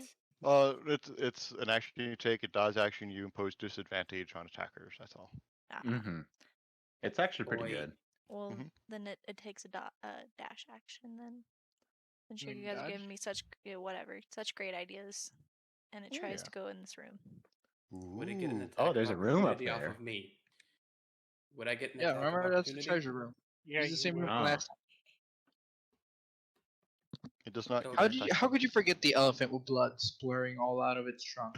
you. It's an action you take. A dodge action you impose disadvantage on attackers. That's all. Ah, Mm-hmm. It's actually pretty Boy, good. Well, Mhm. then it takes a dash action then. I'm sure mean you guys are dodge? giving me such whatever, such great ideas, and it tries Yeah. to go in this room. Would it get an Ooh. attack Oh, of there's a room up opportunity off there. of me? Would I get an Yeah, attack of remember that's the opportunity? treasure room. Yeah, Use the you same room will. from Ah. last time. It does not. How Get How an did you? attack How of could you forget the elephant with blood splurring all out of its trunk?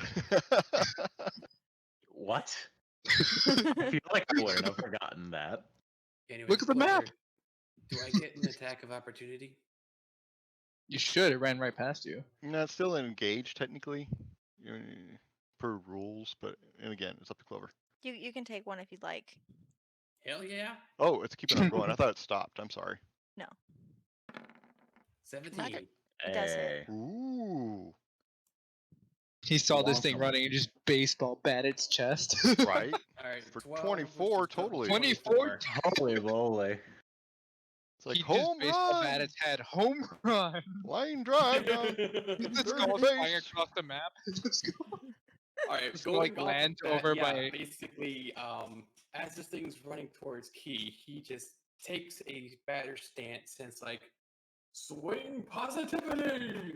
What? I feel like I wouldn't have forgotten that. Anyways, Look at the map. Clover, do I get an attack of opportunity? You should. It ran right past you. No, it's still engaged technically, per rules. But and again, it's up to Clover. You can take one if you'd like. Hell yeah. Oh, it's keeping on going. I thought it stopped. I'm sorry. No, 17. it does hit. Hey. Ooh. He saw this thing Awesome. running and just baseball bat its chest. Right. All right, For 12 24, versus totally. 24. Holy moly. It's like He just home baseball bat run. its head. Home run. Line drive down The third skull's flying base. across the map. All right, Just going like off lands of that, over yeah, by. basically, as this thing's running towards Key, he just takes a batter stance and it's like, swing positivity.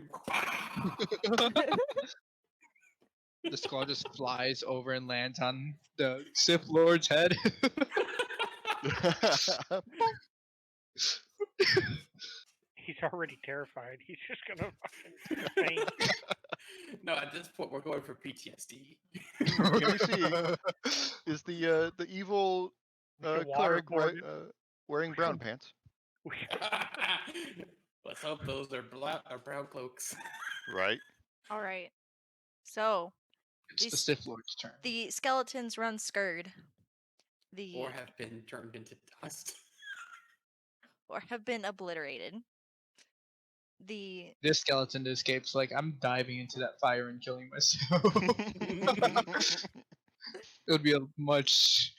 The skull just flies over and lands on the Sith Lord's head. He's already terrified. He's just gonna fucking faint. No, at this point, we're going for PTSD. Can we see? Is the evil We can cleric waterboard it. wearing brown pants? Let's hope those are brown cloaks. Right. All right. So It's the These- Sith Lord's turn. the skeletons run scared. Or have been turned into dust. Or have been obliterated. The This skeleton escapes like I'm diving into that fire and killing myself. It would be a much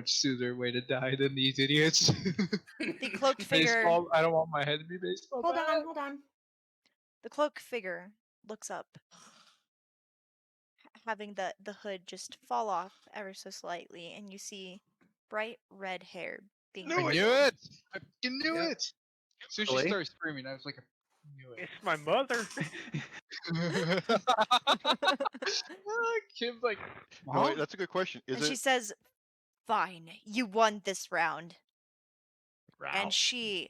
soother way to die than these idiots. the cloaked figure Baseball. I don't want my head to be baseball. Hold bat. on, hold on. the cloaked figure looks up, having the hood just fall off ever so slightly, and you see bright red hair being I Knew it. knew it. I fucking knew Yep. it. As soon as she Really? started screaming, I was like, I knew it. It's my mother. Kim's like, No, Mom? wait, that's a good question. Is and she it? says, "Fine, you won this round." Wow. And she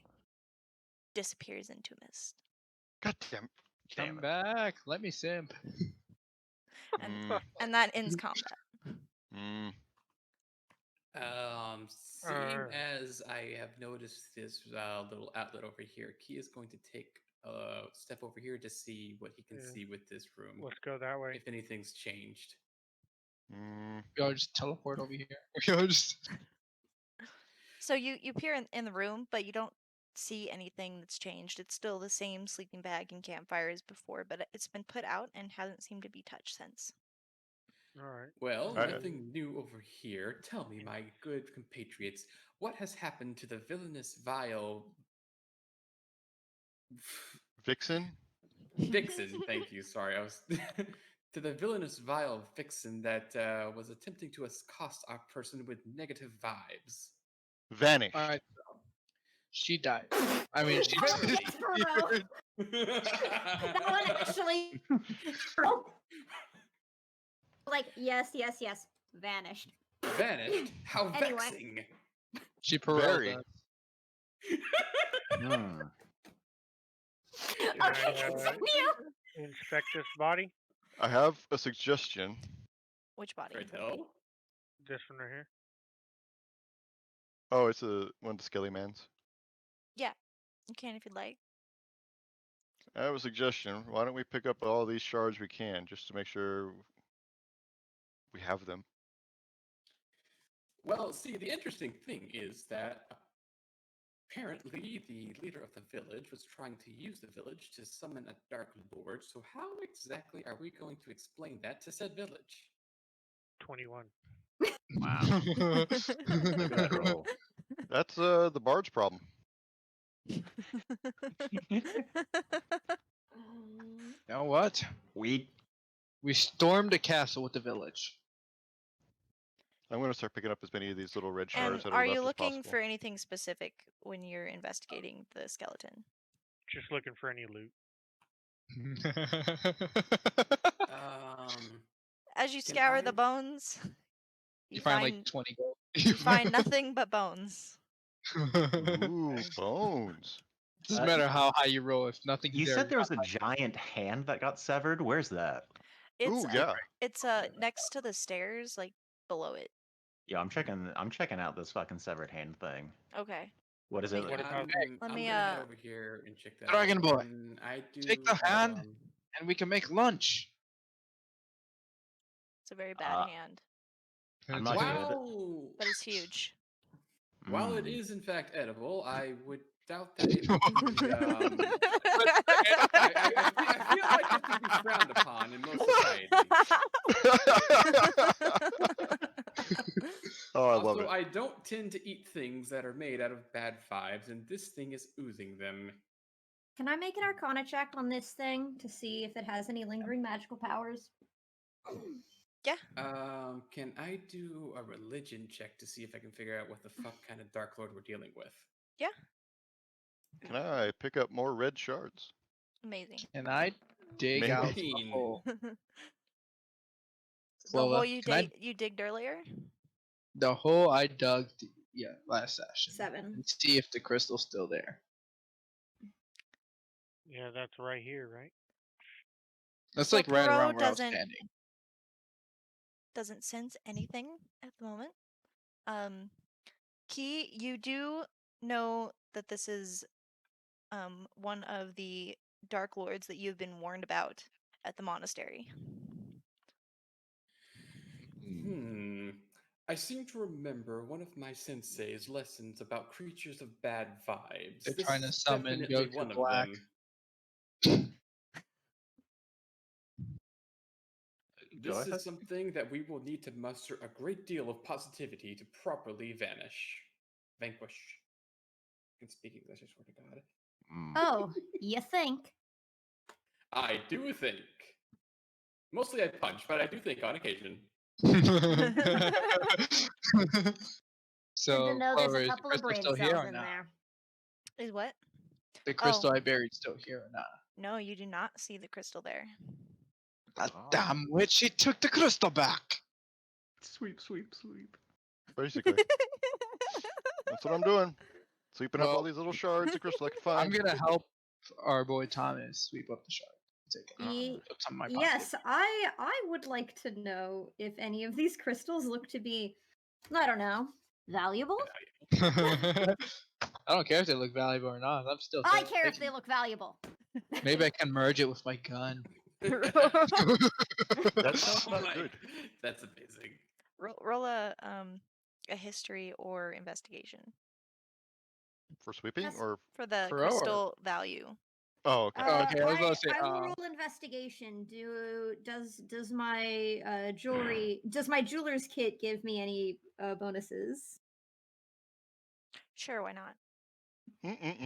disappears into mist. God damn. Come Damn it. back. Let me simp. Mm, And that ends combat. mm. Seeing as I have noticed this little outlet over here, Key is going to take a step over here to see what he can Yeah. see with this room. Let's go that way. If anything's changed. Mm. Y'all just teleport over here. Y'all just. So you appear in the room, but you don't see anything that's changed. It's still the same sleeping bag and campfire as before, but it's been put out and hasn't seemed to be touched since. All right. Well, Alright. nothing new over here. Tell me, my good compatriots, what has happened to the villainous vile Vixen. Vixen? Thank you. Sorry, I was to the villainous vile Vixen that was attempting to accost our person with negative vibes. Vanished. Alright. She died. I mean, she Verily. That one actually. Oh. Like, yes, vanished. Vanished? How Anyway. vexing! She Very. paroled us. Hmm. Can Okay, I, continue. inspect this body? I have a suggestion. Which body? Righto. This one right here. Oh, it's one of the Skelly Mans. You can if you'd like. I have a suggestion. Why don't we pick up all these shards we can, just to make sure we have them? Well, see, the interesting thing is that apparently the leader of the village was trying to use the village to summon a Dark Lord, so how exactly are we going to explain that to said village? 21. Wow. Good roll. That's the bard's problem. You know what? We We stormed a castle with the village. I'm going to start picking up as many of these little red And shards that are are you left as looking possible. for anything specific when you're investigating the skeleton? Just looking for any loot. As you Can scour I- the bones, You find like 20 gold. you find nothing but bones. Ooh, bones. Doesn't matter how high you roll if nothing. You said there was a giant hand that got severed. Where's that? It's Ooh, yeah. it's next to the stairs, like below it. Yeah, I'm checking out this fucking severed hand thing. Okay. What is it? What about Let I'm me, gonna head over here and check that Dragon out. Boy, And I do, take the hand. And we can make lunch. It's a very bad Uh, hand, I'm not good. Wow! but it's huge. While it Mm. is in fact edible, I would doubt that it would be. I feel like this would be frowned upon in most societies. Oh, I love Also, it. I don't tend to eat things that are made out of bad vibes, and this thing is oozing them. Can I make an Arcana check on this thing to see if it has any lingering magical powers? Yeah. Can I do a religion check to see if I can figure out what the fuck kind of Dark Lord we're dealing with? Yeah. Can I pick up more red shards? Amazing. And I dig Maybe. out the hole. The Lola, hole you can I- digged earlier? The hole I dug, last session. 7. And see if the crystal's still there. Yeah, that's right here, right? That's So like right Perot around where I was doesn't- standing. Doesn't sense anything at the moment. Key, you do know that this is one of the Dark Lords that you've been warned about at the monastery. I seem to remember one of my sensei's lessons about creatures of bad vibes. They're This trying to is summon definitely Goku one of Black. them. Go This ahead. is something that we will need to muster a great deal of positivity to properly vanquish. I can speak English, I swear to God. Oh, you think? I do think. Mostly I punch, but I do think on occasion. So, Good to know Clover, there's a is the couple of crystal brain still cells here or in not? there. Is what? The crystal I buried still here or not? No, you do not see the crystal there. God damn witch, she took the crystal back! Sweep, sweep, sweep. Basically. That's what I'm doing. Sweeping up all Well, these little shards of crystal I can I'm find. gonna help our boy Thomas sweep up the shard. Take it. Put some in my pocket. Yes, I would like to know if any of these crystals look to be, I don't know, valuable? I don't care if they look valuable or not. I'm still. I care if taking they look valuable. Maybe I can merge it with my gun. That sounds not good. That's amazing. Roll a history or investigation For sweeping That's- or for the For crystal value. oh, okay. Okay, I was about to say, I will roll investigation. Does my jewelry, does my jeweler's kit give me any bonuses? Sure, why not?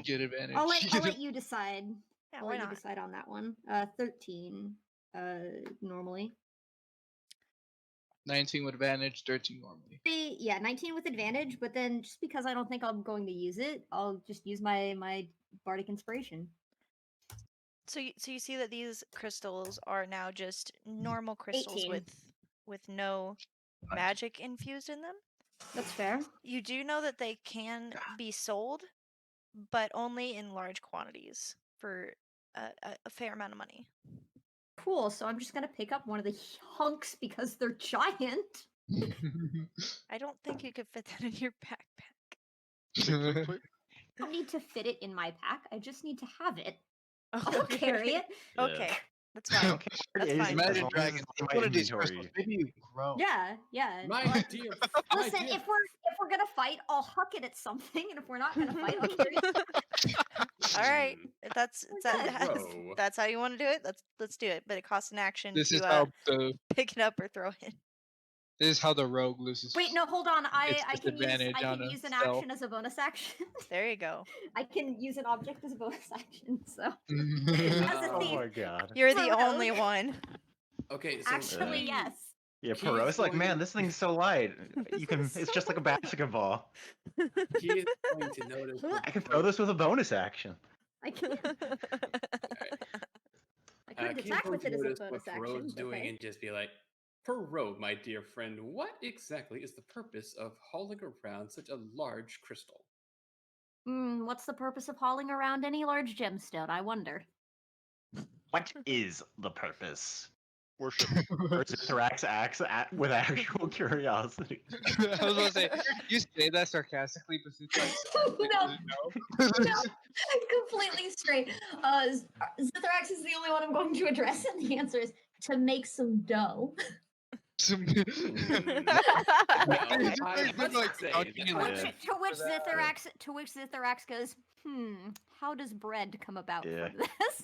Get advantage. I'll let you decide. Yeah, I'll why let you not? decide on that one. 13 normally. 19 with advantage, 13 normally. Yeah, 19 with advantage, but then just because I don't think I'm going to use it, I'll just use my bardic inspiration. So you see that these crystals are now just normal crystals 18. with no magic infused in them. That's fair. You do know that they can be sold, but only in large quantities for a fair amount of money. Cool. So I'm just gonna pick up one of the hunks because they're giant. I don't think you could fit that in your backpack. I don't need to fit it in my pack. I just need to have it. I'll carry it. Okay, that's fine. Okay, That's fine. Imagine Dragon. My One of these inventory. crystals. Maybe you grow. Yeah, yeah. My Like, dear. listen, if we're gonna fight, I'll huck it at something, and if we're not gonna fight, I'll carry it. All right, if that's Whoa. that's how you want to do it. Let's do it. But it costs an action This is to how the pick it up or throw it. this is how the rogue loses. Wait, no, hold on. I It's can use disadvantage on a an stealth. action as a bonus action. There you go. I can use an object as a bonus action. So as a Oh thief, my god. You're the Rogue. only one. Okay, so actually, yes. Yeah, He's Perot's like, going man, to- this thing's so light. You can. It's just like a basketball. He is going to notice. What? I can throw this with a bonus action. I can't. I couldn't He's attack going with to it as a notice bonus what action. Perot's but doing hey. and just be like, Perot, my dear friend, what exactly is the purpose of hauling around such a large crystal? What's the purpose of hauling around any large gemstone? I wonder. What is the purpose? Worship. Or Zithrax acts with actual curiosity. I was gonna say, you say that sarcastically, but No. No, completely straight. Zithrax is the only one I'm going to address, and the answer is to make some dough. No, I must say that To which Zithrax goes, how does bread come about Yeah. from this?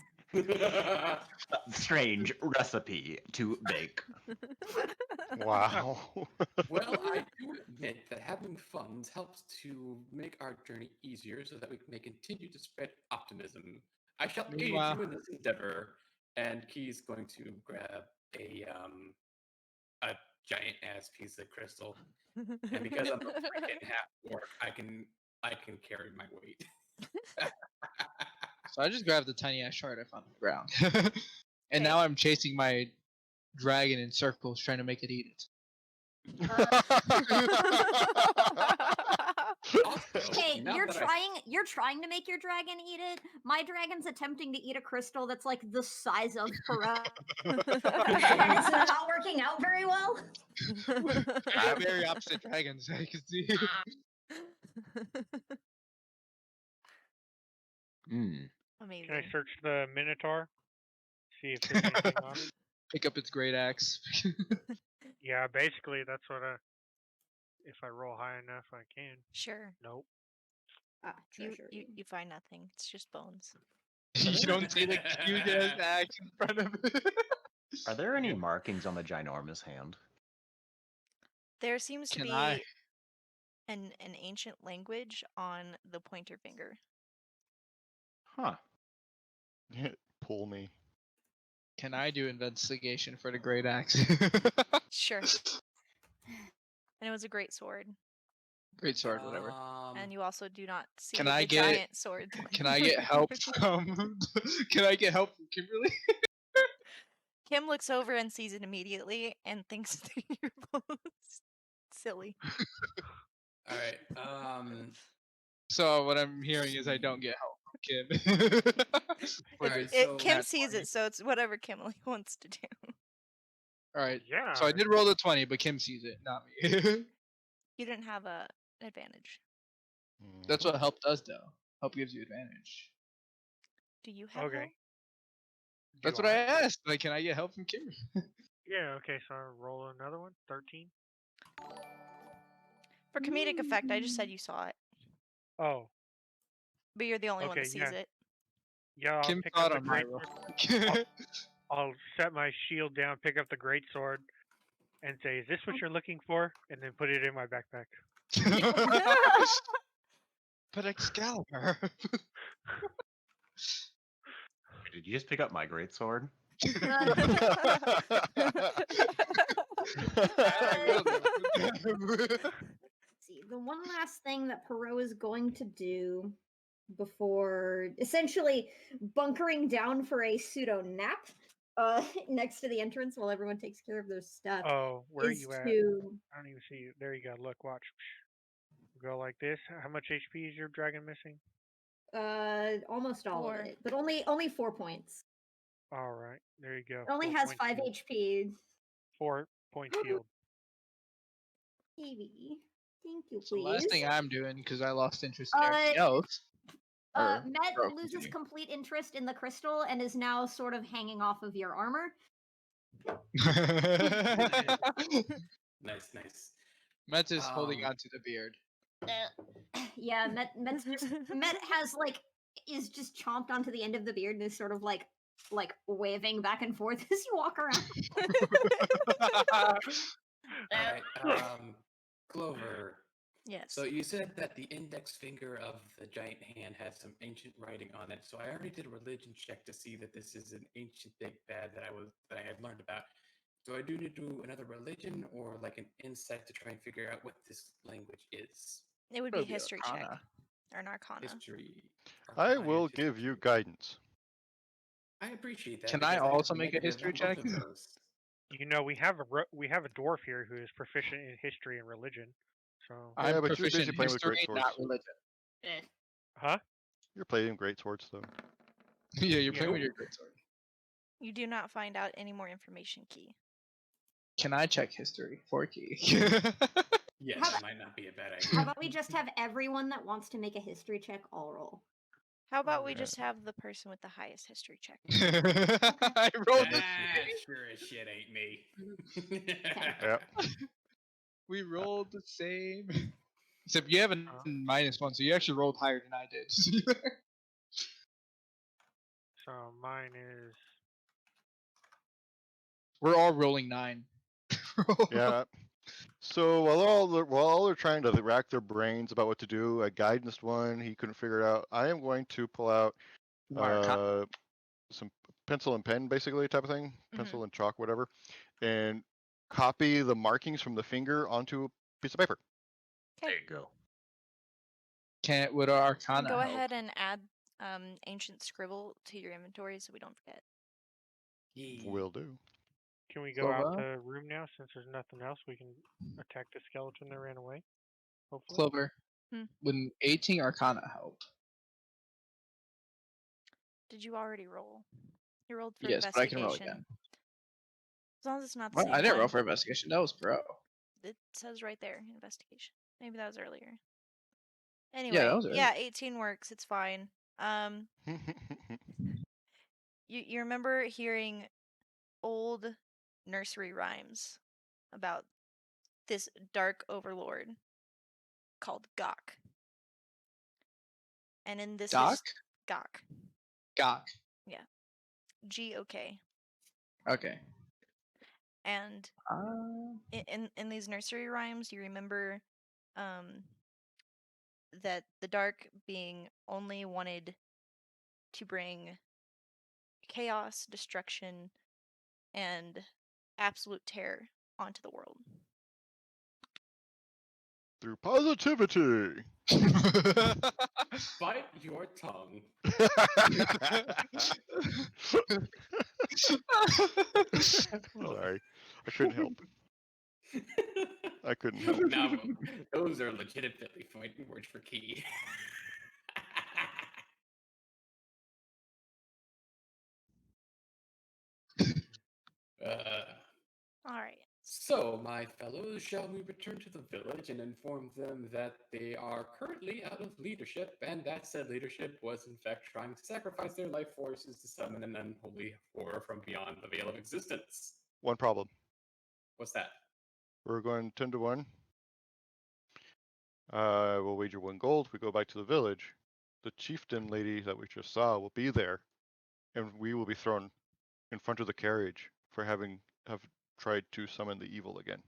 Strange recipe to bake. Wow. Well, I do admit that having funds helps to make our journey easier so that we may continue to spread optimism. I shall aid Meanwhile- you in this endeavor. And Key's going to grab a giant ass piece of crystal. And because I'm a freaking half orc, I can carry my weight. So I just grabbed the tiny ass shard I found on the ground, and now I'm chasing my dragon in circles, trying to make it eat it. Also, Hey, now you're that you're trying to make your dragon eat it. My dragon's attempting to eat a crystal that's like the size of Perot. And it's not working out very well. Very opposite dragons, I can see. Amazing. Can I search the Minotaur? See if there's anything on it? Pick up its great axe. Yeah, basically that's what if I roll high enough, I can. Sure. Nope. You find nothing. It's just bones. You don't see the cute ass axe in front of it. Are there any markings on the ginormous hand? There seems to Can be I? an ancient language on the pointer finger. Huh. Pull me. Can I do investigation for the great axe? Sure. And it was a great sword. Great sword, whatever. And you also do not see Can the I get- giant sword. Can I get help from? Can I get help from Kimberly? Kim looks over and sees it immediately and thinks that you're both silly. All right. So what I'm hearing is I don't get help from Kim. Alright, Kim Nat sees 20. it, so it's whatever Kim wants to do. All right. Yeah. So I did roll the 20, but Kim sees it, not me. You didn't have an advantage. That's what help does, though. Help gives you advantage. Do you have Okay. help? That's Do what I asked. Like, can I get help from Kim? Yeah, okay, so I'll roll another one. 13. For comedic effect, I just said you saw it, Oh, but you're the only one that Okay, sees yeah. it. yeah, I'll Kim pick thought up the on my great roll. sword. I'll set my shield down, pick up the great sword, and say, "Is this what you're looking for?" And then put it in my backpack. But Excalibur. Did you just pick up my greatsword? See, the one last thing that Perot is going to do before essentially bunkering down for a pseudo nap next to the entrance while everyone takes care of their stuff Oh, where are is you at? to I don't even see you. There you go. Look, watch. Go like this. How much HP is your dragon missing? almost all of 4. it, but only 4 points. All right, there you go. It only 4 has point 5 shield. HP. 4 point shield. Evie, thank you, It's the please. last thing I'm doing because I lost interest in everything Uh, else. Or, Met bro, loses continue. complete interest in the crystal and is now sort of hanging off of your armor. Nice. Metz is holding Um, on to the beard. Yeah, Met has is just chomped onto the end of the beard and is sort of like waving back and forth as you walk around. Alright, Clover. Yes. So you said that the index finger of the giant hand has some ancient writing on it. So I already did a religion check to see that this is an ancient big bad that I had learned about. So I do need to do another religion or like an insight to try and figure out what this language is. It would be a Probably history check Arcana. or an arcana. History. I Arcana, will history, give you history. guidance. I appreciate that. Can I because have also make a negative history on check? both of those. You know, we have a dwarf here who is proficient in history and religion. So, I'm Yeah, but you're proficient busy in playing with history, great not swords. religion. huh? You're playing great swords, though. Yeah, you're Yeah. playing with your greatsword. You do not find out any more information, Key. Can I check history for Key? Yes, How that about- might not be a bad How idea. about we just have everyone that wants to make a history check all roll? How about we yeah. just have the person with the highest history check? I rolled the Ah, sure as shit ain't me. Yep. We rolled the same. Except you have a -1, so you actually rolled higher than I did. So mine is We're all rolling 9. Yeah. So while they're trying to rack their brains about what to do, a guidance one he couldn't figure it out. I am going to pull out some pencil and pen, basically type of thing, pencil and chalk, whatever, and copy the markings from the finger onto a piece of paper. Okay. There you go. Would our Arcana Go help? ahead and add ancient scribble to your inventory so we don't forget. Will do. Can we go out Clover? the room now since there's nothing else? We can attack the skeleton that ran away. Hopefully. Clover. Hmm. Would an 18 Arcana help? Did you already roll? You rolled for Yes, but I can investigation. roll again. As long as it's not the What? same I didn't one. roll for investigation. That was pro. It says right there, investigation. Maybe that was earlier. Yeah, Anyway, that was earlier. 18 works. It's fine. You remember hearing old nursery rhymes about this dark overlord called Gok. And in this Doc? Gok. Gok. Yeah. G-O-K. Okay. And in these nursery rhymes, you remember that the dark being only wanted to bring chaos, destruction, and absolute terror onto the world. Through positivity. Bite your tongue. Sorry, I couldn't help. I couldn't help. Now, those are legitimately fighting words for Key. All right. So, my fellows, shall we return to the village and inform them that they are currently out of leadership, and that said leadership was in fact trying to sacrifice their life forces to summon an unholy horror from beyond the veil of existence? One problem. What's that? We're going 10 to 1. We'll wager 1 gold. We go back to the village. The chieftain lady that we just saw will be there, and we will be thrown in front of the carriage for have tried to summon the evil again.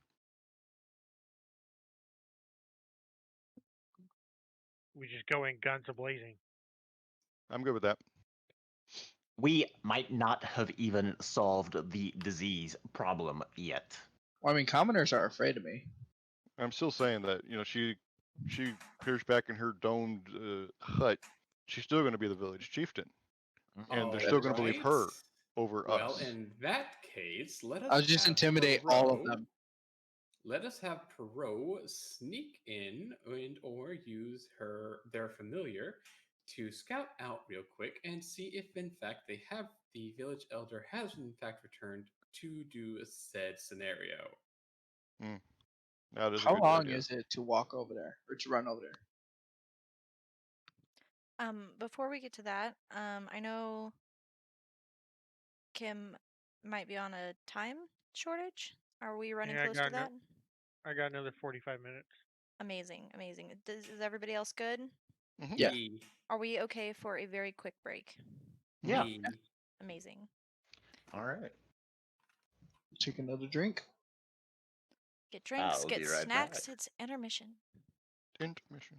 We just go in guns a-blazing. I'm good with that. We might not have even solved the disease problem yet. Well, I mean, commoners are afraid of me. I'm still saying that, she appears back in her domed hut. She's still going to be the village chieftain, and they're still going to believe her over us. Well, in that case, let us I'll just have intimidate all of Perot- them. Let us have Perot sneak in and or use their familiar to scout out real quick and see if in fact the village elder has in fact returned to do a said scenario. That is a How good long idea. is it to walk over there or to run over there? Before we get to that, I know Kim might be on a time shortage. Are we running close to that? I got another 45 minutes. Amazing. Is everybody else good? Yeah. Are we okay for a very quick break? Yeah. Amazing. All right. Take another drink. Get drinks, I'll get be right snacks. back. It's intermission. Intermission.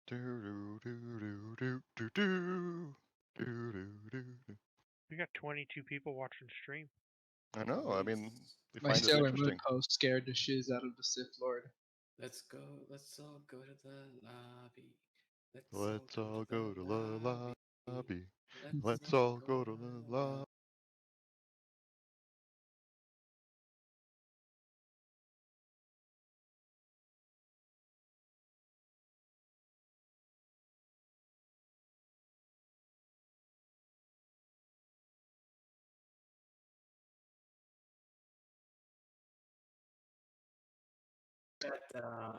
Do do do do do do do do do do. We got 22 people watching the stream. I know. I mean, they My find this Sailor Moon interesting. post scared the shiz out of the Sith Lord. Let's go. Let's all go to the lobby. Let's all go to the lobby. Let's Let's all go to the lobby.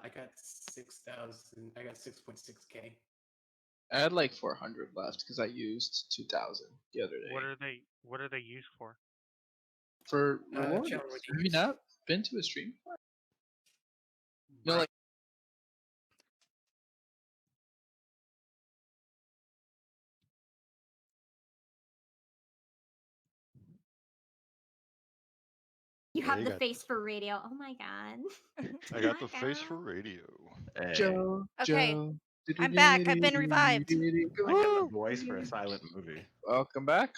I got 6,000. I got 6.6K. I had like 400 left because I used 2,000 the other day. What are they used for? For rewards? channel Have you redeemers. not been to a stream before? No, like You Yeah, have you the got face for radio. Oh my god. I got the face for radio. Hey, Joe. Okay, Joe. I'm back. I've been revived. I got the voice for a silent movie. Welcome back.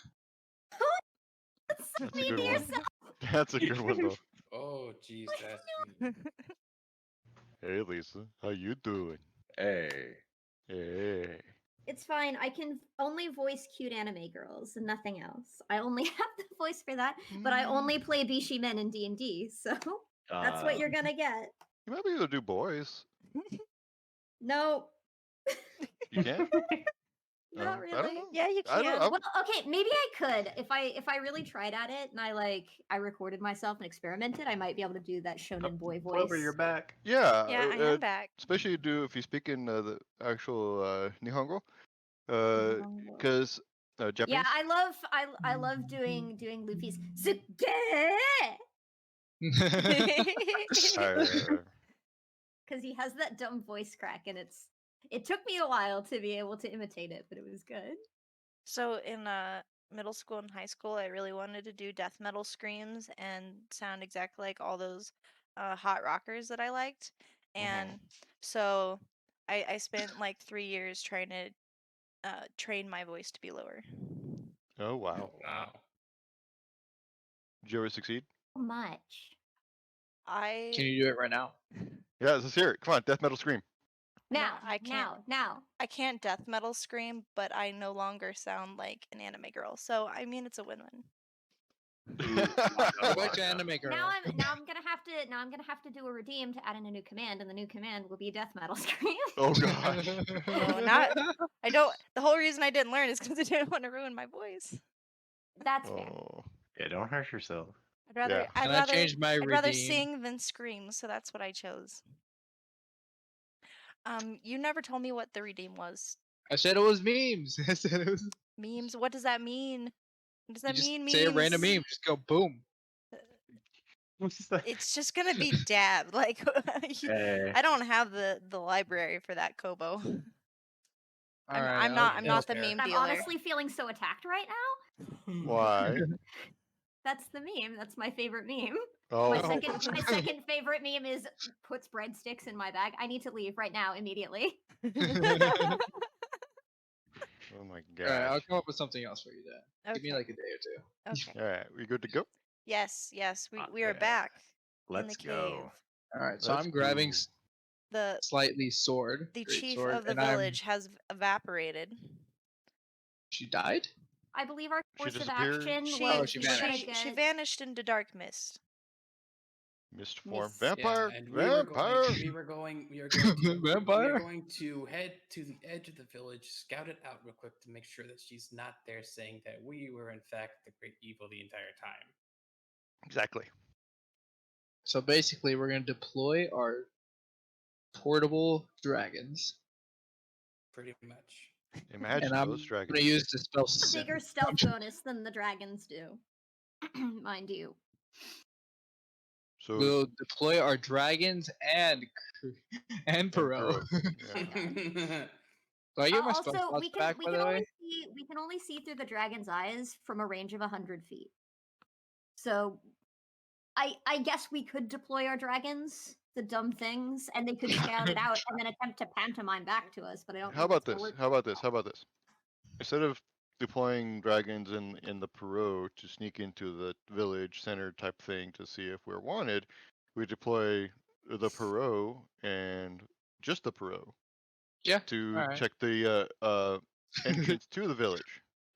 That's a Me good to one. yourself. That's a good one though. Oh, jeez, that's me. Hey Lisa, how you doing? Hey. Hey. It's fine. I can only voice cute anime girls and nothing else. I only have the voice for that, but I only play Bishi men in D&D, so that's what you're gonna get. You might be able to do boys. No, You can't? not I really. don't know. Yeah, you I don't. can. Well, okay, maybe I could if I really tried at it and I recorded myself and experimented. I might be able to do that shonen boy voice. Clover, you're back. Yeah. Yeah, I am back. Especially if you speak in the actual Nihongo, Nihongo. because Japanese. Yeah, I love doing Luffy's Suge. Because he has that dumb voice crack, and it took me a while to be able to imitate it, but it was good. So in middle school and high school, I really wanted to do death metal screams and sound exactly like all those hot rockers that I liked. And so I spent like 3 years trying to train my voice to be lower. Oh wow. Wow. Did you ever succeed? So much. I Can you do it right now? Yeah, let's hear it. Come on, death metal scream. Now, I can't. now. I can't death metal scream, but I no longer sound like an anime girl. So I mean, it's a win-win. Go back to anime girl. Now I'm gonna have to do a redeem to add in a new command, and the new command will be death metal scream. Oh gosh. No, not. I don't. The whole reason I didn't learn is because I didn't want to ruin my voice. That's fair. Oh. Yeah, don't hurt yourself. I'd rather. Yeah. I'd And I rather. changed my I'd rather redeem. sing than scream, so that's what I chose. You never told me what the redeem was. I said it was memes. I said it was. Memes. What does that mean? What does that You just mean? say a random memes? meme. Just go boom. It's just gonna be dab. Like Hey. I don't have the library for that, Kobo. Alright, I'm not the meme I'm dealer. honestly feeling so attacked right now. Why? That's the meme. That's my favorite meme. Oh. My second favorite meme is puts breadsticks in my bag. I need to leave right now, immediately. Oh my Alright, I'll gosh. come up with something else for you then. Give me Okay. like a day or two. Okay. All right, we good to go? Yes. We Okay. are back in Let's the cave. go. Alright, so Let's I'm grabbing go. The slightly sword. the great chief sword, of the and I'm- village has evaporated. She died? I believe our She course of disappeared? action She was she we were gonna vanished. she get- vanished into dark mist. Mist form. Mist. Vampire. Yeah, and Vampire. we are going to Vampire? head to the edge of the village, scout it out real quick to make sure that she's not there saying that we were in fact the great evil the entire time. Exactly. So basically, we're going to deploy our portable dragons. Pretty much. Imagine And I'm those going dragons. to use the spell a Sim. bigger stealth bonus than the dragons do. Mind you. So We'll deploy our dragons and Perot. Yeah. Do I get my spell Also, slots back, by the way? we can only see through the dragon's eyes from a range of 100 feet. So, I guess we could deploy our dragons, the dumb things, and they could scout it out and then attempt to pantomime back to us. But I don't. How know about if that's this? gonna How work. about this? How about this? Instead of deploying dragons in the Perot to sneak into the village center type thing to see if we're wanted, we deploy the Perot and just the Perot Yeah. to Alright. check the entrance to the village.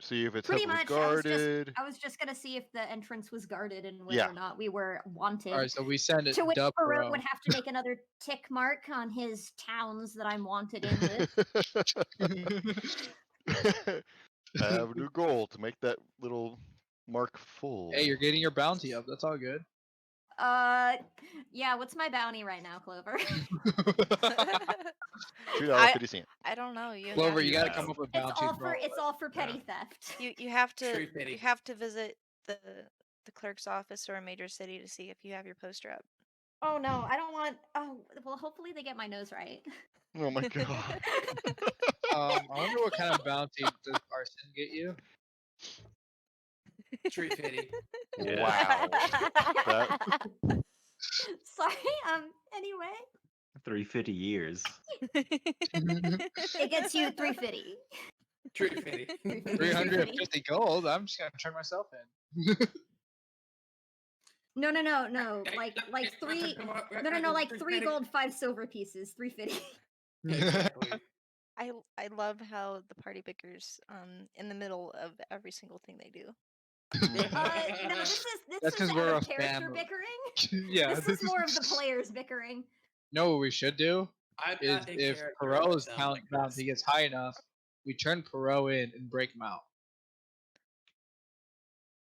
See if it's Pretty heavily much. guarded. I was just gonna see if the entrance was guarded and whether Yeah. or not we were wanted. Alright, so we send it To which Dub Perot Pro. would have to make another tick mark on his towns that I'm wanted in with. I have a new goal to make that little mark full. Hey, you're getting your bounty up. That's all good. Yeah. What's my bounty right now, Clover? $2.50. I don't know. You Clover, have you to- gotta come up with bounties. It's all for petty theft. You have to True pity. you have to visit the clerk's office or a major city to see if you have your poster up. Oh no, I don't want. Oh well, hopefully they get my nose right. Oh my god. I wonder what kind of bounty does Arson get you? Tree pity. Wow. Sorry. Anyway, 350 years. it gets you 350. Tree pity. 350 gold? I'm just gonna turn myself in. No. Like three. No. Like 3 gold, 5 silver pieces. 350. Exactly. I love how the party bickers in the middle of every single thing they do. No, this That's is 'cause we're out of a character family. bickering. Yeah. This is more of the players bickering. know what we should do? I'm Is not in if character, Perot's but sound count like bounty this. gets high enough, we turn Perot in and break him out.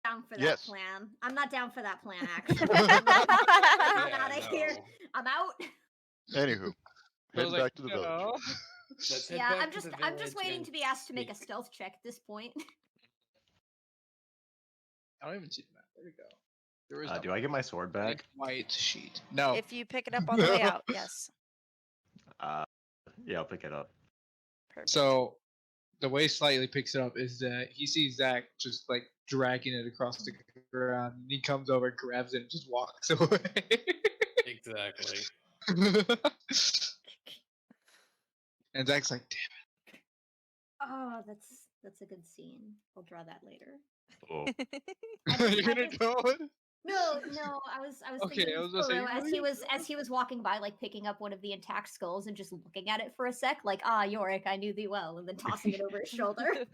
Down for that Yes. plan. I'm not down for that plan, actually. Yeah, I'm out of here. no. I'm out. Anywho, I was heading like, back to the village. "No." Let's head Yeah, back I'm to just the I'm just village waiting and to be asked to make a sneak- stealth check at this point. I don't even see the map. There we go. There is Do I get my sword back? white sheet? No. If you pick it up on the way out, yes. Yeah, I'll pick it up. Perfect. So the way Slightly picks it up is that he sees Zach just like dragging it across the ground, and he comes over, grabs it, and just walks away. Exactly. And Zach's like, "Damn Oh, that's a good scene. I'll draw that later. Oh. it!" You're gonna draw it? No, I was Okay, thinking I of was gonna say, Furo you as he was walking by, like picking up one of the intact skulls and just looking at it for a sec, like, Yorick, I knew thee well, and then tossing it over his shoulder.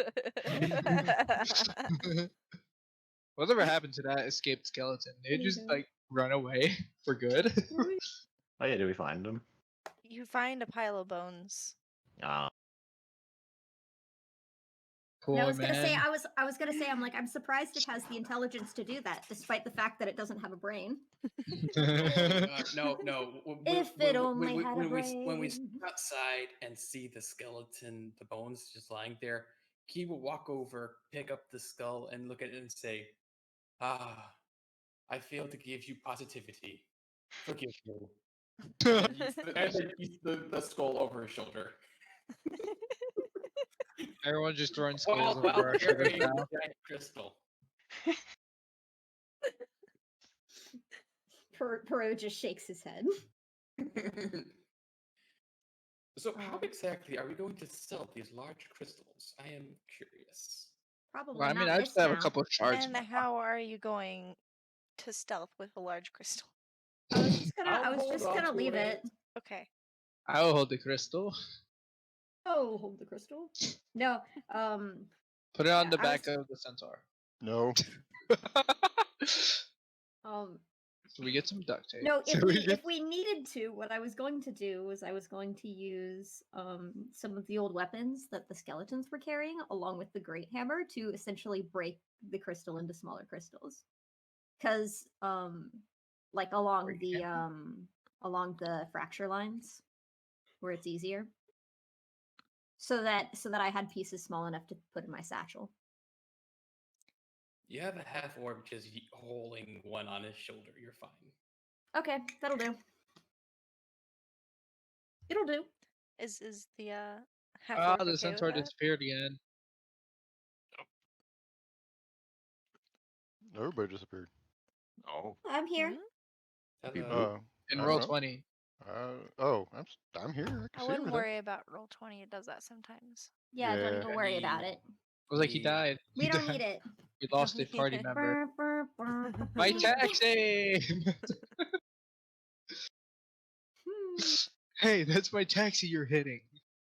Whatever happened to that escaped skeleton? They just Anywho. like run away for good. Oh yeah, do we find him? You find a pile of bones. Cool, And I was man. gonna say, I'm like, I'm surprised it has the intelligence to do that, despite the fact that it doesn't have a brain. No. If it only had a when we brain. step outside and see the skeleton, the bones just lying there, he will walk over, pick up the skull, and look at it and say, I failed to give you positivity. Forgive me. And then he's the skull over his shoulder. Everyone's just throwing skulls While over our shoulders carrying now. a giant crystal. Perot just shakes his head. So how exactly are we going to sell these large crystals? I am curious. Probably Well, I mean, not I this just have a now. couple of shards. And how are you going to stealth with a large crystal? I was just gonna, I'll hold on to leave it. it. Okay. I will hold the crystal. Oh, hold the crystal. No, Put it on Yeah, the I back was- of the centaur. No. So we get some duct tape. no. So If we needed to, what I was going to do was I was going to use some of the old weapons that the skeletons were carrying, along with the great hammer, to essentially break the crystal into smaller crystals. Because like along Great the fracture lines, where it's easier. So that I had pieces small enough to put in my satchel. You have a half orc just holding one on his shoulder. You're fine. Okay, that'll do. It'll do. Is the half the okay with centaur that? disappeared again. Everybody disappeared. Oh. I'm here. Mhm. Hello. In I roll don't know. 20. I'm here. I can I see wouldn't everything. worry about roll 20. It does that sometimes. Yeah, don't Yeah. even worry about it. was like, he Yeah. died. We He don't died. need it. We lost a need party it. member. Brr, brr, brr, My brr. taxi! Hey, that's my taxi you're hitting.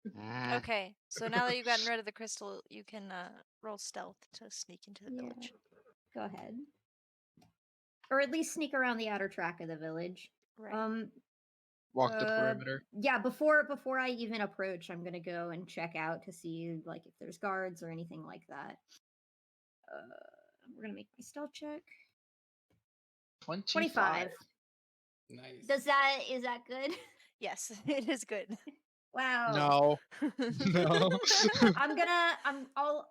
Mm. Okay, so now that you've gotten rid of the crystal, you can roll stealth to sneak into the Yeah. village. Go ahead. Or at least sneak around the outer track of the village. Right. Walk the perimeter. Yeah, before I even approach, I'm gonna go and check out to see like if there's guards or anything like that. We're gonna make my stealth check. 25. Nice. Is that good? Yes, it is good. Wow. No. No.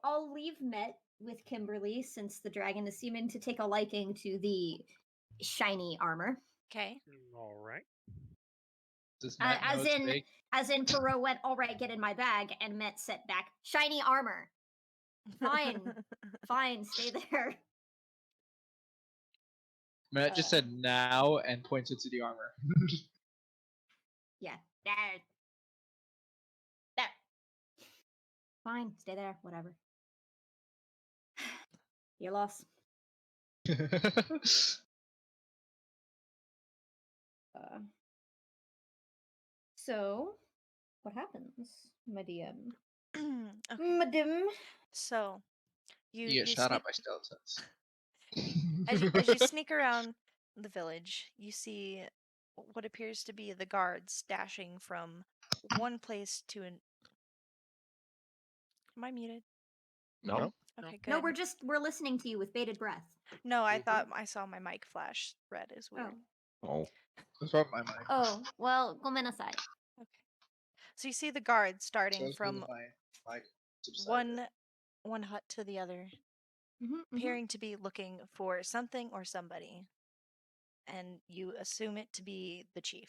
I'll leave Met with Kimberly since the dragon is seeming to take a liking to the shiny armor. Okay. All right. Does Matt know it's fake? As in Perot went, all right, get in my bag, and Met set back, shiny armor. Fine. Fine, stay there. Matt just said now and pointed to the armor. Yeah. There. Fine, stay there, whatever. Your loss. So, what happens, my DM? Okay. Madam. So, You get shot at by skeletons. as you sneak around the village, you see what appears to be the guards dashing from one place to an. Am I muted? No. Okay, good. No, we're listening to you with bated breath. No, I thought I saw my mic flash red. Is weird. Oh. What's wrong with my mic? Oh, well, gomenasai. Okay. So you see the guards starting So from my mic subsided. one hut to the other, Mm-hmm, appearing to be looking for something or somebody, and you assume it to be the chief.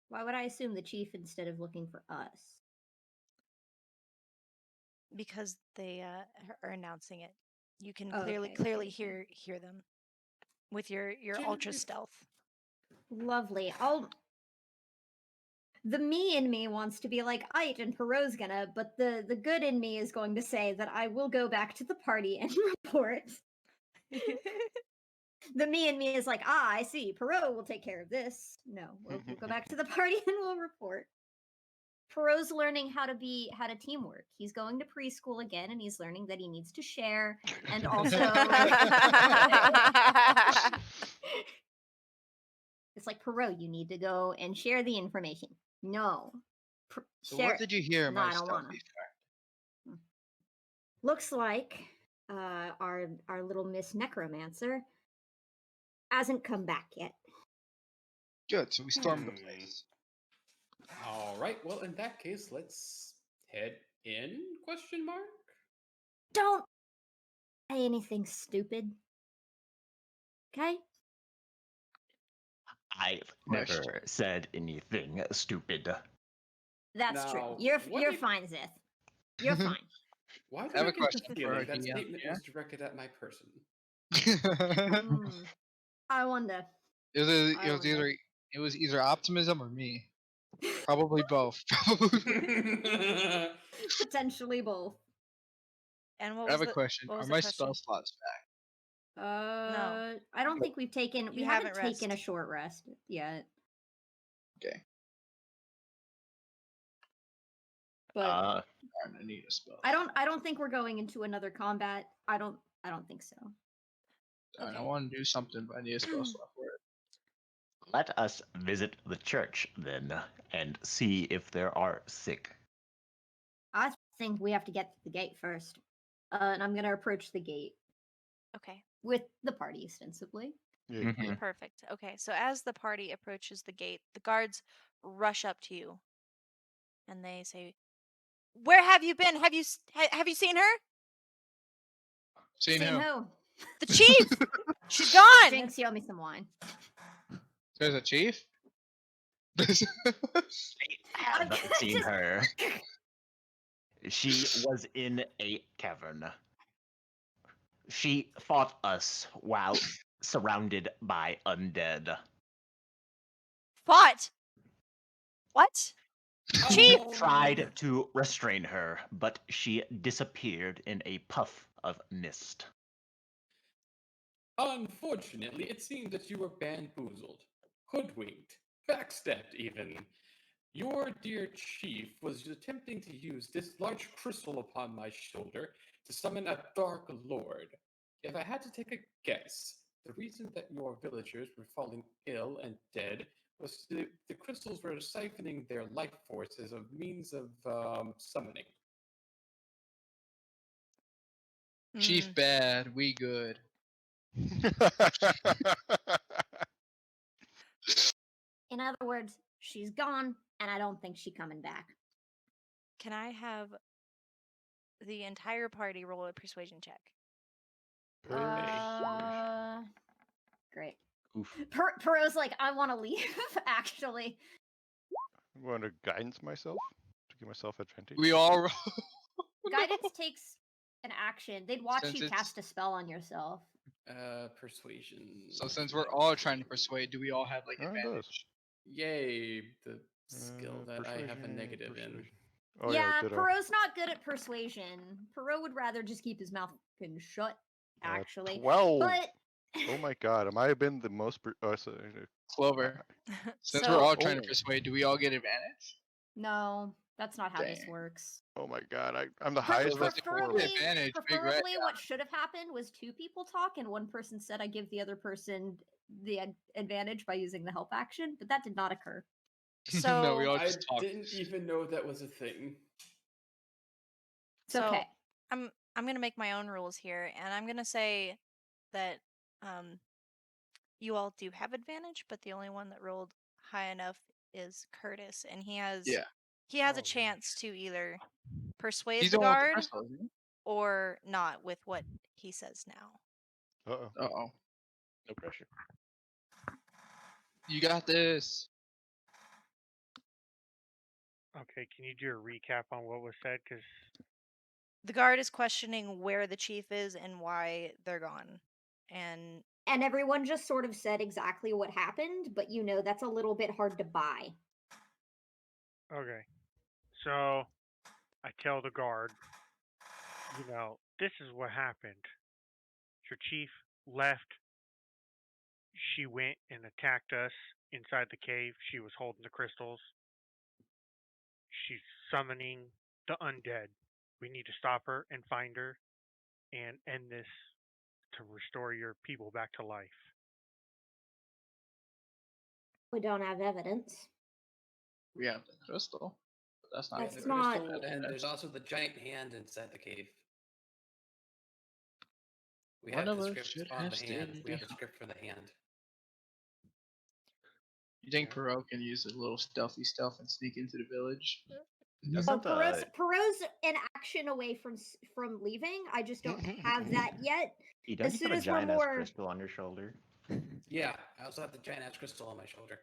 Why would I assume the chief instead of looking for us? Because they are announcing it. You can Oh, clearly okay. hear them with your ultra stealth. Lovely. The me in me wants to be like, Ait and Perot's gonna, but the good in me is going to say that I will go back to the party and report. The me in me is like, I see, Perot will take care of this. No, we'll go back to the party and we'll report. Perot's learning how to teamwork. He's going to preschool again, and he's learning that he needs to share, and also it's like, Perot, you need to go and share the information. No. So share what did you hear, No, my I don't wanna. stealthy friend? Looks like our little Miss Necromancer hasn't come back yet. Good, so we stormed the place. All right. Well, in that case, let's head in? Question mark. Don't say anything stupid. Okay? I've Question. never said anything stupid. That's true. Now, You're what if- fine, Zith. You're fine. Why do I have I a get question the for feeling our that DM, statement yeah? was directed at my person? I wonder. It was either optimism or me. Probably both. Potentially both. And what I was have a question. what was Are the my question? spell slots back? I don't think we've taken. We You haven't haven't taken a rest. short rest yet. Okay. But I need a spell. I don't think we're going into another combat. I don't think so. I want to do something, but I need a spell slot for it. Let us visit the church then and see if there are sick. I think we have to get to the gate first. And I'm gonna approach the gate Okay. with the party ostensibly. Yeah. Mhm. Perfect. Okay, so as the party approaches the gate, the guards rush up to you, and they say, "Where have you been? Have you seen her? Seen Seen who? who? The chief. She's gone." Jinx, you owe me some wine. There's a chief? I have seen her. She was in a cavern. She fought us while surrounded by undead. Fought. What? Chief! Tried to restrain her, but she disappeared in a puff of mist. Unfortunately, it seems that you were bamboozled, hoodwinked, backstabbed even. Your dear chief was attempting to use this large crystal upon my shoulder to summon a dark lord. If I had to take a guess, the reason that your villagers were falling ill and dead was the crystals were siphoning their life force as a means of summoning. Chief Mm, bad, we good. In other words, she's gone, and I don't think she's coming back. can I have the entire party roll a persuasion check? Great. Oof. Perot's like, I want to leave, actually. I'm going to guidance myself to give myself advantage. We all. Guidance takes an action. They'd watch Since you it's- cast a spell on yourself. Persuasion. So since we're all trying to persuade, do we all have like Oh, it does. advantage? Yay, the skill that I have a negative in. Oh, yeah, ditto. Perot's not good at persuasion. Perot would rather just keep his mouth shut, actually. 12. But Oh my god, am I been the most. Clover. Since we're So, all trying to Oh. persuade, do we all get advantage? no, that's not how this Dang. works. Oh my god, I'm the Pre- highest. let's with four. preferably, advantage, big red preferably what should have happened was two people talk, and one person said I give the other person the advantage by using the help action, but that did not occur. No, we So- all I just talk. didn't even know that was a thing. It's So, okay. I'm gonna make my own rules here, and I'm gonna say that you all do have advantage, but the only one that rolled high enough is Curtis, and he has Yeah. a chance to either persuade He's the the one with the guard crystal, isn't he? or not with what he says now. Uh-oh. Uh-oh. No pressure. You got this. Okay, can you do a recap on what was said? Because The guard is questioning where the chief is and why they're gone, and And everyone just sort of said exactly what happened, but you know that's a little bit hard to buy. okay, so I tell the guard, this is what happened. Your chief left. She went and attacked us inside the cave. She was holding the crystals. She's summoning the undead. We need to stop her and find her and end this to restore your people back to life. We don't have evidence. We have the crystal. But that's not That's The evidence. not- crystal, and Evidence. there's also the giant hand inside the cave. We One have of the us script should on have the hand. stayed We have the behind. script for the hand. You think Perot can use a little stealth and sneak into the village? Well, Doesn't Perot's an action away from leaving. I just don't have that yet. you don't as you soon have a as we're giant ass more- crystal on your shoulder? Yeah, I also have the giant ass crystal on my shoulder.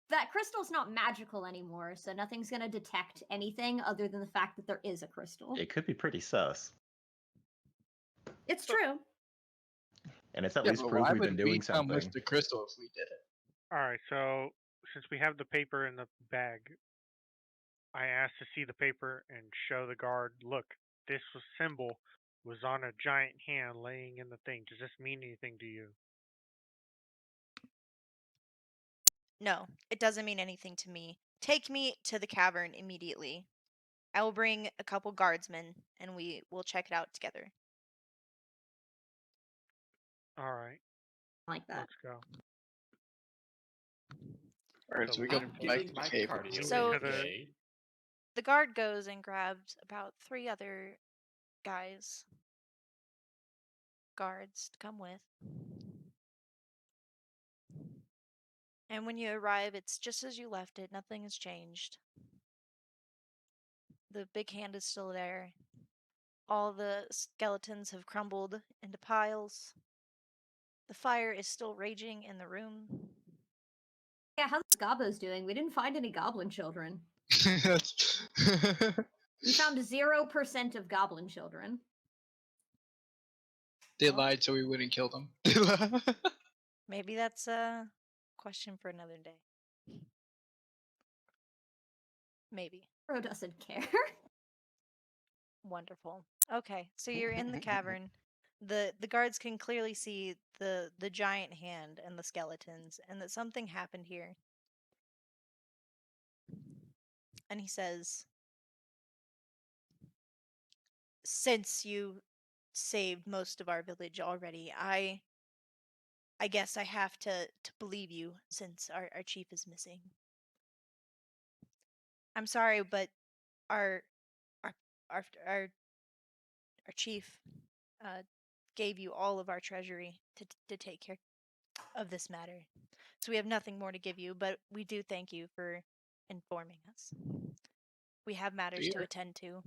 That crystal's not magical anymore, so nothing's gonna detect anything other than the fact that there is a crystal. It could be pretty sus, It's true. and it's at Yeah, least but proof why we've been would we doing come something. with the crystal if we did it? All right, so since we have the paper in the bag, I asked to see the paper and show the guard, look, this symbol was on a giant hand laying in the thing. Does this mean anything to you? no, it doesn't mean anything to me. Take me to the cavern immediately. I will bring a couple guardsmen, and we will check it out together. All right, Like that. let's go. Alright, so we go I'm back getting to the my cave. cardio So- in today. The guard goes and grabs about 3 other guards to come with. And when you arrive, it's just as you left it. Nothing has changed. The big hand is still there. All the skeletons have crumbled into piles. The fire is still raging in the room. Yeah, how's Gobbo's doing? We didn't find any goblin children. We found 0% of goblin children. They lied so we wouldn't kill them. Maybe that's a question for another day. Maybe. Pro doesn't care. Wonderful. Okay, so you're in the cavern. The guards can clearly see the giant hand and the skeletons, and that something happened here. And he says, "Since you saved most of our village already, I guess I have to believe you since our chief is missing. I'm sorry, but our our our our, our chief gave you all of our treasury to take care of this matter. So we have nothing more to give you, but we do thank you for informing us. We have matters to attend to."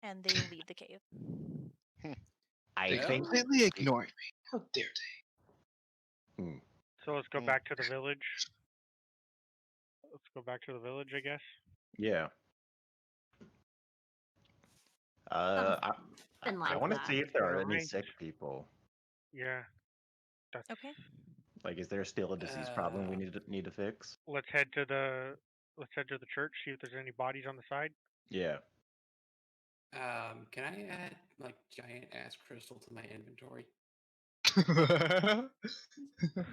And they leave the cave. I They think. completely ignored me. How dare they? So let's go back to the village. Let's go back to the village, I guess. Yeah. I Something like want to that. see if there are any Alright. sick people. Yeah. That's Okay. Like, is there still a disease problem we need to fix? let's head to the church, see if there's any bodies on the side. Yeah. Can I add like giant ass crystal to my inventory?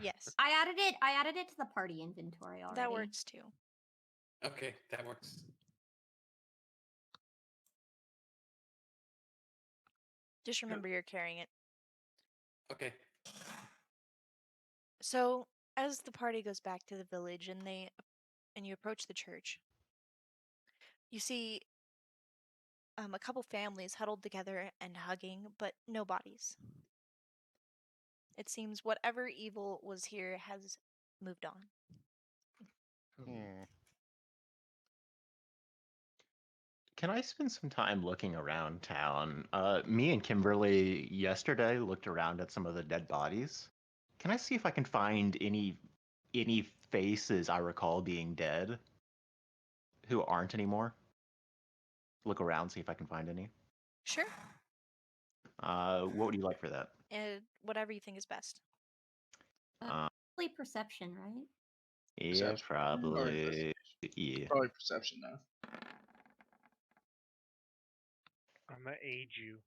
Yes, I added it to the party inventory already. that works too. Okay, that works. Just remember you're carrying it. Okay. So, as the party goes back to the village and you approach the church, you see a couple families huddled together and hugging, but no bodies. It seems whatever evil was here has moved on. Can I spend some time looking around town? Me and Kimberly yesterday looked around at some of the dead bodies. Can I see if I can find any faces I recall being dead who aren't anymore? Look around, see if I can find any. Sure. What would you like for that? Whatever you think is best. Probably perception, right? Yeah, Perception. probably. Yeah. Probably perception now. I'm gonna aid you.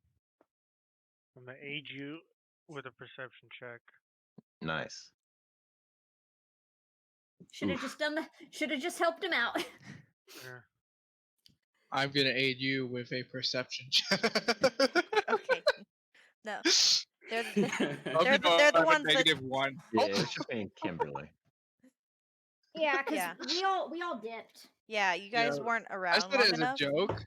With a perception check. Nice. Should have just done the. Should have just helped him out. Yeah. I'm gonna aid you with a perception check. Okay. No. They're I'll they're be the, they're the on a ones that -1. Yeah, it's just me and Kimberly. Yeah, because Yeah. we all dipped. Yeah, you guys Yeah, weren't I around said long it as enough. a joke.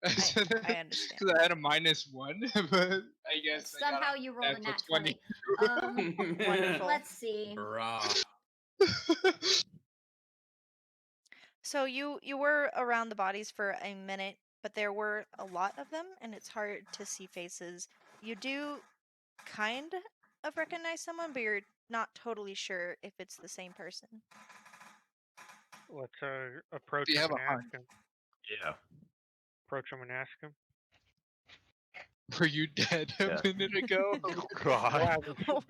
I understand. Because I had a -1, but I guess I got Somehow a you rolled a natural nat 20. Wonderful. Let's see. Bruh. So you were around the bodies for a minute, but there were a lot of them, and it's hard to see faces. You do kind of recognize someone, but you're not totally sure if it's the same person. Let's approach Do you him have and a ask hunch? him. Yeah. Approach him and ask him. Were you dead a Yeah. minute ago? Yeah,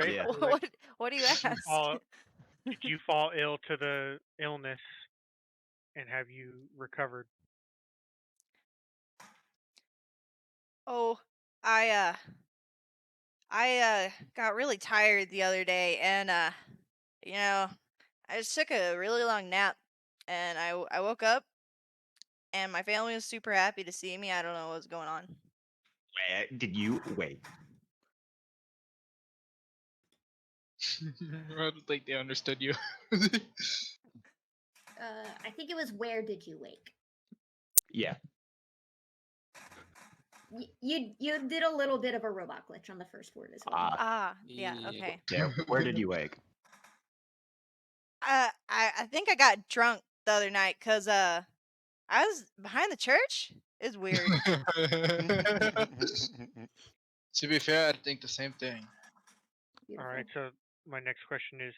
Yeah. What do you ask? Did you fall ill to the illness, and have you recovered? Oh, I got really tired the other day, and I just took a really long nap, and I woke up, and my family was super happy to see me. I don't know what was going on. Did you wait? I don't think they understood you. I think it was where did you wake? Yeah. You did a little bit of a robot glitch on the first word as well. Yeah, okay. Yeah. Where did you wake? I think I got drunk the other night because I was behind the church. It's weird. To be fair, I think the same thing. All right. So my next question is: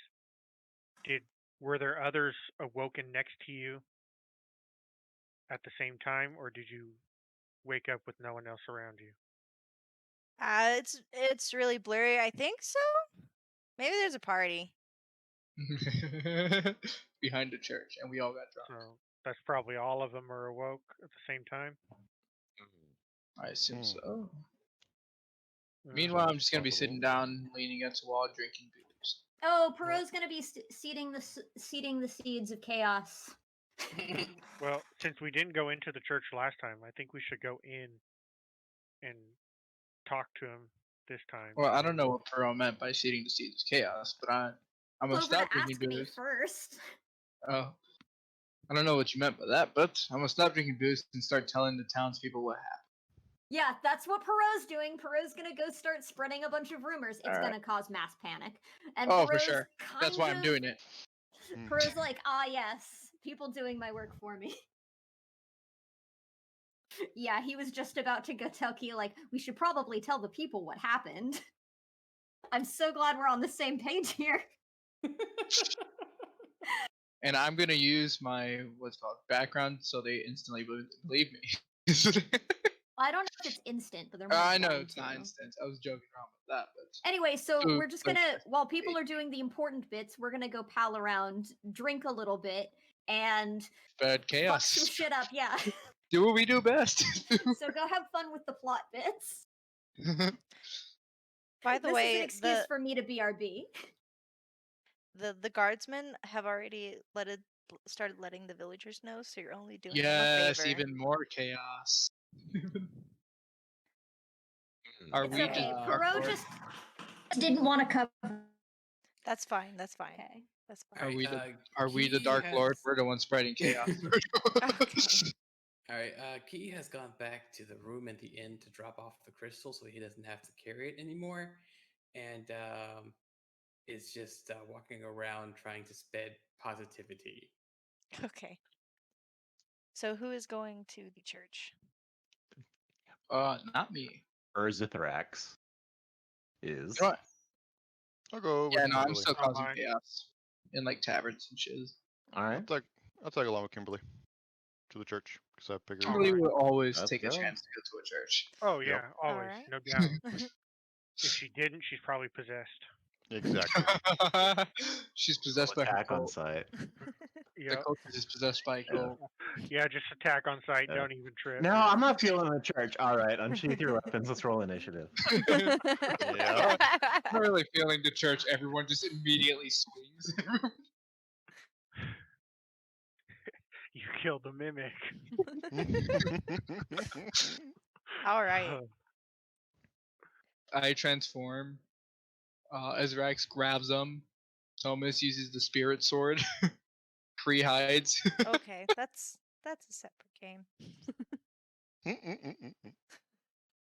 were there others awoken next to you at the same time, or did you wake up with no one else around you? It's really blurry. I think so. Maybe there's a party. Behind the church, and we all got drunk. So that's probably all of them are awoke at the same time. I assume Hmm. so. Uh, Meanwhile, I'm just gonna be Possible. sitting down, leaning against the wall, drinking booze. Oh, Perot's gonna be seeding the seeds of chaos. well, since we didn't go into the church last time, I think we should go in and talk to him this time. Well, I don't know what Perot meant by seeding the seeds of chaos, but I'm gonna Clover stop to drinking ask me booze. first. Oh, I don't know what you meant by that, but I'm gonna stop drinking booze and start telling the townspeople what happened. Yeah, that's what Perot's doing. Perot's gonna go start spreading a bunch of rumors. It's Alright. gonna cause mass panic. And Oh, for Perot's sure. That's kind why I'm of- doing it. Perot's like, yes, people doing my work for me. Yeah, he was just about to go tell Kia, like, we should probably tell the people what happened. I'm so glad we're on the same page here. And I'm gonna use my what's called background, so they instantly believe me. I don't know if it's instant, but they're more I know likely it's not to. instant. I was joking around with that, but Anyway, so Ooh, we're just like, gonna, while people are doing the important bits, we're gonna go pal around, drink a little bit, and bad fuck chaos. some shit up, yeah. Do what we do best. So go have fun with the plot bits. By the This is way, an excuse for me to BRB. the guardsmen have already started letting the villagers know, so you're only doing them a Yes, favor. even more chaos. Are It's we okay. just Perot just didn't want to cover. That's fine. That's fine. Okay. That's Are fine. we Alright, are we the Key Dark Lord? has- We're the ones spreading chaos. Okay. Alright, Key has gone back to the room at the inn to drop off the crystal so he doesn't have to carry it anymore. And is just walking around trying to spread positivity. Okay. So who is going to the church? Not me. Urzithrax is. You know what? I'll go with Yeah, no, I'm Kimberly. still causing Fine. chaos in like taverns and shit. All right. I'll tag along with Kimberly to the church because I figured. Kimberly will always Let's take a go. chance to go to a church. Oh Yep. yeah, always, Alright. no doubt. If she didn't, she's probably possessed. Exactly. She's possessed by her Attack on cult. sight. The Yeah, cult is possessed by a Yeah. cult. yeah, just attack on sight. Yeah. Don't even trip. No, I'm not feeling the church. All right, unsheath your weapons. Let's roll initiative. Yeah. I'm not really feeling the church. Everyone just immediately swings. You killed the mimic. All right. I transform. Ezrax grabs him. Thomas uses the spirit sword. Kree hides. Okay, that's a separate game.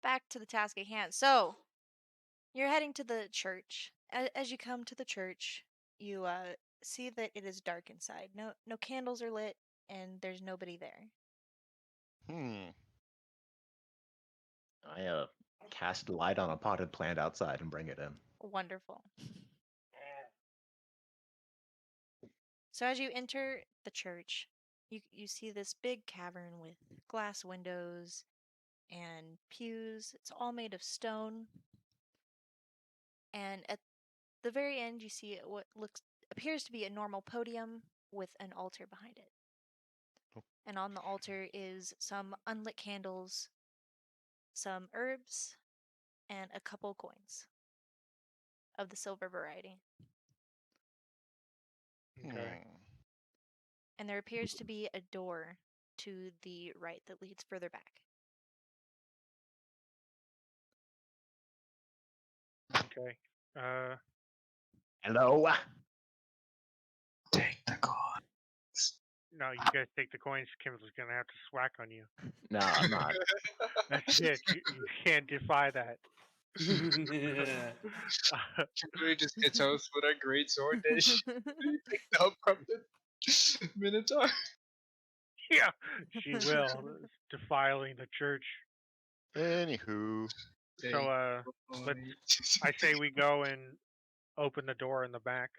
Back to the task at hand. So, you're heading to the church. As you come to the church, you see that it is dark inside. No candles are lit, and there's nobody there. I cast light on a potted plant outside and bring it in. Wonderful. So as you enter the church, you see this big cavern with glass windows and pews. It's all made of stone. And at the very end, you see what appears to be a normal podium with an altar behind it. Oh. And on the altar is some unlit candles, some herbs, and a couple coins of the silver variety. Okay. And there appears to be a door to the right that leads further back. Okay. Hello. Take the coins. No, you guys take the coins. Kimberly's gonna have to swack on you. No, I'm not. That's it. You can't defy that. Kimberly just hits us with a great sword that she picked up from the Minotaur. Yeah, she will. Defiling the church. Anywho. So, I say we go and open the door in the back.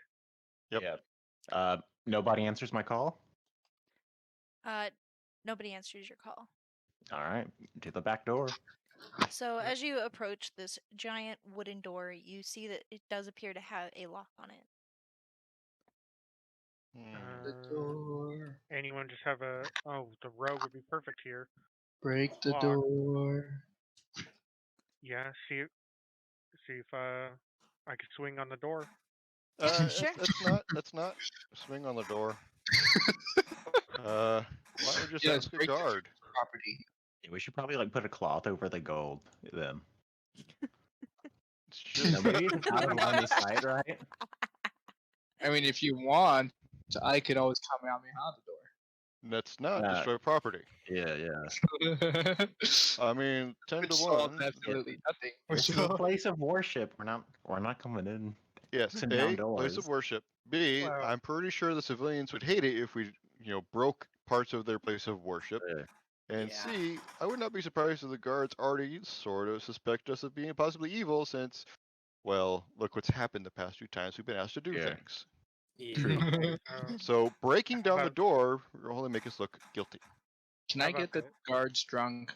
Yep. Nobody answers my call. Nobody answers your call. All right, to the back door. So as you approach this giant wooden door, you see that it does appear to have a lock on it. The door. Anyone just have a... Oh, the rogue would be perfect here. Break the Lock. door. Yeah, see if I could swing on the door. Sure. That's not swing on the door. Why don't we just Yes, ask a break the guard? property. Yeah, we should probably like put a cloth over the gold then. It's You know, just maybe it's out of line of sight, right? I mean, if you want, I could always come out behind that's not Uh, destroy property. Yeah, yeah. the door. I mean, 10 Which to solves 1. absolutely nothing. This is a place of worship. We're not coming in. Yes, Send A, down place doors. of worship. B, Wow. I'm pretty sure the civilians would hate it if we, broke parts of their place of worship. Yeah. And Yeah. C, I would not be surprised if the guards already sort of suspect us of being possibly evil since, well, look what's happened the past few times we've been asked to do Yeah. things. Yeah. So breaking down the about- door will only make us look guilty. Can How I about get the that? guards drunk?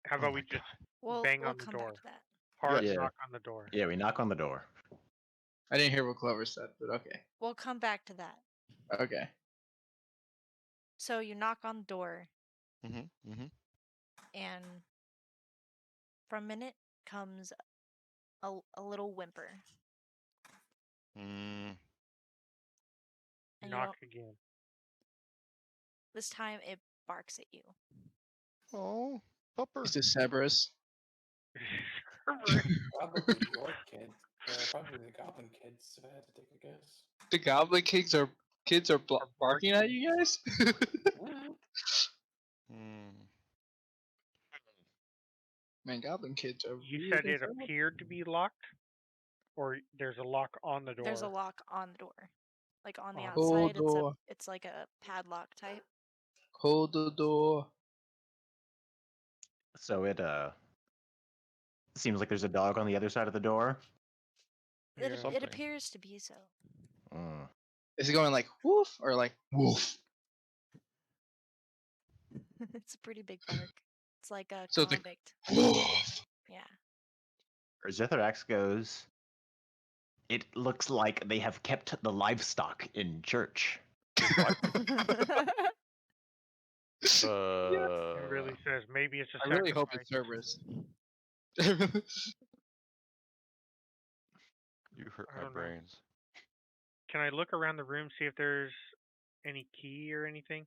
How Oh about my we just We'll bang we'll on the come door? back to that. Hard Yeah. knock on the door. Yeah, we knock on the door. I didn't hear what Clover said, but okay. We'll come back to that. Okay. So you knock on the door, Mm-hmm. and from a minute comes a little whimper, Mm, and you Knock don't, again. this time it barks at you. oh, pupper. Is this Cerberus? Probably your kid. Probably the goblin kids, if I had to take a guess. The Goblin kids are barking at you guys? Hmm. Man, Goblin kids are You weird said as it hell. appeared to be locked, or there's a lock on the door. There's a lock on the door, like on the On the outside. door. It's like a padlock type. Hold the door. So it seems like there's a dog on the other side of the door. It Something. appears to be so. Mm. Is it going like woof or like woof? It's a pretty big bark. It's like a So it's like- convict. Woof. Yeah. Zitharax goes. It looks like they have kept the livestock in church. It really says maybe it's a I really hope it's Cerberus. You hurt I my don't know. brains. Can I look around the room, see if there's any key or anything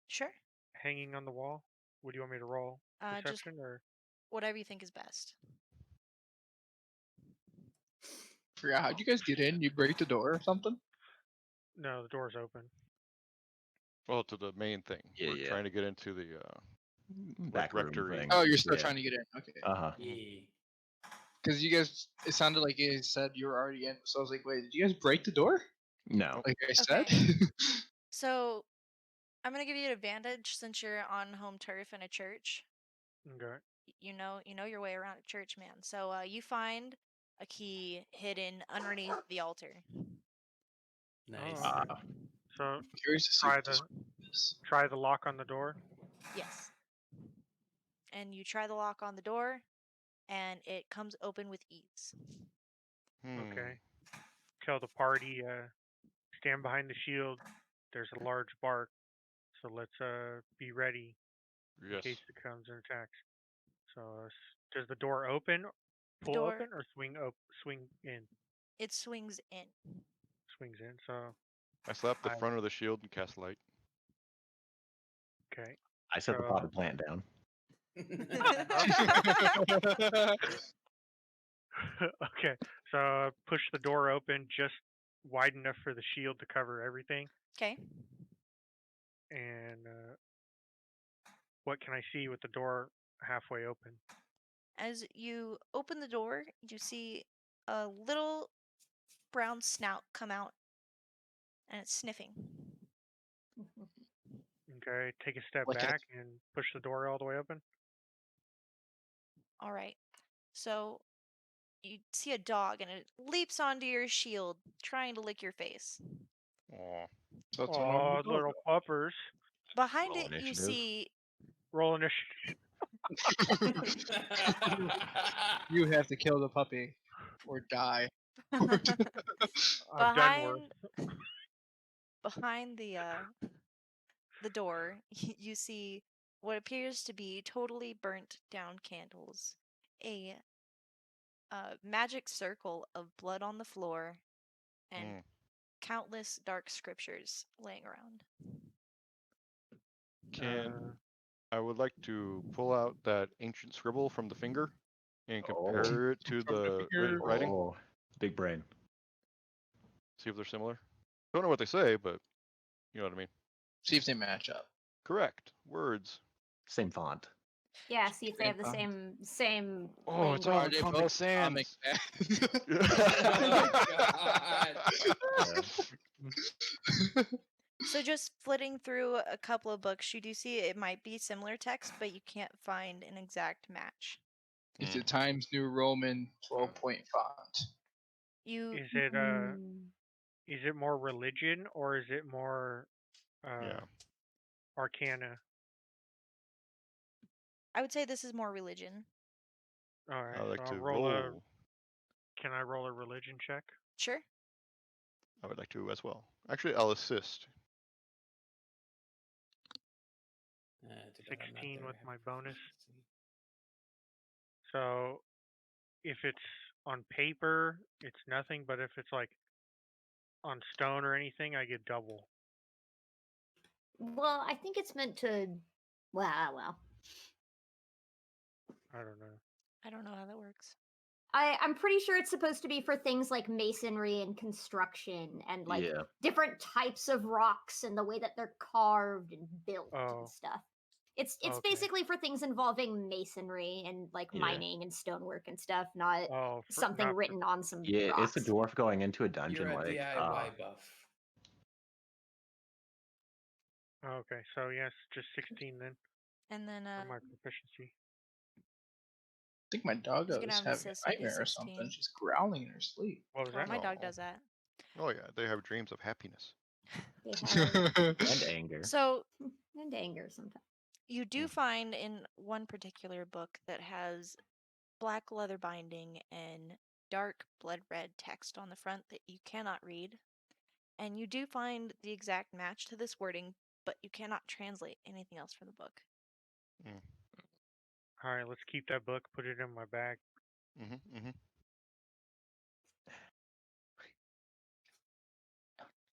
Sure. hanging on the wall? What do you want me to roll? Just Perception or? whatever you think is best. Forgot how'd you guys get in? You break the door or something? No, the door's open. Well, to the main thing. Yeah, We're yeah. trying to get into the Back room rectory. thing. Oh, you're still Yeah. trying to get in. Okay. Uh-huh. Yeah. Because you guys, it sounded like you guys said you were already in. So I was like, wait, did you guys break the door? No. Like I said? So I'm gonna give you an advantage since you're on home turf in a church. Okay. You know your way around a church, man. So you find a key hidden underneath the altar. Nice. Oh, Ah. So I'm curious to see try what the this is. try the lock on the door. Yes. And you try the lock on the door, and it comes open with ease. Okay. Tell the party, stand behind the shield. There's a large bark, so let's be ready in Yes. case it comes and attacks. So does the door open, pull door- open, or swing in? It swings in. Swings in. So I slapped the I- front of the shield and cast light. okay. I set the potted plant down. Okay. So push the door open just wide enough for the shield to cover everything. Okay. And what can I see with the door halfway open? As you open the door, you see a little brown snout come out, and it's sniffing. Okay. Take a step Like a- back and push the door all the way open. All right. So you see a dog, and it leaps onto your shield, trying to lick your face. Aw. So it's a Oh, normal dog. little puppers. Behind Roll it, you initiative. see Roll initiative. You have to kill the puppy or die. I've done worse. behind the door, you see what appears to be totally burnt down candles, a magic circle of blood on the floor, and countless dark scriptures laying around. I would like to pull out that ancient scribble from the finger and compare it to the writing. Oh, big brain. See if they're similar. Don't know what they say, but you know what I mean. See if they match up. Correct. Words. Same font. Yeah, see if they have the Font. same. Oh, it's all language. the Are they Comic both Sans. So just flitting through a couple of books, you do see it might be similar text, but you can't find an exact match. It's a Times New Roman 12-point font. You Is it more religion or is it more arcana? I would say this is more religion. All right. I like so to I'll roll. roll. Can I roll a religion check? Sure. I would like to as well. Actually, I'll assist. 16 with my bonus. So if it's on paper, it's nothing, but if it's like on stone or anything, I get double. Well, I think it's meant to. Well. I don't know. I don't know how that works. I'm pretty sure it's supposed to be for things like masonry and construction and like different types of rocks and the way that they're carved and built and stuff. It's basically for things involving masonry and like mining and stonework and stuff, not something written on some rocks. It's a dwarf going into a dungeon. You're a like DIY buff. Okay, so yes, just 16 then. And then for my proficiency. I think my dog He's is gonna have having assist a if he's nightmare or 16. something. She's growling in her sleep. What was Well, that? my dog does that. Oh yeah, they have dreams of happiness. And anger. So and anger sometimes. you do find in one particular book that has black leather binding and dark blood red text on the front that you cannot read. And you do find the exact match to this wording, but you cannot translate anything else from the book. All right, let's keep that book. Put it in my bag.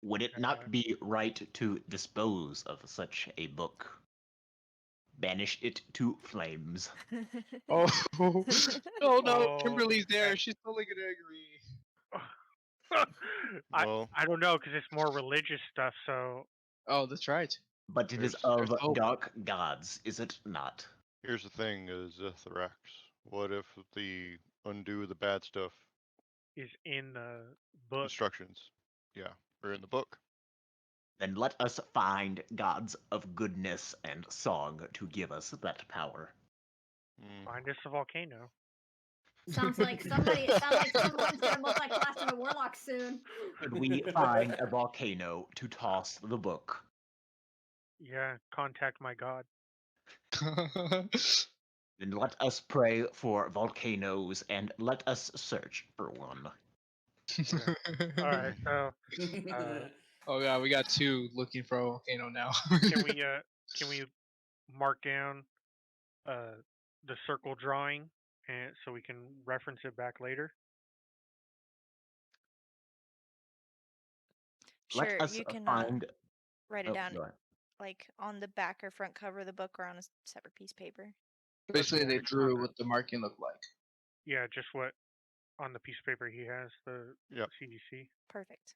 Would it not be right to dispose of such a book? Banish it to flames. Oh no, Kimberly's there. She's totally gonna agree. I don't know because it's more religious stuff. So. Oh, that's right. But it is of dark gods, is it not? Here's the thing: is Zithrax. What if the undo the bad stuff is in the book? Instructions, yeah, or in the book. Then let us find gods of goodness and song to give us that power. Find us a volcano. Sounds like someone's gonna multi-class into warlock soon. Could we find a volcano to toss the book? Yeah, contact my god. Then let us pray for volcanoes and let us search for one. All right, so. Oh yeah, we got two looking for a volcano now. Can we mark down the circle drawing and so we can reference it back later? Sure, let us you can find. write it down like on the back or front cover of the book or on a separate piece of paper. Basically, they drew what the marking looked like. Yeah, just what on the piece of paper he has, the CDC. Perfect.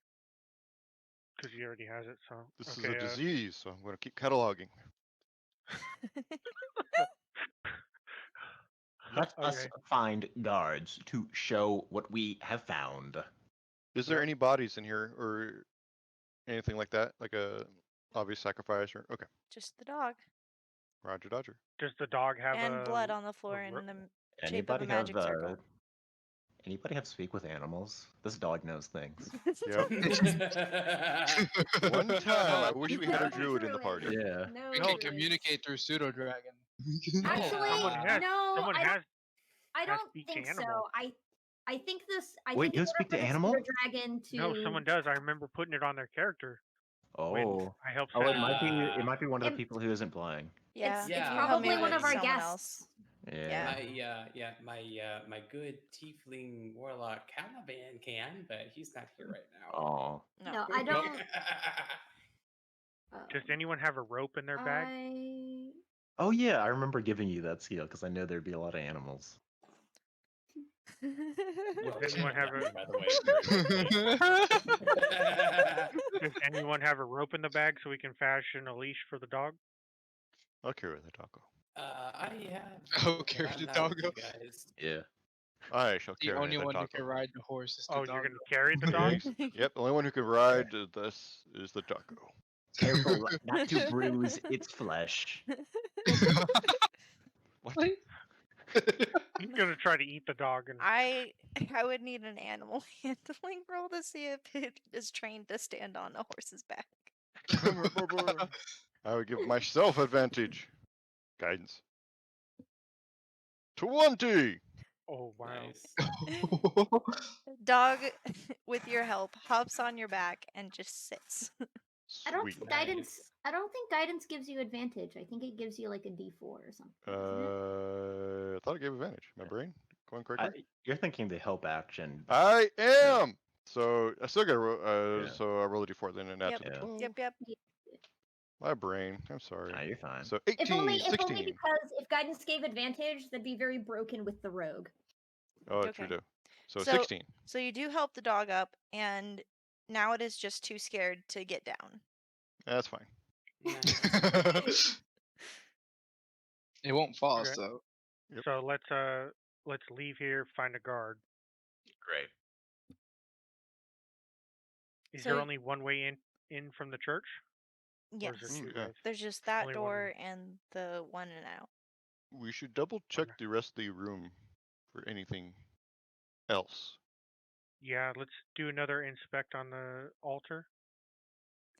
Because he already has it, so. This is a disease, so I'm going to keep cataloging. Let us find guards to show what we have found. Is there any bodies in here or anything like that? Like a obvious sacrifice or Just the dog. Roger Dodger. Does the dog have and blood on the floor in the shape of a magic circle? Anybody have speak with animals? This dog knows things. Yep. One time, I wish we had a druid in the party. Yeah. No, we can communicate through pseudo dragon. Actually, someone I don't think so. I think this. Wait, you speak to animals? Dragon to... No, someone does. I remember putting it on their character. Oh. I help Oh, set it might be. It Uh, might be one of the it- people who isn't playing. Yeah, It's if you Yeah. help me probably one with of our someone guests. else. Yeah. my good tiefling warlock Caliban can, but he's not here right now. Oh. No, I don't. Does anyone have a rope in their bag? Oh yeah, I remember giving you that skill because I know there'd be a lot of animals. Does anyone have a by the way? Does anyone have a rope in the bag so we can fashion a leash for the dog? I'll carry the doggo. I have. Oh, carry I'm the not with you doggo. guys. Yeah. I shall The carry only the one who doggo. can ride the horse is the Oh, dog. you're gonna carry the dog? Yep, the only one who can ride this is the doggo. Careful not to bruise its flesh. What? He's gonna try to eat the dog and I would need an animal handling roll to see if it is trained to stand on a horse's back. I would give myself advantage. Guidance. 20! oh wow. Nice. Dog, with your help, hops on your back and just sits. I don't Sweet. think guidance. I don't think guidance gives you advantage. I think it gives you like a D4 or something. Isn't it? I thought it gave advantage. My brain going correctly? You're thinking the help action. I am! So I still got to Yeah. so I roll a d4 then and add to the Yep. 12. Yep. My brain. I'm sorry. Nah, you're fine. So If 18, only 16. because if guidance gave advantage, that'd be very broken with the rogue. Oh, Okay. true do. So So- 16. So you do help the dog up, and now it is just too scared to get down. That's fine. Nice. It won't fall, Okay. so Yep. So let's leave here, find a guard. Great. Is So- there only one way in from the church? Or is Yes. there Mm, two yeah. ways? There's just that Only one. door and the one and out. We should double check Okay. the rest of the room for anything else. Yeah, let's do another inspect on the altar.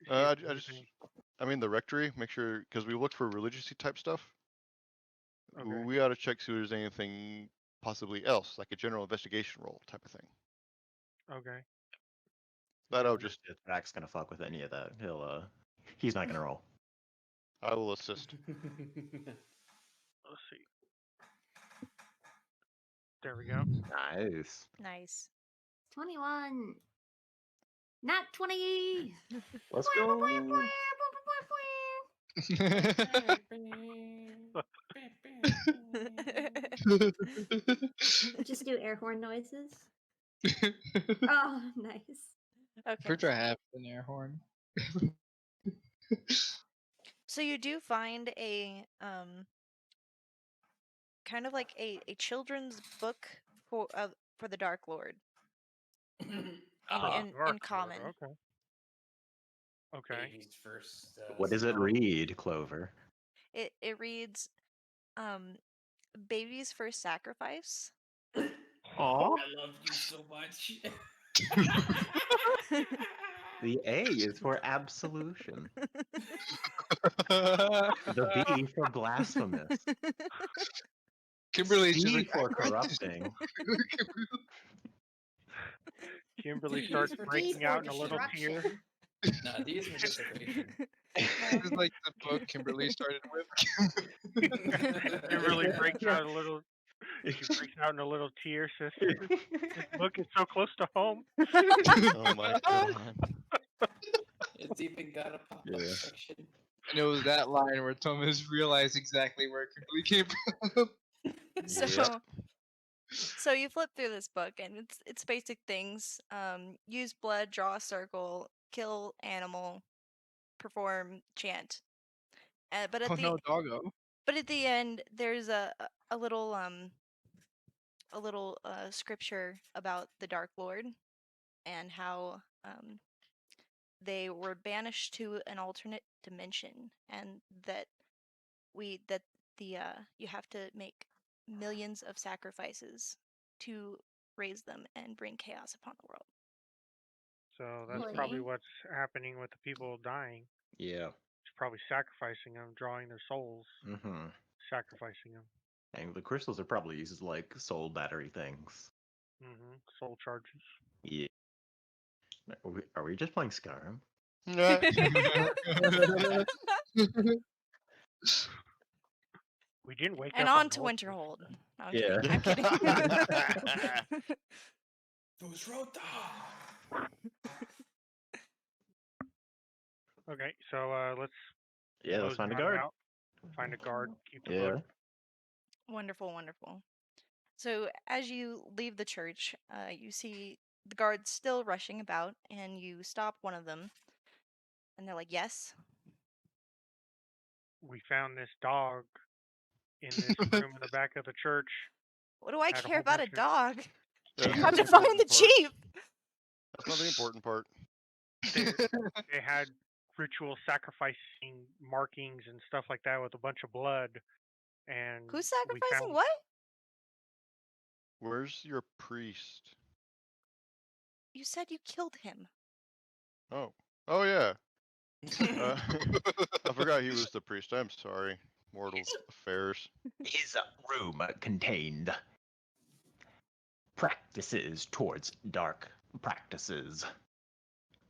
See I if there's just, anything- I mean the rectory, make sure, because we looked for religiously type stuff. Okay. We ought to check see if there's anything possibly else, like a general investigation roll type of thing. Okay. That I'll Yeah, just, If Zach's gonna fuck with any of that, he's not gonna roll. I will assist. Let's see. There we go. Nice. Nice. 21. Not 20. Let's go. Just do air horn noises. Oh, nice. Okay. Pretty sure I have an air horn. So you do find a kind of like a children's book for the Dark Lord Ah, in Dark Lord, common. Okay. Okay. Baby's first. What does it spell. read, Clover? It reads baby's first sacrifice. Oh, I love you so much. The A is for absolution. The B for blasphemous. Kimberly's just C like, for "I like this." corrupting. Kimberly These starts were breaking for out in a little tear. destruction. No, these were desecration. This is like the book Kimberly started with. Kimberly breaks out a little. She breaks out in a little tear. Says, "This book is so close to home." Oh my god. It's even got a pop-up Yeah. section. And it was that line where Thomas realized exactly where Kimberly came from. So Yep. so you flip through this book and it's basic things. Use blood, draw a circle, kill animal, perform chant. But at Oh the no, doggo. but at the end there's a little scripture about the Dark Lord and how they were banished to an alternate dimension and that you have to make millions of sacrifices to raise them and bring chaos upon the world. So that's Really? probably what's happening with the people dying. Yeah. It's probably sacrificing them, drawing their souls, Mm-hmm. sacrificing them. And the crystals are probably used as like soul battery things. Soul charges. Yeah. Are we just playing Skyrim? Nah. We didn't wake And up on on to horses. Winterhold. No, I'm Yeah. kidding. I'm kidding. Those road dogs. Okay, so let's Yeah, let's close find a them guard. out. Find a guard. Keep the Yeah. book. Wonderful, wonderful. So as you leave the church, you see the guards still rushing about, and you stop one of them, and they're like, "Yes." We found this dog in this room in the back of the church. What do I Had a care whole about a bunch of- dog? That's I not have to the find the important part. chief. That's not the important part. They had ritual sacrificing markings and stuff like that with a bunch of blood. And Who's we sacrificing found what? Where's your priest? You said you killed him. Oh. Oh, yeah. I forgot he was the priest. I'm sorry. Mortal affairs. His room contained practices towards dark practices.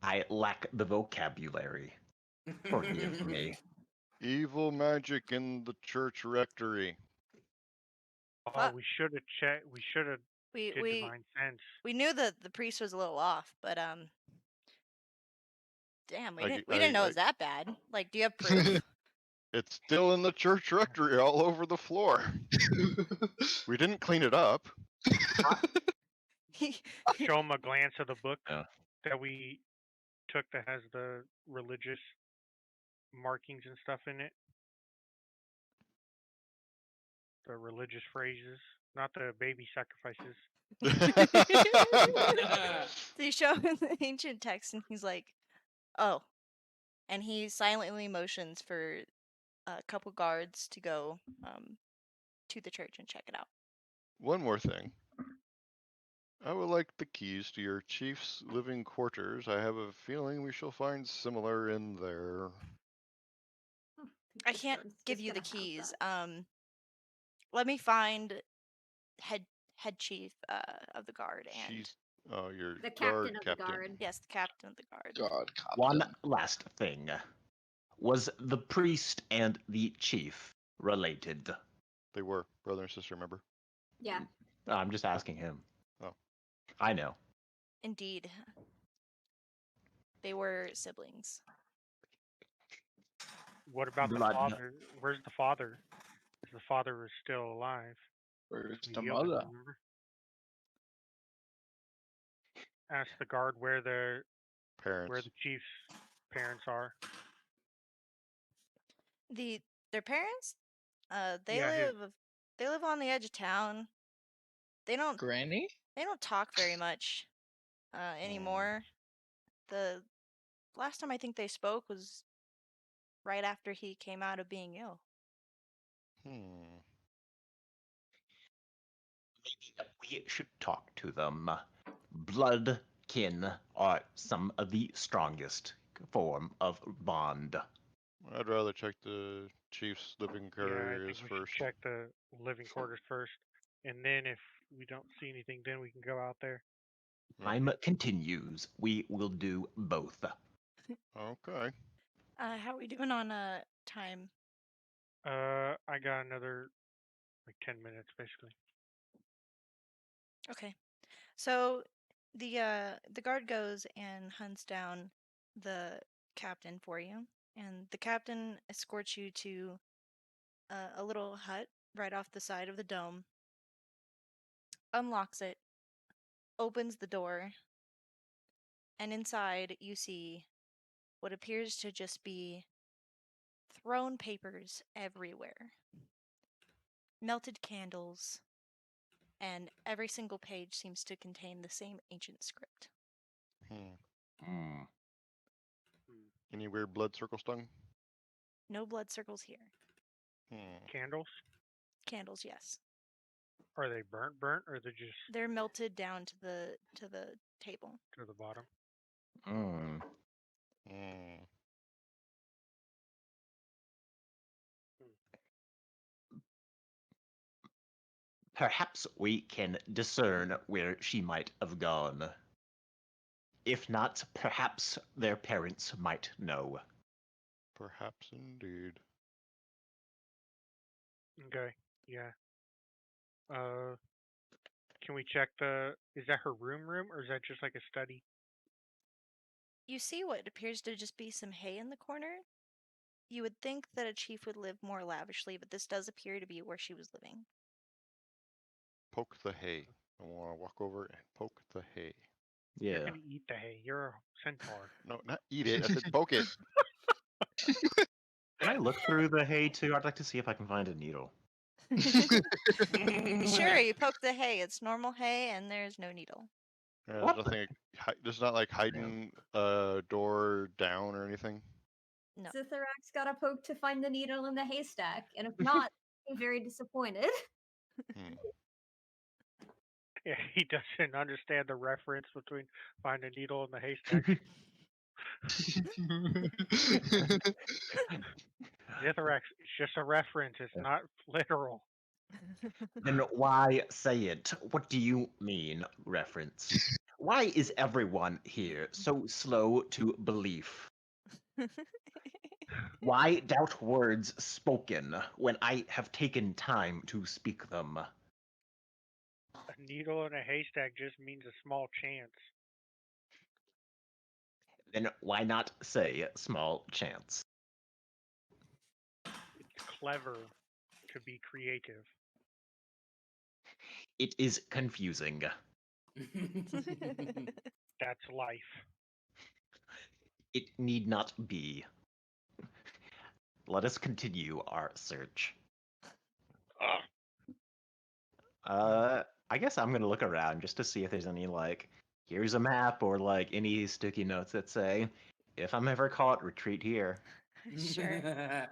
I lack the vocabulary. Forgive me. Evil magic in the church rectory. Oh, Fuck. we should have checked. We should have We did we divine sense. we knew that the priest was a little off, but damn, we I didn't g- we I- didn't know it I- was that bad. Like, do you have proof? It's still in the church rectory all over the floor. We didn't clean it up. Show him a glance of the book Yeah. that we took that has the religious markings and stuff in it. The religious phrases, not the baby sacrifices. So you show him the ancient text, and he's like, "Oh," and he silently motions for a couple guards to go to the church and check it out. One more thing. I would like the keys to your chief's living quarters. I have a feeling we shall find similar in there. I can't give you the keys. Let me find head chief of the guard and She's your The guard captain of the captain. guard. yes, the captain of the guard. God, One last thing. Was the priest and the chief related? They were brother and sister, remember? Yeah. I'm just asking him. Oh. I know. Indeed, they were siblings. What about the Blood. father? Where's the father? If the father was still alive. where's We the healed him, mother? remember? Ask the guard where the Parents. chief's parents are. Their parents, they Yeah, live on the edge of town. They don't Granny? talk very much anymore. The last time I think they spoke was right after he came out of being ill. Maybe we should talk to them. Blood kin are some of the strongest form of bond. I'd rather check the chief's living yeah, I areas think we first. should check the living quarters first, and then if we don't see anything, then we can go out there. Time continues. We will do both. Okay. How are we doing on time? I got another like 10 minutes basically. Okay, so the guard goes and hunts down the captain for you, and the captain escorts you to a little hut right off the side of the dome, unlocks it, opens the door, and inside you see what appears to just be thrown papers everywhere, melted candles, and every single page seems to contain the same ancient script. Any weird blood circle stung? No blood circles here. Candles? Candles, yes. Are they burnt, or they're just They're melted down to the table. to the bottom? Perhaps we can discern where she might have gone. If not, perhaps their parents might know. Perhaps indeed. Okay. Yeah. Can we check the? Is that her room, or is that just like a study? You see what appears to just be some hay in the corner. You would think that a chief would live more lavishly, but this does appear to be where she was living. Poke the hay. I want to walk over and poke the hay. You're Yeah. gonna eat the hay. You're a centaur. No, not eat it. I said poke it. Can I look through the hay too? I'd like to see if I can find a needle. Sure, you poke the hay. It's normal hay, and there's no needle. There's What? nothing. There's not like hiding door down or anything. No. Zitharax got a poke to find the needle in the haystack, and if not, he's very disappointed. Hmm. Yeah, he doesn't understand the reference between find a needle in the haystack. Zitharax, it's just a reference. It's not literal. Then why say it? What do you mean, reference? Why is everyone here so slow to belief? Why doubt words spoken when I have taken time to speak them? A needle in a haystack just means a small chance. Then why not say small chance? It's clever to be creative. It is confusing. That's life. It need not be. Let us continue our search. I guess I'm gonna look around just to see if there's any, like, here's a map or, like, any sticky notes that say, if I'm ever caught, retreat here. Sure. Damn.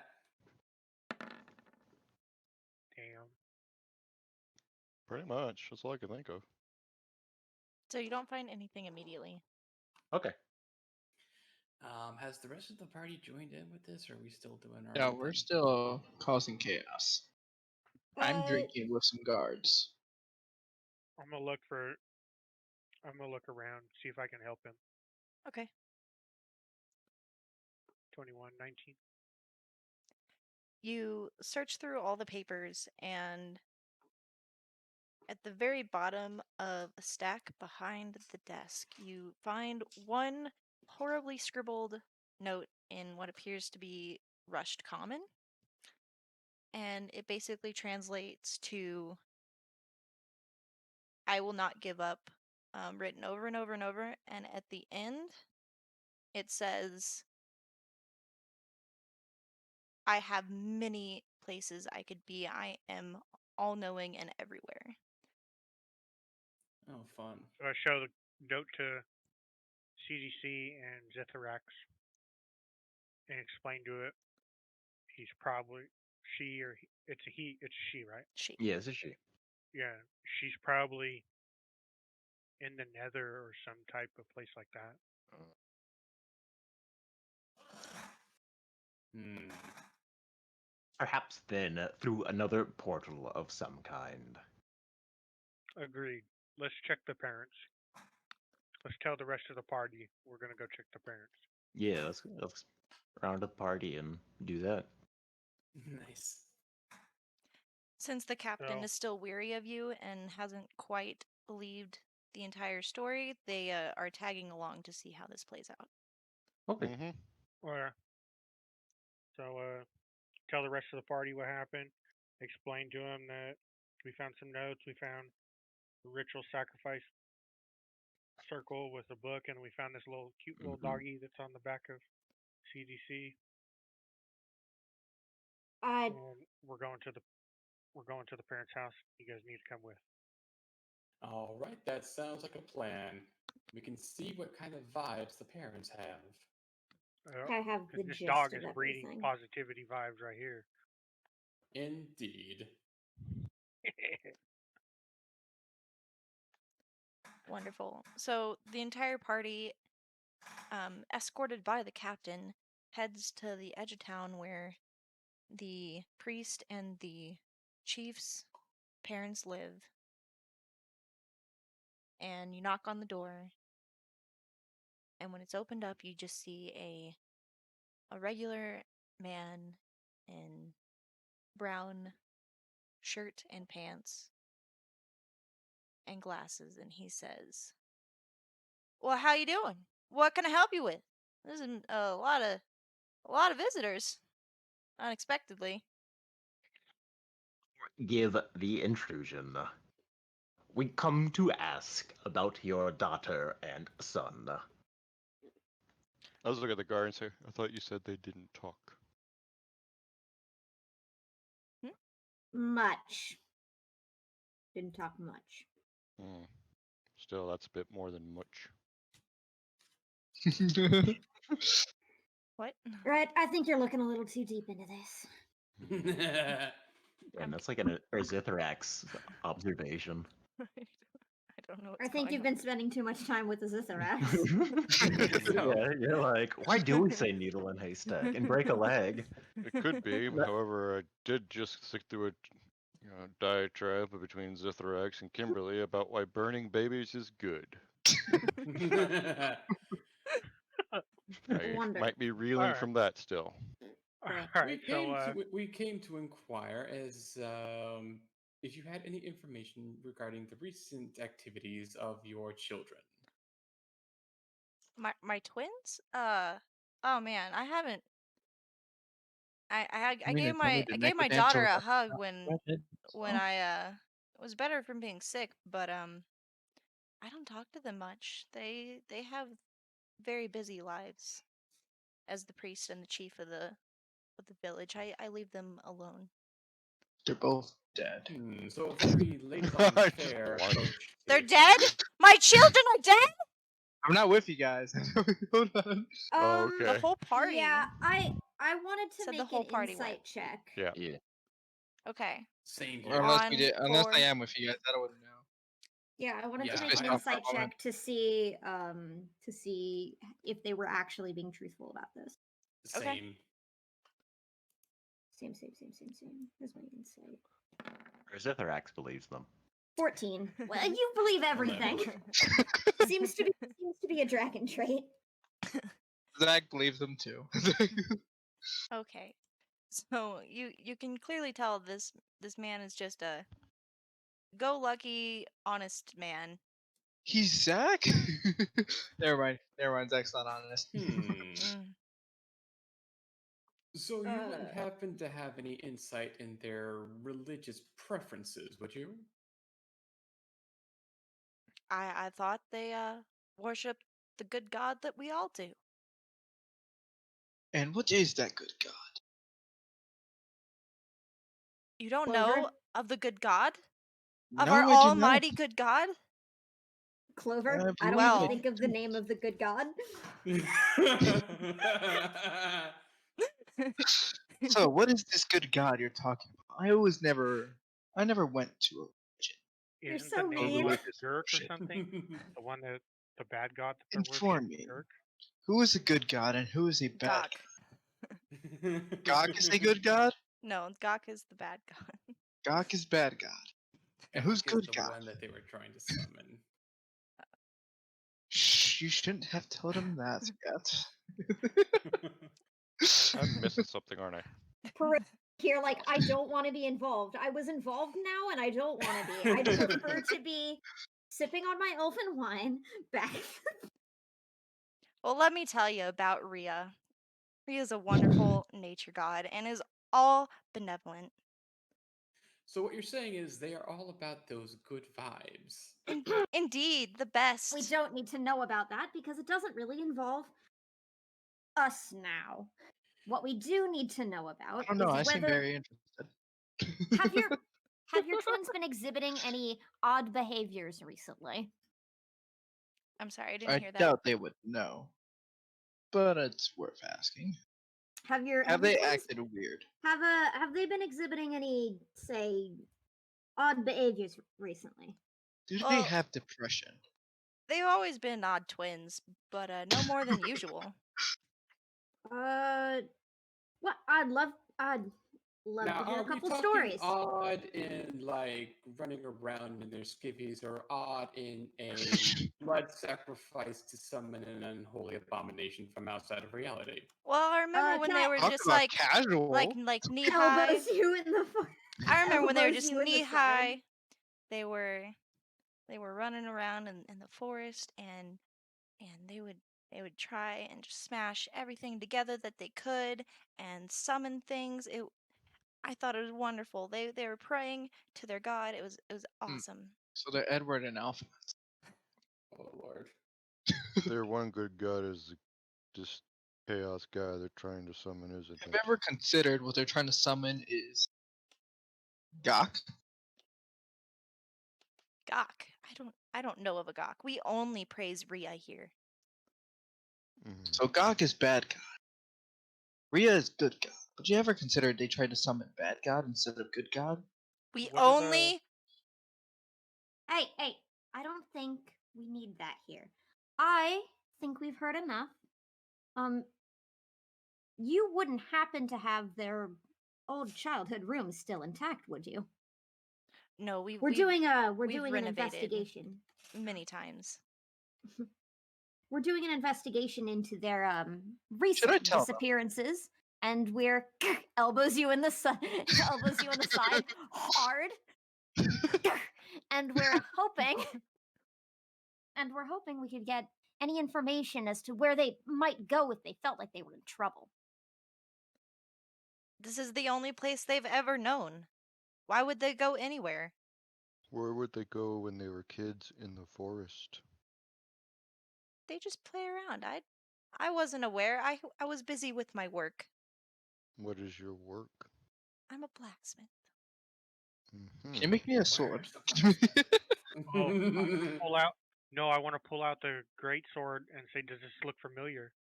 Pretty much. That's all I can think of. So you don't find anything immediately. Okay. Has the rest of the party joined in with this, or are we still doing our Yeah, own we're thing? still causing chaos. I'm drinking with some guards. I'm gonna look around, see if I can help him. Okay. 21, 19. You search through all the papers, and at the very bottom of a stack behind the desk, you find one horribly scribbled note in what appears to be rushed common. And it basically translates to I will not give up, written over and over and over. And at the end, it says, I have many places I could be. I am all knowing and everywhere. Oh, fun. So I show the note to CDC and Zitharax and explain to it he's probably she or it's a he, it's a she, right? She. Yes, is she? Yeah, she's probably in the Nether or some type of place like that. Hmm. Perhaps then through another portal of some kind. Agreed. Let's check the parents. Let's tell the rest of the party we're gonna go check the parents. Yeah, let's round up the party and do that. Nice. Since the captain So is still weary of you and hasn't quite believed the entire story, they are tagging along to see how this plays out. Okay. Mm-hmm. Well, tell the rest of the party what happened. Explain to them that we found some notes. We found the ritual sacrifice circle with a book, and we found this little cute little doggy that's on the back of CDC. I And we're going to the parents' house. You guys need to come with. All right, that sounds like a plan. We can see what kind of vibes the parents have. I have the This gist dog of is breeding everything. positivity vibes right here. Indeed. Wonderful. So the entire party, escorted by the captain, heads to the edge of town where the priest and the chief's parents live. And you knock on the door, And when it's opened up, you just see a regular man in brown shirt and pants and glasses, and he says, "Well, how you doing? What can I help you with? There's a lot of visitors, unexpectedly." Give the intrusion. We come to ask about your daughter and son. I was looking at the guard and say, I thought you said they didn't talk. Much. Didn't talk much. Hmm. Still, that's a bit more than much. What? Right, I think you're looking a little too deep into this. And that's like an Erzithrax observation. I don't know. What's I think going you've on. been spending too much time with the Zitharax. Yeah, you're like, why do we say needle in haystack and break a leg? It could be. However, I did just stick through a diatribe between Zithrax and Kimberly about why burning babies is good. I Wonder. might be reeling Alright. from that still. Right. Alright, so we came to inquire as if you had any information regarding the recent activities of your children. My twins? Oh man, I haven't. I mean, gave it's only my the I gave my necrodancer daughter a left. hug Go when ahead. I was better from being sick, but I don't talk to them much. They have very busy lives. As the priest and the chief of the village, I leave them alone. They're both dead. So a very late on I just fair blunt. approach. They're dead? My children are dead? I'm not with you guys. Hold on. Oh, The okay. whole party. Yeah, I wanted to Said the make whole an party insight went. check. Yeah. Yeah. Okay. Same Or here. unless On I four. am with you guys, I wouldn't know. Yeah, I wanted Yeah, to make based an off insight that moment. check to see if they were actually being truthful about this. Same. Okay. Same. Where's my insight? Erzithrax believes them. 14. Well, you believe everything. seems to be a dragon trait. Zach believes them too. Okay. So you can clearly tell this man is just a go-lucky, honest man. He's Zach? Never mind. Zach's not honest. Mm. So you wouldn't happen to have any insight in their religious preferences, would you? I thought they worship the good God that we all do. And what is that good God? You don't Clover? know of the good God? Of No, our I do almighty not. good God? Clover? I don't Well- even think of the name of the good god. So, what is this good God you're talking about? I never went to a religion. You're isn't so the name mean. like Religious Dirk or worship. something? The one that the bad god that they're Inform worshiping? me. Dirk? Who is a good God and who is a bad Gok. God? Gok is a good God? No, Gok is the bad God. Gok is bad God. And who's Gok is good the God? one that they were trying to summon. Shh, you shouldn't have told him that yet. I'm missing something, aren't I? Here, like, I don't want to be involved. I was involved now, and I don't want to be. I'd prefer to be sipping on my elfin wine back. Well, let me tell you about Rhea. Rhea is a wonderful nature god and is all benevolent. So what you're saying is they are all about those good vibes. Indeed, the best. We don't need to know about that because it doesn't really involve us now. What we do need to know about I don't know, I is seem whether very interested. have your twins been exhibiting any odd behaviors recently? I'm sorry, I didn't I hear that. doubt they would know. But it's worth asking. Have they twins acted weird? have they been exhibiting any, say, odd behaviors recently? Do they Well- have depression? They've always been odd twins, but no more than usual. What I'd love Love Now, to hear are a we couple talking stories. odd in like running around in their skivvies, or odd in a blood sacrifice to summon an unholy abomination from outside of reality? Well, I remember when Can they I were Talk just about like casual. knee high. elbows you in the I remember when they were elbows just you in the knee side? high. They were running around in the forest, and they would try and just smash everything together that they could and summon things. I thought it was wonderful. They were praying to their god. It was Hmm. awesome. So they're Edward and Alpha. Oh Lord. Their one good god is this chaos guy they're trying to summon, isn't Have it? you ever considered what they're trying to summon is Gok? Gok. I don't know of a Gok. We only praise Rhea here. So Gok is bad god. Rhea is good god. But you ever considered they tried to summon bad god instead of good god? We What are the- only Hey, I don't think we need that here. I think we've heard enough. You wouldn't happen to have their old childhood room still intact, would you? no. We're doing an renovated investigation. many times. We're doing an investigation into their I recent tell them? disappearances, and we're elbows you in the side hard, and we're hoping we could get any information as to where they might go if they felt like they were in trouble. This is the only place they've ever known. Why would they go anywhere? Where would they go when they were kids in the forest? They just play around. I wasn't aware. I was busy with my work. What is your work? I'm a blacksmith. Can you make me a sword? Oh, I wanna pull out. No, I want to pull out the great sword and say, "Does this look familiar?"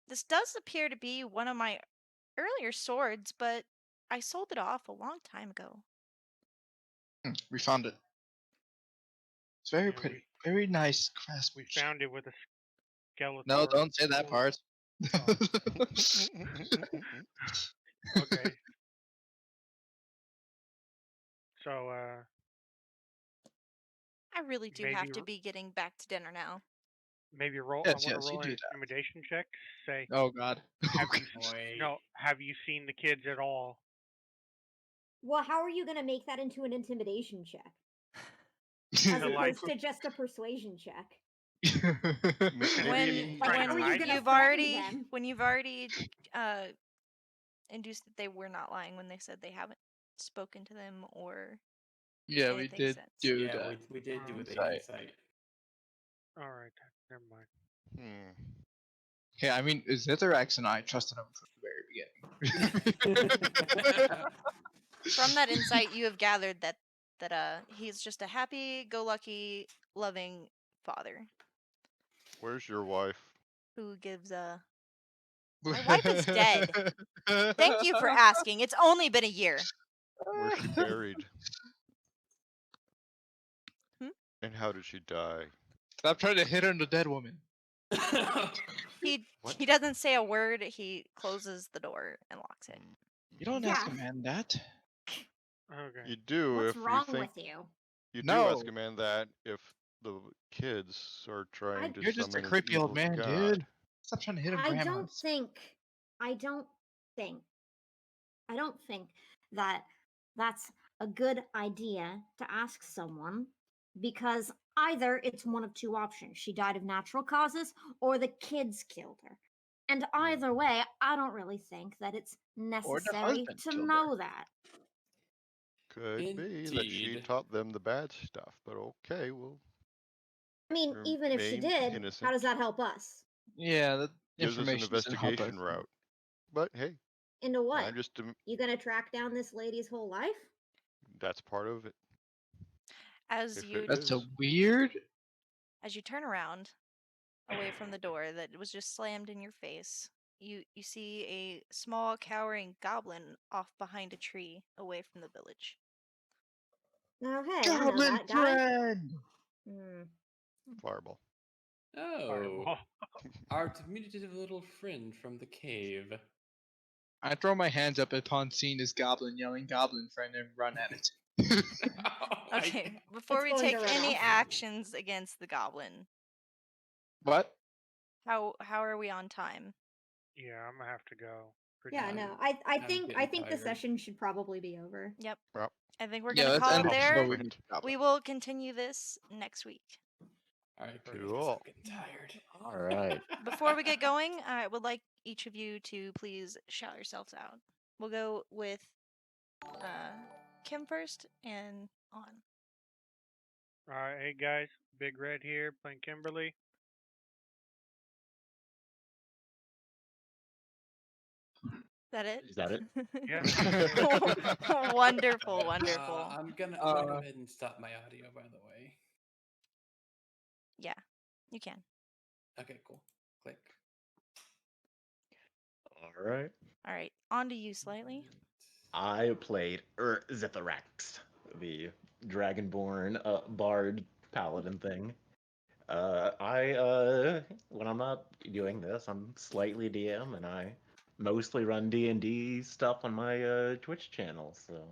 This does appear to be one of my earlier swords, but I sold it off a long time ago. We found it. It's very Yeah, pretty. Very nice We craftsmanship. found it with a skeleton. No, don't say that part. Okay. So, I really do maybe have to be getting back to dinner now. maybe roll. Yes, I want to yes, you roll do an that. intimidation check. Say, Oh God. have you seen the kids at all? Well, how are you going to make that into an intimidation check as To, like- opposed to just a persuasion check? When Like, how are you gonna you've threaten already them? induced that they were not lying when they said they haven't spoken to them or Yeah, we anything did since. do Yeah, that. we did do the Insight. insight. All right, never mind. Yeah, I mean, Zitharax and I trusted him from the very beginning. From that insight, you have gathered that he's just a happy-go-lucky, loving father Where's your wife? who gives a. My wife is dead. Thank you for asking. It's only been a year. Where's she buried? Hmm? And how did she die? Stop trying to hit on the dead woman. He What? he doesn't say a word. He closes the door and locks it. You don't ask a man that. Okay. You do What's if wrong you think with you? you do No. ask a man that if the kids are trying to You're just a summon an creepy old evil man, god. dude. Stop trying to hit on I don't grandmas. think that that's a good idea to ask someone, because either it's one of two options. She died of natural causes or the kids killed her. And either way, I don't really think that it's Or the necessary husband to killed know that. Could be that she Indeed. taught them the bad stuff, but okay, well, I mean, even if she remain did, how innocent. does that help us? Yeah, the Gives us an information doesn't help us. investigation route. But hey, Into what? I'm just You gonna track down this lady's whole life? that's part of it. As If you it That's so is. weird. as you turn around away from the door that was just slammed in your face, you see a small cowering goblin off behind a tree away from the village. Oh, hey, I know Goblin that guy. friend. Hmm. Fireball. Oh, Fireball. our diminutive little friend from the cave. I throw my hands up upon seeing this goblin yelling "Goblin friend" and run at it. Oh my Okay, God. before It's we going take to run any off. actions against the goblin, What? how are we on time? Yeah, I'm gonna have to go. Pretty Yeah, I'm- no. soon. I I'm think getting the tired. session should probably be over. Yep. Yep. I think we're Yeah, gonna let's call end it it there. before we meet the goblin. We will continue this next week. All right, Pretty please. I'm Cool. getting tired. All right. Before we get going, I would like each of you to please shout yourselves out. We'll go with Kim first and on. Alright, hey guys, Big Red here, playing Kimberly. Is that it? Is that it? Yeah. Wonderful, wonderful. I'm gonna go ahead and stop my audio, by the way. Yeah, you can. Okay, cool. Click. All right. All right, on to you slightly. I played Zitharax, the Dragonborn bard paladin thing. When I'm not doing this, I'm slightly DM, and I mostly run D&D stuff on my Twitch channel. So,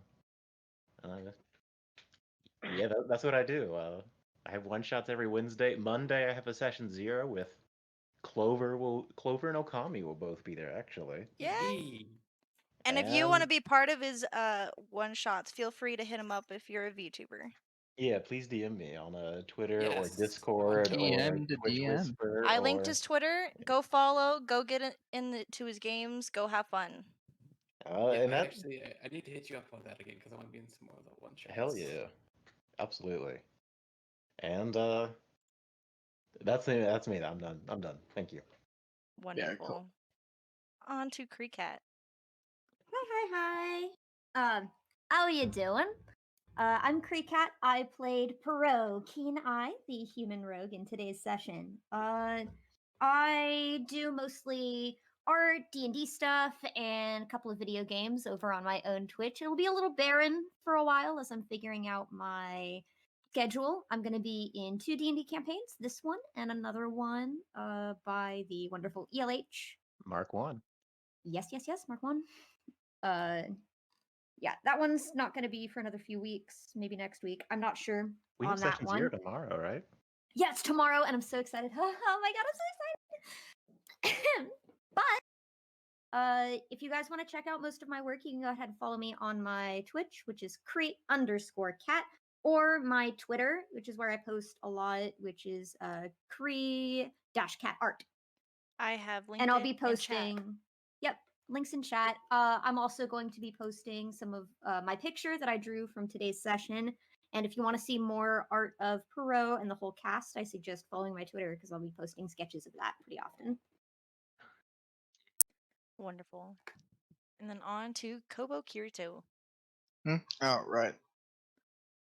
yeah, that's what I do. I have one shots every Wednesday. Monday, I have a session 0 with Clover. Clover and Okami will both be there actually. Yay! And if you want to be part of his one shots, feel free to hit him up if you're a VTuber. Yeah, please DM me on Twitter or Yes, Discord or DM to Twitch DM. Whisper. I linked or... his Twitter. Go follow. Go get into his games. Go have fun. Yeah, and that actually, I need to hit you up on that again because I want to be in some more of the one shots. hell yeah, absolutely. And that's me. That's me. I'm done. I'm done. Thank you. Wonderful. cool. On to Creekat. Hi. How you doing? I'm Creekat. I played Perot, Keen Eye, the human rogue, in today's session. I do mostly art, D&D stuff, and a couple of video games over on my own Twitch. It'll be a little barren for a while as I'm figuring out my schedule. I'm going to be in 2 D&D campaigns, this one and another one by the wonderful ELH. Mark 1. Yes, Mark 1. Yeah, that one's not going to be for another few weeks, maybe next week. I'm not sure We on have that session one. 0 tomorrow, right? Yeah, it's tomorrow, and I'm so excited. Oh my god, I'm so excited. But if you guys want to check out most of my work, you can go ahead and follow me on my Twitch, which is Cree_cat, or my Twitter, which is where I post a lot, which is Cree-cat art. I have linked And I'll it be in chat. posting. Yep, links in chat. I'm also going to be posting some of my picture that I drew from today's session. And if you want to see more art of Perot and the whole cast, I suggest following my Twitter because I'll be posting sketches of that pretty often. Wonderful. And then on to Kobo Kirito. All right.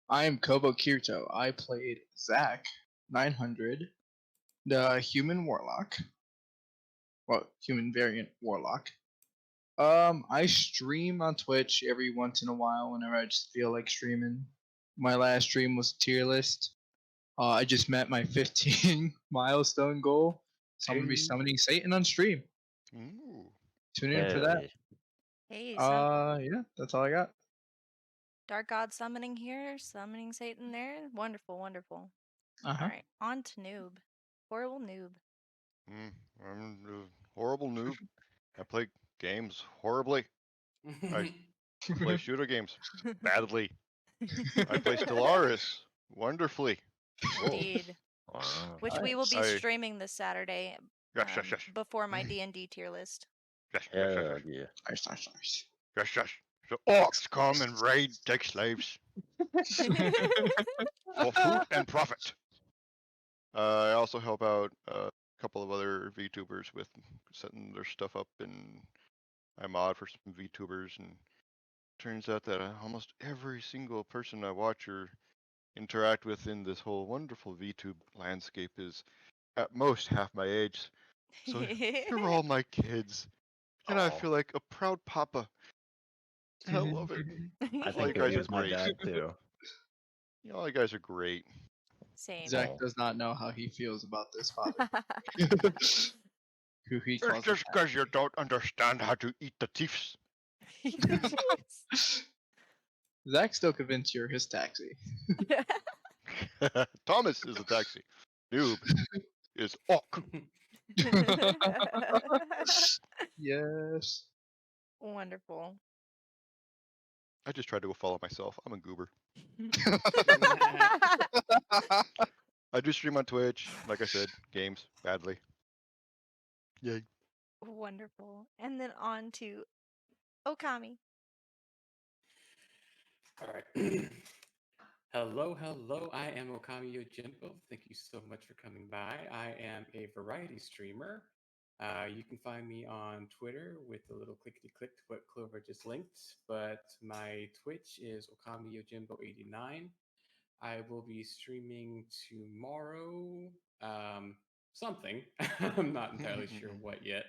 I am Kobo Kirito. I played Zach 900, the human warlock. Well, human variant warlock. I stream on Twitch every once in a while whenever I just feel like streaming. My last stream was tier list. I just met my 15 milestone goal, so I'm gonna be summoning Satan on stream. Ooh. Tune in for that. Hey, Yeah, that's all I got. Dark God summoning here, summoning Satan there. Wonderful, wonderful. Uh-huh. All right, on to Noob. Horrible Noob. I'm a horrible noob. I play games horribly. I play shooter games badly. I play Stellaris wonderfully. Indeed. Which we will be I- streaming this Saturday Yes. before my D&D tier list. Yes. Yeah. Nice. Yes. The orcs come and raid, take slaves for food and profit. I also help out a couple of other VTubers with setting their stuff up, and I mod for some VTubers, and turns out that almost every single person I watch or interact with in this whole wonderful VTube landscape is at most half my age. So you're all my kids, and I feel like a proud papa. And I love it. I All think you guys he are was my great. dad too. All you guys are great. Same. Zach does not know how he feels about this father. Who he It's calls just because you don't understand how to eat the thieves. Zach's still convinced you're his taxi. Thomas is a taxi. Noob is Orc. Yes. Wonderful. I just tried to go follow myself. I'm a goober. I do stream on Twitch. Like I said, games badly. Yay. Wonderful. And then on to Okami. All right. Hello, hello. I am Okami Yojimbo. Thank you so much for coming by. I am a variety streamer. You can find me on Twitter with the little clickety-click to what Clover just linked, but my Twitch is Okami Yojimbo89. I will be streaming tomorrow something. I'm not entirely sure what yet.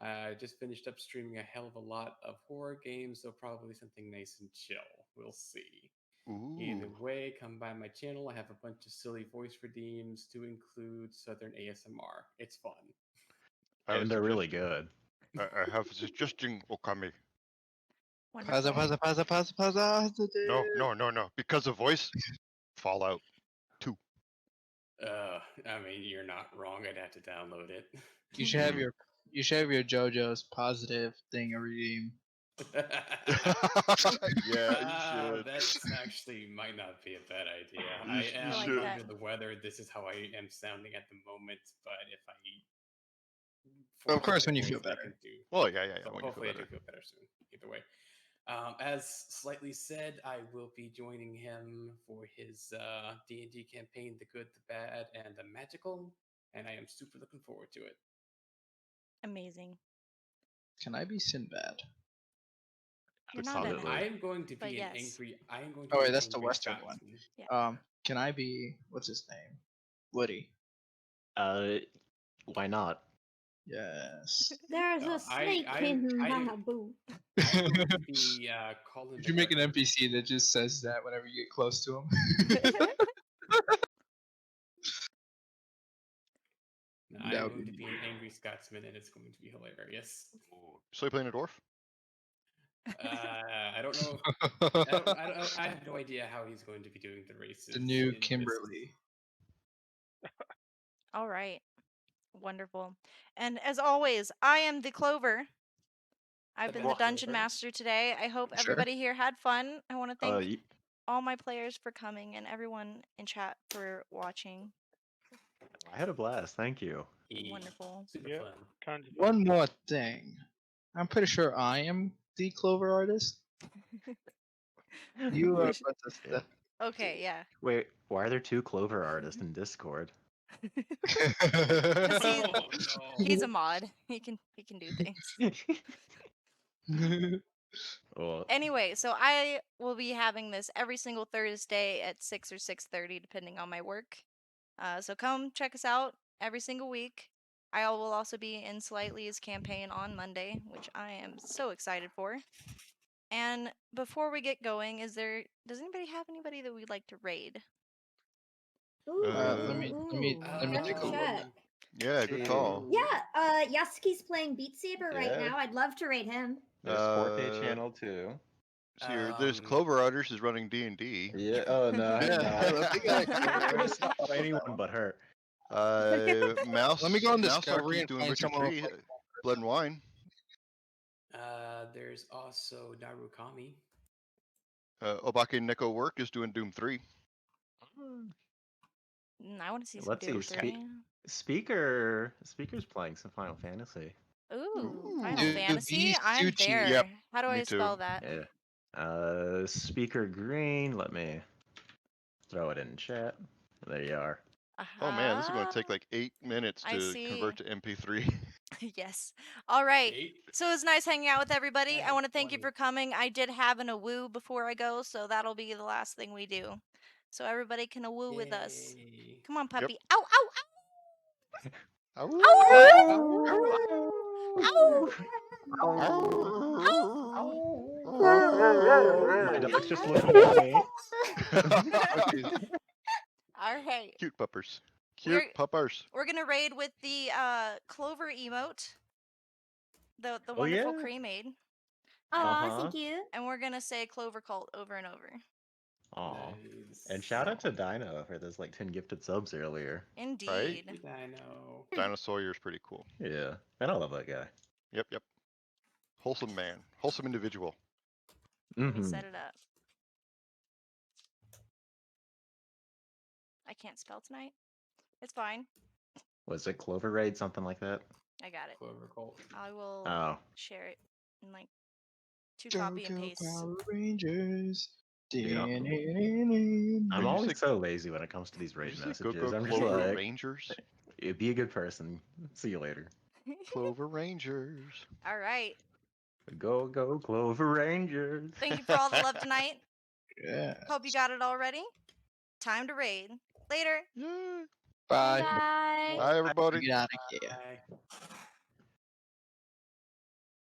I just finished up streaming a hell of a lot of horror games, so probably something nice and chill. We'll see. Either Ooh. way, come by my channel. I have a bunch of silly voice redeems to include Southern ASMR. It's fun. And they're really good. I have a suggestion, Okami. Pazza, pazza, pazza, pazza, pazza. No. Because of voice, Fallout 2. I mean, you're not wrong. I'd have to download it. You should have your JoJo's positive thing redeem. Yeah, you should. That actually might not be a bad idea. You I sh- you am should. under the weather. This is how I am sounding at the moment. But if I Of course, when you voice, feel I better. can do. Well, yeah. So When you feel hopefully I better. do feel better soon. Either way. As slightly said, I will be joining him for his D&D campaign, The Good, the Bad, and the Magical, and I am super looking forward to it. Amazing. Can I be Sinbad? You're not in it. I am going to but be yes. an angry. I am going to. Oh be wait, an that's the angry Western one. Scotsman. Yeah. Can I be what's his name? Woody. Why not? Yes. There's a snake in my boot. I'm going to be Colin. If you make an NPC that just says that whenever you get close to him. I'm going to be an angry Scotsman, and it's going to be hilarious. So you playing a dwarf? I don't know. I have no idea how he's going to be doing the races. The new Kimberly. All right. Wonderful. And as always, I am the Clover. I've been the Dungeon Master today. I hope everybody here had fun. I want to thank all my players for coming and everyone in chat for watching. I had a blast. Thank you. Wonderful. Super fun. Tons of One more thing. I'm pretty sure I am the Clover artist. You are. Okay, yeah. Wait, why are there two Clover artists in Discord? He's a mod. He can do things. Anyway, so I will be having this every single Thursday at 6 or 6:30, depending on my work. So come check us out every single week. I will also be in Slightly's campaign on Monday, which I am so excited for. And before we get going, does anybody have anybody that we'd like to raid? Let me take a check. look. Yeah, good call. Yeah, Yasuki's playing Beat Saber right now. I'd love to raid him. There's Forte channel too. So there's Clover Artist is running D&D. Yeah. Oh no. It's not anyone but her. Mouse. Let me go on Mouse Discovery Arky's and doing find Richard someone. 3, Blood and Wine. There's also Narukami. Obake Neko Work is doing Doom 3. I want to see some Let's Doom see. 3. Speaker's playing some Final Fantasy. Ooh, Final Fantasy? I'm Suchi. there. Yep, How do me I spell too. that? Yeah. Speaker Green. Let me throw it in chat. There you are. Oh man, this is going to take like 8 minutes I to see. convert to MP3. Yes. All right. So it was nice hanging out with everybody. I want to thank you for coming. I did have an awoo before I go, so that'll be the last thing we do. So everybody can awoo with us. Come on, puppy. Yep. Ow, ow, Ow. ow! My dog's just looking at me. All right. Cute puppers. Cute puppers. We're gonna raid with the Clover emote. The Oh, wonderful yeah? cremade. Oh, thank you. And we're gonna say Clover Cult over and over. Aw. Nice. And shout out to Dino for those like 10 gifted subs earlier. Indeed. Dino. Dinosaurier's pretty cool. Yeah. And I love that guy. Yep, yep. Wholesome man. Wholesome individual. Let me Mm-hmm. set it up. I can't spell tonight. It's fine. Was it Clover Raid, something like that? I got it. Clover Cult. I will Oh. share it in like 2 copy and paste. Power Rangers. Yeah. I'm you always say- so lazy when it comes to these Did raid you say messages. Go I'm just Clover like, Rangers? be a good person. See you later. Clover Rangers. All right. Go, go, Clover Rangers. Thank you for all the love tonight. Yeah. Hope you got it already. Time to raid. Later. Yeah. Bye. Bye. Bye, everybody. Get out of here. Bye.